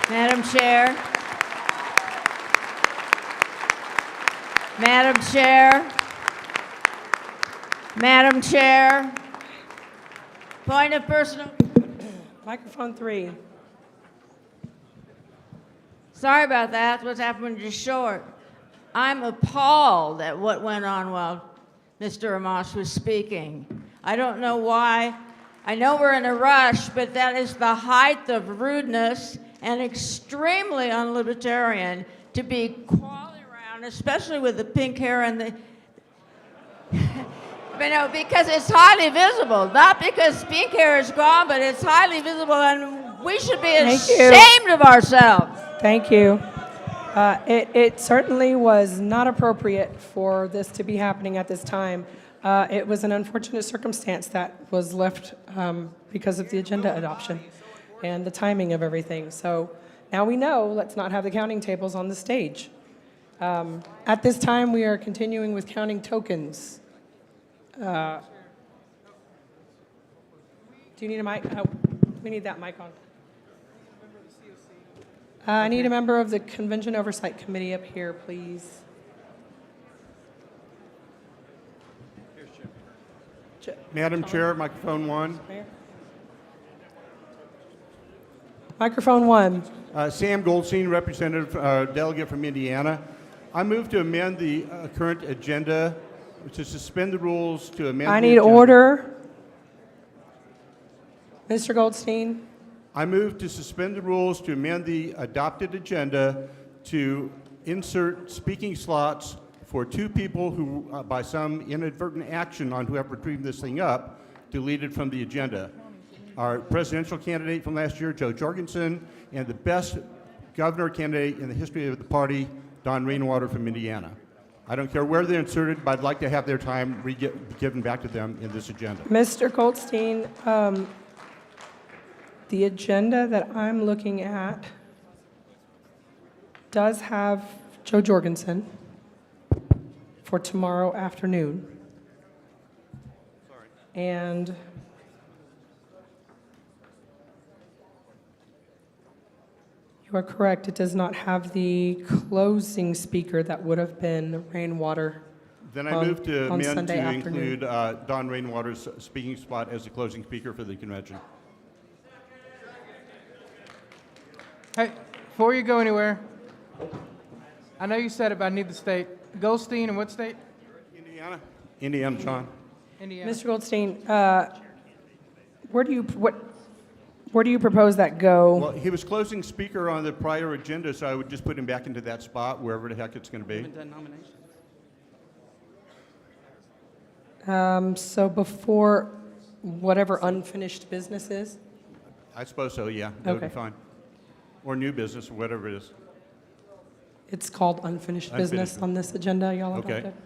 Madam Chair. Madam Chair. Madam Chair. Point of personal. Microphone 3. Sorry about that. What's happened when you're short. I'm appalled at what went on while Mr. Amash was speaking. I don't know why. I know we're in a rush, but that is the height of rudeness and extremely unlibertarian to be crawling around, especially with the pink hair and the, because it's highly visible. Not because pink hair is gone, but it's highly visible, and we should be ashamed of ourselves. Thank you. It certainly was not appropriate for this to be happening at this time. It was an unfortunate circumstance that was left because of the agenda adoption and the timing of everything. So now we know, let's not have the counting tables on the stage. At this time, we are continuing with counting tokens. Do you need a mic? We need that mic on. I need a member of the Convention Oversight Committee up here, please. Madam Chair, microphone 1. Microphone 1. Sam Goldstein, representative delegate from Indiana. I move to amend the current agenda to suspend the rules to amend. I need order. Mr. Goldstein. I move to suspend the rules to amend the adopted agenda to insert speaking slots for 2 people who, by some inadvertent action on whoever dreamed this thing up, deleted from the agenda. Our presidential candidate from last year, Joe Jorgensen, and the best governor candidate in the history of the party, Don Rainwater from Indiana. I don't care where they're inserted, but I'd like to have their time given back to them in this agenda. Mr. Goldstein, the agenda that I'm looking at does have Joe Jorgensen for tomorrow afternoon. And you are correct, it does not have the closing speaker that would have been Rainwater. Then I move to amend Sunday to afternoon. include Don Rainwater's speaking spot as the closing speaker for the convention. Hey, before you go anywhere, I know you said it, but I need the state. Goldstein, and what state? Indiana. Indiana, John. Indiana. Mr. Goldstein, where do you propose that go? Well, he was closing speaker on the prior agenda, so I would just put him back into that spot, wherever the heck it's going to be. So before whatever unfinished business is? I suppose so, yeah. That would be Okay. fine. Or new business, or whatever it is. It's called unfinished business on this agenda, y'all Okay. adopted.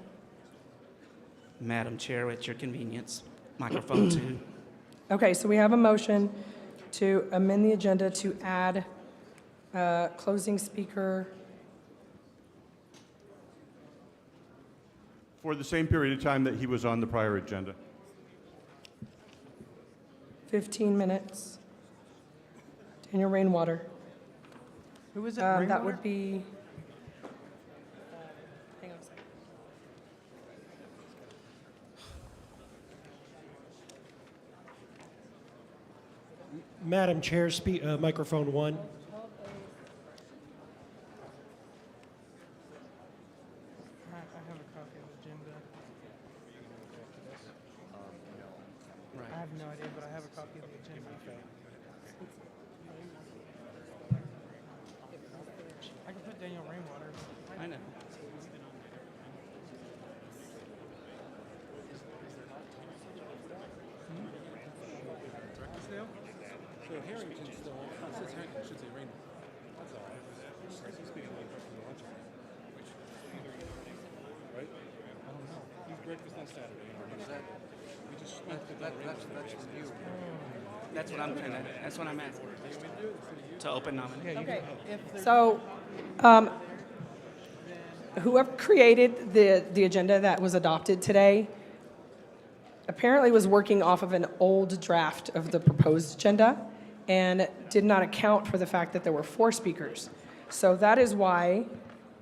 Madam Chair, at your convenience. Microphone 2. Okay, so we have a motion to amend the agenda to add closing speaker. For the same period of time that he was on the prior agenda. 15 minutes. Daniel Rainwater. Who is it? That Rainwater? would be. Hang on a second. Madam Chair, microphone 1. I have a copy of the agenda. I have no idea, but I have a copy of the agenda. Daniel Rainwater. I know. So Harrington still, it says Harrington, should say Rainbow. That's all. He's speaking like from the lunch. Right? I don't know. He's breakfast on Saturday. We just that's from you. That's what I'm trying to, that's what I'm asking. To open nomination. Okay. So, whoever created the agenda that was adopted today apparently was working off of an old draft of the proposed agenda and did not account for the fact that there were 4 speakers. So that is why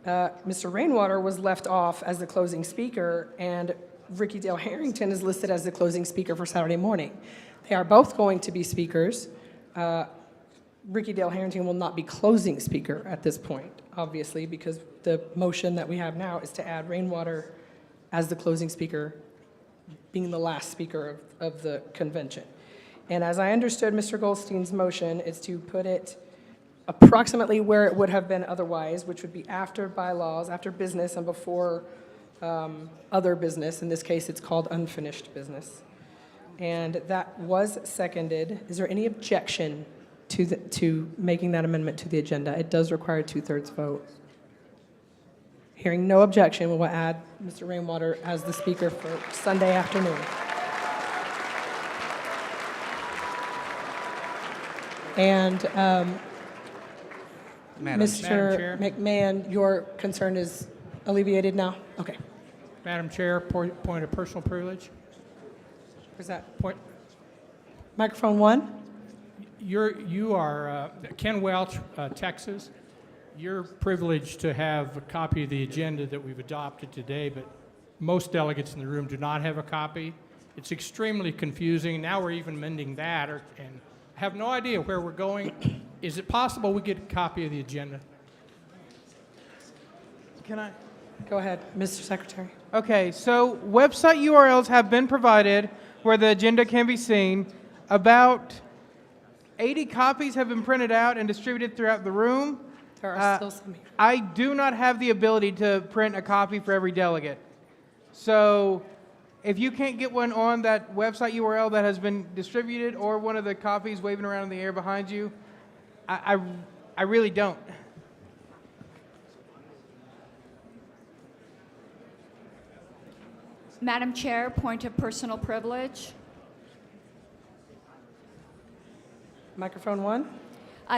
Mr. Rainwater was left off as the closing speaker, and Ricky Dale Harrington is listed as the closing speaker for Saturday morning. They are both going to be speakers. Ricky Dale Harrington will not be closing speaker at this point, obviously, because the motion that we have now is to add Rainwater as the closing speaker, being the last speaker of the convention. And as I understood Mr. Goldstein's motion, is to put it approximately where it would have been otherwise, which would be after bylaws, after business, and before other business. In this case, it's called unfinished business. And that was seconded. Is there any objection to making that amendment to the agenda? It does require a 2/3 vote. Hearing no objection, we will add Mr. Rainwater as the speaker for Sunday afternoon. And Mr. McMahon, your concern is alleviated now? Okay. Madam Chair, point of personal privilege. Where's that? Point. Microphone 1. You are Ken Welch, Texas. You're privileged to have a copy of the agenda that we've adopted today, but most delegates in the room do not have a copy. It's extremely confusing. Now we're even mending that, and have no idea where we're going. Is it possible we get a copy of the agenda? Can I? Go ahead, Mr. Secretary. Okay, so website URLs have been provided where the agenda can be seen. About 80 copies have been printed out and distributed throughout the room. There are still some here. I do not have the ability to print a copy for every delegate. So if you can't get one on that website URL that has been distributed, or one of the copies waving around in the air behind you, I really don't. Madam Chair, point of personal privilege. Microphone 1.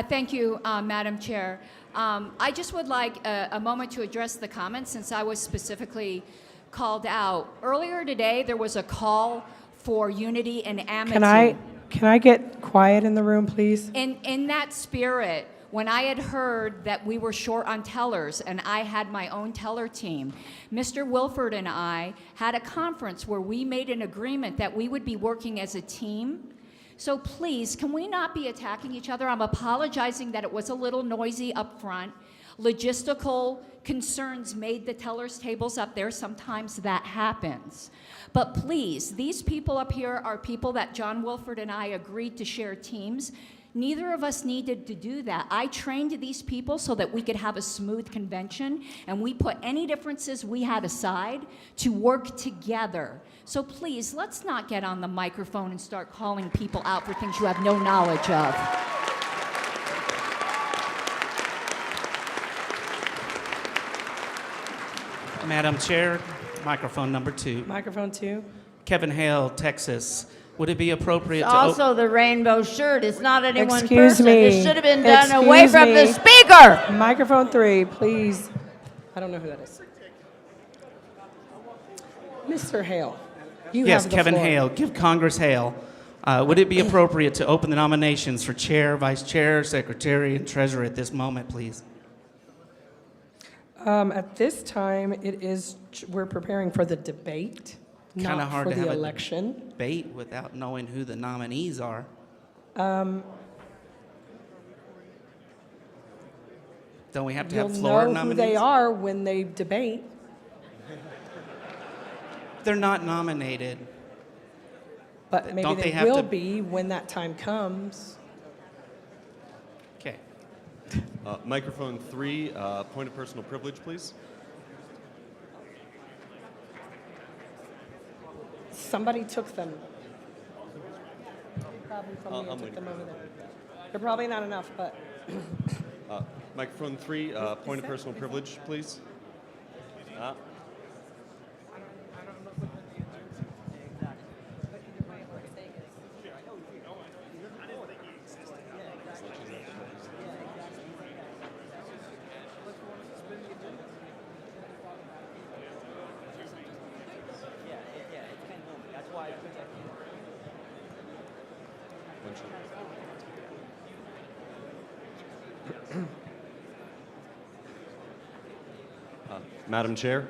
Thank you, Madam Chair. I just would like a moment to address the comments, since I was specifically called out. Earlier today, there was a call for unity and amity. Can I get quiet in the room, please? In that spirit, when I had heard that we were short on tellers and I had my own teller team, Mr. Wilford and I had a conference where we made an agreement that we would be working as a team. So please, can we not be attacking each other? I'm apologizing that it was a little noisy up front. Logistical concerns made the tellers' tables up there. Sometimes that happens. But please, these people up here are people that John Wilford and I agreed to share teams. Neither of us needed to do that. I trained these people so that we could have a smooth convention, and we put any differences we had aside to work together. So please, let's not get on the microphone and start calling people out for things you have no knowledge of. Madam Chair, microphone number 2. Microphone 2. Kevin Hale, Texas. Would it be appropriate It's to... also the rainbow shirt. It's not any one Excuse person. me. It should have been done Excuse away from the me. speaker. Microphone 3, please. I don't know who that is. Mr. Hale, you Yes, have the Kevin floor. Hale. Give Congress Hale. Would it be appropriate to open the nominations for chair, vice chair, secretary, and treasurer at this moment, please? At this time, we're preparing for the debate, Kind of not hard for to the have election. a debate without knowing who the nominees are. Um, Don't we have to You'll have floor know nominees? who they are when they debate. They're not nominated. But maybe Don't they they have will to- be when that time comes. Okay. Microphone 3, point of personal privilege, please. Somebody took them. Probably from me, I took them over there. They're probably not enough, but Microphone 3, point of personal privilege, please. Madam Chair,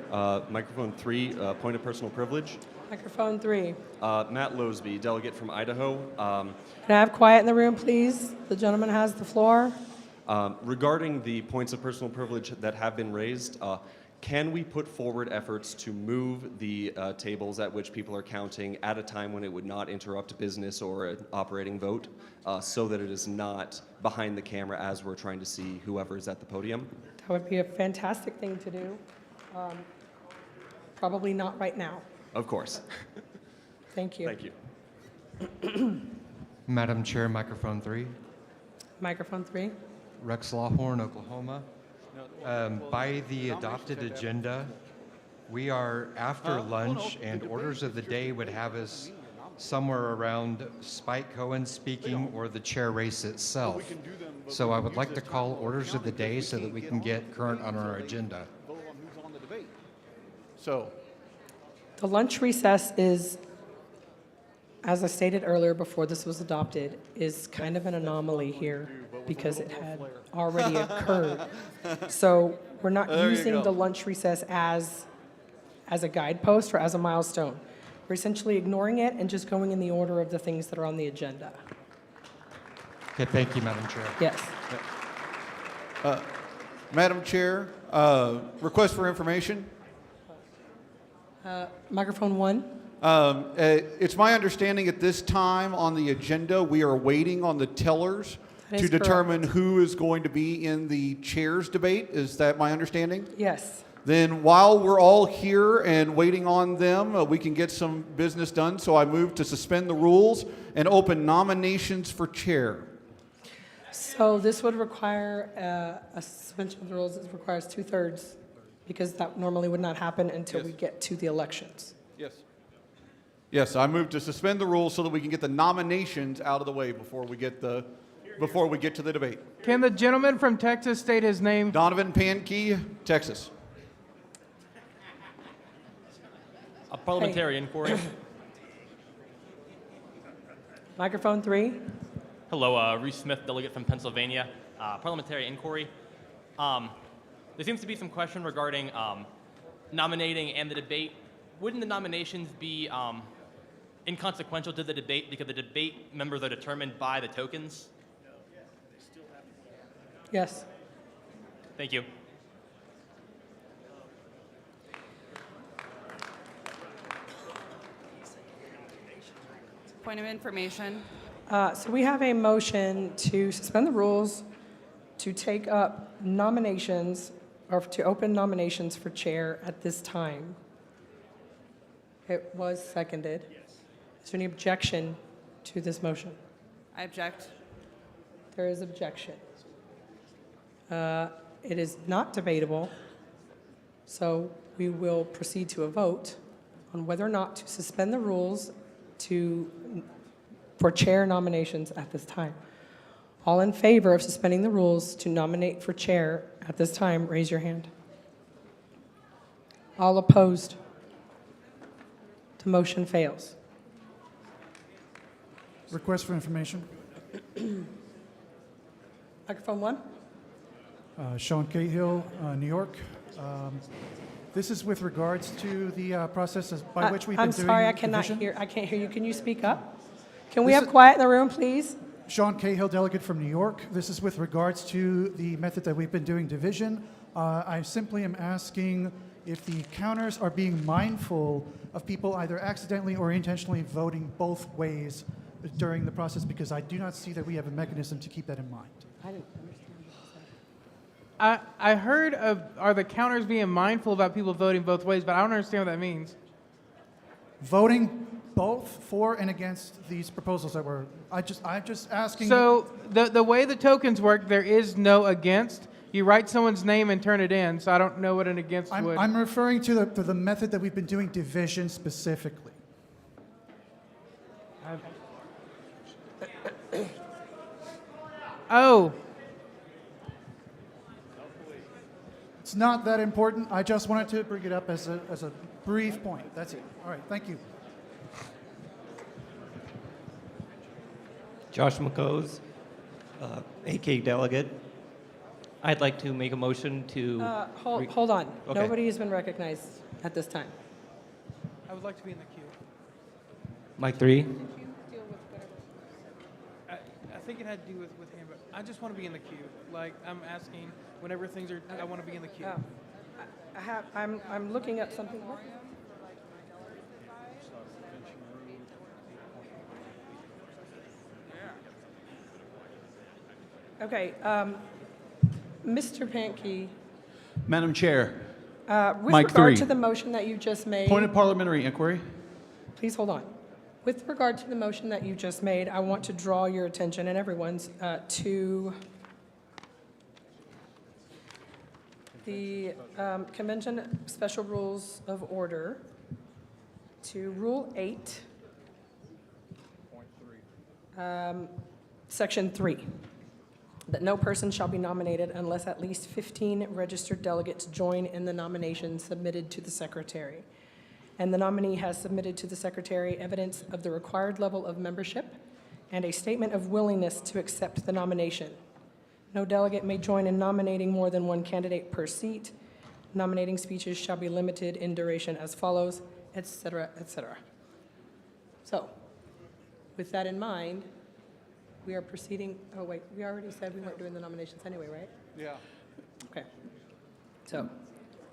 microphone 3, point of personal privilege. microphone 3. Matt Losby, delegate from Idaho. Can I have quiet in the room, please? The gentleman has the floor. Regarding the points of personal privilege that have been raised, can we put forward efforts to move the tables at which people are counting at a time when it would not interrupt business or an operating vote, so that it is not behind the camera as we're trying to see whoever is at the podium? That would be a fantastic thing to do. Probably not right now. Of course. Thank you. Thank you. Madam Chair, microphone 3. Microphone 3. Rex Lawhorn, Oklahoma. By the adopted agenda, we are after lunch, and orders of the day would have us somewhere around Spike Cohen speaking or the chair race itself. So I would like to call orders of the day so that we can get current on our agenda. So, The lunch recess is, as I stated earlier before this was adopted, is kind of an anomaly here because it had already occurred. So we're not There you using go. the lunch recess as a guidepost or as a milestone. We're essentially ignoring it and just going in the order of the things that are on the agenda. Okay, thank you, Madam Chair. Yes. Madam Chair, request for information. Microphone 1. It's my understanding at this time on the agenda, we are waiting on the tellers That to is determine who is going to be in the chairs debate. Is that my understanding? Yes. Then while we're all here and waiting on them, we can get some business done. So I move to suspend the rules and open nominations for chair. So this would require a suspension of the rules. It requires 2/3 because that normally would not happen until we get to the elections. Yes. Yes, I move to suspend the rules so that we can get the nominations out of the way before we get to the debate. Can the gentleman from Texas state his name? Donovan Pankey, Texas. A parliamentary inquiry. Microphone 3. Hello, Reese Smith, delegate from Pennsylvania. Parliamentary inquiry. There seems to be some question regarding nominating and the debate. Wouldn't the nominations be inconsequential to the debate because the debate members are determined by the tokens? Yes. Thank you. Point of information. So we have a motion to suspend the rules, to take up nominations, or to open nominations for chair at this time. It was seconded. Is there any objection to this motion? I object. There is objection. It is not debatable, so we will proceed to a vote on whether or not to suspend the rules for chair nominations at this time. All in favor of suspending the rules to nominate for chair at this time, raise your hand. All opposed? The motion fails. Request for information. Microphone 1. Sean Cahill, New York. This is with regards to the process by which we've been doing. I'm sorry, I cannot division. hear. I can't hear you. Can you speak up? Can we This have is- quiet in the room, please? Sean Cahill, delegate from New York. This is with regards to the method that we've been doing division. I simply am asking if the counters are being mindful of people either accidentally or intentionally voting both ways during the process, because I do not see that we have a mechanism to keep that in mind. I didn't understand what you I heard of, are the counters being mindful about people voting both ways, but I don't understand what that means. Voting both for and against these proposals that were, I'm just asking. So the way the tokens work, there is no against. You write someone's name and turn it in, so I don't know what an against would. I'm referring to the method that we've been doing division specifically. Oh. It's not that important. I just wanted to bring it up as a brief point. That's it. All right. Thank you. Josh McCose, AK delegate. I'd like to make a motion to... Hold on. Okay. Nobody has been recognized at this time. I would like to be in the queue. Mike 3. I think it had to do with him, but I just want to be in the queue. Like, I'm asking whenever things are, I want to be in the queue. I'm looking up something. Okay, Mr. Pankey, Madam Chair, with Mike regard 3. to the motion that you just made. Point of parliamentary inquiry. Please hold on. With regard to the motion that you just made, I want to draw your attention and everyone's to the Convention Special Rules of Order, to Rule 8, Section 3, that no person shall be nominated unless at least 15 registered delegates join in the nomination submitted to the Secretary. And the nominee has submitted to the Secretary evidence of the required level of membership and a statement of willingness to accept the nomination. No delegate may join in nominating more than one candidate per seat. Nominating speeches shall be limited in duration as follows, et cetera, et cetera. So, with that in mind, we are proceeding, oh wait, we already said we weren't doing the nominations anyway, right? Yeah. Okay. So,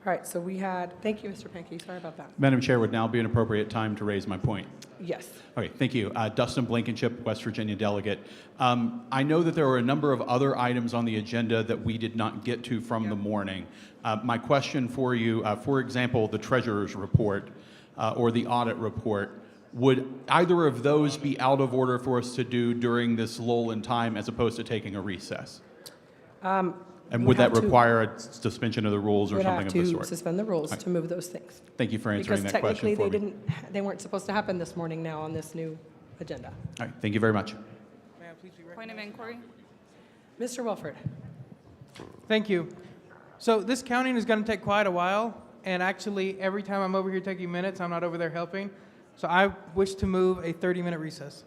all right, so we had, thank you, Mr. Pankey, sorry about that. Madam Chair, would now be an appropriate time to raise my point. Yes. Okay, thank you. Dustin Blankenship, West Virginia delegate. I know that there were a number of other items on the agenda that we did not get to from the morning. My question for you, for example, the treasurer's report or the audit report, would either of those be out of order for us to do during this lull in time as opposed to taking a recess? And would that require a suspension of the rules or something of the We'd have sort? to suspend the rules to move those things. Thank you for answering that question for me. Because technically they weren't supposed to happen this morning now on this new agenda. All right, thank you very much. Point of inquiry. Mr. Wilford. Thank you. So this counting is going to take quite a while, and actually every time I'm over here taking minutes, I'm not over there helping. So I wish to move a 30-minute recess.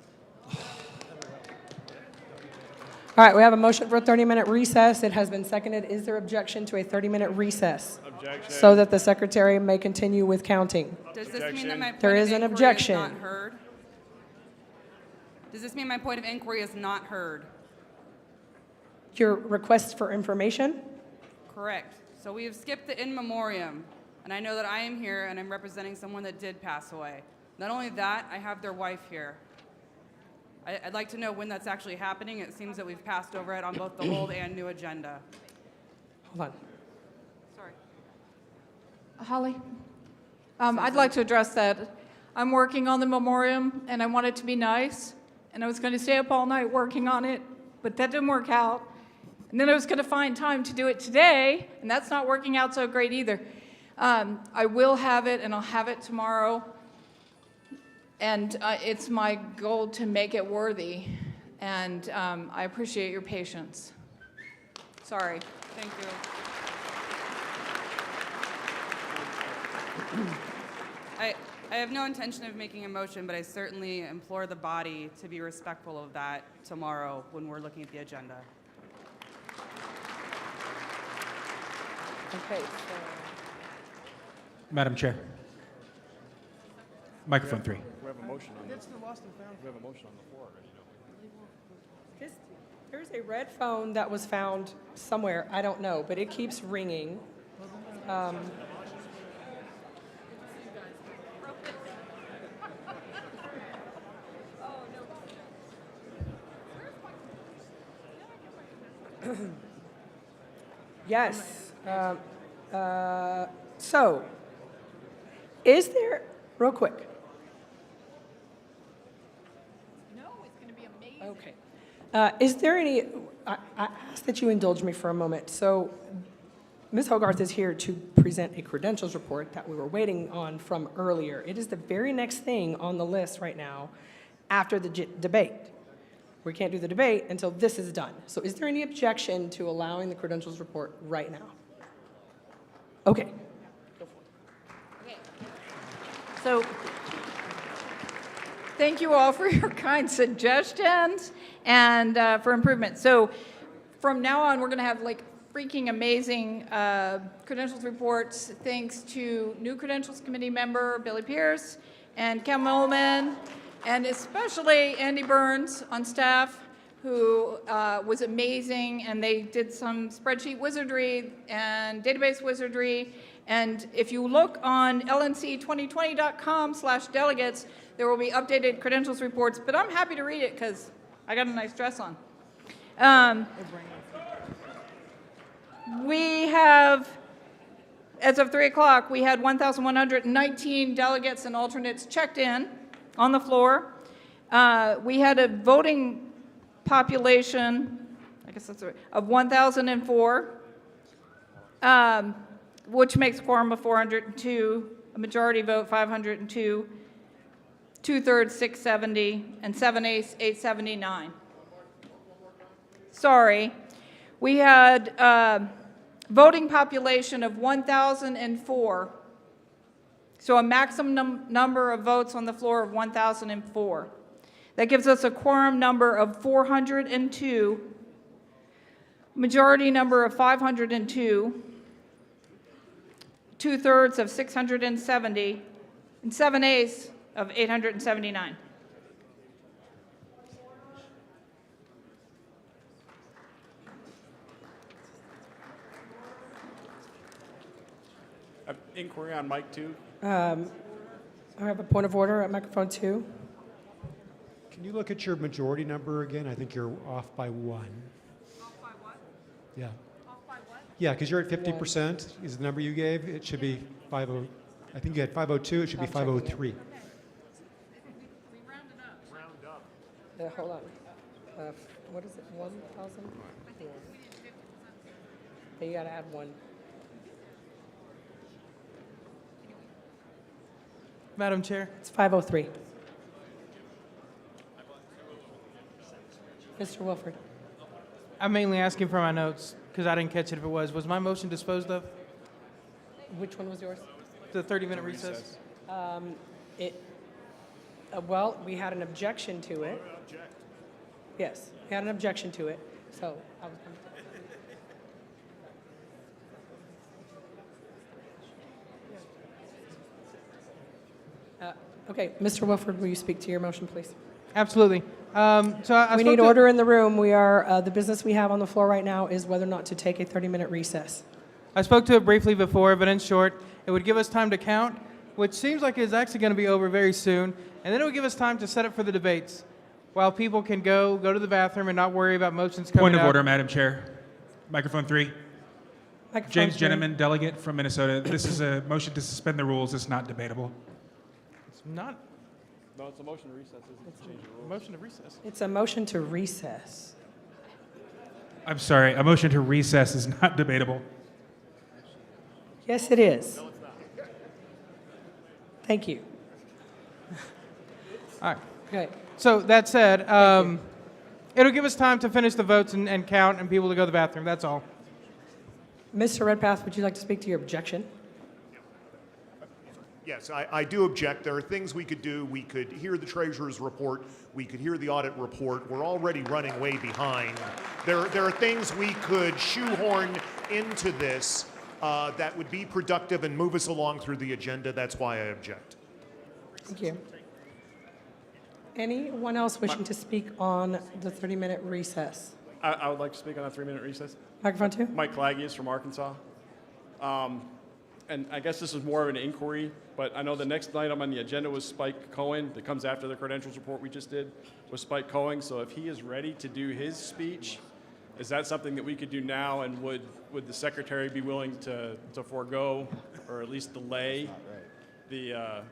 All right, we have a motion for a 30-minute recess. It has been seconded. Is there objection to a 30-minute recess? Objection. So that the secretary may continue with counting. Does this mean that my point There of is an inquiry objection. is not heard? Does this mean my point of inquiry is not heard? Your request for information? Correct. So we have skipped the in memoriam, and I know that I am here and I'm representing someone that did pass away. Not only that, I have their wife here. I'd like to know when that's actually happening. It seems that we've passed over it on both the old and new agenda. Hold on. Sorry. Holly? I'd like to address that. I'm working on the memoriam, and I want it to be nice, and I was going to stay up all night working on it, but that didn't work out. And then I was going to find time to do it today, and that's not working out so great either. I will have it, and I'll have it tomorrow. And it's my goal to make it worthy, and I appreciate your patience. Sorry. Thank you. I have no intention of making a motion, but I certainly implore the body to be respectful of that tomorrow when we're looking at the agenda. Okay. Madam Chair. Microphone 3. We have a motion on the We have a motion on the floor already, don't we? There's a red phone that was found somewhere, I don't know, but it keeps ringing. Yes. So, is there, real quick? No, it's going to be amazing. Okay. Is there any, I ask that you indulge me for a moment. So, Ms. Hogarth is here to present a credentials report that we were waiting on from earlier. It is the very next thing on the list right now after the debate. We can't do the debate until this is done. So is there any objection to allowing the credentials report right now? Okay. So, thank you all for your kind suggestions and for improvement. So, from now on, we're going to have like freaking amazing credentials reports, thanks to new credentials committee member Billy Pierce and Ken Ullman, and especially Andy Burns on staff, who was amazing, and they did some spreadsheet wizardry and database wizardry. And if you look on lnc2020.com/delegates, there will be updated credentials reports, but I'm happy to read it because I got a nice dress on. We have, as of 3 o'clock, we had 1,119 delegates and alternates checked in on the floor. We had a voting population, I guess that's right, of 1,004, which makes a quorum of 402, a majority vote 502, 2/3 670, and 7/8 879. Sorry. We had voting population of 1,004, so a maximum number of votes on the floor of 1,004. That gives us a quorum number of 402, majority number of 502, 2/3 of 670, and 7/8 of 879. Inquiry on mic 2. I have a point of order at microphone 2. Can you look at your majority number again? I think you're off by 1. Off by what? Yeah. Off by what? Yeah, because you're at 50% is the number you gave. It should be 50. I think you had 502. It should be 503. Hold on. What is it? 1,000? Yeah. You got to add 1. Madam Chair. It's 503. Mr. Wilford. I'm mainly asking for my notes because I didn't catch it if it was. Was my motion disposed of? Which one was yours? The 30-minute recess? Well, we had an objection to it. Yes, we had an objection to it. So I was going to... Okay, Mr. Wilford, will you speak to your motion, please? Absolutely. We need order in the room. We are the business we have on the floor right now is whether or not to take a 30-minute recess. I spoke to it briefly before, but in short, it would give us time to count, which seems like it's actually going to be over very soon, and then it would give us time to set up for the debates, while people can go to the bathroom and not worry about motions coming Point of up. order, Madam Chair. Microphone 3. Microphone James 3. Gentleman, delegate from Minnesota. This is a motion to suspend the rules. It's not debatable. It's not. No, it's a motion to recess. It's change the rules. Motion to recess. It's a motion to recess. I'm sorry. A motion to recess is not debatable. Yes, it is. No, it's not. Thank you. All right. Okay. So that said, it'll give us time to finish the votes and count and people to go to the bathroom. That's all. Mr. Redpath, would you like to speak to your objection? Yes, I do object. There are things we could do. We could hear the treasurer's report. We could hear the audit report. We're already running way behind. There are things we could shoehorn into this that would be productive and move us along through the agenda. That's why I object. Thank you. Anyone else wishing to speak on the 30-minute recess? I would like to speak on a 3-minute recess. Microphone 2. Mike Claggies from Arkansas. And I guess this is more of an inquiry, but I know the next item on the agenda was Spike Cohen, that comes after the credentials report we just did, was Spike Cohen. So if he is ready to do his speech, Is that something that we could do now, and would the secretary be willing to forego or at least delay the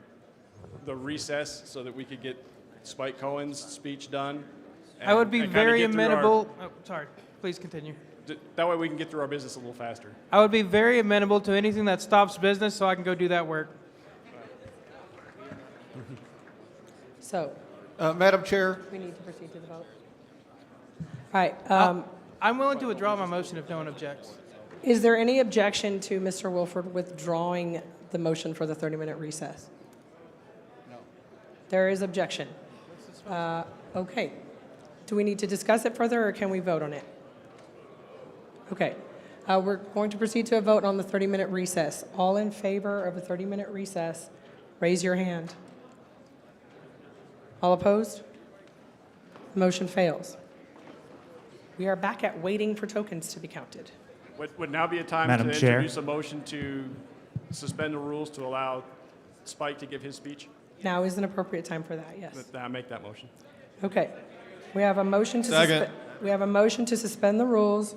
recess so that we could get Spike Cohen's speech done? I would be and kinda very get through our- amenable. Oh, sorry. Please continue. That way we can get through our business a little faster. I would be very amenable to anything that stops business so I can go do that work. So, Madam Chair, we need to proceed to the vote. All right. I'm willing to withdraw my motion if no one objects. Is there any objection to Mr. Wilford withdrawing the motion for the 30-minute recess? No. There is objection. Okay. Do we need to discuss it further, or can we vote on it? Okay. We're going to proceed to a vote on the 30-minute recess. All in favor of a 30-minute recess, raise your hand. All opposed? The motion fails. We are back at waiting for tokens to be counted. Would now be a time Madam to Chair. introduce a motion to suspend the rules to allow Spike to give his speech? Now is an appropriate time for that, yes. I make that motion. Okay. We have a motion to we have a motion to suspend the rules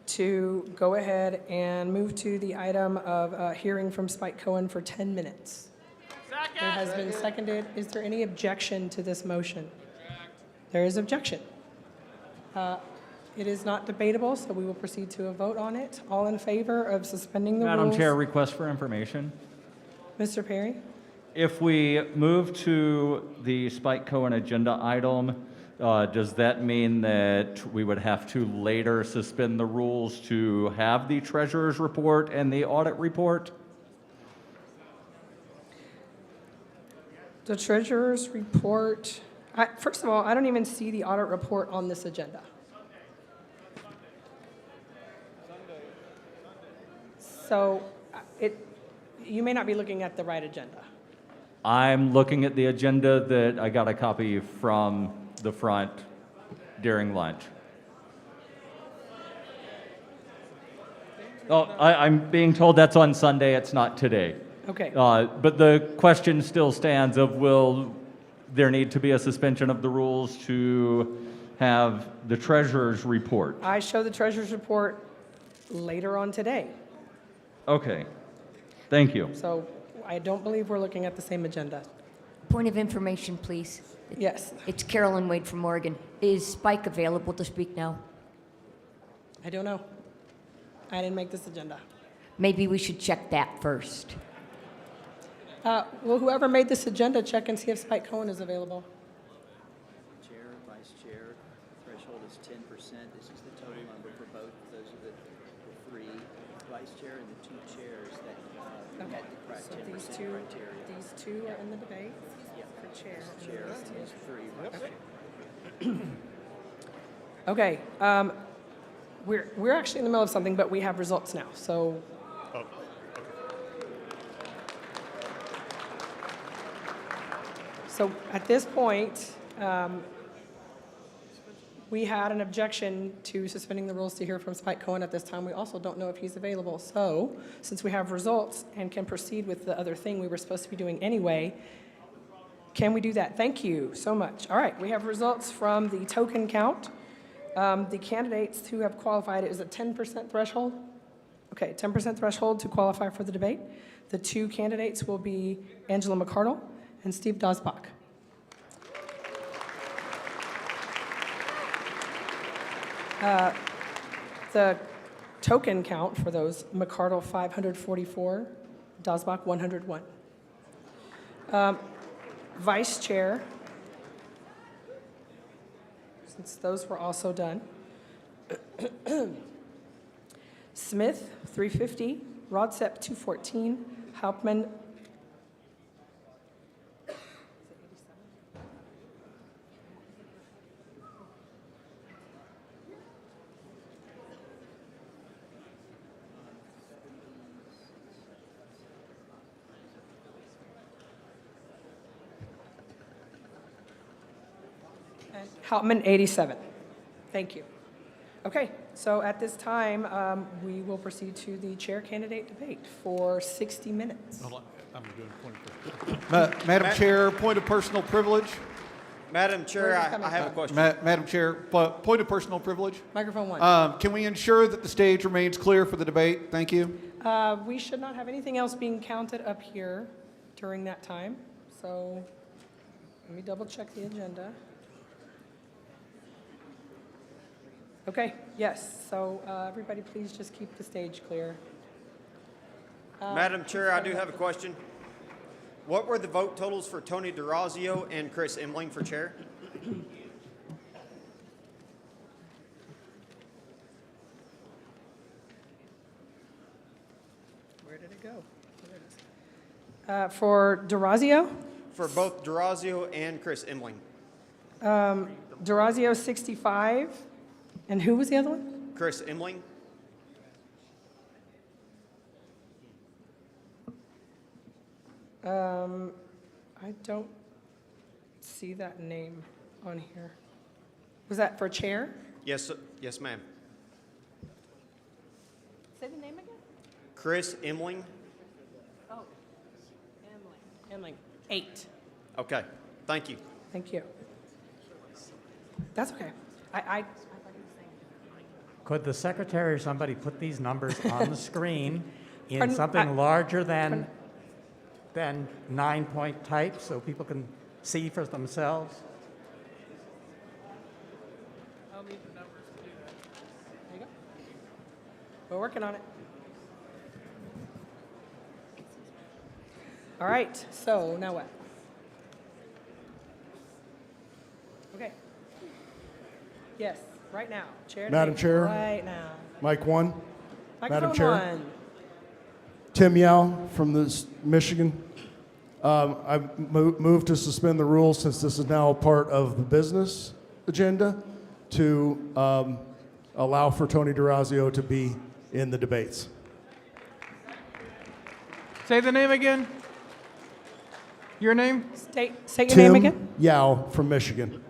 to go ahead and move to the item of hearing from Spike Cohen for 10 minutes. It has been seconded. Is there any objection to this motion? There is objection. It is not debatable, so we will proceed to a vote on it. All in favor of suspending the rules? Madam Chair, request for information. Mr. Perry? If we move to the Spike Cohen agenda item, does that mean that we would have to later suspend the rules to have the treasurer's report and the audit report? The treasurer's report. First of all, I don't even see the audit report on this agenda. So you may not be looking at the right agenda. I'm looking at the agenda that I got a copy from the front during lunch. Oh, I'm being told that's on Sunday, it's not today. Okay. But the question still stands of will there need to be a suspension of the rules to have the treasurer's report? I show the treasurer's report later on today. Okay, thank you. So I don't believe we're looking at the same agenda. Point of information, please. Yes. It's Carolyn Wade from Oregon. Is Spike available to speak now? I don't know. I didn't make this agenda. Maybe we should check that first. Well, whoever made this agenda, check and see if Spike Cohen is available. Chair, Vice Chair, threshold is 10%. This is the total number for both. Those are the three Vice Chair and the two chairs that met the So 10% criteria. these two are in the debate for chair. and Chair, these two. these three Vice Chair. Okay. We're actually in the middle of something, but we have results now. So. So at this point, we had an objection to suspending the rules to hear from Spike Cohen at this time. We also don't know if he's available. So since we have results and can proceed with the other thing we were supposed to be doing anyway, can we do that? Thank you so much. All right, we have results from the token count. The candidates who have qualified, is a 10% threshold? Okay, 10% threshold to qualify for the debate. The two candidates will be Angela McCardle and Steve Dosbach. The token count for those, McCardle 544, Dosbach 101. Vice Chair, since those were also done. Smith 350, Rodsep 214, Hauptmann Hauptmann 87. Thank you. Okay, so at this time, we will proceed to the chair candidate debate for 60 minutes. Madam Chair, point of personal privilege. Madam Chair, Where's it I coming have a from? question. Madam Chair, point of personal privilege. Microphone one. Can we ensure that the stage remains clear for the debate? Thank you. We should not have anything else being counted up here during that time. So let me double check the agenda. Okay, yes. So everybody please just keep the stage clear. Madam Chair, I do have a question. What were the vote totals for Tony DeRazio and Chris Emling for chair? Where did it go? There it is. For DeRazio? For both DeRazio and Chris Emling. DeRazio 65. And who was the other one? Chris Emling. I don't see that name on here. Was that for chair? Yes, yes, ma'am. Say the name again? Chris Emling. Oh, Emling. 8. Okay, thank you. Thank you. That's okay. I Could the secretary or somebody put these numbers on the screen in Pardon? something larger than 9-point type so people can see for themselves? I'll need the numbers to do that. There you go. We're working on it. All right, so now what? Okay. Yes, right now. Chair. Madam debate, Chair. Right now. Mic 1. Microphone Madam Chair. 1. Tim Yao from Michigan. I moved to suspend the rules since this is now part of the business agenda to allow for Tony DeRazio to be in the debates. Say the name again. Your name? Say your Tim name again. Yao from Michigan.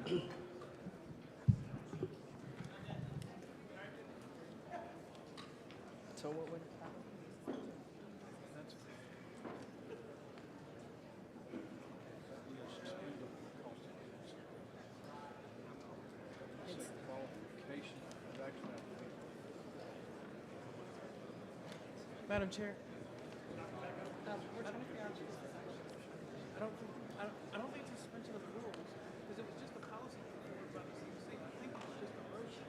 So what would Madam Chair. I don't think it's suspension of the rules, because it was just a policy about the CDC. I think it was just a motion.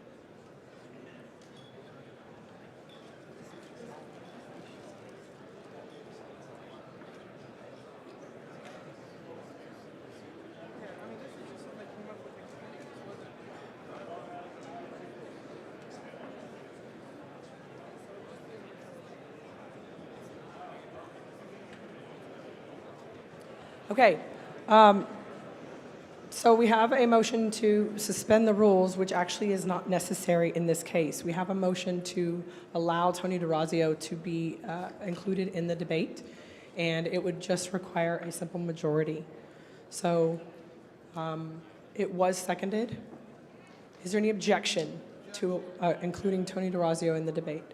Yeah, I mean, this was just something that came up with the committee. This wasn't. Okay. So we have a motion to suspend the rules, which actually is not necessary in this case. We have a motion to allow Tony DeRazio to be included in the debate, and it would just require a simple majority. So it was seconded. Is there any objection to including Tony DeRazio in the debate?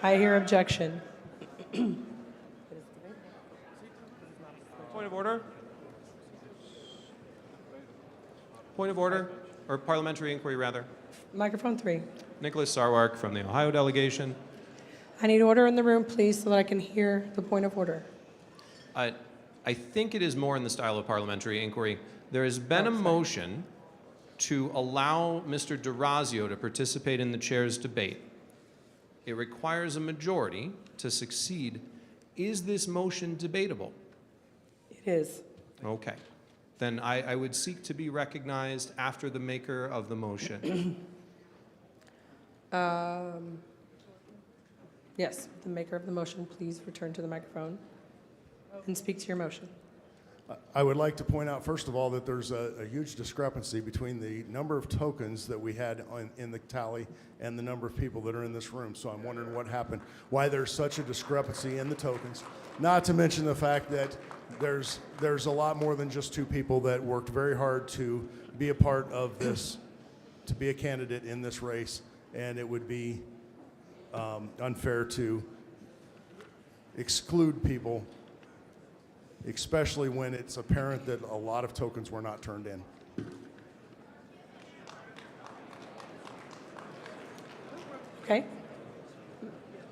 I hear objection. Point of order? Point of order, or parliamentary inquiry, rather. Microphone 3. Nicholas Sarwark from the Ohio delegation. I need order in the room, please, so that I can hear the point of order. I think it is more in the style of parliamentary inquiry. There has been a motion to allow Mr. DeRazio to participate in the chair's debate. It requires a majority to succeed. Is this motion debatable? It is. Okay. Then I would seek to be recognized after the maker of the motion. Yes, the maker of the motion, please return to the microphone and speak to your motion. I would like to point out, first of all, that there's a huge discrepancy between the number of tokens that we had in the tally and the number of people that are in this room. So I'm wondering what happened, why there's such a discrepancy in the tokens. Not to mention the fact that there's a lot more than just 2 people that worked very hard to be a part of this, to be a candidate in this race, and it would be unfair to exclude people especially when it's apparent that a lot of tokens were not turned in. Okay.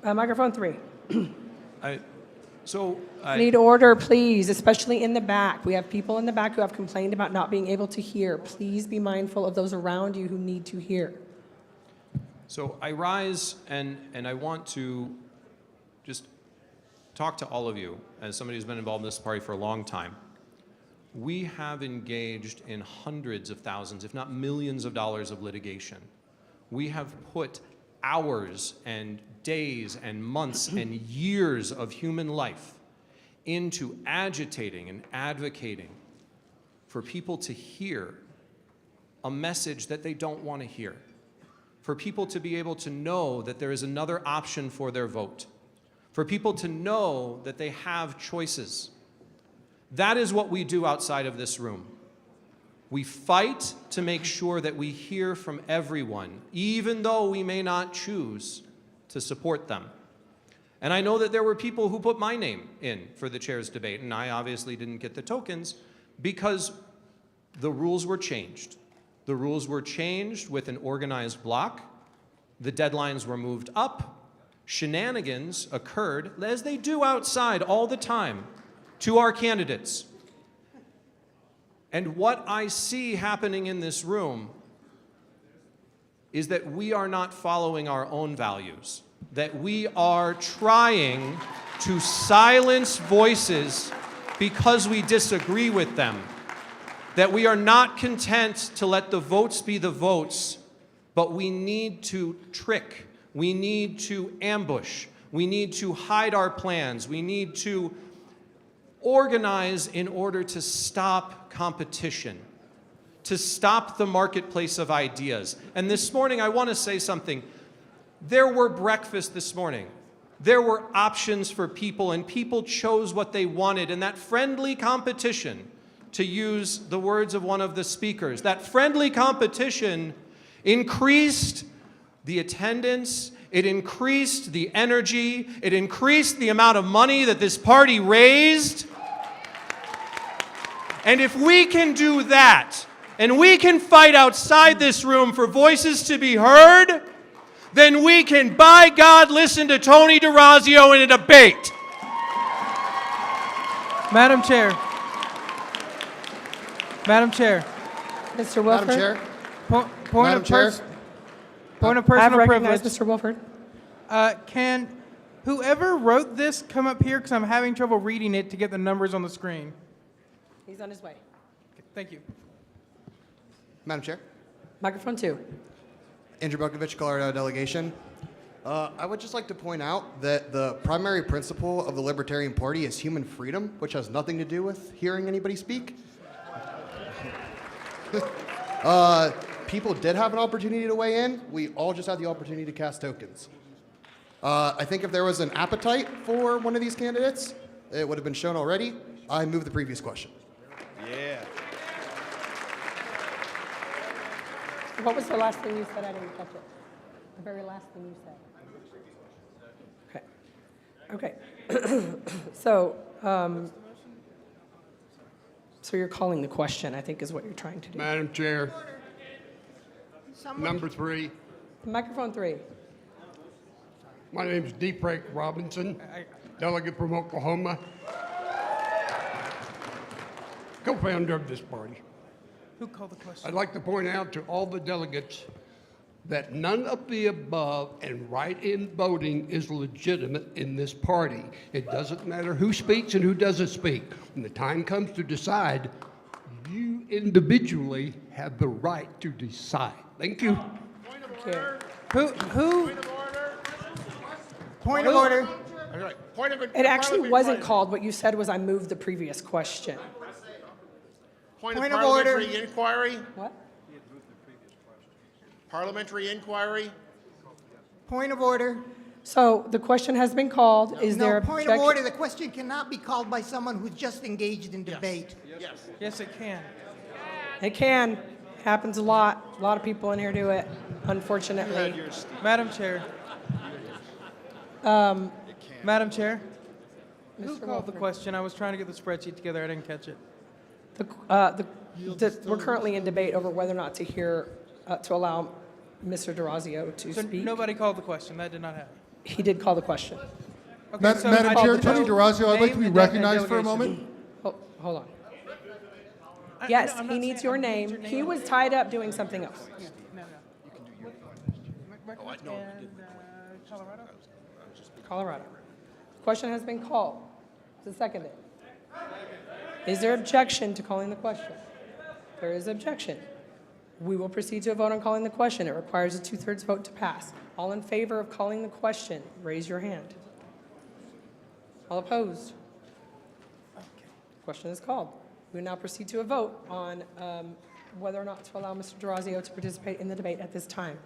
Microphone 3. I Need order, please, especially in the back. We have people in the back who have complained about not being able to hear. Please be mindful of those around you who need to hear. So I rise and I want to just talk to all of you as somebody who's been involved in this party for a long time. We have engaged in hundreds of thousands, if not millions of dollars of litigation. We have put hours and days and months and years of human life into agitating and advocating for people to hear a message that they don't want to hear, for people to be able to know that there is another option for their vote, for people to know that they have choices. That is what we do outside of this room. We fight to make sure that we hear from everyone, even though we may not choose to support them. And I know that there were people who put my name in for the chair's debate, and I obviously didn't get the tokens because the rules were changed. The rules were changed with an organized block. The deadlines were moved up. Shenanigans occurred, as they do outside all the time, to our candidates. And what I see happening in this room is that we are not following our own values, that we are trying to silence voices because we disagree with them, that we are not content to let the votes be the votes, but we need to trick, we need to ambush, we need to hide our plans, we need to organize in order to stop competition, to stop the marketplace of ideas. And this morning, I want to say something. There were breakfasts this morning. There were options for people, and people chose what they wanted. And that friendly competition, to use the words of one of the speakers, that friendly competition increased the attendance, it increased the energy, it increased the amount of money that this party raised. And if we can do that, and we can fight outside this room for voices to be heard, then we can, by God, listen to Tony DeRazio in a debate. Madam Chair. Madam Chair. Mr. Wilford? Madam Chair. Point Madam of Chair. Point of I've personal recognized privilege. Mr. Wilford. Can whoever wrote this come up here, because I'm having trouble reading it to get the numbers on the screen. He's on his way. Okay, thank you. Madam Chair. Microphone 2. Andrew Belkovich, Colorado delegation. I would just like to point out that the primary principle of the Libertarian Party is human freedom, which has nothing to do with hearing anybody speak. People did have an opportunity to weigh in. We all just had the opportunity to cast tokens. I think if there was an appetite for one of these candidates, it would have been shown already. I move the previous question. Yeah. What was the last thing you said? I didn't catch it. The very last thing you said. Okay. Okay. So you're calling the question, I think, is what you're trying to do. Madam Chair, number 3. Microphone 3. My name is D. Frank Robinson, delegate from Oklahoma, co-founder of this party. Who called the question? I'd like to point out to all the delegates that none of the above and write-in voting is legitimate in this party. It doesn't matter who speaks and who doesn't speak. When the time comes to decide, you individually have the right to decide. Thank you. Point of order. Point of order. It actually wasn't called. What you said was I moved the previous question. Point of parliamentary inquiry? What? Parliamentary inquiry? Point of order. So the question has been called. Is there point objection? of order. The question cannot be called by someone who's just engaged in debate. Yes. Yes, it can. It can. Happens a lot. A lot of people in here do it, unfortunately. Madam Chair. Madam Chair. Who Mr. called the Wolford. question? I was trying to get the spreadsheet together. I didn't catch it. We're currently in debate over whether or not to to allow Mr. DeRazio to So speak. nobody called the question. That did not happen. He did call the question. Okay, Madam so I Chair, need to Tony know DeRazio, I'd like to name be and recognized for a delegation. moment. Hold on. Yes, he needs your name. He was tied up doing something else. No. Colorado? Colorado. The question has been called. Is it seconded? Is there objection to calling the question? There is objection. We will proceed to a vote on calling the question. It requires a 2/3 vote to pass. All in favor of calling the question, raise your hand. All opposed? Okay. Question is called. We will now proceed to a vote on whether or not to allow Mr. DeRazio to participate in the debate at this time.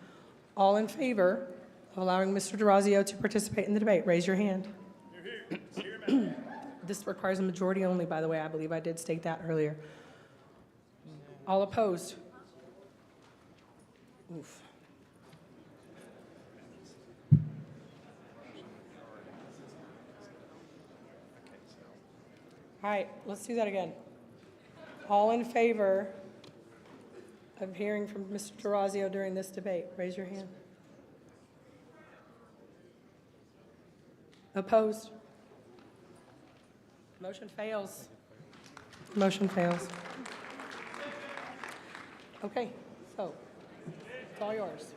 All in favor of allowing Mr. DeRazio to participate in the debate, raise your hand. This requires a majority only, by the way. I believe I did state that earlier. All opposed? Oof. All right, let's do that again. All in favor of hearing from Mr. DeRazio during this debate, raise your hand. Opposed? Motion fails. Motion fails. Okay, so it's all yours.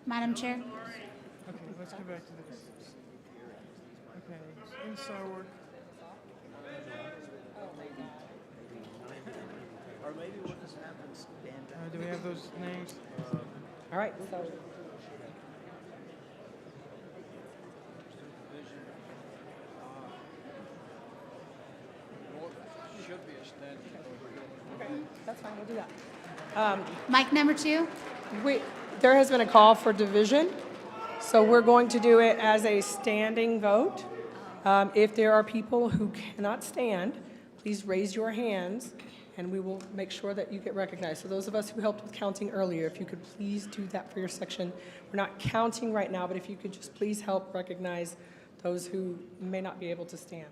Madam Chair. Okay, let's go back to this. Okay, in-star work. Or maybe we'll just have them stand up. Do we have those names? All right, so that's fine, we'll do that. Mic number 2. There has been a call for division, so we're going to do it as a standing vote. If there are people who cannot stand, please raise your hands, and we will make sure that you get recognized. So those of us who helped with counting earlier, if you could please do that for your section. We're not counting right now, but if you could just please help recognize those who may not be able to stand.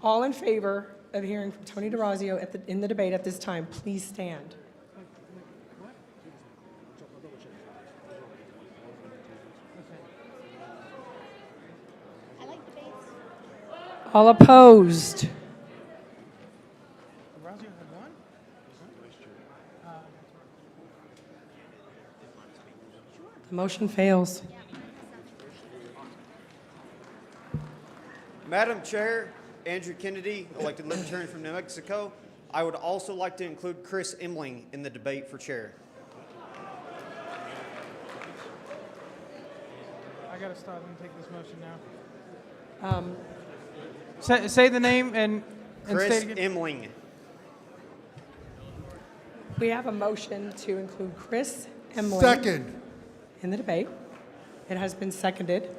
All in favor of hearing from Tony DeRazio in the debate at this time, please stand. All opposed? The motion fails. Madam Chair, Andrew Kennedy, elected Libertarian from New Mexico. I would also like to include Chris Emling in the debate for chair. I gotta stop and take this motion now. Say the name and Chris state again. Emling. We have a motion to include Chris Emling. Second. In the debate. It has been seconded.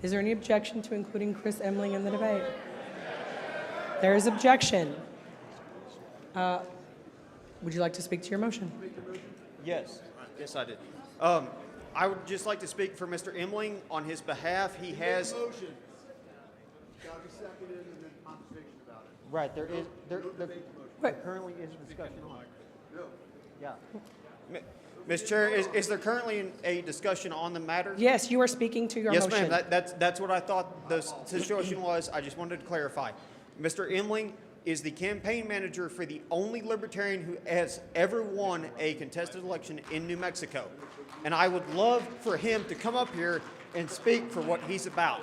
Is there any objection to including Chris Emling in the debate? There is objection. Would you like to speak to your motion? Yes. Yes, I did. I would just like to speak for Mr. Emling on his behalf. He has. Right, there currently is a discussion on it. Yeah. Ms. Chair, is there currently a discussion on the matter? Yes, you are speaking to your Yes, motion. ma'am. That's what I thought the situation was. I just wanted to clarify. Mr. Emling is the campaign manager for the only Libertarian who has ever won a contested election in New Mexico. And I would love for him to come up here and speak for what he's about.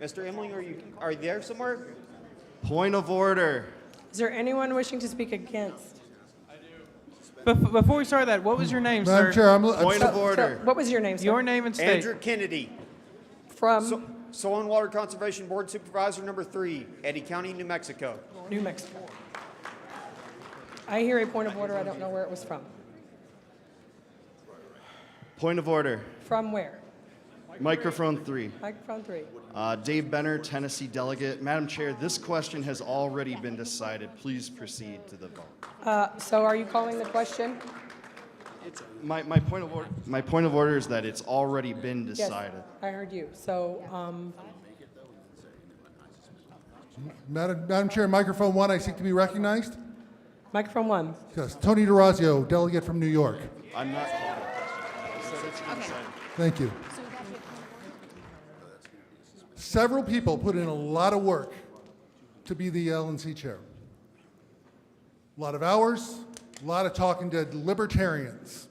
Mr. Emling, are you there somewhere? Point of order. Is there anyone wishing to speak against? Before we start that, what was your name, Madam sir? Chair, Point of order. What was your name, sir? Your name and state. Andrew Kennedy. From? Soil and Water Conservation Board Supervisor number 3, Eddy County, New Mexico. New Mexico. I hear a point of order. I don't know where it was from. Point of order. From where? Microphone 3. Microphone 3. Dave Benner, Tennessee delegate. Madam Chair, this question has already been decided. Please proceed to the vote. So are you calling the question? My point of order is that it's already been Yes, decided. I heard you. So, Madam Chair, microphone 1, I seek to be recognized. microphone 1. Yes, Tony DeRazio, delegate from New York. I'm not. Thank you. Several people put in a lot of work to be the LNC chair. A lot of hours, a lot of talking to libertarians,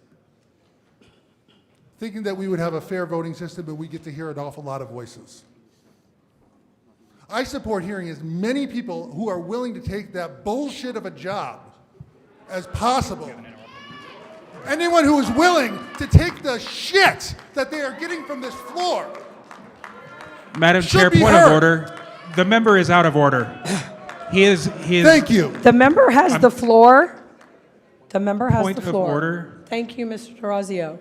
thinking that we would have a fair voting system, but we get to hear an awful lot of voices. I support hearing as many people who are willing to take that bullshit of a job as possible. Anyone who is willing to take the shit that they are getting from this floor. Madam should Chair, be point heard. of order. The member is out of order. He is. Thank you. The member has the floor. The member has Point the of floor. order. Thank you, Mr. DeRazio.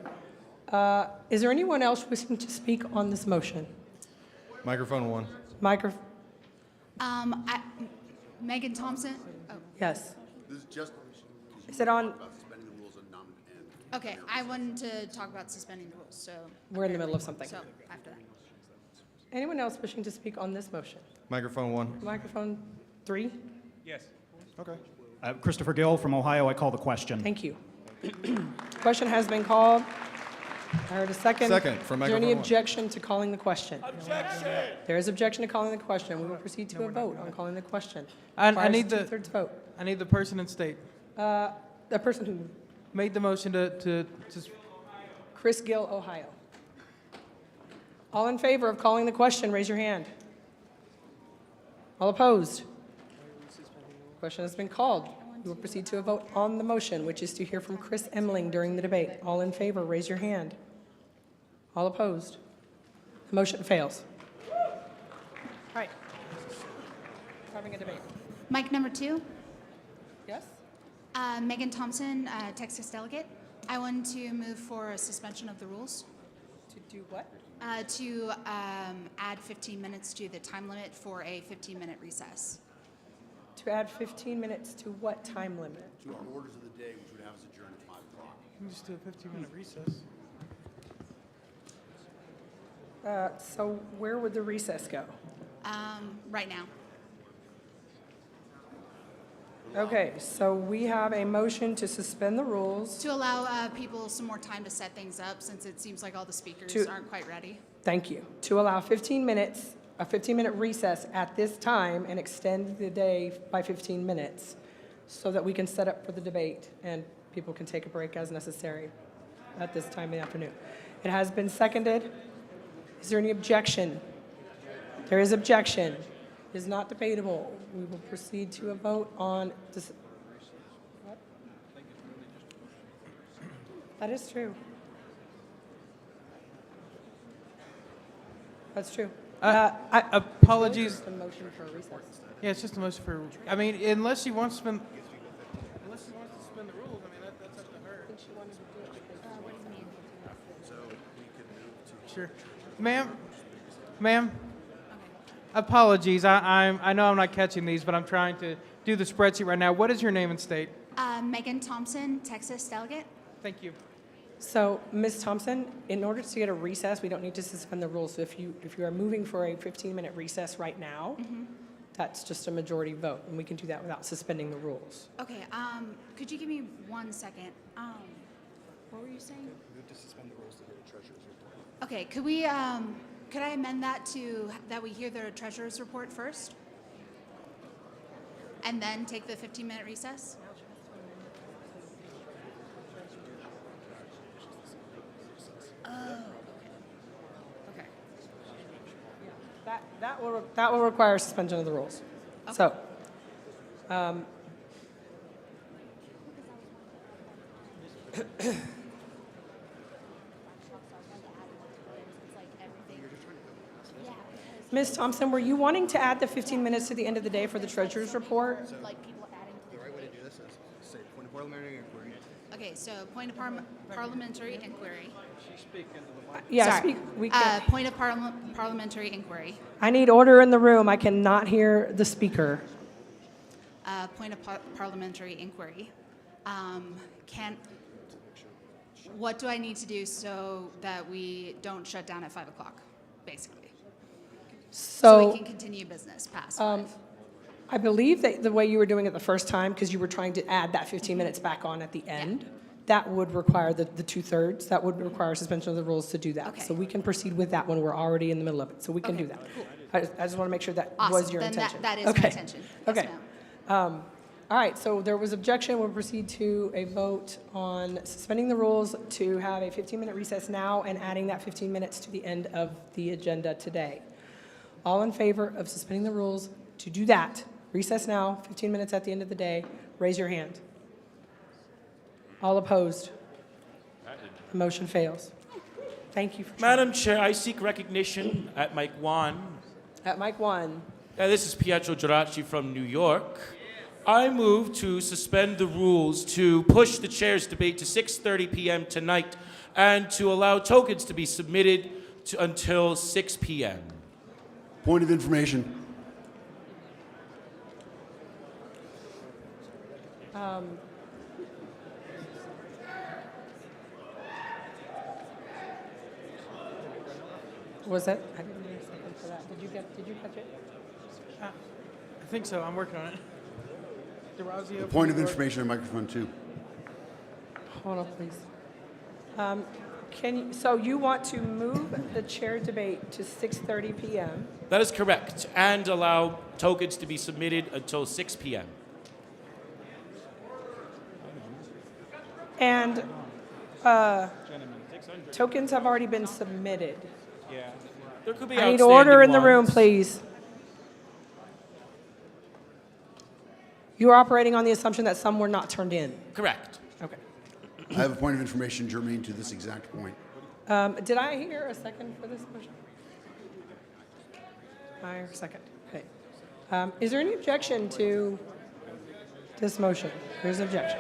Is there anyone else wishing to speak on this motion? Microphone 1. Megan Thompson. Oh, Yes. This is just. Is it on? okay. I wanted to talk about suspending the rules, so. We're in the middle of something. So after that. Anyone else wishing to speak on this motion? Microphone 1. Microphone 3. Yes. Okay. Christopher Gill from Ohio. I call the question. Thank you. Question has been called. I heard a second. Second, for Is there any microphone 1. objection to calling the question? Objection! There is objection to calling the question. We will proceed to a vote on calling the question. I Requires need a the two-thirds vote. I need the person in state. The person who Made the motion to Chris Gill, Ohio. All in favor of calling the question, raise your hand. All opposed? Question has been called. We will proceed to a vote on the motion, which is to hear from Chris Emling during the debate. All in favor, raise your hand. All opposed? The motion fails. All right. Having a debate. Mic number 2. Yes? Megan Thompson, Texas delegate. I wanted to move for a suspension of the rules. To do what? To add 15 minutes to the time limit for a 15-minute recess. To add 15 minutes to what time limit? To our orders of the day, which would have us adjourn at 5 o'clock. Can we just do a 15-minute recess? So where would the recess go? Right now. Okay, so we have a motion to suspend the rules. To allow people some more time to set things up, since it seems like all the speakers aren't quite ready. Thank you. To allow 15 minutes, a 15-minute recess at this time and extend the day by 15 minutes so that we can set up for the debate and people can take a break as necessary at this time in the afternoon. It has been seconded. Is there any objection? There is objection. It is not debatable. We will proceed to a vote on this. What? That is true. That's true. Apologies. The motion for a recess. Yeah, it's just a motion for. I mean, unless she wants to spend. Unless she wants to suspend the rules, I mean that's up to her. Sure, ma'am. Apologies. I know I'm not catching these, but I'm trying to do the spreadsheet right now. What is your name and state? Megan Thompson, Texas delegate. Thank you. So, Ms. Thompson, in order to get a recess, we don't need to suspend the rules. So if you are moving for a 15-minute recess right now, that's just a majority vote, and we can do that without suspending the rules. Okay. Could you give me 1 second? What were you saying? Move to suspend the rules to hear the treasurer's report. Okay. Could we? Could I amend that to that we hear the treasurer's report first, and then take the 15-minute recess? Okay. That will require suspension of the rules. Okay. So, Ms. Thompson, were you wanting to add the 15 minutes to the end of the day for the treasurer's report? The right way to do this is say point of parliamentary inquiry. Okay. So point of parliamentary inquiry. Yeah, Sorry. we can. Point of parliamentary inquiry. I need order in the room. I cannot hear the speaker. Point of parliamentary inquiry. what do I need to do so that we don't shut down at 5 o'clock, basically? So we can continue business past 5. I believe that the way you were doing it the first time, because you were trying to add that 15 minutes back on at the end, that would require the 2/3. That would require suspension of the rules to do that. Okay. So we can proceed with that when we're already in the middle of it. So we can do that. Cool. I just want to make sure that Awesome. was your Then intention. that is my intention. Yes, Okay. ma'am. All right, so there was objection. We'll proceed to a vote on suspending the rules to have a 15-minute recess now and adding that 15 minutes to the end of the agenda today. All in favor of suspending the rules to do that, recess now, 15 minutes at the end of the day, raise your hand. All opposed? The motion fails. Thank you for trying. Madam Chair, I seek recognition at mic 1. At mic 1. This is Pietro Geraci from New York. I move to suspend the rules to push the chair's debate to 6:30 p.m. tonight and to allow tokens to be submitted until 6 p.m. Point of information. Was that? I didn't hear a second for that. Did you catch it? I think so. I'm working on it. DeRazio. Point of information on microphone 2. Hold on, please. So you want to move the chair debate to 6:30 p.m. That is correct, and allow tokens to be submitted until 6 p.m. And tokens have already been submitted. Yeah. There could be I need outstanding order in the room, ones. please. You are operating on the assumption that some were not turned in. Correct. Okay. I have a point of information germane to this exact point. Did I hear a second for this motion? I hear a second. Okay. Is there any objection to this motion? There's an objection.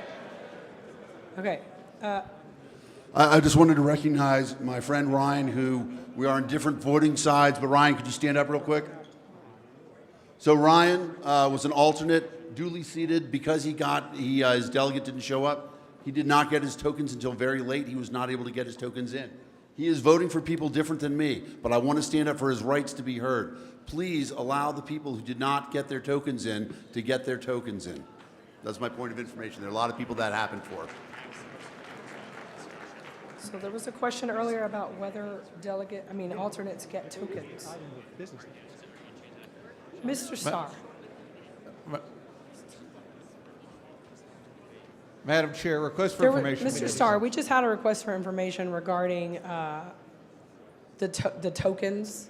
Okay. I just wanted to recognize my friend Ryan, who we are on different voting sides, but Ryan, could you stand up real quick? So Ryan was an alternate, duly seated, because his delegate didn't show up. He did not get his tokens until very late. He was not able to get his tokens in. He is voting for people different than me, but I want to stand up for his rights to be heard. Please allow the people who did not get their tokens in to get their tokens in. That's my point of information. There are a lot of people that happened for. So there was a question earlier about whether alternates get tokens. Mr. Starr. Madam Chair, request for information. Mr. Starr, we just had a request for information regarding the tokens.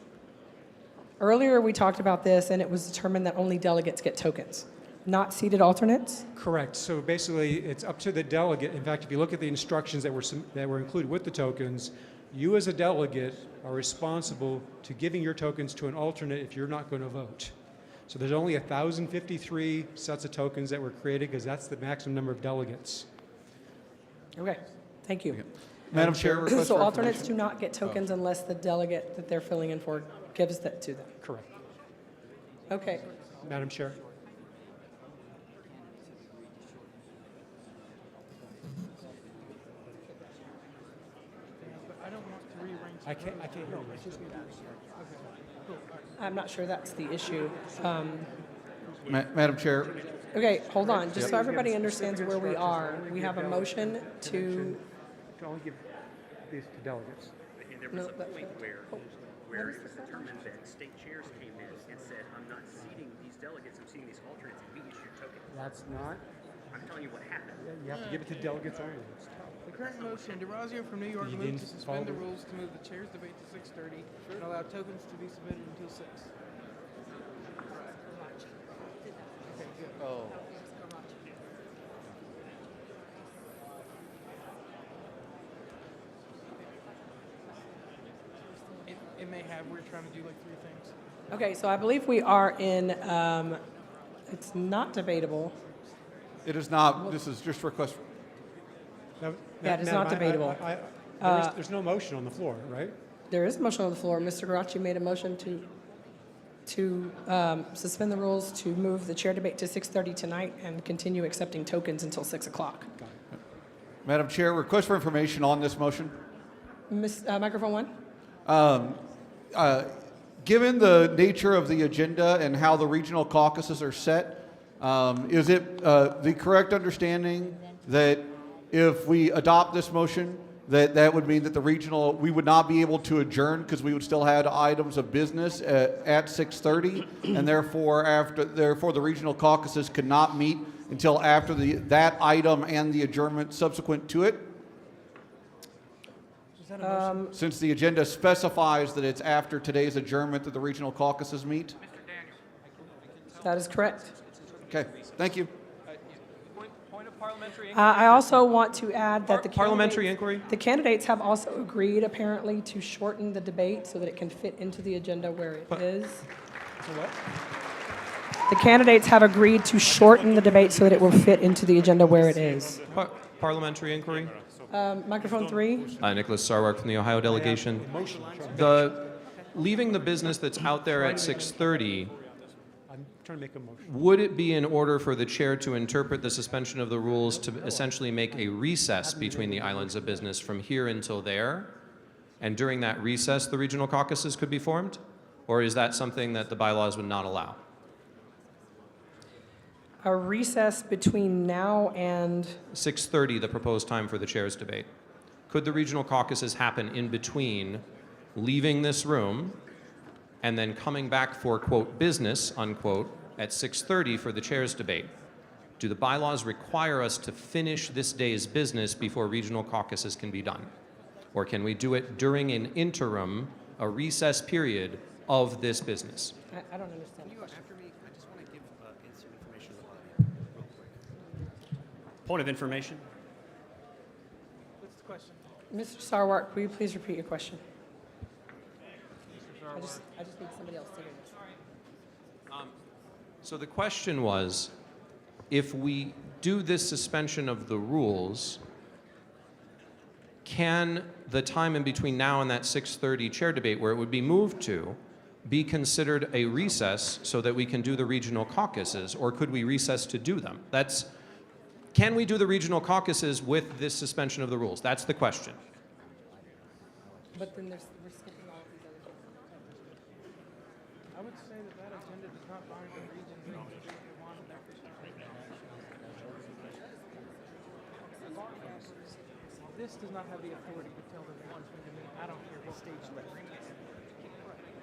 Earlier, we talked about this, and it was determined that only delegates get tokens, not seated alternates. Correct. So basically, it's up to the delegate. In fact, if you look at the instructions that were included with the tokens, you as a delegate are responsible to giving your tokens to an alternate if you're not going to vote. So there's only 1,053 sets of tokens that were created because that's the maximum number of delegates. Okay, thank you. Madam Chair, request So for alternates information. do not get tokens unless the delegate that they're filling in for gives that to them. Correct. Okay. Madam Chair. I can't hear you. I'm not sure that's the issue. Madam Chair. Okay, hold on. Just so everybody understands where we are, we have a motion to. Can only give these to delegates. And there was a point where it was determined that state chairs came in and said, I'm not seating these delegates, I'm seating these alternates, and we issued tokens. That's not. I'm telling you what happened. You have to give it to delegates only. The current motion, DeRazio from New York You moved to didn't suspend the follow- rules to move the chair's debate to 6:30 and allow tokens to be submitted until 6. Oh. It may have, we're trying to do like 3 things. Okay, so I believe we are in, it's not debatable. It is not. This is just request. Yeah, it is not debatable. There's no motion on the floor, right? There is a motion on the floor. Mr. Garachi made a motion to suspend the rules to move the chair debate to 6:30 tonight and continue accepting tokens until 6 o'clock. Madam Chair, request for information on this motion. Microphone one. Given the nature of the agenda and how the regional caucuses are set, is it the correct understanding that if we adopt this motion, that would mean that we would not be able to adjourn because we would still have items of business at 6:30, and therefore the regional caucuses could not meet until after that item and the adjournment subsequent to it? Since the agenda specifies that it's after today's adjournment that the regional caucuses meet? That is correct. Okay, thank you. Point of parliamentary I also want to add that the candidates have also agreed apparently to shorten the debate so that it can fit into the agenda where it is. The candidates have agreed to shorten the debate so that it will fit into the agenda where it is. Parliamentary inquiry. Microphone three. Nicholas Sarwark from the Ohio delegation. Leaving the business that's out there at 6:30, I'm trying to make a motion. would it be in order for the chair to interpret the suspension of the rules to essentially make a recess between the islands of business from here until there? And during that recess, the regional caucuses could be formed? Or is that something that the bylaws would not allow? A recess between now and 6:30, the proposed time for the chair's debate. Could the regional caucuses happen in between leaving this room and then coming back for, quote, business, unquote, at 6:30 for the chair's debate? Do the bylaws require us to finish this day's business before regional caucuses can be done? Or can we do it during an interim, a recess period of this business? I don't understand. Point of information. What's the question? Mr. Sarwark, will you please repeat your question? I just need somebody else to hear this. So the question was, if we do this suspension of the rules, can the time in between now and that 6:30 chair debate where it would be moved to be considered a recess so that we can do the regional caucuses, or could we recess to do them? Can we do the regional caucuses with this suspension of the rules? That's the question. But then we're skipping all of these other things. I would say that agenda does not bind the regions and they want their This does not have the authority to tell them they want to meet. I don't care what stage they're in.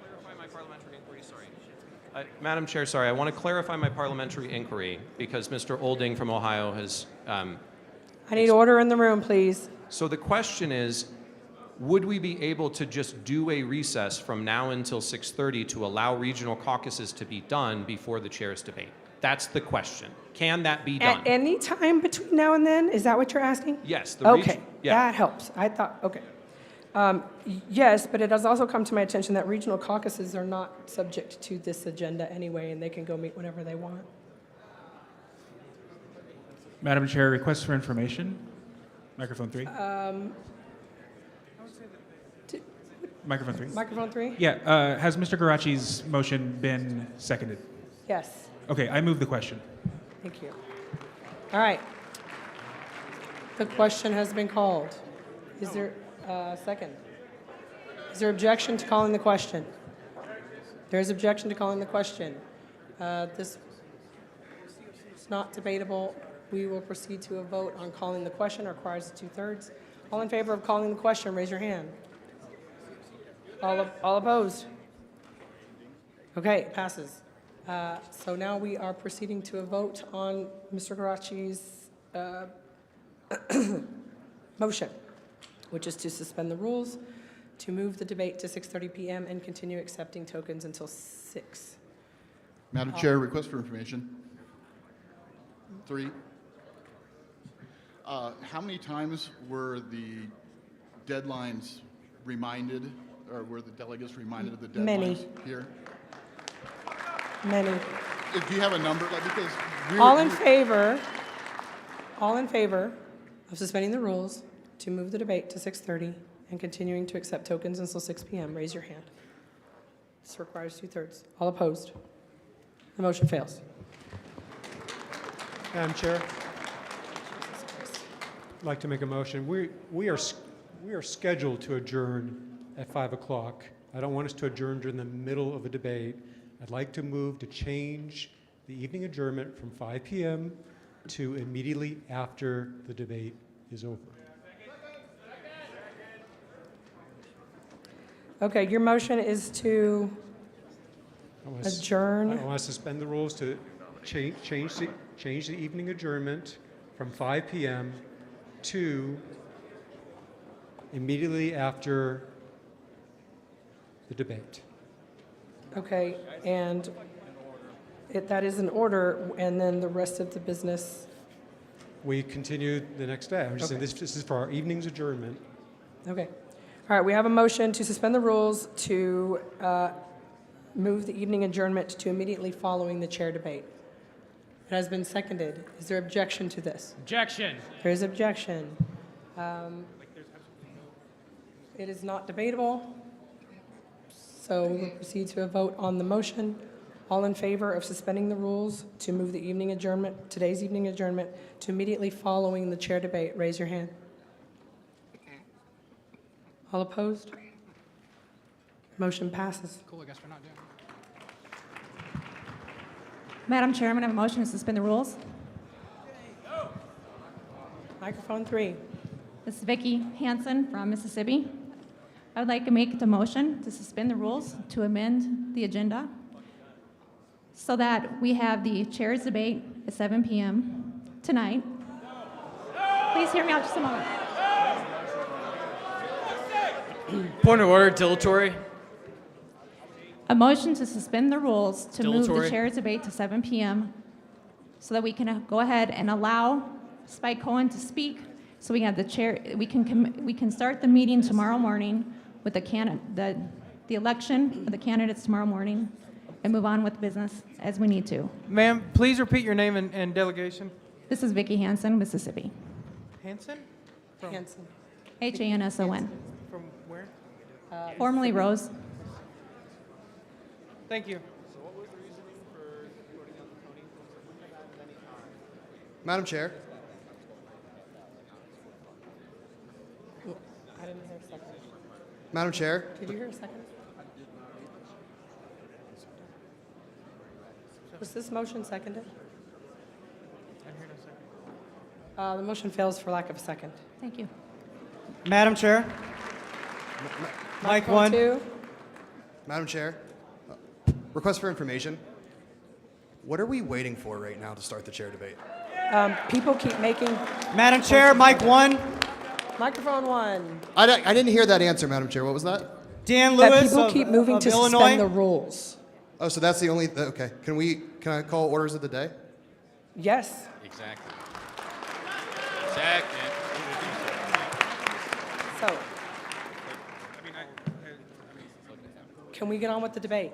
Clarify my parliamentary inquiry, sorry. Madam Chair, sorry, I want to clarify my parliamentary inquiry because Mr. Olding from Ohio has... I need order in the room, please. So the question is, would we be able to just do a recess from now until 6:30 to allow regional caucuses to be done before the chair's debate? That's the question. Can that be done? At any time between now and then? Is that what you're asking? Yes. Okay, that helps. I thought, okay. Yes, but it has also come to my attention that regional caucuses are not subject to this agenda anyway, and they can go meet whenever they want. Madam Chair, request for information. Microphone three. Microphone three. Microphone three? Yeah. Has Mr. Garachi's motion been seconded? Yes. Okay, I move the question. Thank you. All right. The question has been called. Is there a second? Is there objection to calling the question? There is objection to calling the question. This is not debatable. We will proceed to a vote on calling the question. It requires 2/3. All in favor of calling the question, raise your hand. All opposed? Okay, it passes. So now we are proceeding to a vote on Mr. Garachi's motion, which is to suspend the rules, to move the debate to 6:30 p.m. and continue accepting tokens until 6. Madam Chair, request for information. 3. How many times were the deadlines reminded, or were the delegates reminded of the deadlines Many. here? Many. Do you have a number? Because All in favor of suspending the rules to move the debate to 6:30 and continuing to accept tokens until 6 p.m., raise your hand. This requires 2/3. All opposed? The motion fails. Madam Chair, like to make a motion. We are scheduled to adjourn at 5 o'clock. I don't want us to adjourn during the middle of a debate. I'd like to move to change the evening adjournment from 5 p.m. to immediately after the debate is over. Okay, your motion is to adjourn. I want to suspend the rules to change the evening adjournment from 5 p.m. to immediately after the debate. Okay, and that is in order, and then the rest of the business. We continue the next day. I'm just saying this is for our evening's adjournment. Okay. All right, we have a motion to suspend the rules to move the evening adjournment to immediately following the chair debate. It has been seconded. Is there objection to this? Objection. There is objection. It is not debatable, so we'll proceed to a vote on the motion. All in favor of suspending the rules to move the evening adjournment, today's evening adjournment, to immediately following the chair debate, raise your hand. All opposed? Motion passes. Cool, I guess we're not doing it. Madam Chairman, I have a motion to suspend the rules. Microphone 3. This is Vicki Hansen from Mississippi. I would like to make the motion to suspend the rules to amend the agenda so that we have the chair's debate at 7 p.m. tonight. Please hear me out just a moment. Point of order, dilatory. A motion to suspend the rules to move the Dilatory. chair's debate to 7 p.m. so that we can go ahead and allow Spike Cohen to speak, so we have the chair. We can start the meeting tomorrow morning with the election of the candidates tomorrow morning, and move on with business as we need to. Ma'am, please repeat your name and delegation. This is Vicki Hansen, Mississippi. Hanson? Hanson. Hanson. From where? Formerly Rose. Thank you. Madam Chair. I didn't hear a second. Madam Chair. Did you hear a second? Was this motion seconded? The motion fails for lack of a second. Thank you. Madam Chair. Mike Microphone 1. 2. Madam Chair. Request for information. What are we waiting for right now to start the chair debate? People keep making. Madam Chair, Mike 1. Microphone 1. I didn't hear that answer, Madam Chair. What was that? Dan That Lewis people of, keep moving of to Illinois. suspend the rules. Oh, so that's the only, okay. Can I call orders of the day? Yes. Exactly. Second. So, can we get on with the debate?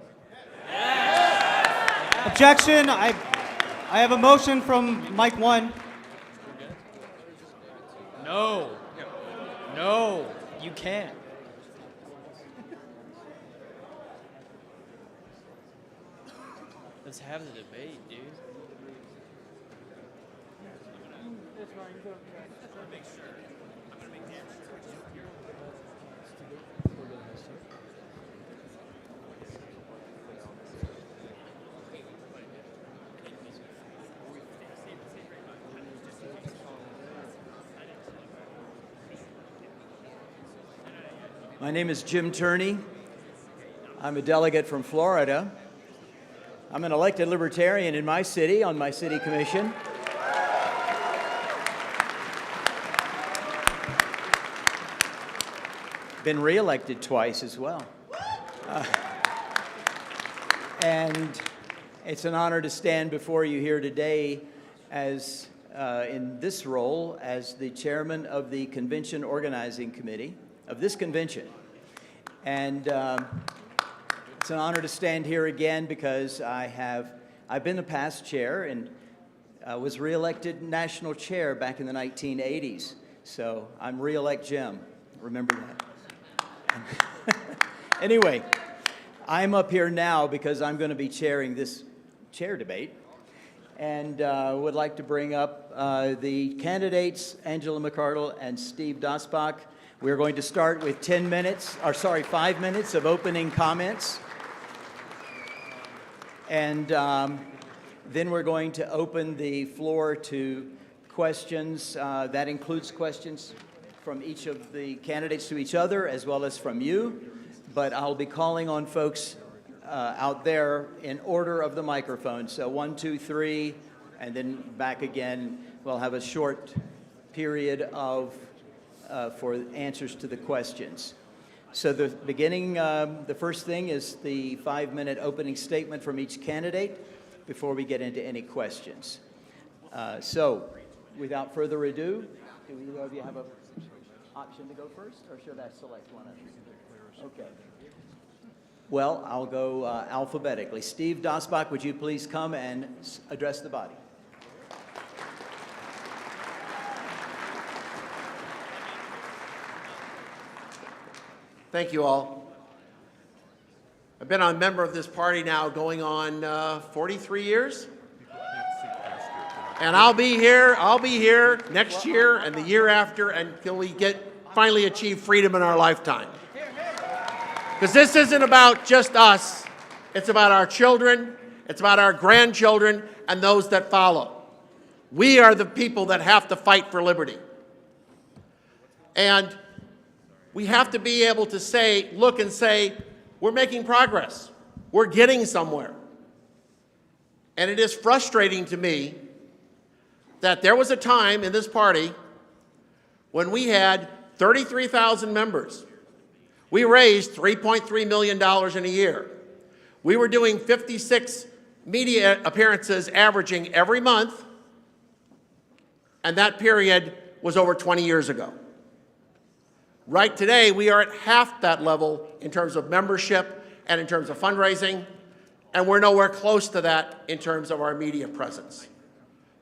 Objection. I have a motion from Mike 1. No. No, you can't. Let's have the debate, dude. My name is Jim Turney. I'm a delegate from Florida. I'm an elected Libertarian in my city, on my city commission. Been reelected twice as well. And it's an honor to stand before you here today as in this role as the chairman of the Convention Organizing Committee of this convention. And it's an honor to stand here again because I've been the past chair and was reelected national chair back in the 1980s. So I'm re-elect Jim. Remember that. Anyway, I'm up here now because I'm going to be chairing this chair debate. and would like to bring up the candidates, Angela McCardle and Steve Dasbach. We're going to start with 5 minutes of opening comments. And then we're going to open the floor to questions. That includes questions from each of the candidates to each other, as well as from you. But I'll be calling on folks out there in order of the microphone. So 1, 2, 3, and then back again. We'll have a short period of for answers to the questions. So the first thing is the 5-minute opening statement from each candidate before we get into any questions. So without further ado, do either of you have an option to go first, or should I select one of you? Okay. Well, I'll go alphabetically. Steve Dasbach, would you please come and address the body? Thank you all. I've been a member of this party now going on 43 years. And I'll be here next year and the year after until we finally achieve freedom in our lifetime. Because this isn't about just us. It's about our children, it's about our grandchildren, and those that follow. We are the people that have to fight for liberty. And we have to be able to look and say, we're making progress. We're getting somewhere. And it is frustrating to me that there was a time in this party when we had 33,000 members. We raised $3.3 million in a year. We were doing 56 media appearances averaging every month, and that period was over 20 years ago. Right today, we are at half that level in terms of membership and in terms of fundraising, and we're nowhere close to that in terms of our media presence.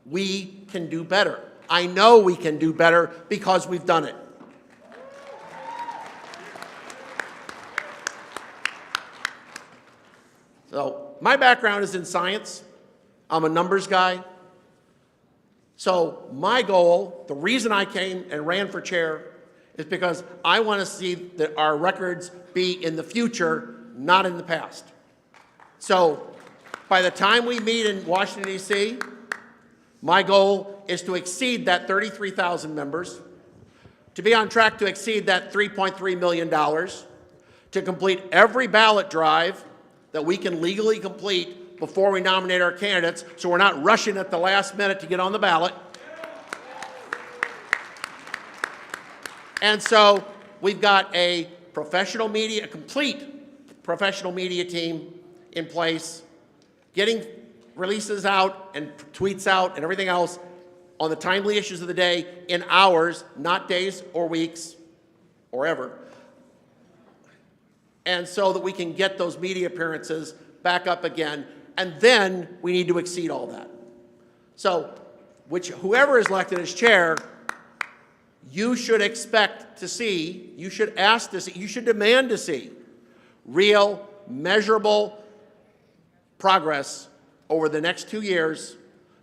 We can do better. I know we can do better because we've done it. So my background is in science. I'm a numbers guy. So my goal, the reason I came and ran for chair, is because I want to see that our records be in the future, not in the past. So by the time we meet in Washington, D.C., my goal is to exceed that 33,000 members, to be on track to exceed that $3.3 million, to complete every ballot drive that we can legally complete before we nominate our candidates, so we're not rushing at the last minute to get on the ballot. And so we've got a complete professional media team in place, getting releases out and tweets out and everything else on the timely issues of the day in hours, not days or weeks or ever. And so that we can get those media appearances back up again, and then we need to exceed all that. So whoever is elected as chair, you should expect to see, you should ask to see, you should demand to see real, measurable progress over the next 2 years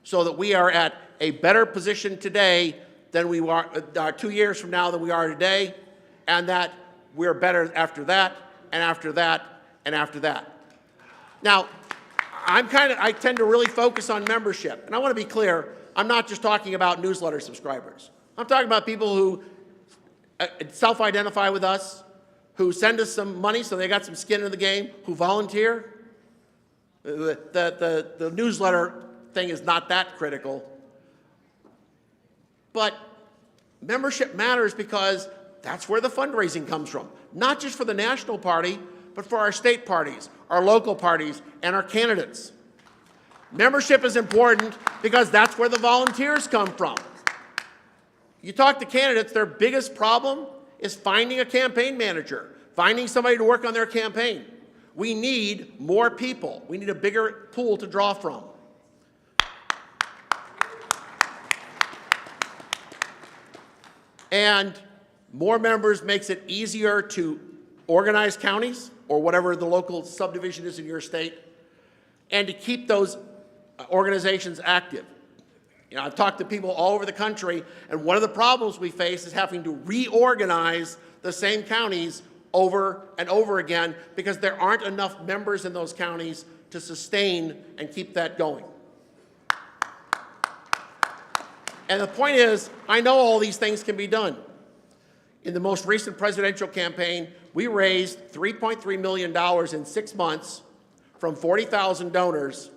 so that we are at a better position today than we are 2 years from now than we are today, and that we're better after that, and after that, and after that. Now, I tend to really focus on membership, and I want to be clear, I'm not just talking about newsletter subscribers. I'm talking about people who self-identify with us, who send us some money so they got some skin in the game, who volunteer. The newsletter thing is not that critical. But membership matters because that's where the fundraising comes from. Not just for the national party, but for our state parties, our local parties, and our candidates. Membership is important because that's where the volunteers come from. You talk to candidates, their biggest problem is finding a campaign manager, finding somebody to work on their campaign. We need more people. We need a bigger pool to draw from. And more members makes it easier to organize counties or whatever the local subdivision is in your state, and to keep those organizations active. You know, I've talked to people all over the country, and one of the problems we face is having to reorganize the same counties over and over again because there aren't enough members in those counties to sustain and keep that going. And the point is, I know all these things can be done. In the most recent presidential campaign, we raised $3.3 million in 6 months from 40,000 donors.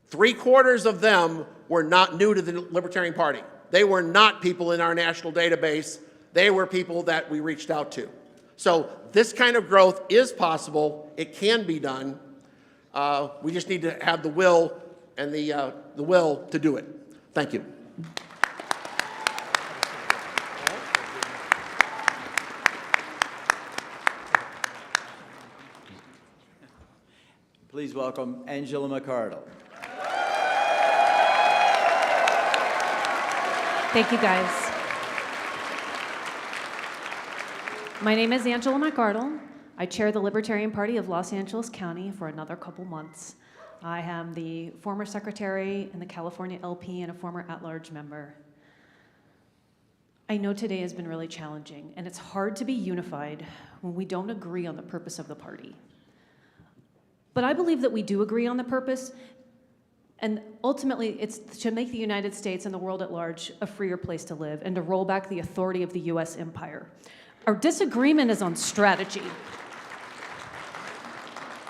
3/4 of them were not new to the Libertarian Party. They were not people in our national database. They were people that we reached out to. So this kind of growth is possible. It can be done. We just need to have the will and the will to do it. Thank you. Please welcome Angela McArdle. Thank you, guys. My name is Angela McArdle. I chair the Libertarian Party of Los Angeles County for another couple months. I am the former secretary in the California LP and a former at-large member. I know today has been really challenging, and it's hard to be unified when we don't agree on the purpose of the party. But I believe that we do agree on the purpose, and ultimately it's to make the United States and the world at large a freer place to live and to roll back the authority of the US empire. Our disagreement is on strategy.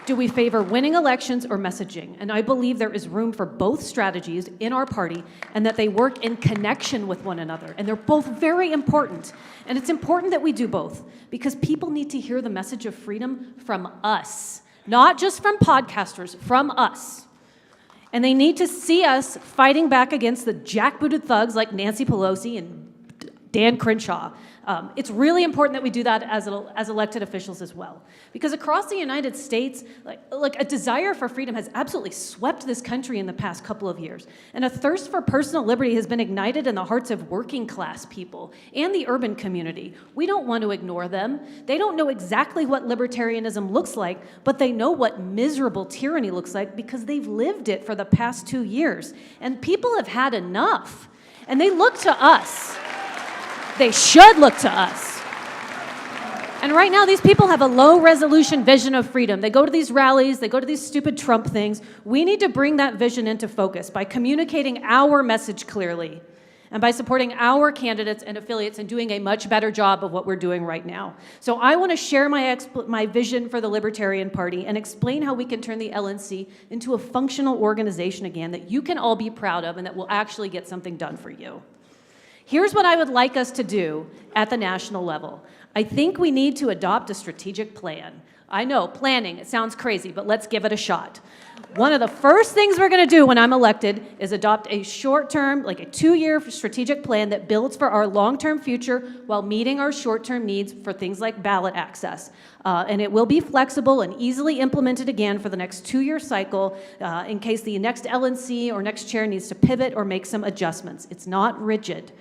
Do we favor winning elections or messaging? And I believe there is room for both strategies in our party and that they work in connection with one another. And they're both very important. And it's important that we do both because people need to hear the message of freedom from us. Not just from podcasters, from us. And they need to see us fighting back against the jackbooted thugs like Nancy Pelosi and Dan Crenshaw. It's really important that we do that as elected officials as well. Because across the United States, like a desire for freedom has absolutely swept this country in the past couple of years. And a thirst for personal liberty has been ignited in the hearts of working class people and the urban community. We don't want to ignore them. They don't know exactly what libertarianism looks like, but they know what miserable tyranny looks like because they've lived it for the past 2 years. And people have had enough. And they look to us. They should look to us. And right now, these people have a low-resolution vision of freedom. They go to these rallies, they go to these stupid Trump things. We need to bring that vision into focus by communicating our message clearly and by supporting our candidates and affiliates and doing a much better job of what we're doing right now. So I want to share my vision for the Libertarian Party and explain how we can turn the LNC into a functional organization again that you can all be proud of and that will actually get something done for you. Here's what I would like us to do at the national level. I think we need to adopt a strategic plan. I know, planning, it sounds crazy, but let's give it a shot. One of the first things we're going to do when I'm elected is adopt a short-term, like a 2-year strategic plan that builds for our long-term future while meeting our short-term needs for things like ballot access. And it will be flexible and easily implemented again for the next 2-year cycle in case the next LNC or next chair needs to pivot or make some adjustments. It's not rigid.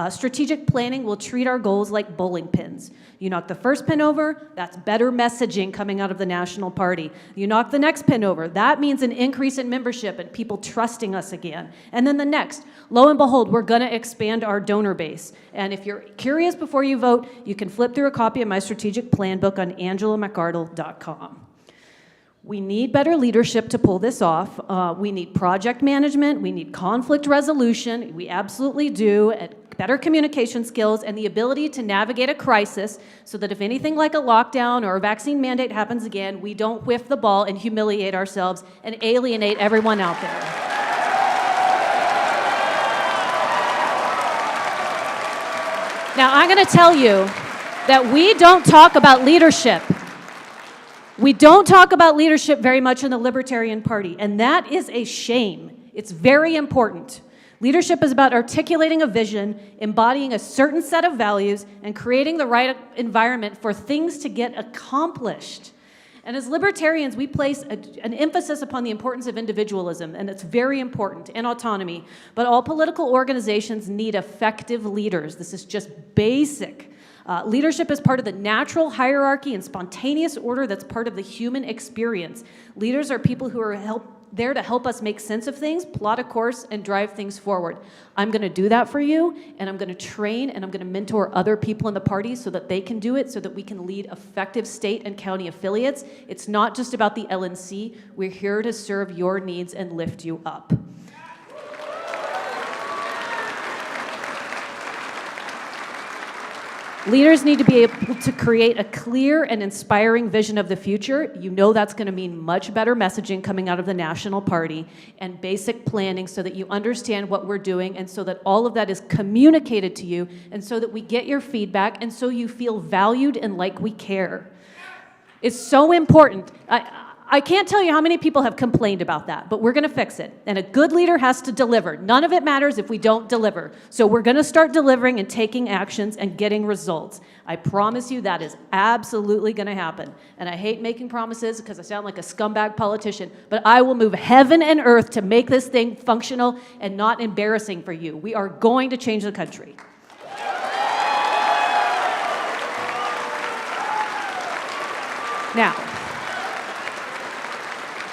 Strategic planning will treat our goals like bowling pins. You knock the first pin over, that's better messaging coming out of the national party. You knock the next pin over, that means an increase in membership and people trusting us again. And then the next, lo and behold, we're gonna expand our donor base. And if you're curious before you vote, you can flip through a copy of my strategic plan book on angelamcardle.com. We need better leadership to pull this off. We need project management, we need conflict resolution, we absolutely do, and better communication skills and the ability to navigate a crisis so that if anything like a lockdown or a vaccine mandate happens again, we don't whiff the ball and humiliate ourselves and alienate everyone out there. Now, I'm going to tell you that we don't talk about leadership. We don't talk about leadership very much in the Libertarian Party, and that is a shame. It's very important. Leadership is about articulating a vision, embodying a certain set of values, and creating the right environment for things to get accomplished. And as libertarians, we place an emphasis upon the importance of individualism, and it's very important, and autonomy. But all political organizations need effective leaders. This is just basic. Leadership is part of the natural hierarchy and spontaneous order that's part of the human experience. Leaders are people who are there to help us make sense of things, plot a course, and drive things forward. I'm going to do that for you, and I'm going to train and I'm going to mentor other people in the party so that they can do it, so that we can lead effective state and county affiliates. It's not just about the LNC. We're here to serve your needs and lift you up. Leaders need to be able to create a clear and inspiring vision of the future. You know that's going to mean much better messaging coming out of the national party and basic planning so that you understand what we're doing and so that all of that is communicated to you and so that we get your feedback and so you feel valued and like we care. It's so important. I can't tell you how many people have complained about that, but we're going to fix it. And a good leader has to deliver. None of it matters if we don't deliver. So we're going to start delivering and taking actions and getting results. I promise you that is absolutely going to happen. And I hate making promises because I sound like a scumbag politician, but I will move heaven and earth to make this thing functional and not embarrassing for you. We are going to change the country. Now,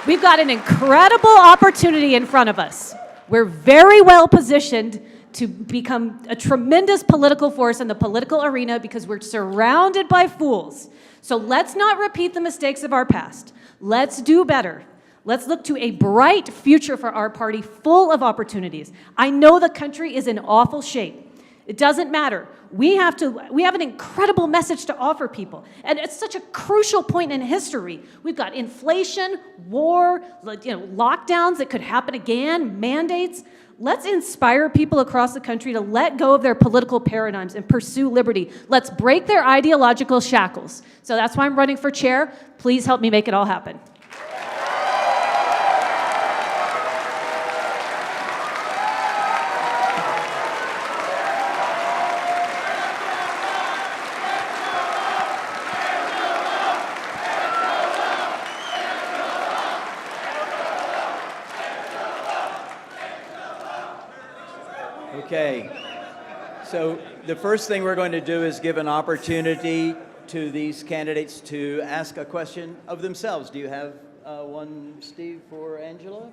we've got an incredible opportunity in front of us. We're very well positioned to become a tremendous political force in the political arena because we're surrounded by fools. So let's not repeat the mistakes of our past. Let's do better. Let's look to a bright future for our party full of opportunities. I know the country is in awful shape. It doesn't matter. We have an incredible message to offer people. And it's such a crucial point in history. We've got inflation, war, lockdowns that could happen again, mandates. Let's inspire people across the country to let go of their political paradigms and pursue liberty. Let's break their ideological shackles. So that's why I'm running for chair. Please help me make it all happen. Okay, so the first thing we're going to do is give an opportunity to these candidates to ask a question of themselves. Do you have one, Steve, for Angela?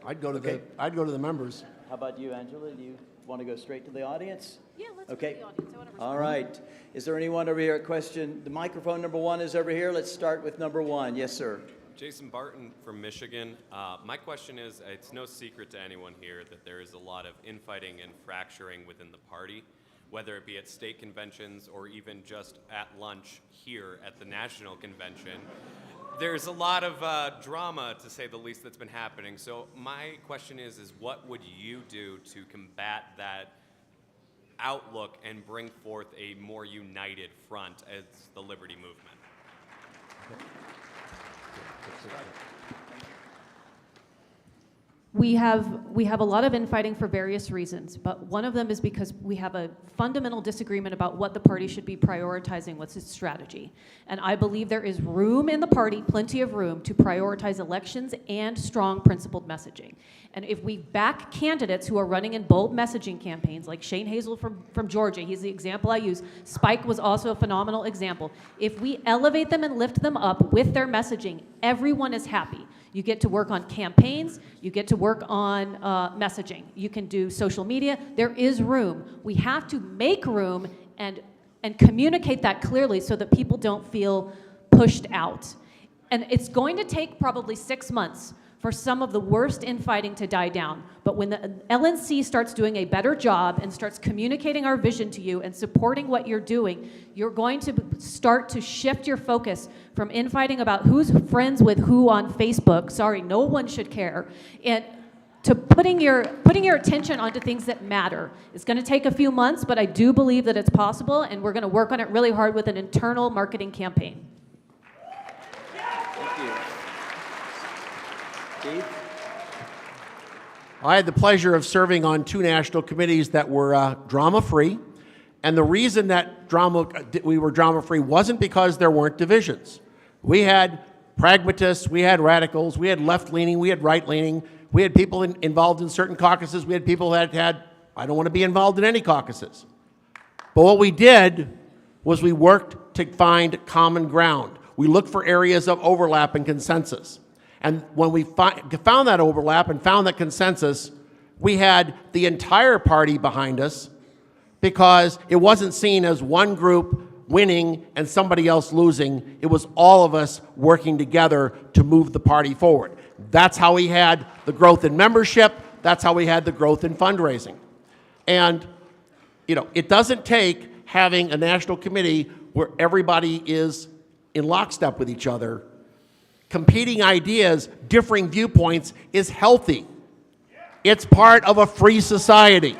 I'd go to the members. How about you, Angela? Do you want to go straight to the audience? Yeah, let's okay. go to the audience. I want to All right. Is there anyone over here at question? The microphone number one is over here. Let's start with number one. Yes, sir. Jason Barton from Michigan. My question is, it's no secret to anyone here that there is a lot of infighting and fracturing within the party, whether it be at state conventions or even just at lunch here at the national convention. There's a lot of drama, to say the least, that's been happening. So my question is what would you do to combat that outlook and bring forth a more united front as the liberty movement? We have a lot of infighting for various reasons, but one of them is because we have a fundamental disagreement about what the party should be prioritizing, what's its strategy. And I believe there is room in the party, plenty of room, to prioritize elections and strong principled messaging. And if we back candidates who are running in bold messaging campaigns, like Shane Hazel from Georgia, he's the example I use. Spike was also a phenomenal example. If we elevate them and lift them up with their messaging, everyone is happy. You get to work on campaigns, you get to work on messaging. You can do social media. There is room. We have to make room and communicate that clearly so that people don't feel pushed out. And it's going to take probably 6 months for some of the worst infighting to die down. But when the LNC starts doing a better job and starts communicating our vision to you and supporting what you're doing, you're going to start to shift your focus from infighting about who's friends with who on Facebook, sorry, no one should care, and to putting your attention onto things that matter. It's going to take a few months, but I do believe that it's possible, and we're going to work on it really hard with an internal marketing campaign. Thank you. Steve? I had the pleasure of serving on 2 national committees that were drama-free, and the reason that we were drama-free wasn't because there weren't divisions. We had pragmatists, we had radicals, we had left-leaning, we had right-leaning, we had people involved in certain caucuses, we had people that I don't want to be involved in any caucuses. But what we did was we worked to find common ground. We looked for areas of overlap and consensus. And when we found that overlap and found that consensus, we had the entire party behind us because it wasn't seen as one group winning and somebody else losing. It was all of us working together to move the party forward. That's how we had the growth in membership. That's how we had the growth in fundraising. And, you know, it doesn't take having a national committee where everybody is in lockstep with each other. Competing ideas, differing viewpoints is healthy. It's part of a free society.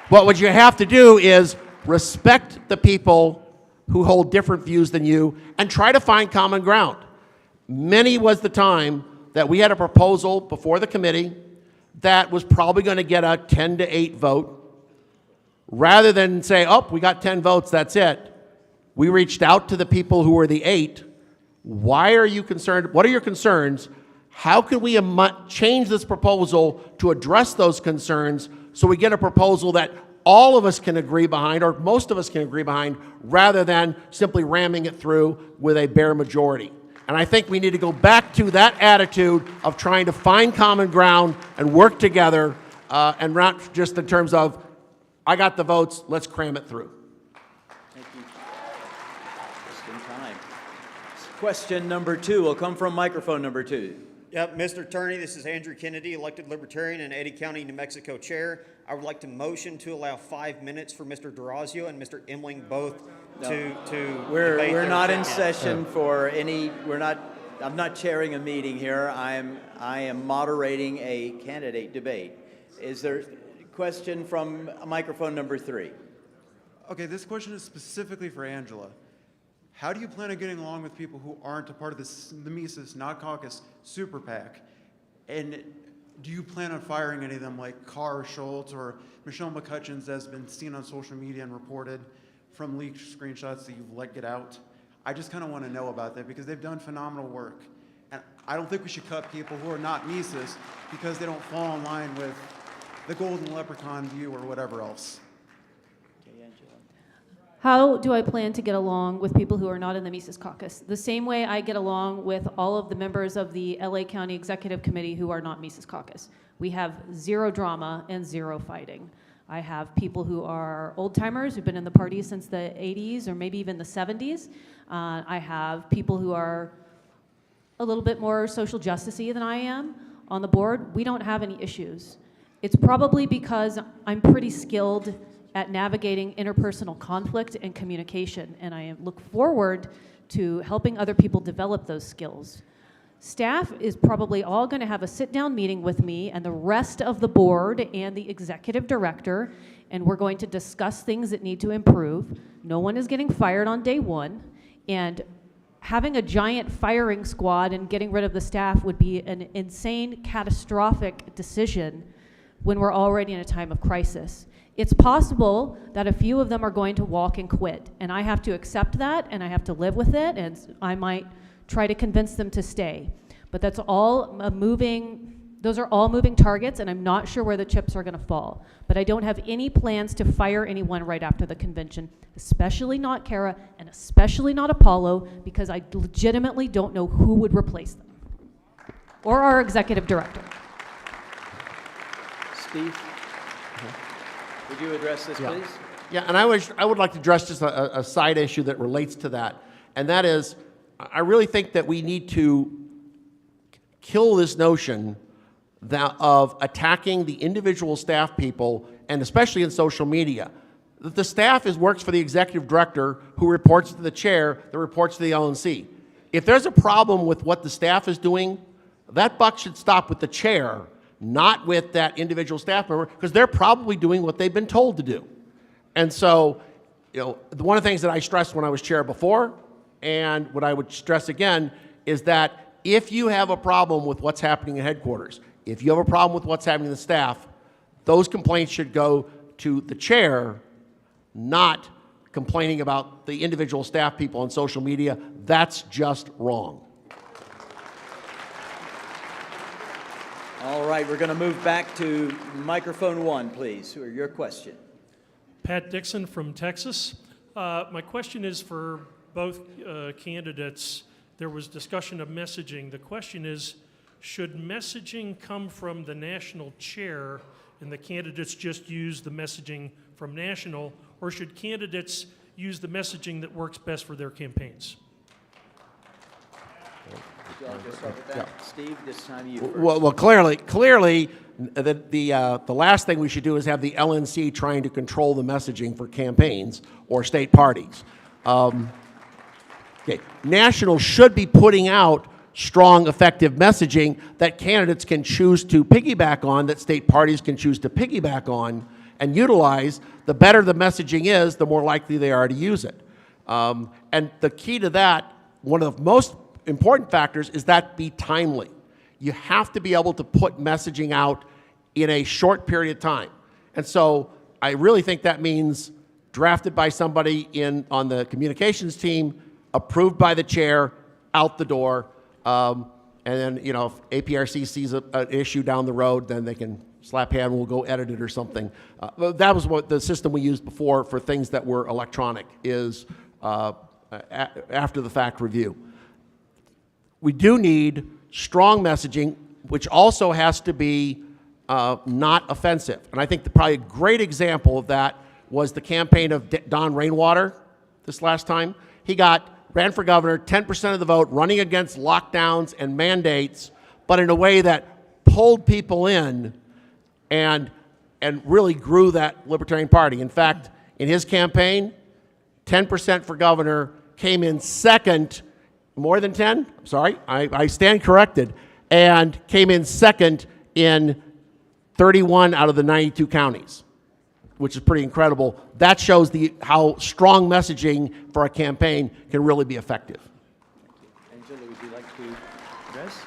But what you have to do is respect the people who hold different views than you and try to find common ground. Many was the time that we had a proposal before the committee that was probably going to get a 10-8 vote. Rather than say, oh, we got 10 votes, that's it, we reached out to the people who were the 8. Why are you concerned? What are your concerns? How can we change this proposal to address those concerns so we get a proposal that all of us can agree behind, or most of us can agree behind, rather than simply ramming it through with a bare majority? And I think we need to go back to that attitude of trying to find common ground and work together, and not just in terms of, I got the votes, let's cram it through. Thank you. Just in time. Question number 2 will come from microphone number 2. Yep, Mr. Attorney, this is Andrew Kennedy, elected Libertarian and Eddy County, New Mexico Chair. I would like to motion to allow 5 minutes for Mr. Durazio and Mr. Emling both to We're debate not their in opinion. session for any, I'm not chairing a meeting here. I am moderating a candidate debate. Is there a question from microphone number 3? Okay, this question is specifically for Angela. How do you plan on getting along with people who aren't a part of the Mises, not caucus, super PAC? And do you plan on firing any of them, like Carr Schultz or Michelle McCutcheons, as has been seen on social media and reported from leaked screenshots that you've let get out? I just kind of want to know about that because they've done phenomenal work. And I don't think we should cut people who are not Mises because they don't fall in line with the golden leprechaun view or whatever else. How do I plan to get along with people who are not in the Mises Caucus? The same way I get along with all of the members of the LA County Executive Committee who are not Mises Caucus. We have zero drama and zero fighting. I have people who are old-timers who've been in the party since the 80s or maybe even the 70s. I have people who are a little bit more social justice-y than I am on the board. We don't have any issues. It's probably because I'm pretty skilled at navigating interpersonal conflict and communication, and I look forward to helping other people develop those skills. Staff is probably all going to have a sit-down meeting with me and the rest of the board and the executive director, and we're going to discuss things that need to improve. No one is getting fired on day one, and having a giant firing squad and getting rid of the staff would be an insane, catastrophic decision when we're already in a time of crisis. It's possible that a few of them are going to walk and quit, and I have to accept that, and I have to live with it, and I might try to convince them to stay. But that's all those are all moving targets, and I'm not sure where the chips are going to fall. But I don't have any plans to fire anyone right after the convention, especially not Kara, and especially not Apollo, because I legitimately don't know who would replace them, or our executive director. Steve? Would you address this, please? Yeah, and I would like to address just a side issue that relates to that, and that is, I really think that we need to kill this notion of attacking the individual staff people, and especially in social media. The staff works for the executive director, who reports to the chair, that reports to the LNC. If there's a problem with what the staff is doing, that buck should stop with the chair, not with that individual staff member, because they're probably doing what they've been told to do. And so, one of the things that I stressed when I was chair before, and what I would stress again, is that if you have a problem with what's happening in headquarters, if you have a problem with what's happening in the staff, those complaints should go to the chair, not complaining about the individual staff people on social media. That's just wrong. All right, we're going to move back to microphone 1, please. Your question. Pat Dixon from Texas. My question is for both candidates. there was discussion of messaging. The question is, should messaging come from the national chair and the candidates just use the messaging from national, or should candidates use the messaging that works best for their campaigns? Just start with that. Steve, this time you first. Well, clearly, the last thing we should do is have the LNC trying to control the messaging for campaigns or state parties. Okay, national should be putting out strong, effective messaging that candidates can choose to piggyback on, that state parties can choose to piggyback on and utilize. The better the messaging is, the more likely they are to use it. And the key to that, one of the most important factors, is that be timely. You have to be able to put messaging out in a short period of time. And so I really think that means drafted by somebody on the communications team, approved by the chair, out the door. And then, you know, if APRC sees an issue down the road, then they can slap hand, we'll go edit it or something. That was what the system we used before for things that were electronic, is after the fact review. We do need strong messaging, which also has to be not offensive. And I think probably a great example of that was the campaign of Don Rainwater this last time. He ran for governor, 10% of the vote, running against lockdowns and mandates, but in a way that pulled people in and really grew that Libertarian Party. In fact, in his campaign, 10% for governor, came in second, more than 10? I'm sorry, I stand corrected, and came in second in 31 out of the 92 counties, which is pretty incredible. That shows how strong messaging for a campaign can really be effective. Angela, would you like to address?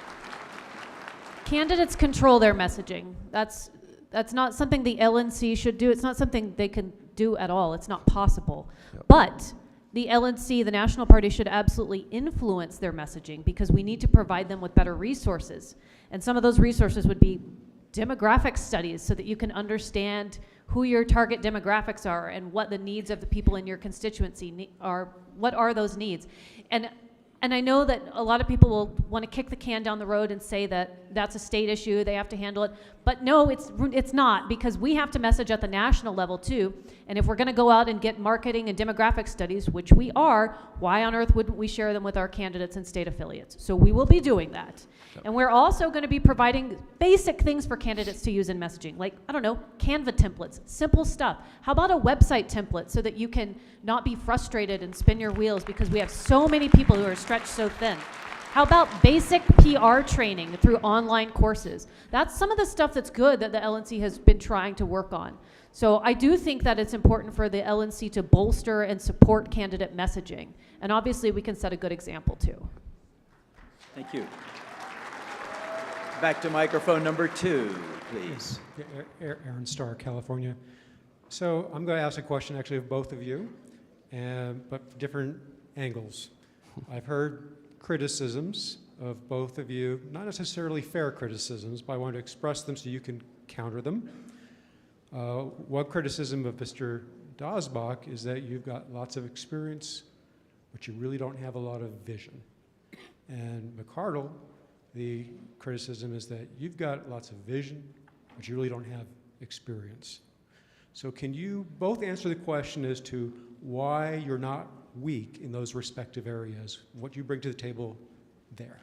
Candidates control their messaging. That's not something the LNC should do. It's not something they can do at all. It's not possible. Yep. But the LNC, the National Party, should absolutely influence their messaging, because we need to provide them with better resources. And some of those resources would be demographic studies, so that you can understand who your target demographics are and what the needs of the people in your constituency are. What are those needs? And I know that a lot of people will want to kick the can down the road and say that that's a state issue, they have to handle it. But no, it's not, because we have to message at the national level too. And if we're going to go out and get marketing and demographic studies, which we are, why on earth wouldn't we share them with our candidates and state affiliates? So we will be doing that. Yep. And we're also going to be providing basic things for candidates to use in messaging, like, I don't know, Canva templates, simple stuff. How about a website template, so that you can not be frustrated and spin your wheels because we have so many people who are stretched so thin? How about basic PR training through online courses? That's some of the stuff that's good that the LNC has been trying to work on. So I do think that it's important for the LNC to bolster and support candidate messaging. And obviously we can set a good example too. Thank you. Back to microphone number 2, please. Aaron Starr, California. So I'm going to ask a question actually of both of you, but different angles. I've heard criticisms of both of you, not necessarily fair criticisms, but I want to express them so you can counter them. One criticism of Mr. Dosbach is that you've got lots of experience, but you really don't have a lot of vision. And McCardle, the criticism is that you've got lots of vision, but you really don't have experience. So can you both answer the question as to why you're not weak in those respective areas, what you bring to the table there?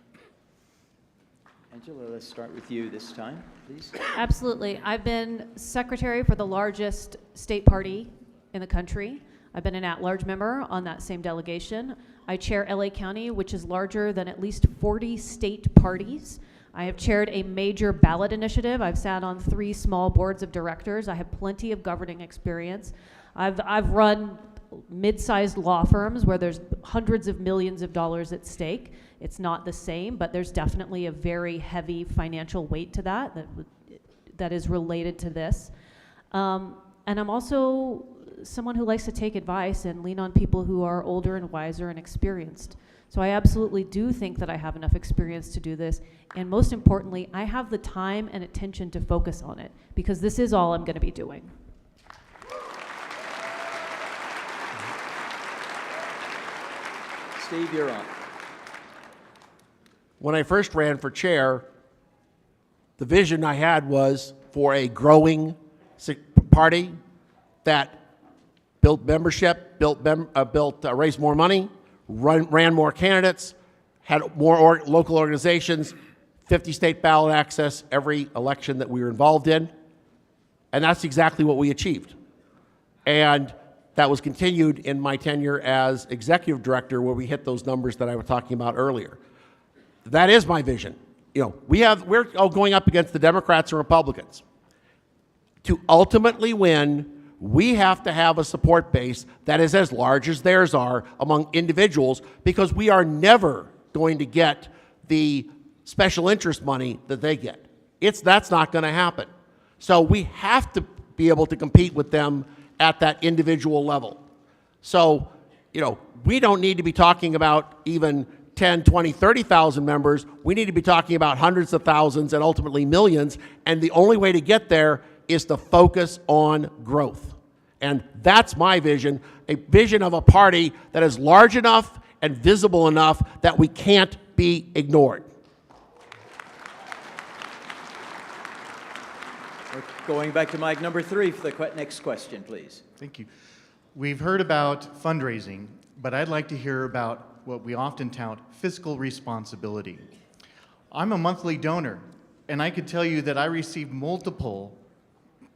Angela, let's start with you this time, please. Absolutely. I've been secretary for the largest state party in the country. I've been an at-large member on that same delegation. I chair LA County, which is larger than at least 40 state parties. I have chaired a major ballot initiative. I've sat on 3 small boards of directors. I have plenty of governing experience. I've run mid-sized law firms where there's hundreds of millions of dollars at stake. It's not the same, but there's definitely a very heavy financial weight to that is related to this. And I'm also someone who likes to take advice and lean on people who are older and wiser and experienced. So I absolutely do think that I have enough experience to do this. And most importantly, I have the time and attention to focus on it, because this is all I'm going to be doing. Steve, you're on. when I first ran for chair, the vision I had was for a growing party that built membership, raised more money, ran more candidates, had more local organizations, 50 state ballot access every election that we were involved in. And that's exactly what we achieved. And that was continued in my tenure as executive director, where we hit those numbers that I was talking about earlier. That is my vision. You know, we're going up against the Democrats and Republicans. To ultimately win, we have to have a support base that is as large as theirs are among individuals, because we are never going to get the special interest money that they get. That's not going to happen. So we have to be able to compete with them at that individual level. So, you know, we don't need to be talking about even 10, 20, 30,000 members. We need to be talking about hundreds of thousands and ultimately millions. And the only way to get there is to focus on growth. And that's my vision, a vision of a party that is large enough and visible enough that we can't be ignored. Going back to mic number 3 for the next question, please. Thank you. We've heard about fundraising, but I'd like to hear about what we often tout, fiscal responsibility. I'm a monthly donor, and I could tell you that I receive multiple,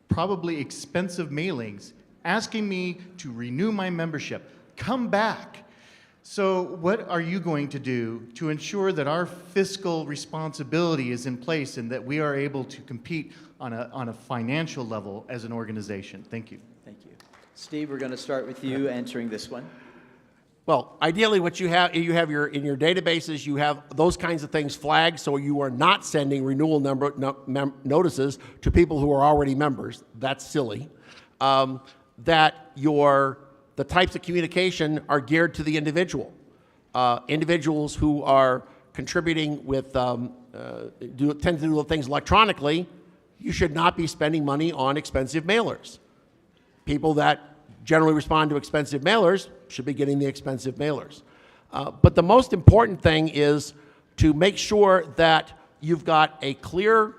probably expensive mailings asking me to renew my membership, come back. So what are you going to do to ensure that our fiscal responsibility is in place and that we are able to compete on a financial level as an organization? Thank you. Thank you. Steve, we're going to start with you answering this one. Well, ideally what you have in your databases, you have those kinds of things flagged, so you are not sending renewal notices to people who are already members. That's silly. That the types of communication are geared to the individual. Individuals who are contributing with, tend to do things electronically, you should not be spending money on expensive mailers. People that generally respond to expensive mailers should be getting the expensive mailers. But the most important thing is to make sure that you've got a clear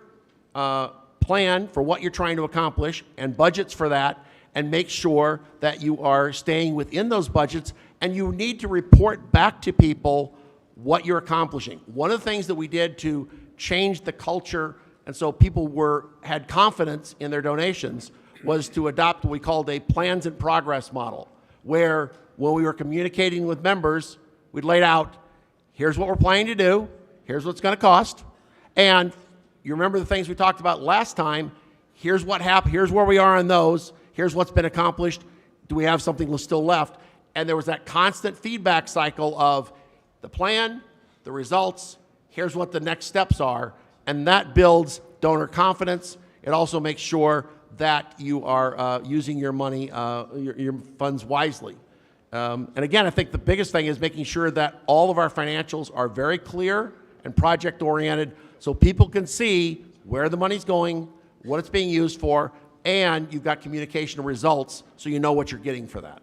plan for what you're trying to accomplish and budgets for that, and make sure that you are staying within those budgets, and you need to report back to people what you're accomplishing. One of the things that we did to change the culture, and so people had confidence in their donations, was to adopt what we called a plans and progress model, where when we were communicating with members, we'd laid out, here's what we're planning to do, here's what's going to cost, and you remember the things we talked about last time, here's what happened, here's where we are on those, here's what's been accomplished, do we have something still left? And there was that constant feedback cycle of the plan, the results, here's what the next steps are, and that builds donor confidence. It also makes sure that you are using your money, your funds wisely. And again, I think the biggest thing is making sure that all of our financials are very clear and project-oriented, so people can see where the money's going, what it's being used for, and you've got communication results, so you know what you're getting for that.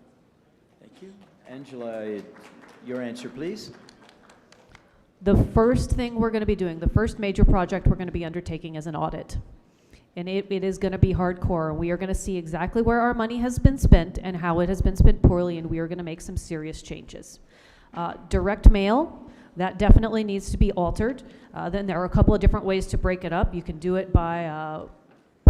Thank you. Angela, your answer, please. The first thing we're going to be doing, the first major project we're going to be undertaking is an audit. And it is going to be hardcore. We are going to see exactly where our money has been spent and how it has been spent poorly, and we are going to make some serious changes. Direct mail, that definitely needs to be altered. Then there are a couple of different ways to break it up. You can do it by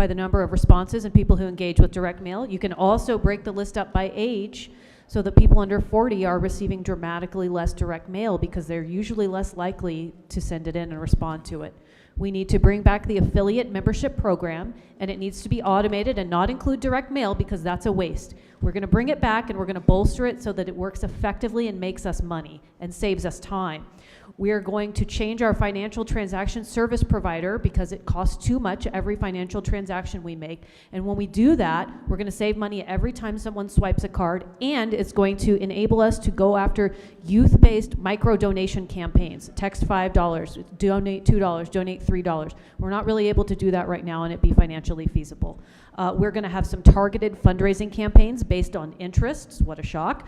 the number of responses and people who engage with direct mail. You can also break the list up by age, so that people under 40 are receiving dramatically less direct mail because they're usually less likely to send it in and respond to it. We need to bring back the affiliate membership program, and it needs to be automated and not include direct mail because that's a waste. We're going to bring it back and we're going to bolster it so that it works effectively and makes us money and saves us time. We are going to change our financial transaction service provider because it costs too much every financial transaction we make. And when we do that, we're going to save money every time someone swipes a card, and it's going to enable us to go after youth-based micro-donation campaigns. Text $5, donate $2, donate $3. We're not really able to do that right now, and it be financially feasible. We're going to have some targeted fundraising campaigns based on interests. What a shock.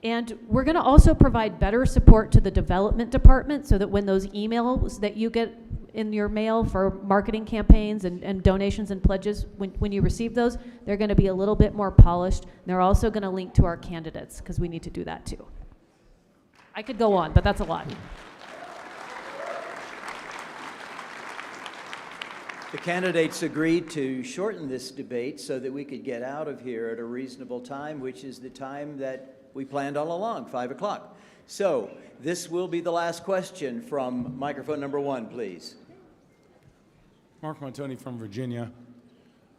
And we're going to also provide better support to the development department so that when those emails that you get in your mail for marketing campaigns and donations and pledges, when you receive those, they're going to be a little bit more polished. And they're also going to link to our candidates because we need to do that too. I could go on, but that's a lot. The candidates agreed to shorten this debate so that we could get out of here at a reasonable time, which is the time that we planned all along, 5 o'clock. So this will be the last question from microphone number 1, please. Mark Montoni from Virginia.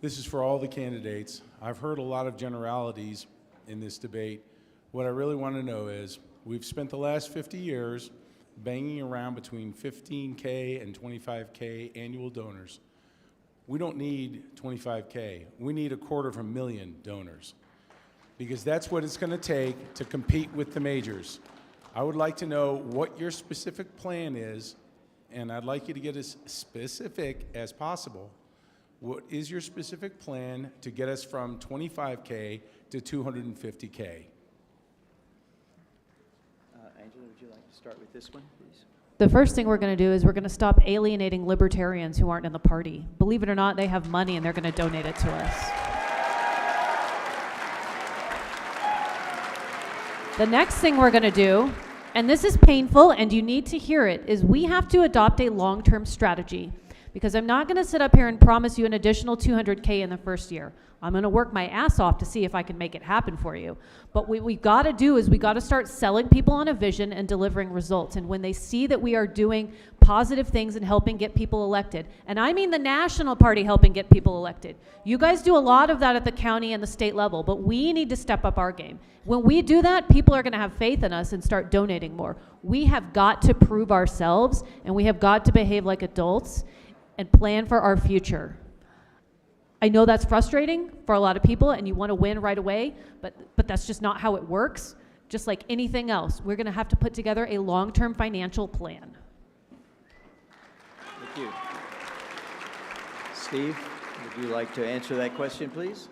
This is for all the candidates. I've heard a lot of generalities in this debate. What I really want to know is, we've spent the last 50 years banging around between 15K and 25K annual donors. We don't need 25K. We need 250,000 donors, because that's what it's going to take to compete with the majors. I would like to know what your specific plan is, and I'd like you to get as specific as possible. What is your specific plan to get us from 25K to 250K? Angela, would you like to start with this one, please? The first thing we're going to do is we're going to stop alienating libertarians who aren't in the party. Believe it or not, they have money and they're going to donate it to us. The next thing we're going to do, and this is painful and you need to hear it, is we have to adopt a long-term strategy, because I'm not going to sit up here and promise you an additional 200K in the first year. I'm going to work my ass off to see if I can make it happen for you. But what we've got to do is we got to start selling people on a vision and delivering results. And when they see that we are doing positive things and helping get people elected, and I mean the national party helping get people elected. You guys do a lot of that at the county and the state level, but we need to step up our game. When we do that, people are going to have faith in us and start donating more. We have got to prove ourselves, and we have got to behave like adults and plan for our future. I know that's frustrating for a lot of people and you want to win right away, but that's just not how it works. Just like anything else, we're going to have to put together a long-term financial plan. Thank you. Steve, would you like to answer that question, please?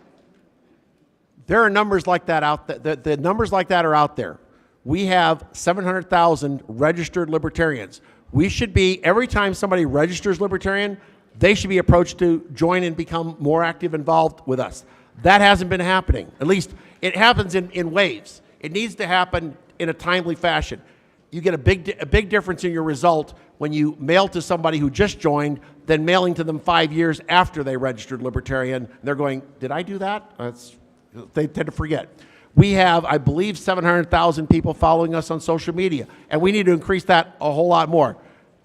There are numbers like that out there. The numbers like that are out there. We have 700,000 registered libertarians. We should be, every time somebody registers libertarian, they should be approached to join and become more active involved with us. That hasn't been happening. At least it happens in waves. It needs to happen in a timely fashion. You get a big difference in your result when you mail to somebody who just joined than mailing to them 5 years after they registered libertarian. And they're going, did I do that? They tend to forget. We have, I believe, 700,000 people following us on social media, and we need to increase that a whole lot more.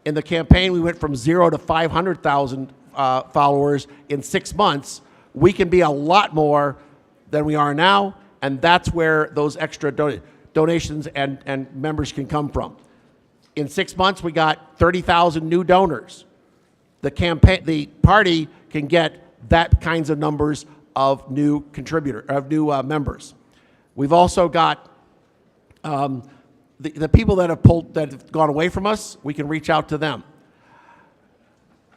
In the campaign, we went from 0 to 500,000 followers in 6 months. We can be a lot more than we are now, and that's where those extra donations and members can come from. In 6 months, we got 30,000 new donors. The party can get that kinds of numbers of new members. We've also got the people that have gone away from us. We can reach out to them.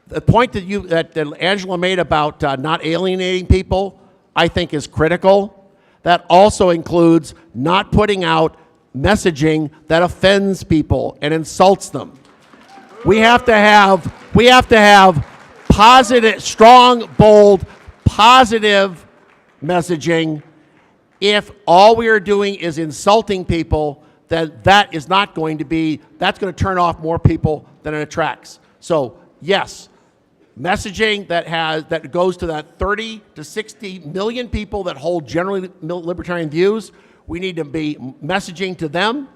The point that Angela made about not alienating people, I think, is critical. That also includes not putting out messaging that offends people and insults them. We have to have positive, strong, bold, positive messaging. If all we are doing is insulting people, then that is not going to be, that's going to turn off more people than it attracts. So yes, messaging that goes to that 30 to 60 million people that hold generally libertarian views, we need to be messaging to them,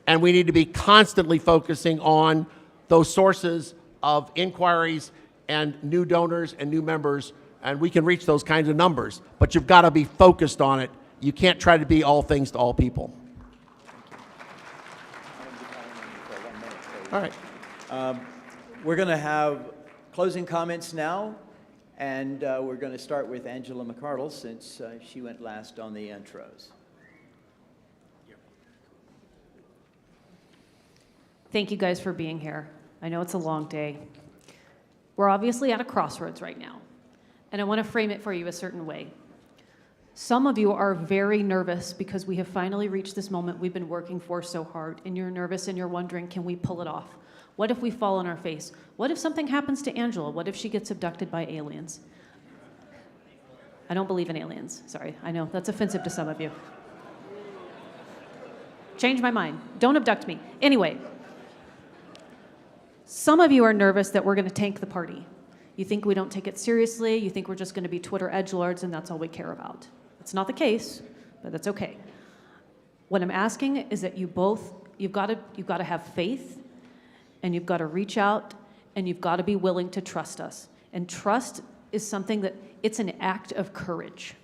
and we need to be constantly focusing on those sources of inquiries and new donors and new members, and we can reach those kinds of numbers, but you've got to be focused on it. You can't try to be all things to all people. All right. We're going to have closing comments now, and we're going to start with Angela McArdle since she went last on the intros. Thank you guys for being here. I know it's a long day. We're obviously at a crossroads right now, and I want to frame it for you a certain way. Some of you are very nervous because we have finally reached this moment we've been working for so hard, and you're nervous and you're wondering, can we pull it off? What if we fall on our face? What if something happens to Angela? What if she gets abducted by aliens? I don't believe in aliens. Sorry, I know that's offensive to some of you. Change my mind. Don't abduct me. Anyway, some of you are nervous that we're going to tank the party. You think we don't take it seriously. You think we're just going to be Twitter edgelords and that's all we care about. It's not the case, but that's okay. What I'm asking is that you've got to have faith, and you've got to reach out, and you've got to be willing to trust us. And trust is something that it's an act of courage.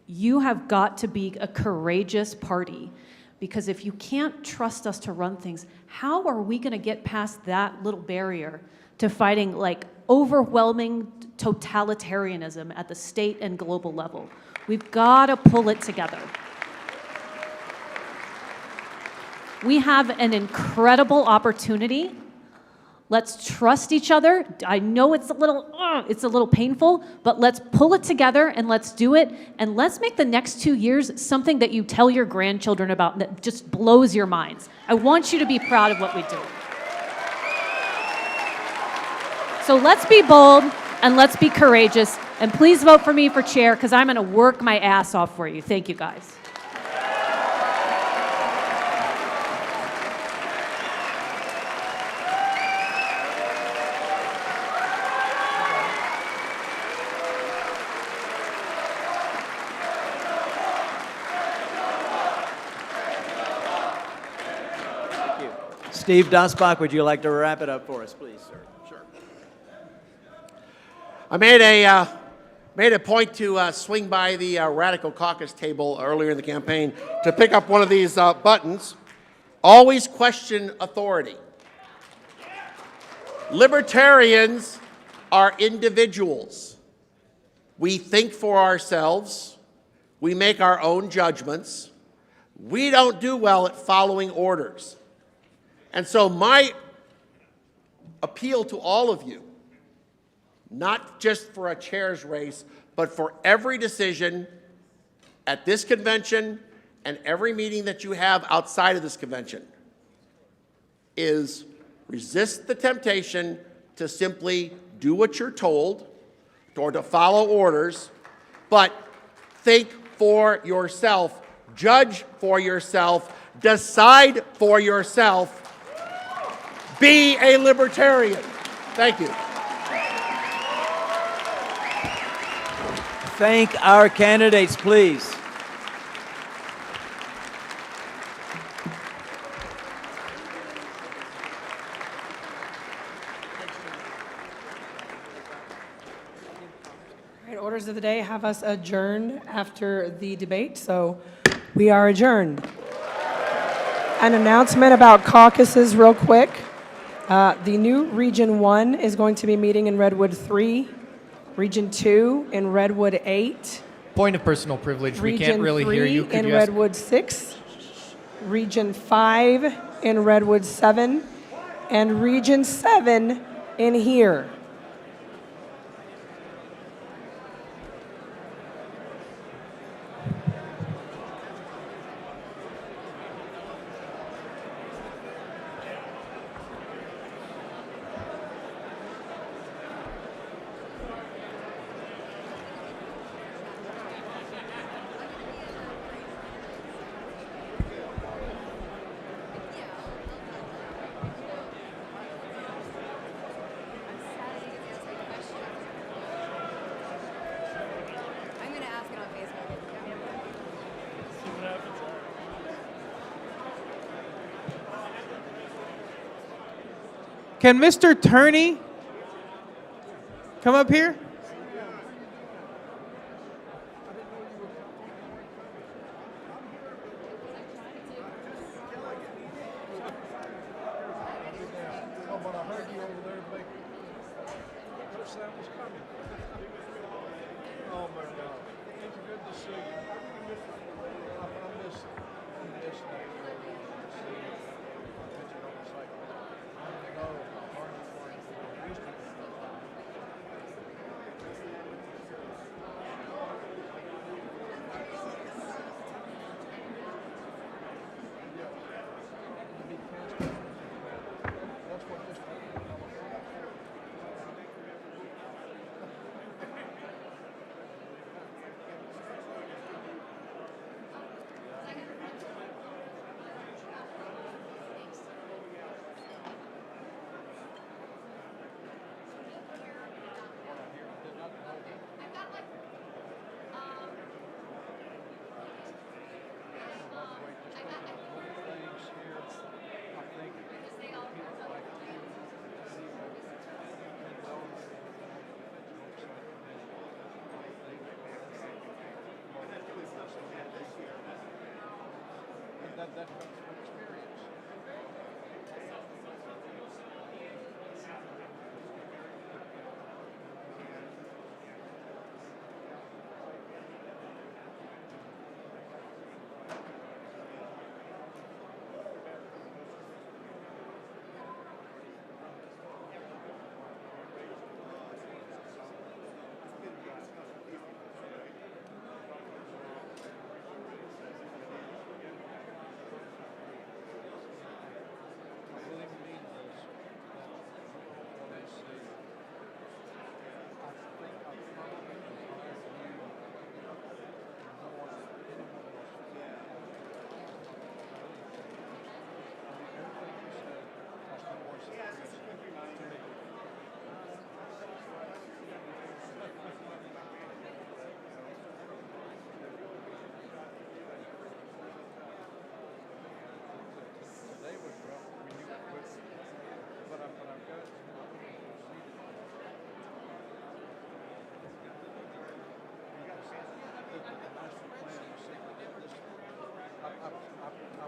You have got to be a courageous party, because if you can't trust us to run things, how are we going to get past that little barrier to fighting like overwhelming totalitarianism at the state and global level? We've got to pull it together. We have an incredible opportunity. Let's trust each other. I know it's a little painful, but let's pull it together and let's do it. And let's make the next 2 years something that you tell your grandchildren about that just blows your minds. I want you to be proud of what we do. So let's be bold and let's be courageous. And please vote for me for chair, because I'm going to work my ass off for you. Thank you, guys. Steve Dasbach, would you like to wrap it up for us, please, sir? Sure. I made a point to swing by the Radical Caucus table earlier in the campaign to pick up one of these buttons. Always question authority. Libertarians are individuals. We think for ourselves. We make our own judgments. We don't do well at following orders. And so my appeal to all of you, not just for a chair's race, but for every decision at this convention and every meeting that you have outside of this convention, is resist the temptation to simply do what you're told or to follow orders, but think for yourself, judge for yourself, decide for yourself. Be a libertarian. Thank you. Thank our candidates, please. All right, orders of the day have us adjourned after the debate, so we are adjourned. An announcement about caucuses real quick. The new Region 1 is going to be meeting in Redwood 3, Region 2 in Redwood 8. Point of personal privilege, we can't Region really hear 3 you. Could in you ask- Redwood 6, Region 5 in Redwood 7, and Region 7 in here. Can Mr. Turney come up here? I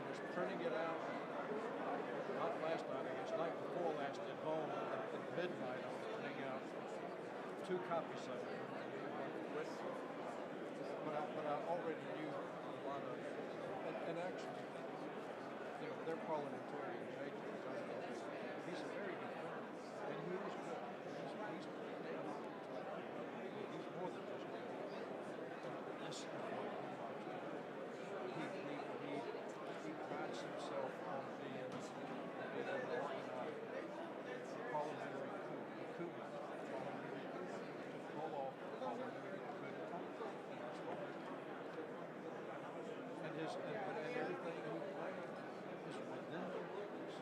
was printing it out, not last night, I guess night before last at home at midnight. I was printing out 2 copies of it. But I already knew a lot of it. And actually, you know, they're parliamentarian nature. He's a very good friend. And he is good. He's damn good. He's more than just good. This is what he loves to do. He prides himself on being able to organize a parliamentary coup, to pull off a parliamentary coup. And everything he planned is within the rules.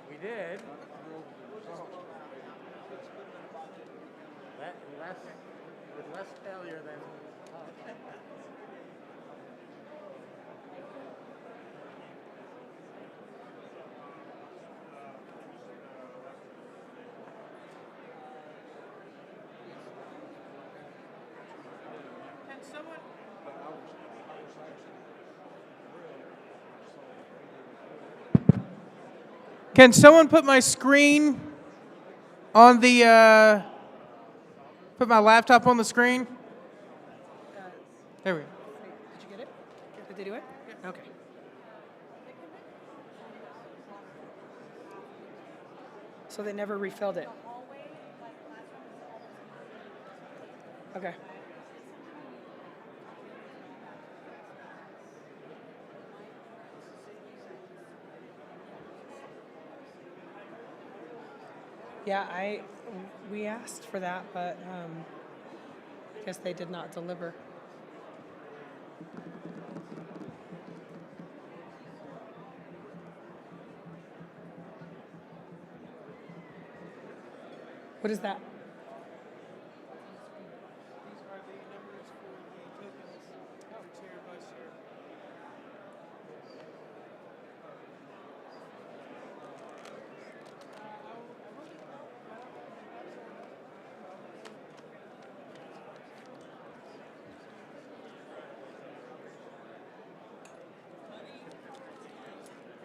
We did. With less failure than. Can someone? Can someone put my screen on the, put my laptop on the screen? There we go. Did you get it? Did they do it? Okay. So they never refilled it? Okay. Yeah, we asked for that, but I guess they did not deliver. What is that? These are the numbers for the tokens for chair, vice chair.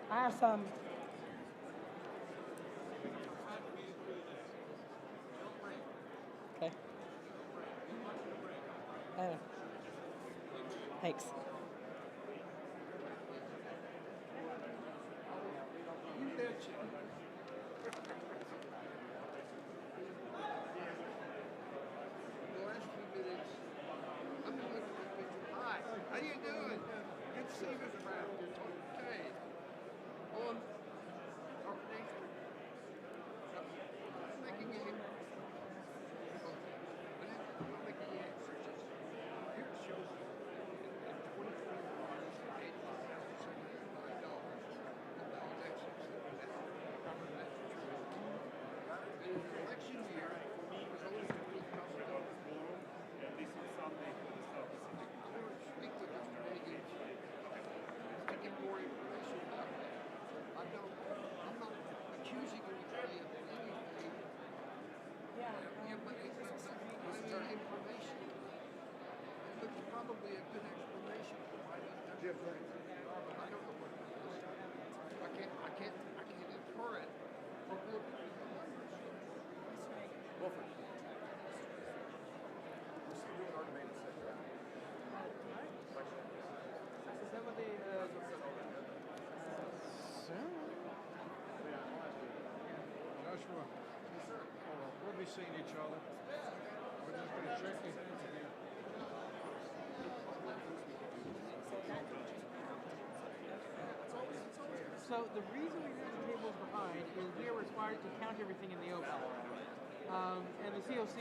I have some. Okay. I know. Thanks. You betcha. The last few minutes, I'm going to look at this picture. Hi, how you doing? Good to see you, Mr. Brown. Okay. On our next making it. I'm making the answers. Here it shows you. infer it from looking. Wilford. Joshua, we'll be seeing each other. We're just going to shake your hands again. So the reason we have the tables behind is we are required to count everything in the open. And the COC,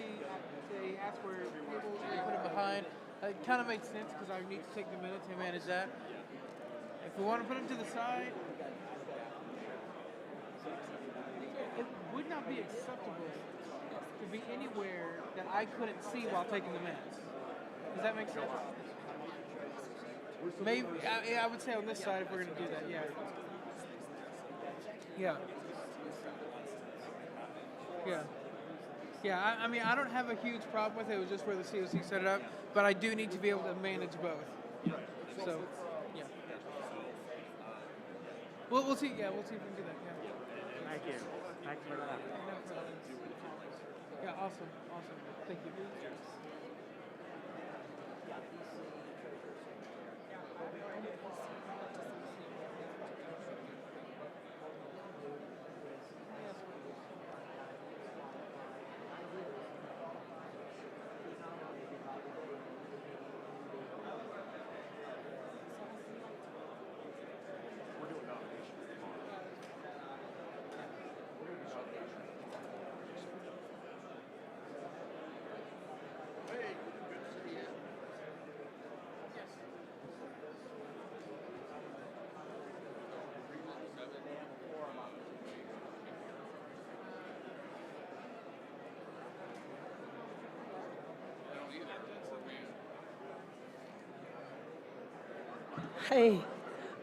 they ask where tables we put it behind. It kind of makes sense because I need to take the minutes and manage that. If we want to put them to the side, it would not be acceptable to be anywhere that I couldn't see while taking the minutes. Does that make sense? Maybe I would say on this side if we're going to do that. Yeah. Yeah. Yeah. Yeah, I mean, I don't have a huge problem with it. It was just where the COC set it up. But I do need to be able to manage both. So, yeah. We'll see. Yeah, we'll see if we can do that. Yeah. Thank you. Thanks for that. Yeah, awesome. Thank you. Hey.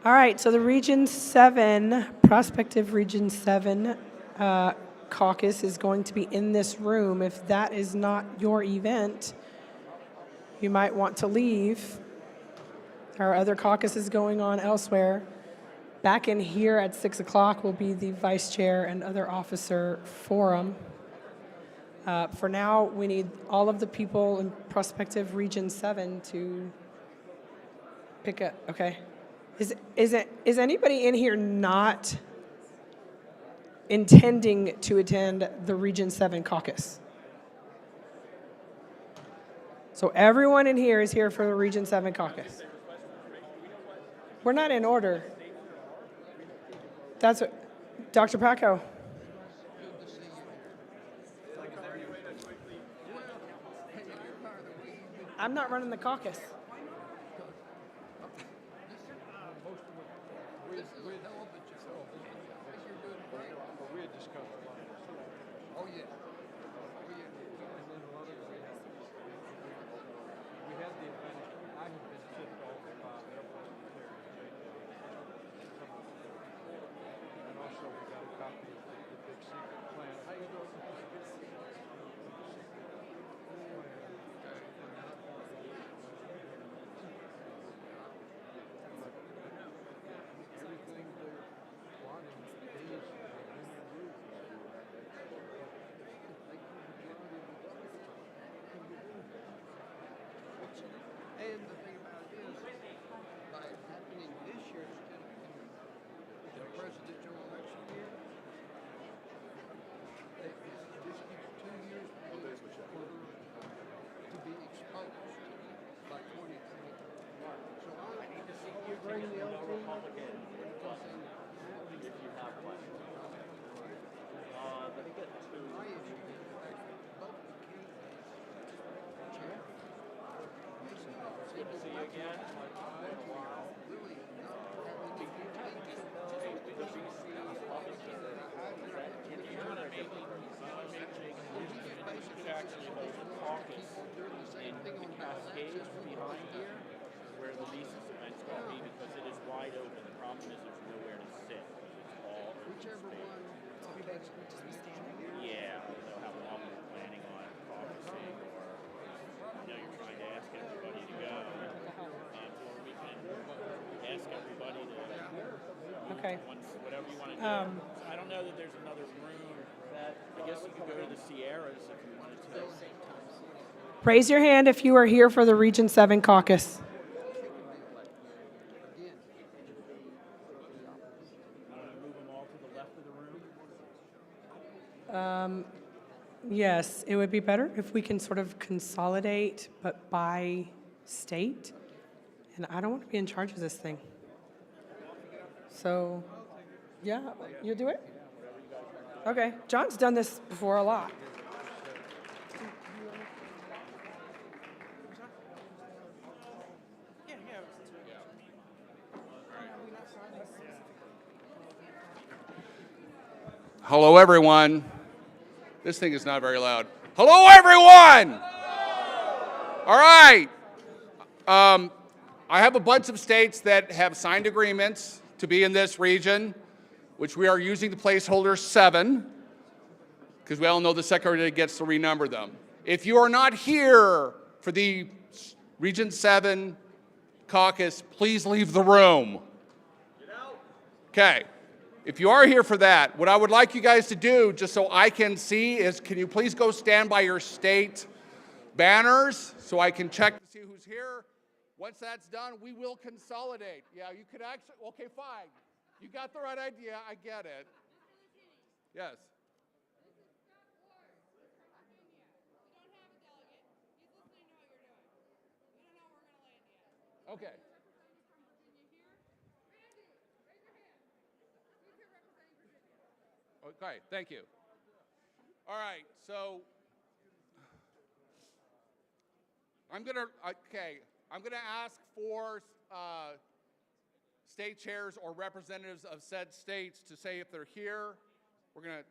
All right, so the Region 7, prospective Region 7 caucus is going to be in this room. If that is not your event, you might want to leave. There are other caucuses going on elsewhere. Back in here at 6 o'clock will be the vice chair and other officer forum. For now, we need all of the people in prospective Region 7 to pick up. Okay. Is anybody in here not intending to attend the Region 7 caucus? So everyone in here is here for the Region 7 caucus. We're not in order. That's what, Dr. Paco. I'm not running the caucus. Oh, yeah. And then a lot of we had the advantage. I have been tipped off by airplane and also we got a copy of the big secret plan. How you doing? Everything they're wanting is and the thing about it is, by it happening this year instead of the presidential election year, this gives 2 years for her to be exposed by 2020. So I need to see you bring the old Republican. If you have one. Let me get two. My issue is the fact that both the candidates, chair, Good to see you again. really not having to do the BC Actually, there's a caucus in the Cascades behind here where the Mises event's going to be because it is wide open. The problem is there's nowhere to sit. It's all whichever one. Yeah, I don't know how long you're planning on caucusing or you're trying to ask everybody to go. We can ask everybody to, Okay. whatever you want to do. I don't know that there's another room. I guess you could go to the Sierras if you wanted to. Raise your hand if you are here for the Region 7 caucus. Move them all to the left of the room. Yes, it would be better if we can sort of consolidate, but by state. And I don't want to be in charge of this thing. So, yeah, you'll do it? Okay. John's done this before a lot. Hello, everyone. This thing is not very loud. Hello, everyone! All right. I have a bunch of states that have signed agreements to be in this region, which we are using the placeholder 7, because we all know the Secretary gets to renumber them. If you are not here for the Region 7 caucus, please leave the room. Okay. If you are here for that, what I would like you guys to do, just so I can see, is can you please go stand by your state banners so I can check to see who's here. Once that's done, we will consolidate. Yeah, you could actually, okay, fine. You got the right idea, I get it. Yes. Okay. Okay, thank you. All right, so I'm gonna ask for state chairs or representatives of said states to say if they're here. We're gonna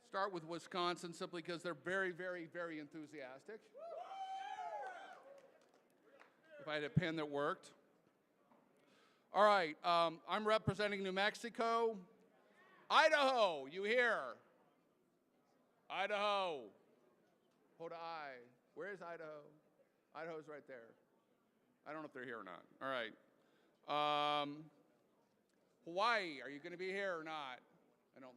start with Wisconsin simply because they're very, very, very enthusiastic. If I had a pen that worked. All right, I'm representing New Mexico. Idaho, you here? Idaho. Hold I. Where is Idaho? Idaho's right there. I don't know if they're here or not. All right. Hawaii, are you going to be here or not? I don't.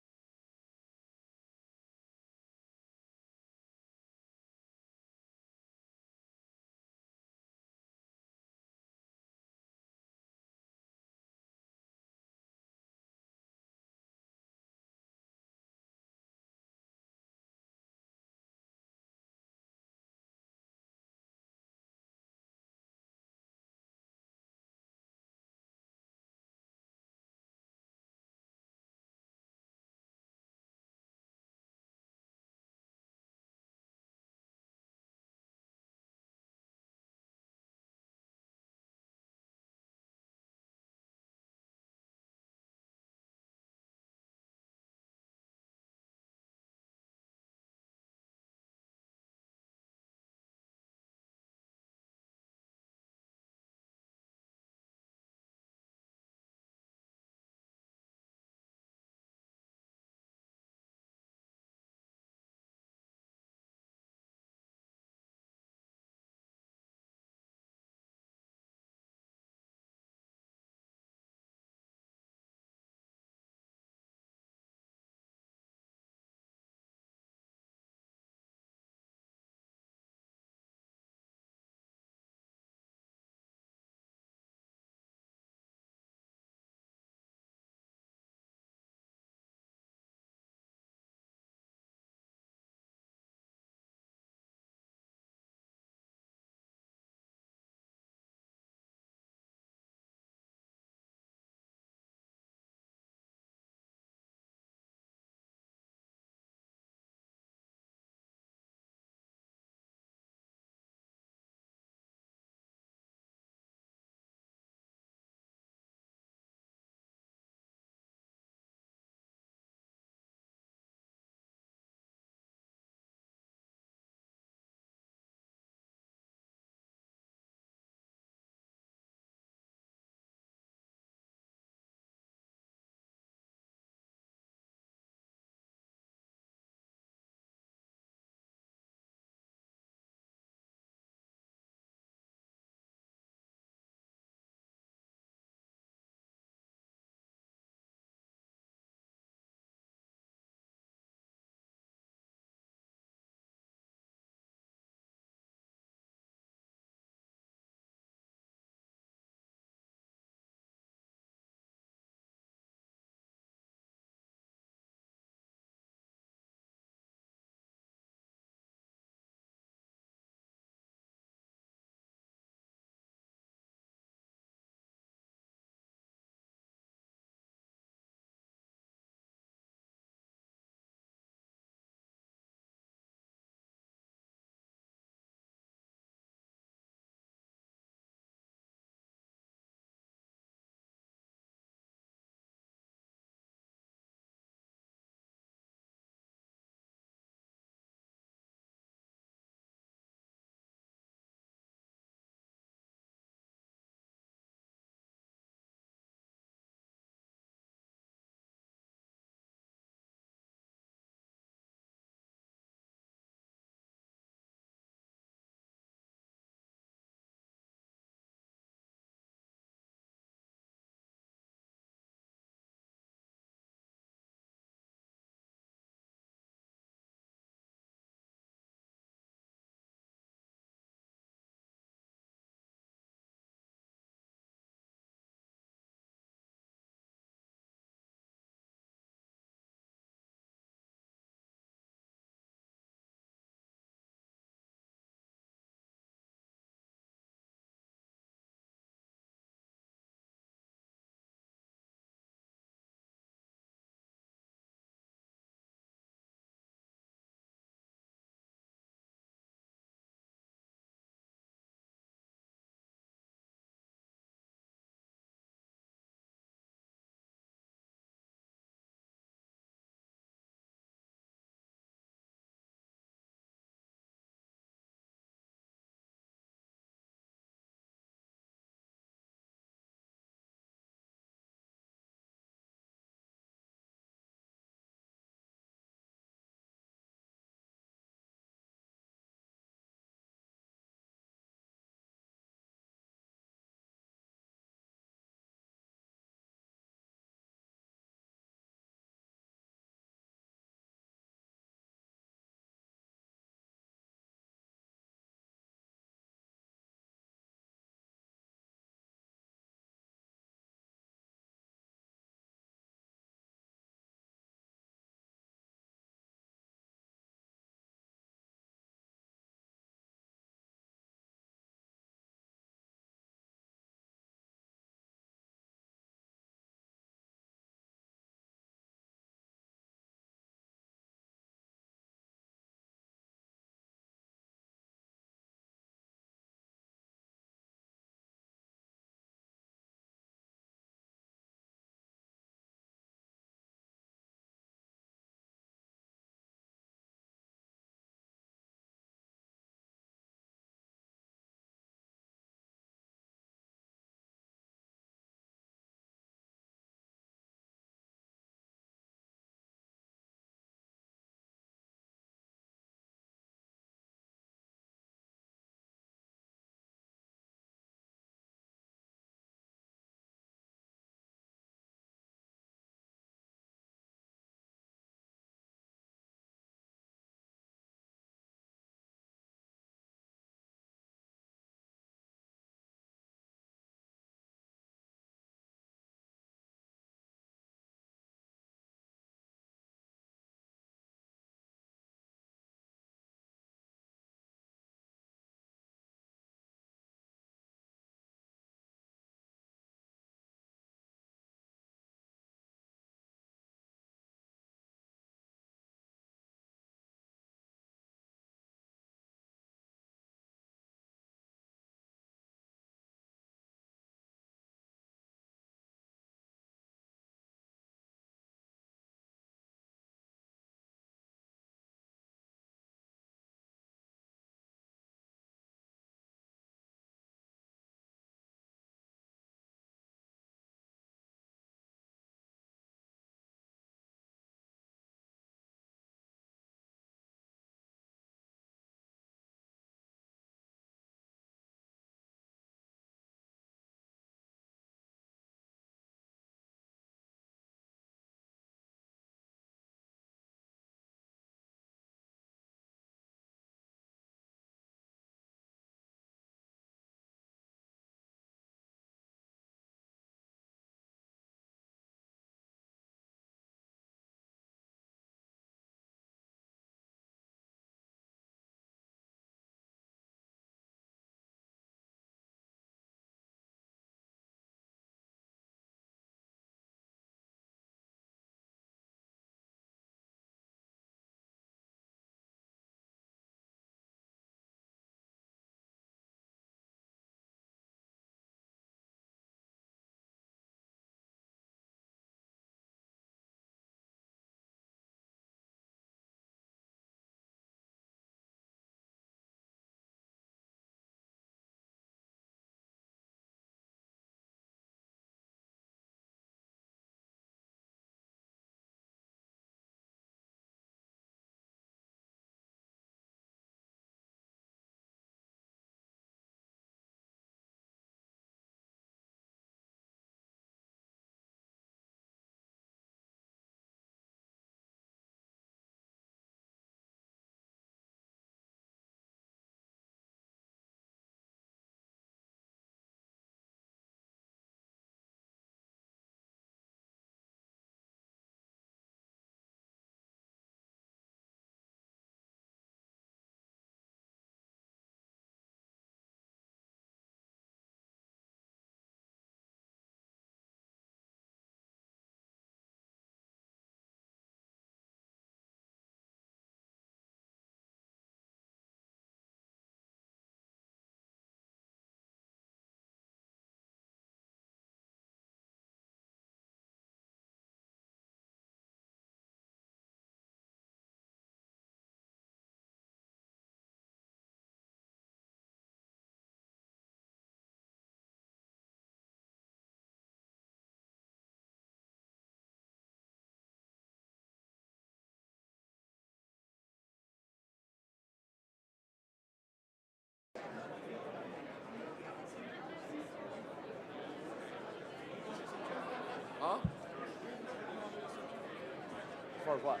far as what?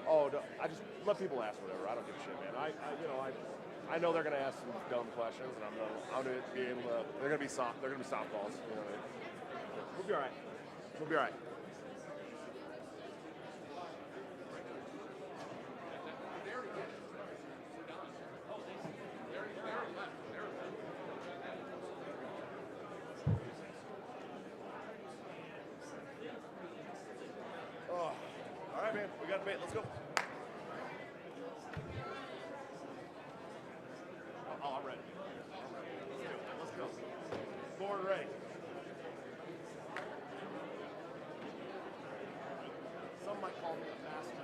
Oh, no, I just let people ask whatever. I don't give a shit, man. I know they're gonna ask some dumb questions, and I'm gonna be able to. They're gonna be softballs. You know what I mean? We'll be all right. We'll be all right. Oh, all right, man. We got a bait. Let's go. Oh, I'm ready. Let's do it. Let's go. Board ready. Some might call me a master.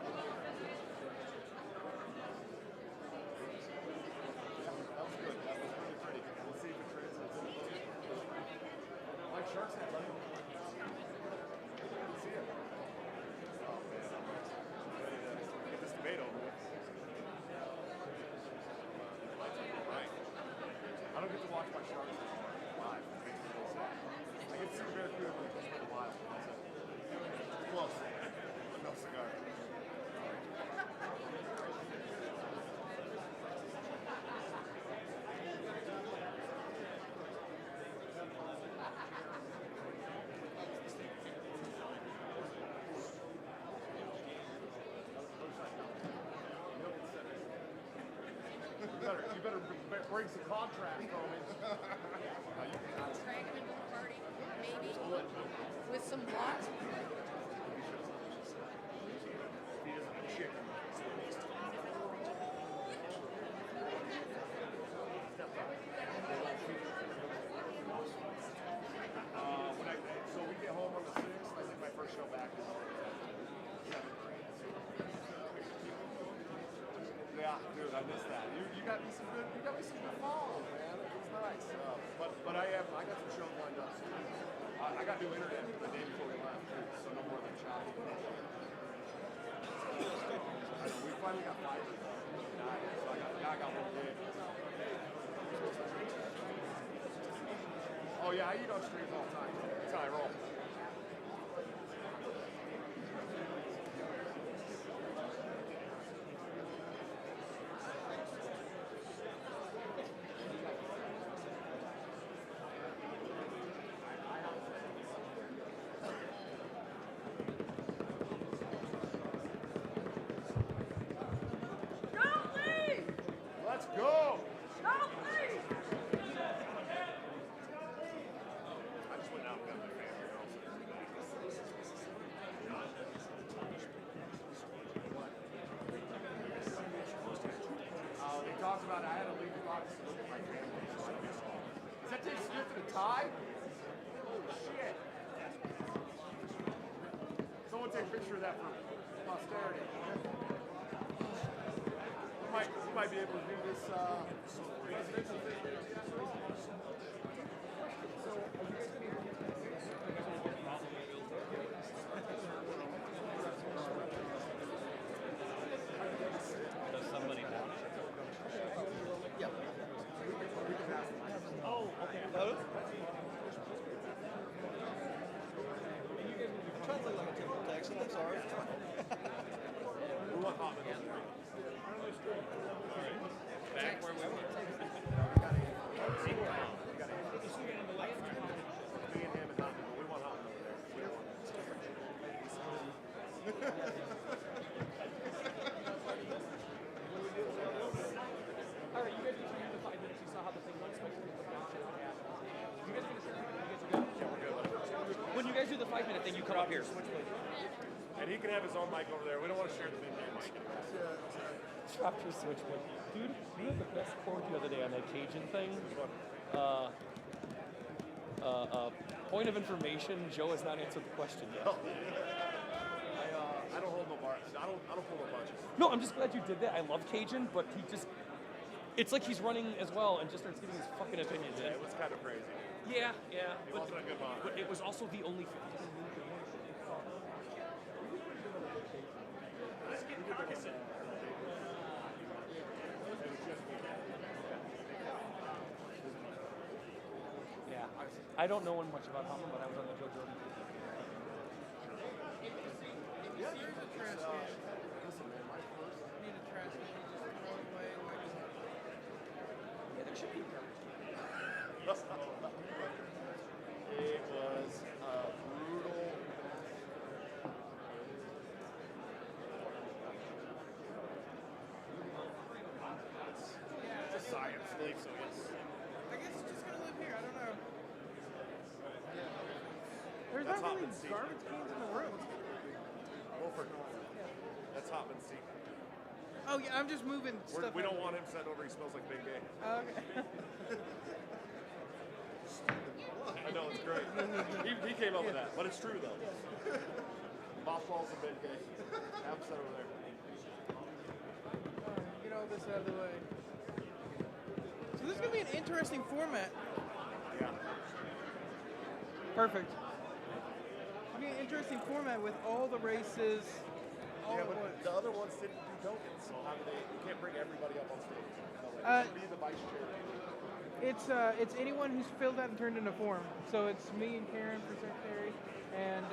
That was good. That was really pretty. Let's see if it translates into those. Like Shark's Head, buddy. See it. Oh, man. I'm ready to get this debate over with. Right. I don't get to watch my Sharks live. It makes me feel sad. I get to see Barracuda for the first time in a while. That's it. Close. No cigar. You better bring some contrast, homie. Drag him into the party, maybe, with some what? He doesn't eat chicken. So we get home on the 6th. I think my first show back is 7th. Yeah, dude, I missed that. You got me some good follows, man. It was nice. But I got some shows lined up. I got new internet the day before we left, so no more than chopping. We finally got fiber. So I got one gig. Oh yeah, I eat on streams all the time. That's how I roll. Let's go! I just went out and got my family also. They talked about I had to leave the box to look at my family, so I missed all. Is that Dave Smith in a tie? Holy shit. Someone take a picture of that for posterity. You might be able to do this presidential thing. Does somebody want it? Yep. Oh, okay. I translate like a typical Texan, I'm sorry. We want hot middle. Back where we were. Me and him and hot middle. We want hot middle there. We don't want All right, you guys can share the 5 minutes. You saw how the thing went. You guys can share the 5 minutes. You guys are good? Yeah, we're good. When you guys do the 5-minute thing, you come up here. And he can have his own mic over there. We don't want to share the big game mic. Drop your switchblade. Dude, you had the best quote the other day on that Cajun thing. Point of information, Joe has not answered the question yet. I don't hold no bar. I don't pull no punches. No, I'm just glad you did that. I love Cajun, but he just... It's like he's running as well and just starts giving his fucking opinions. Yeah, it was kind of crazy. Yeah. He wasn't a good moderator. But it was also the only thing. Let's get cognizant. Yeah. I don't know much about Hummer, but I was on the Joe Jordan. Yeah, there's a trash can. Listen, man, my first. Need a trash can. Just throw it away. Yeah, there should be. It was brutal. It's a science thing, so yes. I guess it's just gonna live here. I don't know. There's That's not really Hopman's seat. garbage cans in the room. Wilford. That's Hopman's seat. Oh yeah, I'm just moving stuff. We don't want him sent over. He smells like Ben Gay. Okay. I know, it's great. He came up with that, but it's true though. Mothballs and Ben Gay. Have him sent over there. Get all this out of the way. So this is gonna be an interesting format. Yeah. Perfect. It's gonna be an interesting format with all the races. All Yeah, at but once. the other ones didn't do tokens, so how do they? You can't bring everybody up on stage. Be the vice chair. It's anyone who's filled out and turned in a form. So it's me and Karen for secretary, and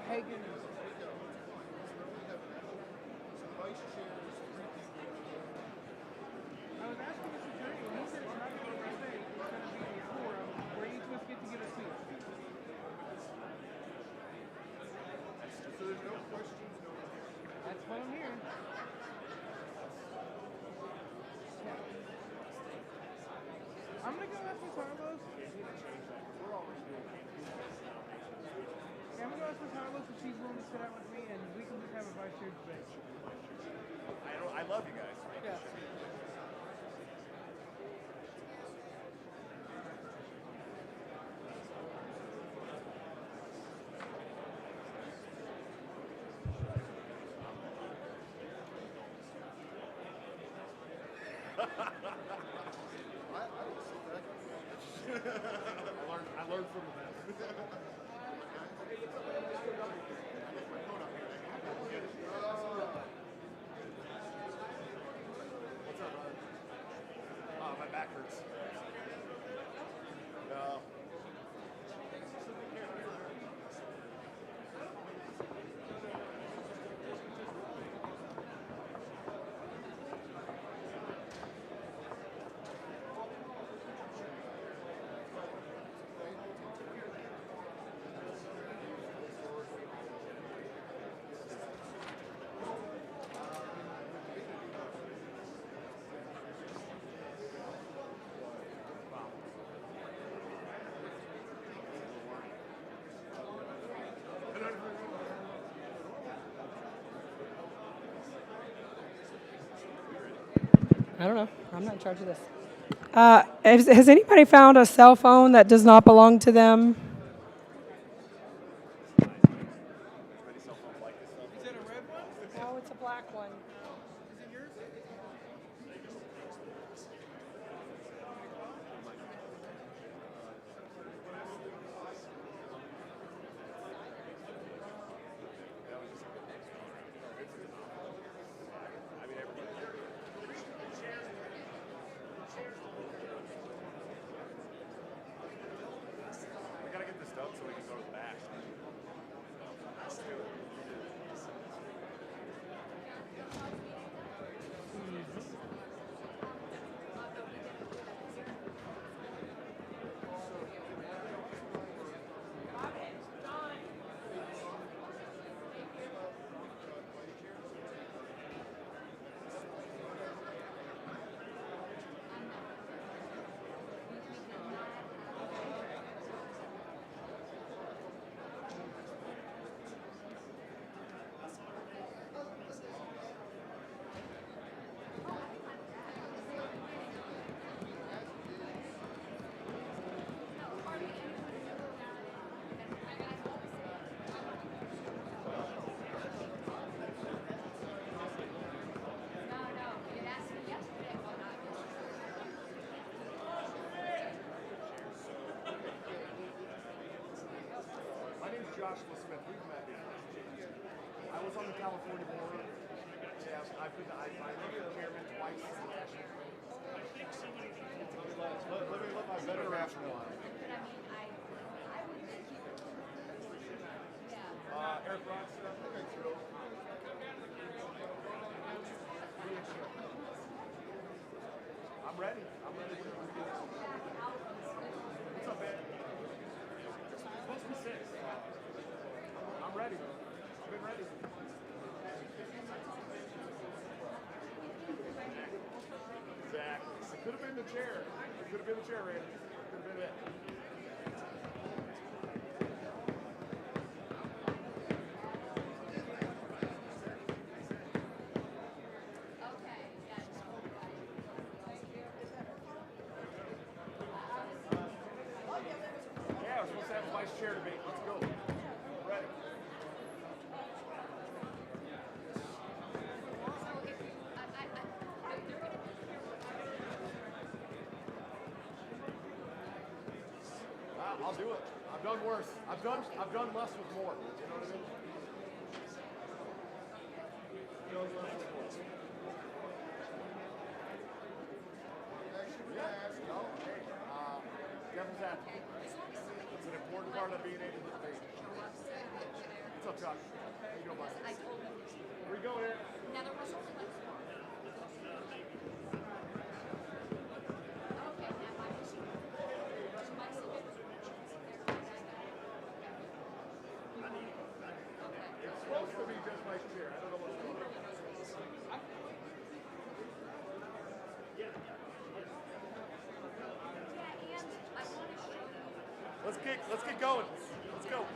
Hagen. I was asking this attorney, and he said it's not going to be a mistake. It's going to be a forum where each of us get to give a speech. So there's no questions, no. That's what I'm hearing. I'm gonna go ask Ms. Harlow. I'm gonna go ask Ms. Harlow if she's willing to sit out with me, and we can just have a vice chair debate. I love you guys. Yeah. I learned from the best. What's up, brother? Oh, my back hurts. No. I don't know. I'm not in charge of this. Has anybody found a cell phone that does not belong to them? Is that a red one? No, it's a black one. Is it yours? We gotta get this done so we can go to the back. Let's do it. My name's Joshua Smith. We've met before. I was on the California board. Yeah, I've been the chairman twice. Let me let my better rational on. Eric Ross. I'm ready. I'm ready. What's up, man? It's supposed to be 6. I'm ready. I've been ready. Exactly. It could have been the chair. It could have been the chair, Randy. It could have been it. Yeah, we're supposed to have a vice chair debate. Let's go. Ready. I'll do it. I've done worse. I've done less with more. You know what I mean? Done less with more. Yeah. No. Hey. Devil's advocate. It's an important part of being able to debate. What's up, Chuck? How you doing, bud? Where you going, Eric? Now there was only like 4. Okay, now my issue. It's supposed to be just vice chair. I don't know what's going on. Let's get going. Let's go.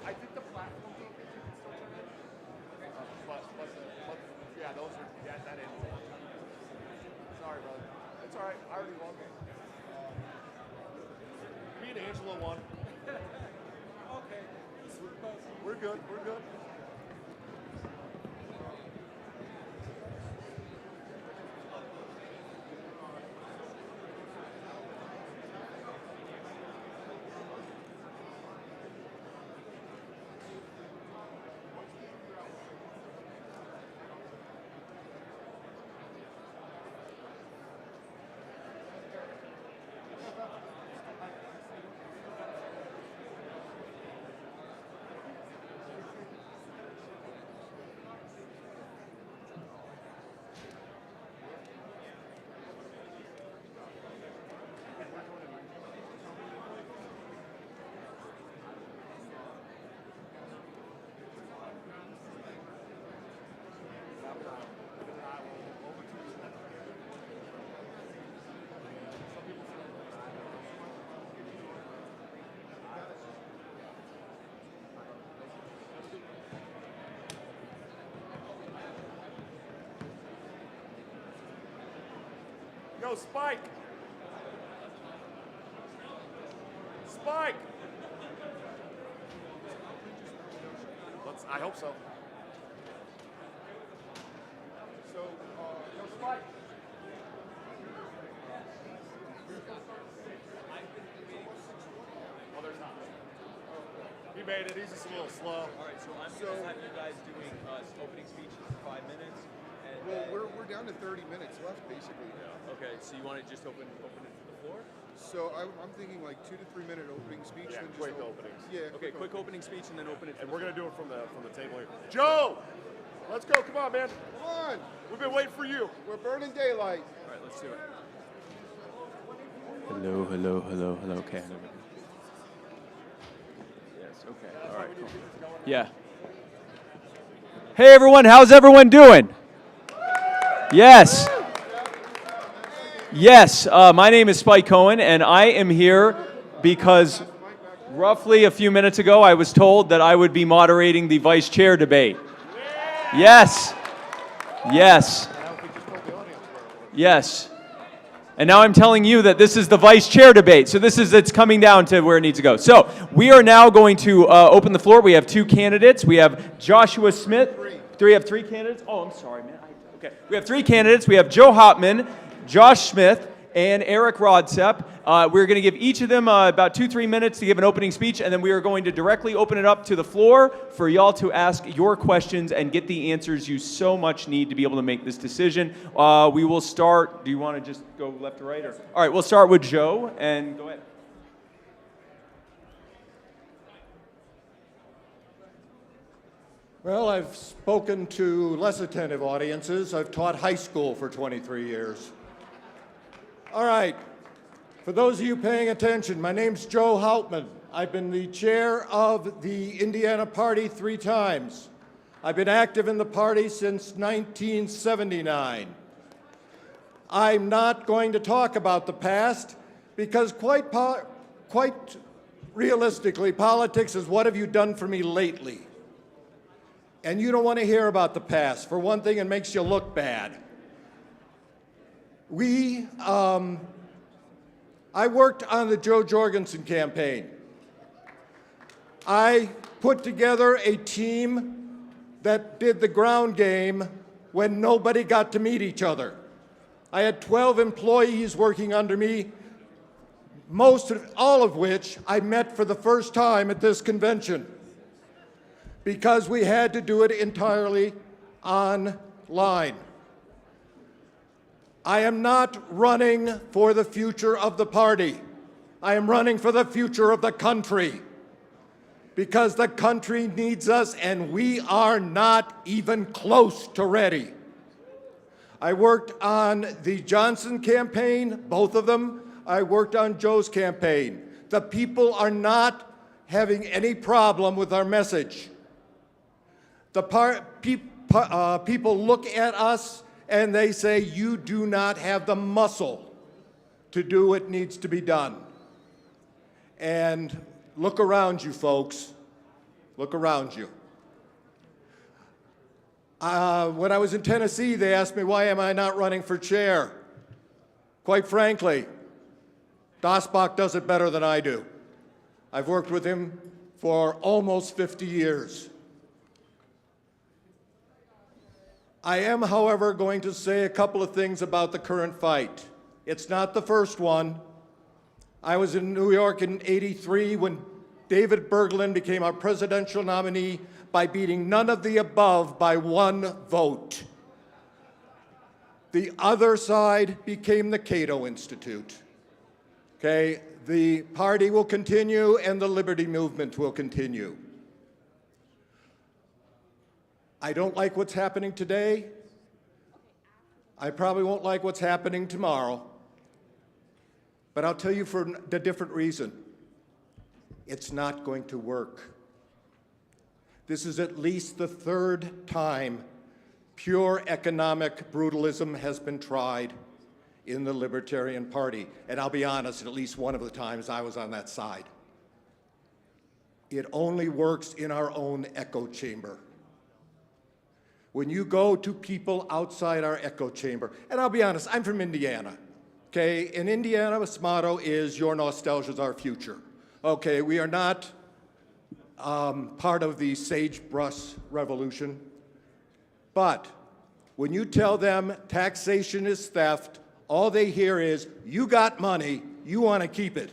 I think the platform tokens you can still turn in. But yeah, those are, that ends a long time ago. Sorry, brother. It's all right. I already won. Me and Angela won. Okay. We're good. We're good. Yo, Spike! Spike! I hope so. So, yo, Spike! Oh, there's not. He made it. He's just a little slow. All right, so I'm going to have you guys doing opening speeches for 5 minutes. And Well, we're down to 30 minutes left, basically. Okay, so you want to just open it to the floor? So I'm thinking like 2 to 3 minute opening speech. Yeah, then quick just openings. Yeah. Okay, quick opening speech and then open it. And we're gonna do it from the table here. Joe, let's go. Come on, man. Come on. We've been waiting for you. We're burning daylight. All right, let's do it. Hello, hello, hello, hello. Okay. Yes, okay. All right, cool. Yeah. Hey, everyone. How's everyone doing? Yes. Yes, my name is Spike Cohen, and I am here because roughly a few minutes ago I was told that I would be moderating the vice chair debate. Yes. Yes. Yes. And now I'm telling you that this is the vice chair debate. So it's coming down to where it needs to go. So we are now going to open the floor. We have 2 candidates. We have Joshua Smith. We have 3 candidates. Oh, I'm sorry, man. Okay. We have 3 candidates. We have Joe Hopman, Josh Smith, and Eric Rodsep. We're going to give each of them about 2-3 minutes to give an opening speech, and then we are going to directly open it up to the floor for y'all to ask your questions and get the answers you so much need to be able to make this decision. We will start. Do you want to just go left to right? Or? All right, we'll start with Joe, and go ahead. Well, I've spoken to less attentive audiences. I've taught high school for 23 years. All right, for those of you paying attention, my name's Joe Hauptman. I've been the chair of the Indiana Party 3 times. I've been active in the party since 1979. I'm not going to talk about the past because quite realistically, politics is what have you done for me lately? And you don't want to hear about the past. For one thing, it makes you look bad. I worked on the Joe Jorgensen campaign. I put together a team that did the ground game when nobody got to meet each other. I had 12 employees working under me, all of which I met for the first time at this convention, because we had to do it entirely online. I am not running for the future of the party. I am running for the future of the country, because the country needs us and we are not even close to ready. I worked on the Johnson campaign, both of them. I worked on Joe's campaign. The people are not having any problem with our message. People look at us and they say, you do not have the muscle to do what needs to be done. And look around you, folks. Look around you. When I was in Tennessee, they asked me, why am I not running for chair? Quite frankly, Dasbach does it better than I do. I've worked with him for almost 50 years. I am, however, going to say a couple of things about the current fight. It's not the first one. I was in New York in '83 when David Bergland became our presidential nominee by beating none of the above by 1 vote. The other side became the Cato Institute. Okay, the party will continue and the liberty movement will continue. I don't like what's happening today. I probably won't like what's happening tomorrow. But I'll tell you for a different reason. It's not going to work. This is at least the 3rd time pure economic brutalism has been tried in the Libertarian Party. And I'll be honest, at least one of the times I was on that side. It only works in our own echo chamber. When you go to people outside our echo chamber, and I'll be honest, I'm from Indiana, okay? In Indiana, this motto is, your nostalgia is our future. Okay, we are not part of the sagebrush revolution, but when you tell them taxation is theft, all they hear is, you got money, you want to keep it.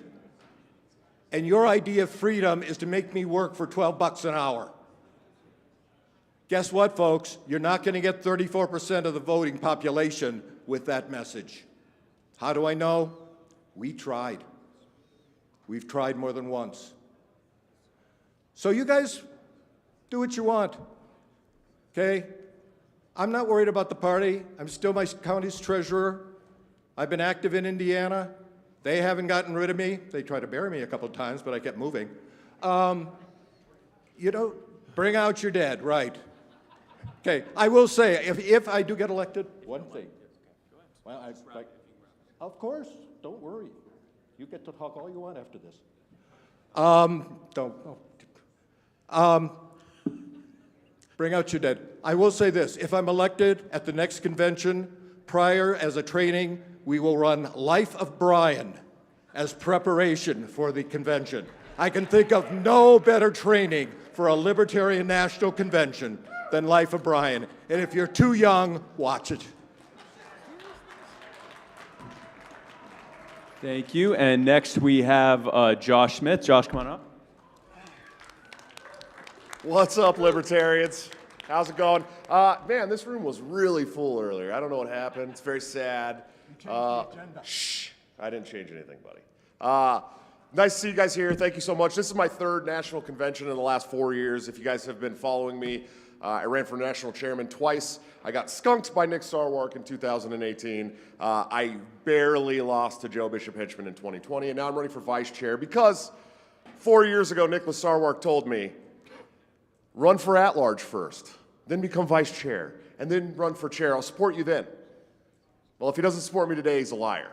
And your idea of freedom is to make me work for $12 an hour. Guess what, folks? You're not going to get 34% of the voting population with that message. How do I know? We tried. We've tried more than once. So you guys do what you want, okay? I'm not worried about the party. I'm still my county's treasurer. I've been active in Indiana. They haven't gotten rid of me. They tried to bury me a couple of times, but I kept moving. You know, bring out your dead, right? Okay, I will say, if I do get elected, one thing. Well, of course, don't worry. You get to talk all you want after this. Bring out your dead. I will say this, if I'm elected at the next convention, prior as a training, we will run Life of Brian as preparation for the convention. I can think of no better training for a Libertarian National Convention than Life of Brian. And if you're too young, watch it. Thank you. And next we have Josh Smith. Josh, come on up. What's up, Libertarians? How's it going? Man, this room was really full earlier. I don't know what happened. It's very sad. Shh. I didn't change anything, buddy. Nice to see you guys here. Thank you so much. This is my third national convention in the last 4 years. If you guys have been following me, I ran for national chairman twice. I got skunked by Nick Sarwark in 2018. I barely lost to Joe Bishop Hitchman in 2020, and now I'm running for vice chair because 4 years ago, Nicholas Sarwark told me, run for at-large first, then become vice chair, and then run for chair. I'll support you then. Well, if he doesn't support me today, he's a liar.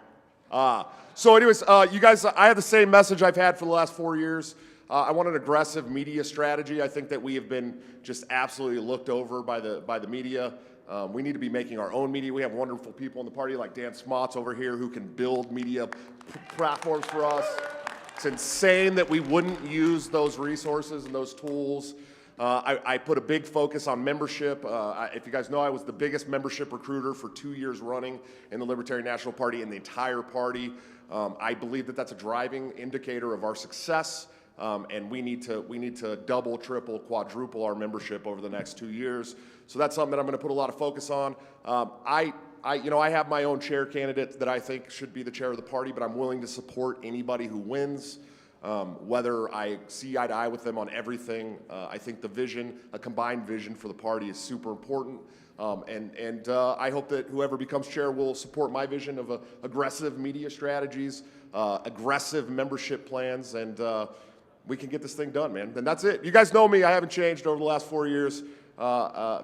So anyways, you guys, I have the same message I've had for the last 4 years. I want an aggressive media strategy. I think that we have been just absolutely looked over by the media. We need to be making our own media. We have wonderful people in the party like Dan Smots over here who can build media platforms for us. It's insane that we wouldn't use those resources and those tools. I put a big focus on membership. If you guys know, I was the biggest membership recruiter for 2 years running in the Libertarian National Party in the entire party. I believe that that's a driving indicator of our success, and we need to double, triple, quadruple our membership over the next 2 years. So that's something that I'm going to put a lot of focus on. I have my own chair candidate that I think should be the chair of the party, but I'm willing to support anybody who wins. Whether I see eye to eye with them on everything, I think the vision, a combined vision for the party is super important. And I hope that whoever becomes chair will support my vision of aggressive media strategies, aggressive membership plans, and we can get this thing done, man. And that's it. You guys know me. I haven't changed over the last 4 years,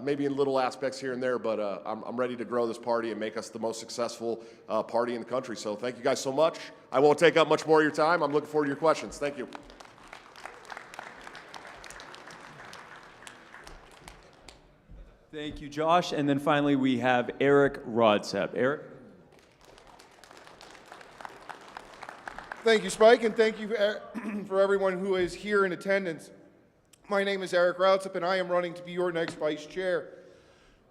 maybe in little aspects here and there, but I'm ready to grow this party and make us the most successful party in the country. So thank you guys so much. I won't take up much more of your time. I'm looking forward to your questions. Thank you. Thank you, Josh. And then finally, we have Eric Rodsep. Eric? Thank you, Spike, and thank you for everyone who is here in attendance. My name is Eric Rodsep, and I am running to be your next vice chair.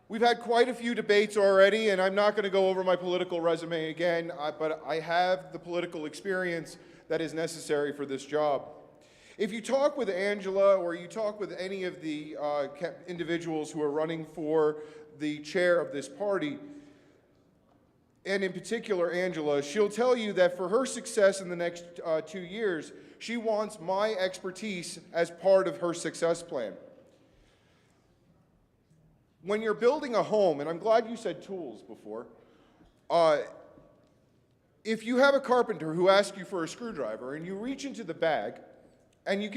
We've had quite a few debates already, and I'm not going to go over my political resume again, but I have the political experience that is necessary for this job. If you talk with Angela or you talk with any of the individuals who are running for the chair of this party, and in particular Angela, she'll tell you that for her success in the next 2 years, she wants my expertise as part of her success plan. When you're building a home, and I'm glad you said tools before, if you have a carpenter who asks you for a screwdriver and you reach into the bag and you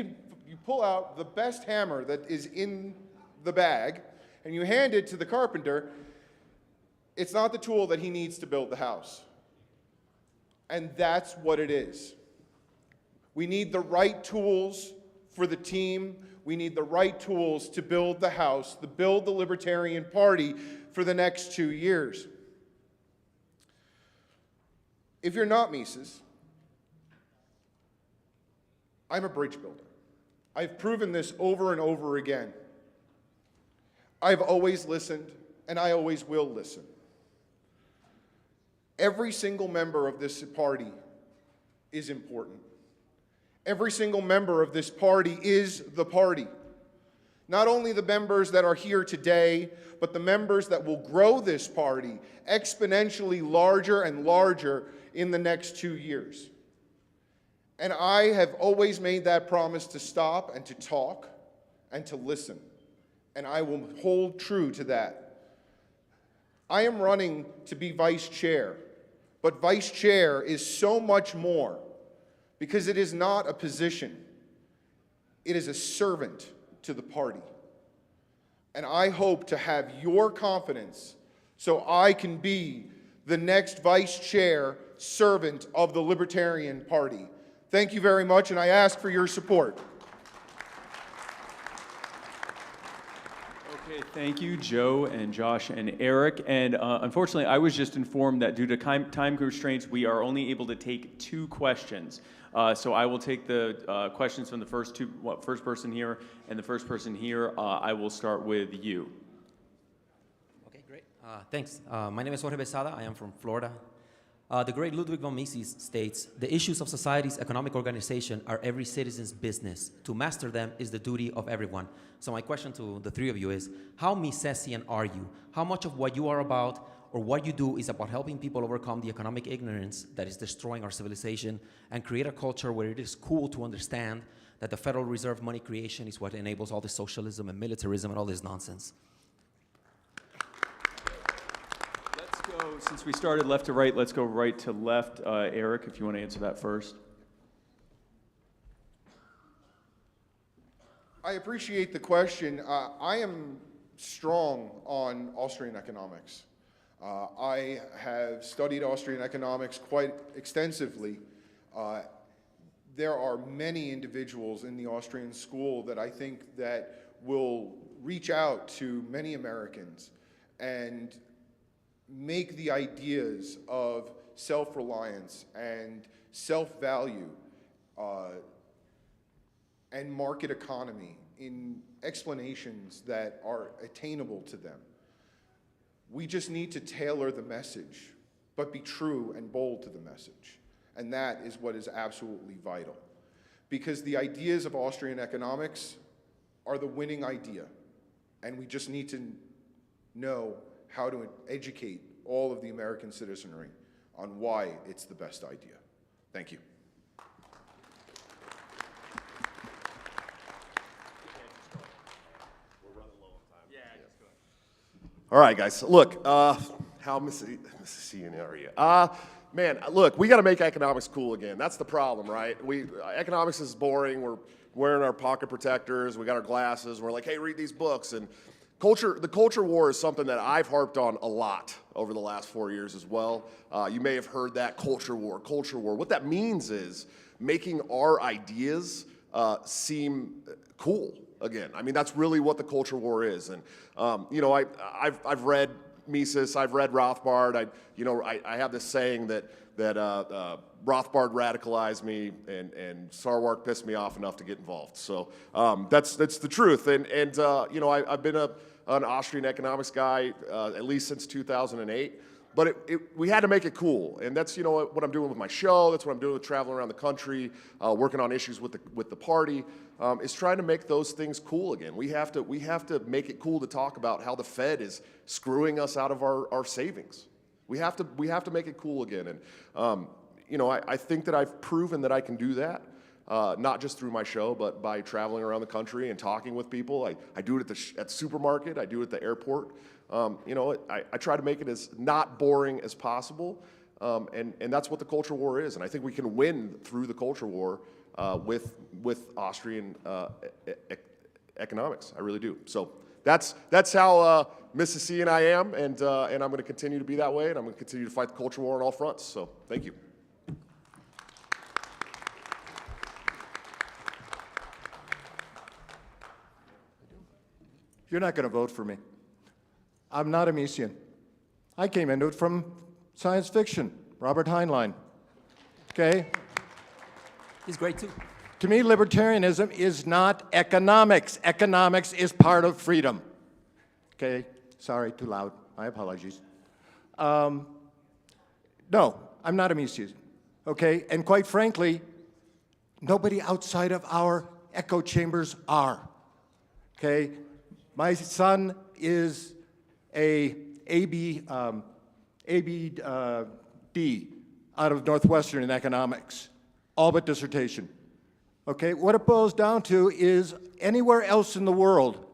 pull out the best hammer that is in the bag and you hand it to the carpenter, it's not the tool that he needs to build the house. And that's what it is. We need the right tools for the team. We need the right tools to build the house, to build the Libertarian Party for the next 2 years. If you're not Mises, I'm a bridge builder. I've proven this over and over again. I've always listened, and I always will listen. Every single member of this party is important. Every single member of this party is the party. Not only the members that are here today, but the members that will grow this party exponentially larger and larger in the next 2 years. And I have always made that promise to stop and to talk and to listen. And I will hold true to that. I am running to be vice chair, but vice chair is so much more because it is not a position. It is a servant to the party. And I hope to have your confidence so I can be the next vice chair servant of the Libertarian Party. Thank you very much, and I ask for your support. Okay, thank you, Joe and Josh and Eric. And unfortunately, I was just informed that due to time constraints, we are only able to take 2 questions. So I will take the questions from the first person here and the first person here. I will start with you. Okay, great. Thanks. My name is Jorge Besada. I am from Florida. The great Ludwig von Mises states, "The issues of society's economic organization are every citizen's business. To master them is the duty of everyone." So my question to the three of you is, how Misesian are you? How much of what you are about or what you do is about helping people overcome the economic ignorance that is destroying our civilization and create a culture where it is cool to understand that the Federal Reserve money creation is what enables all this socialism and militarism and all this nonsense? Let's go, since we started left to right, let's go right to left. Eric, if you want to answer that first. I appreciate the question. I am strong on Austrian economics. I have studied Austrian economics quite extensively. There are many individuals in the Austrian school that I think that will reach out to many Americans and make the ideas of self-reliance and self-value and market economy in explanations that are attainable to them. We just need to tailor the message, but be true and bold to the message. And that is what is absolutely vital. Because the ideas of Austrian economics are the winning idea. And we just need to know how to educate all of the American citizenry on why it's the best idea. Thank you. All right, guys. Look, how Mississippian are you? Man, look, we got to make economics cool again. That's the problem, right? Economics is boring. We're wearing our pocket protectors. We got our glasses. We're like, hey, read these books. And the culture war is something that I've harped on a lot over the last 4 years as well. You may have heard that culture war. What that means is making our ideas seem cool again. I mean, that's really what the culture war is. And you know, I've read Mises, I've read Rothbard. I have this saying that Rothbard radicalized me and Sarwark pissed me off enough to get involved. So that's the truth. And you know, I've been an Austrian economics guy at least since 2008. But we had to make it cool, and that's what I'm doing with my show. That's what I'm doing with traveling around the country, working on issues with the party. Is trying to make those things cool again. We have to make it cool to talk about how the Fed is screwing us out of our savings. We have to make it cool again, and I think that I've proven that I can do that. Not just through my show, but by traveling around the country and talking with people. I do it at the supermarket. I do it at the airport. I try to make it as not boring as possible, and that's what the culture war is. And I think we can win through the culture war with Austrian economics. I really do. So that's how Mississippian I am, and I'm going to continue to be that way, and I'm going to continue to fight the culture war on all fronts. So thank you. You're not going to vote for me. I'm not a Misesian. I came into it from science fiction, Robert Heinlein. Okay? He's great too. To me, libertarianism is not economics. Economics is part of freedom. Okay? Sorry, too loud. My apologies. No, I'm not a Misesian. Okay? And quite frankly, nobody outside of our echo chambers are. Okay? My son is a ABD out of Northwestern in economics, all but dissertation. Okay, what it boils down to is anywhere else in the world,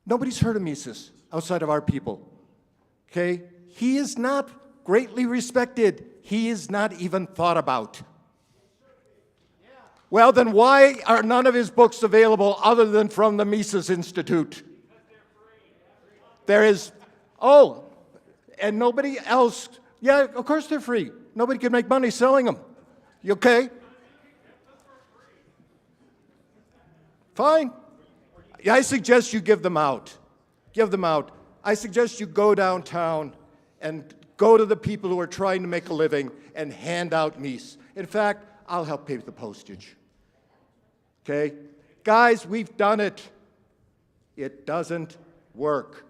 nobody's heard of Mises outside of our people. Okay, he is not greatly respected. He is not even thought about. Well, then why are none of his books available other than from the Mises Institute? There is, and nobody else, yeah, of course they're free. Nobody can make money selling them. You okay? Fine. Yeah, I suggest you give them out. Give them out. I suggest you go downtown and go to the people who are trying to make a living and hand out Mies. In fact, I'll help pay the postage. Okay? Guys, we've done it. It doesn't work.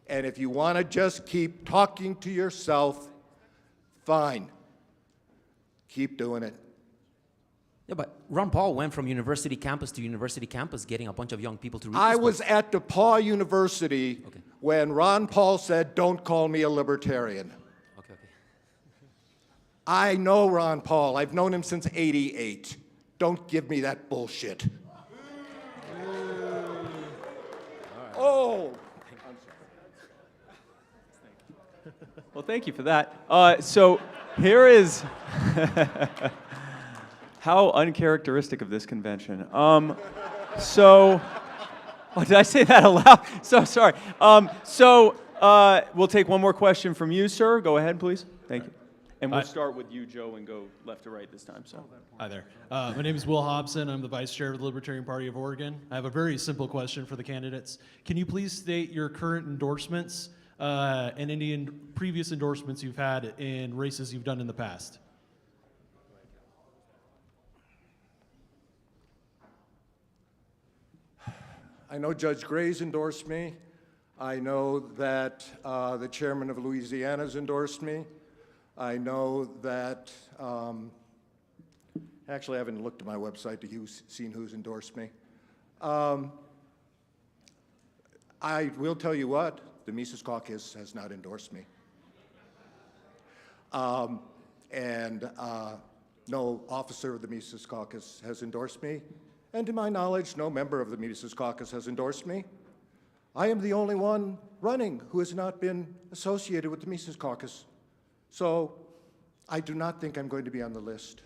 And if you want to just keep talking to yourself, Fine. Keep doing it. Yeah, but Ron Paul went from university campus to university campus getting a bunch of young people to read I his was books. at DePauw University when Ron Paul said, "Don't call me a libertarian." Okay, okay. I know Ron Paul. I've known him since '88. Don't give me that bullshit. Oh, Well, thank you for that. So here is how uncharacteristic of this convention. Oh, did I say that aloud? So sorry. We'll take one more question from you, sir. Go ahead, please. Thank you. And we'll start with you, Joe, and go left to right this time. So. Hi there. My name is Will Hobson. I'm the Vice Chair of the Libertarian Party of Oregon. I have a very simple question for the candidates. Can you please state your current endorsements and any previous endorsements you've had in races you've done in the past? I know Judge Gray's endorsed me. I know that the chairman of Louisiana's endorsed me. I know that, actually I haven't looked at my website to see who's endorsed me. I will tell you what, the Mises Caucus has not endorsed me. No officer of the Mises Caucus has endorsed me. And to my knowledge, no member of the Mises Caucus has endorsed me. I am the only one running who has not been associated with the Mises Caucus. So I do not think I'm going to be on the list.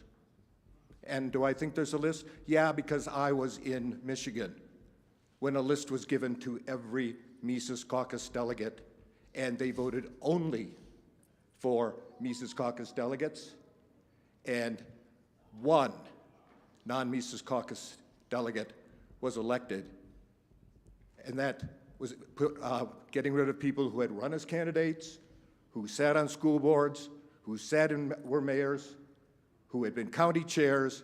And do I think there's a list? Yeah, because I was in Michigan when a list was given to every Mises Caucus delegate, and they voted only for Mises Caucus delegates, and one non-Mises Caucus delegate was elected, and that was getting rid of people who had run as candidates, who sat on school boards, who were mayors, who had been county chairs,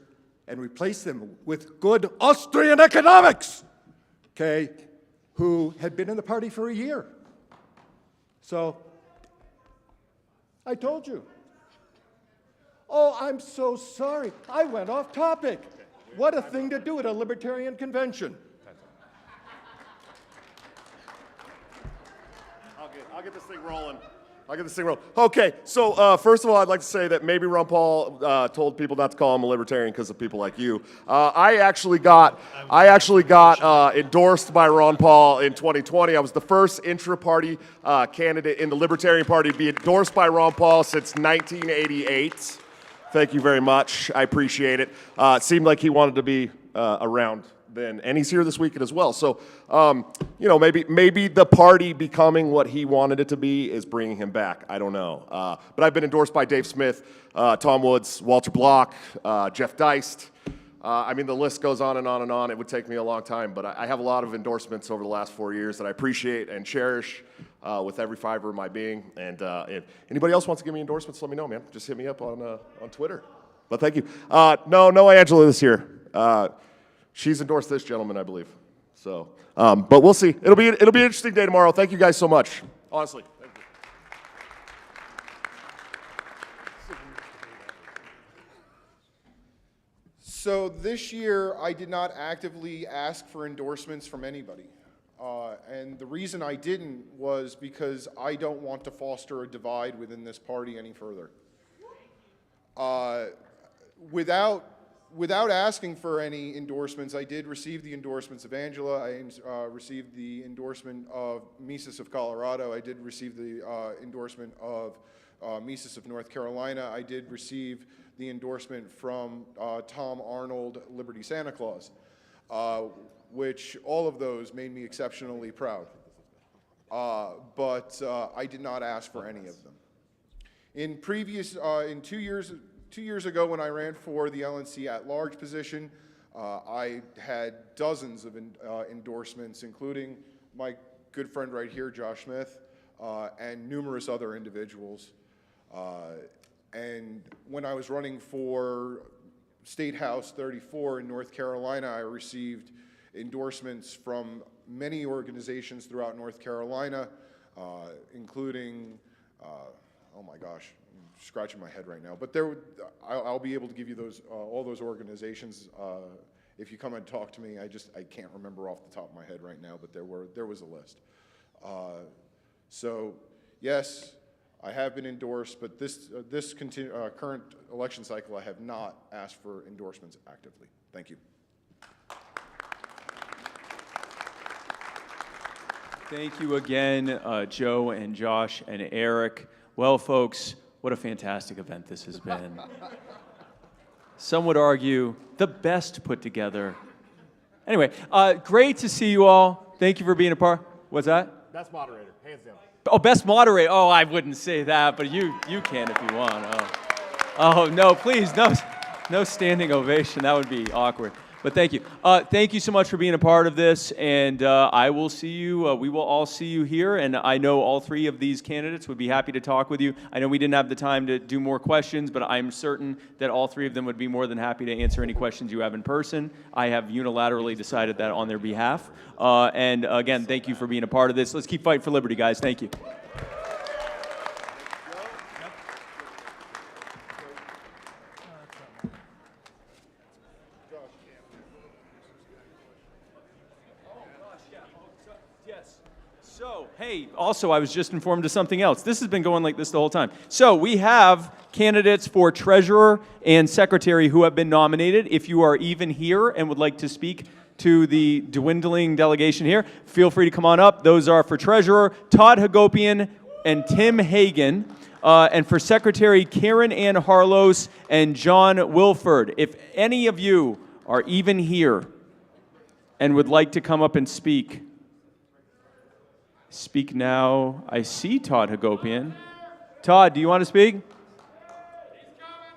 and replaced them with good Austrian economics, okay, who had been in the party for a year. So, I told you. Oh, I'm so sorry. I went off topic. What a thing to do at a libertarian convention. I'll get this thing rolling. Okay, so first of all, I'd like to say that maybe Ron Paul told people not to call him a libertarian because of people like you. I actually got endorsed by Ron Paul in 2020. I was the first intra-party candidate in the Libertarian Party to be endorsed by Ron Paul since 1988. Thank you very much. I appreciate it. It seemed like he wanted to be around then, and he's here this weekend as well. So, maybe the party becoming what he wanted it to be is bringing him back. I don't know. But I've been endorsed by Dave Smith, Tom Woods, Walter Block, Jeff Deist. The list goes on and on and on. It would take me a long time, but I have a lot of endorsements over the last 4 years that I appreciate and cherish with every fiber of my being. And if anybody else wants to give me endorsements, let me know, man. Just hit me up on Twitter. But thank you. No Angela this year. She's endorsed this gentleman, I believe. So, but we'll see. It'll be an interesting day tomorrow. Thank you guys so much. Honestly. Thank you. So this year, I did not actively ask for endorsements from anybody. And the reason I didn't was because I don't want to foster a divide within this party any further. Without asking for any endorsements, I did receive the endorsements of Angela. I received the endorsement of Mises of Colorado. I did receive the endorsement of Mises of North Carolina. I did receive the endorsement from Tom Arnold, Liberty Santa Claus, which all of those made me exceptionally proud. But I did not ask for any of them. In 2 years ago, when I ran for the LNC at-large position, I had dozens of endorsements, including my good friend right here, Josh Smith, and numerous other individuals. And when I was running for State House 34 in North Carolina, I received endorsements from many organizations throughout North Carolina, including, oh my gosh, I'm scratching my head right now. But there, I'll be able to give you those all those organizations if you come and talk to me. I can't remember off the top of my head right now, but there was a list. So yes, I have been endorsed, but this current election cycle, I have not asked for endorsements actively. Thank you. Thank you again, Joe and Josh and Eric. Well, folks, what a fantastic event this has been. Some would argue the best put together. Anyway, great to see you all. Thank you for being a part. What's that? Best moderator, hands down. Oh, best moderator. Oh, I wouldn't say that, but you can if you want. Oh, no, please, no standing ovation. That would be awkward. But thank you. Thank you so much for being a part of this, and I will see you, we will all see you here, and I know all three of these candidates would be happy to talk with you. I know we didn't have the time to do more questions, but I'm certain that all three of them would be more than happy to answer any questions you have in person. I have unilaterally decided that on their behalf. And again, thank you for being a part of this. Let's keep fighting for liberty, guys. Thank you. Hey, also, I was just informed of something else. This has been going like this the whole time. So we have candidates for treasurer and secretary who have been nominated. If you are even here and would like to speak to the dwindling delegation here, feel free to come on up. Those are for treasurer, Todd Hagopian and Tim Hagan. And for secretary, Karen Ann Harlos and John Wilford. If any of you are even here and would like to come up and speak, speak now. I see Todd Hagopian. Todd, do you want to speak?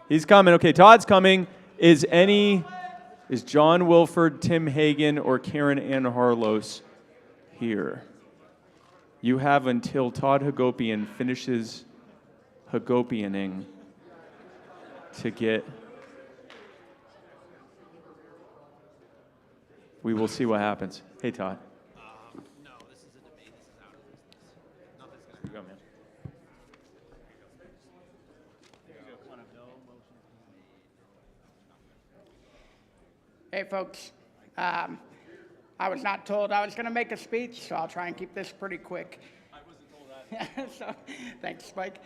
He's coming. Okay, Todd's coming. Is John Wilford, Tim Hagan, or Karen Ann Harlos here? You have until Todd Hagopian finishes Hagopianing to get. We will see what happens. Hey, Todd. Hey, folks. I was not told I was going to make a speech, so I'll try and keep this pretty quick. I wasn't told that. So, thanks, Mike.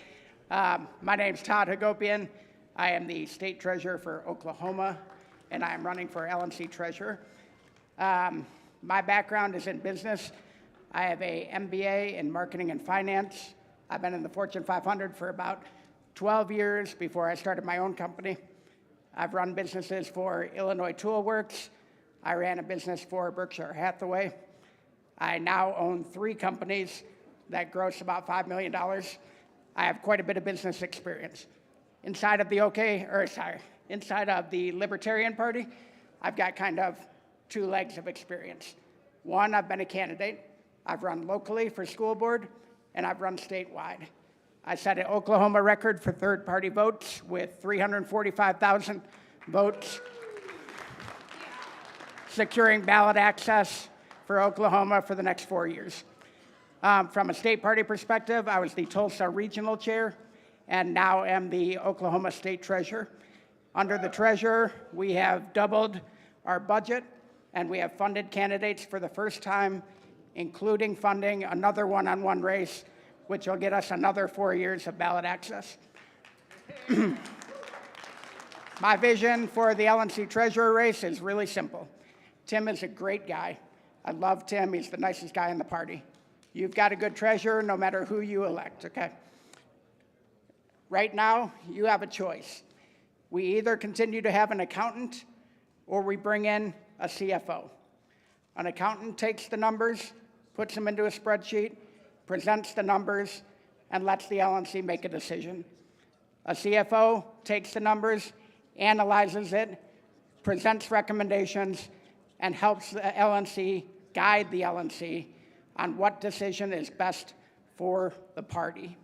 My name's Todd Hagopian. I am the state treasurer for Oklahoma, and I am running for LNC treasurer. My background is in business. I have a MBA in marketing and finance. I've been in the Fortune 500 for about 12 years before I started my own company. I've run businesses for Illinois Tool Works. I ran a business for Berkshire Hathaway. I now own 3 companies that gross about $5 million. I have quite a bit of business experience. Inside of the Libertarian Party, I've got kind of 2 legs of experience. One, I've been a candidate. I've run locally for school board, and I've run statewide. I set an Oklahoma record for third-party votes with 345,000 votes, securing ballot access for Oklahoma for the next 4 years. From a state party perspective, I was the Tulsa regional chair and now am the Oklahoma state treasurer. Under the treasurer, we have doubled our budget and we have funded candidates for the first time, including funding another one-on-one race, which will get us another 4 years of ballot access. My vision for the LNC treasurer race is really simple. Tim is a great guy. I love Tim. He's the nicest guy in the party. You've got a good treasurer no matter who you elect, okay? Right now, you have a choice. We either continue to have an accountant or we bring in a CFO. An accountant takes the numbers, puts them into a spreadsheet, presents the numbers, and lets the LNC make a decision. A CFO takes the numbers, analyzes it, presents recommendations, and helps the LNC guide the LNC on what decision is best for the party.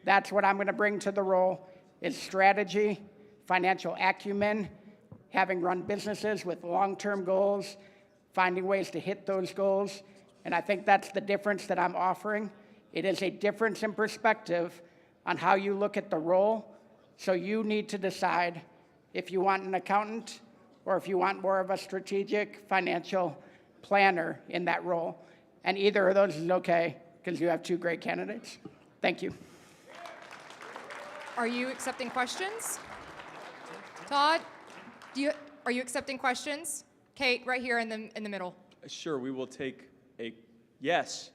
That's what I'm going to bring to the role, is strategy, financial acumen, having run businesses with long-term goals, finding ways to hit those goals, and I think that's the difference that I'm offering. It is a difference in perspective on how you look at the role So you need to decide if you want an accountant or if you want more of a strategic financial planner in that role. And either of those is okay, because you have two great candidates. Thank you. Are you accepting questions? Todd, are you accepting questions? Kate, right here in the middle. Sure, we will take a yes.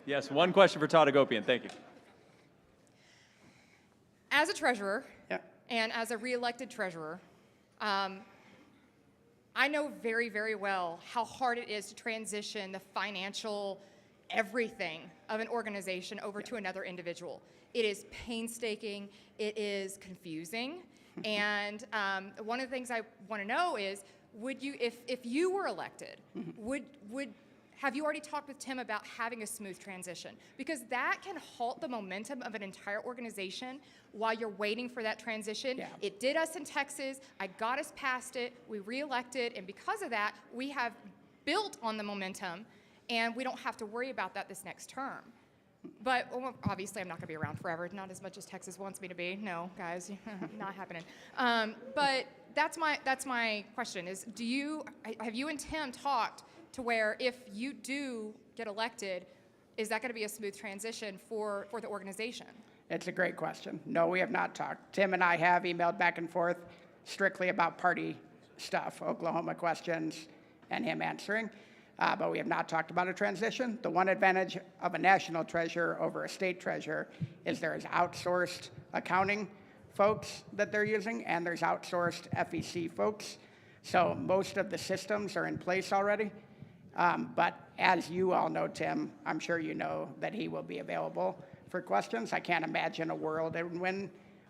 Yes, one question for Todd Agopian. Thank you. As a treasurer, and as a re-elected treasurer, I know very, very well how hard it is to transition the financial everything of an organization over to another individual. It is painstaking, it is confusing, and one of the things I want to know is, would you, if you were elected, have you already talked with Tim about having a smooth transition? Because that can halt the momentum of an entire organization while you're waiting for that transition. Yeah. It did us in Texas. I got us past it. We re-elected. And because of that, we have built on the momentum, and we don't have to worry about that this next term. But obviously, I'm not going to be around forever. Not as much as Texas wants me to be. No, guys, not happening. But that's my question: is have you and Tim talked to where if you do get elected, is that going to be a smooth transition for the organization? It's a great question. No, we have not talked. Tim and I have emailed back and forth strictly about party stuff, Oklahoma questions, and him answering. But we have not talked about a transition. The one advantage of a national treasurer over a state treasurer is there is outsourced accounting folks that they're using, and there's outsourced FEC folks. So most of the systems are in place already. But as you all know, Tim, I'm sure you know that he will be available for questions. I can't imagine a world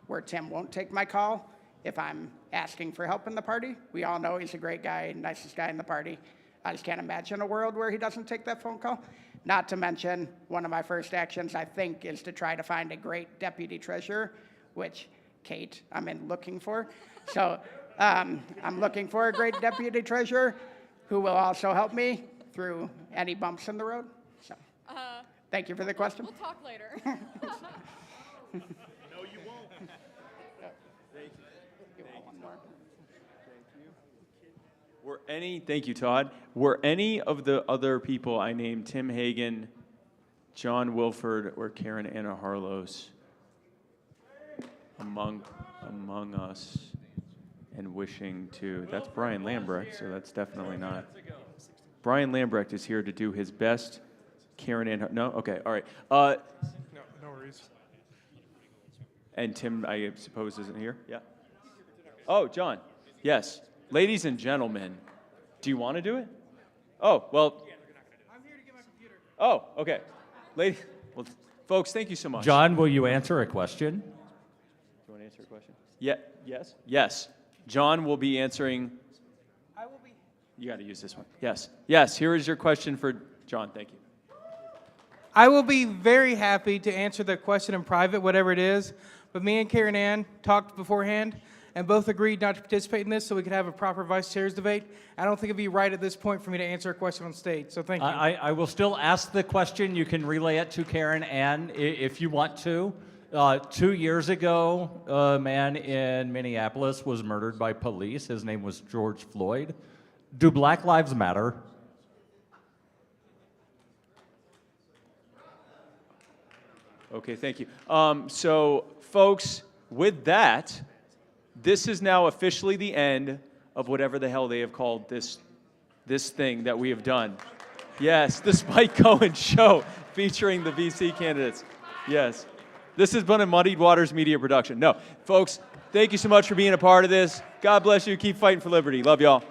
where Tim won't take my call if I'm asking for help in the party. We all know he's a great guy, nicest guy in the party. I just can't imagine a world where he doesn't take that phone call. Not to mention, one of my first actions, I think, is to try to find a great deputy treasurer, which, Kate, I'm looking for. So I'm looking for a great deputy treasurer who will also help me through any bumps in the road. So thank you for the question. We'll talk later. No, you won't. Thank you. Thank you, Todd. Were any of the other people I named, Tim Hagan, John Wilford, or Karen Anna Harlos, among us and wishing to? That's Brian Lambrecht, so that's definitely not. Brian Lambrecht is here to do his best. Karen Ann, no? Okay, all right. No worries. And Tim, I suppose, isn't here? Yeah. Oh, John. Yes. Ladies and gentlemen, do you want to do it? Oh, well. I'm here to get my computer. Oh, okay. Well, folks, thank you so much. John, will you answer a question? Do you want to answer a question? Yeah. Yes? Yes. John will be answering. I will be. You got to use this one. Yes. Yes. Here is your question for John. Thank you. I will be very happy to answer the question in private, whatever it is. But me and Karen Ann talked beforehand and both agreed not to participate in this so we could have a proper vice chair's debate. I don't think it'd be right at this point for me to answer a question on stage. So thank you. I will still ask the question. You can relay it to Karen Ann if you want to. 2 years ago, a man in Minneapolis was murdered by police. His name was George Floyd. Do Black Lives Matter? Okay, thank you. So, folks, with that, this is now officially the end of whatever the hell they have called this thing that we have done. Yes, the Spike Cohen Show featuring the VC candidates. Yes. This has been a Muddied Waters Media production. No, folks, thank you so much for being a part of this. God bless you. Keep fighting for liberty. Love y'all.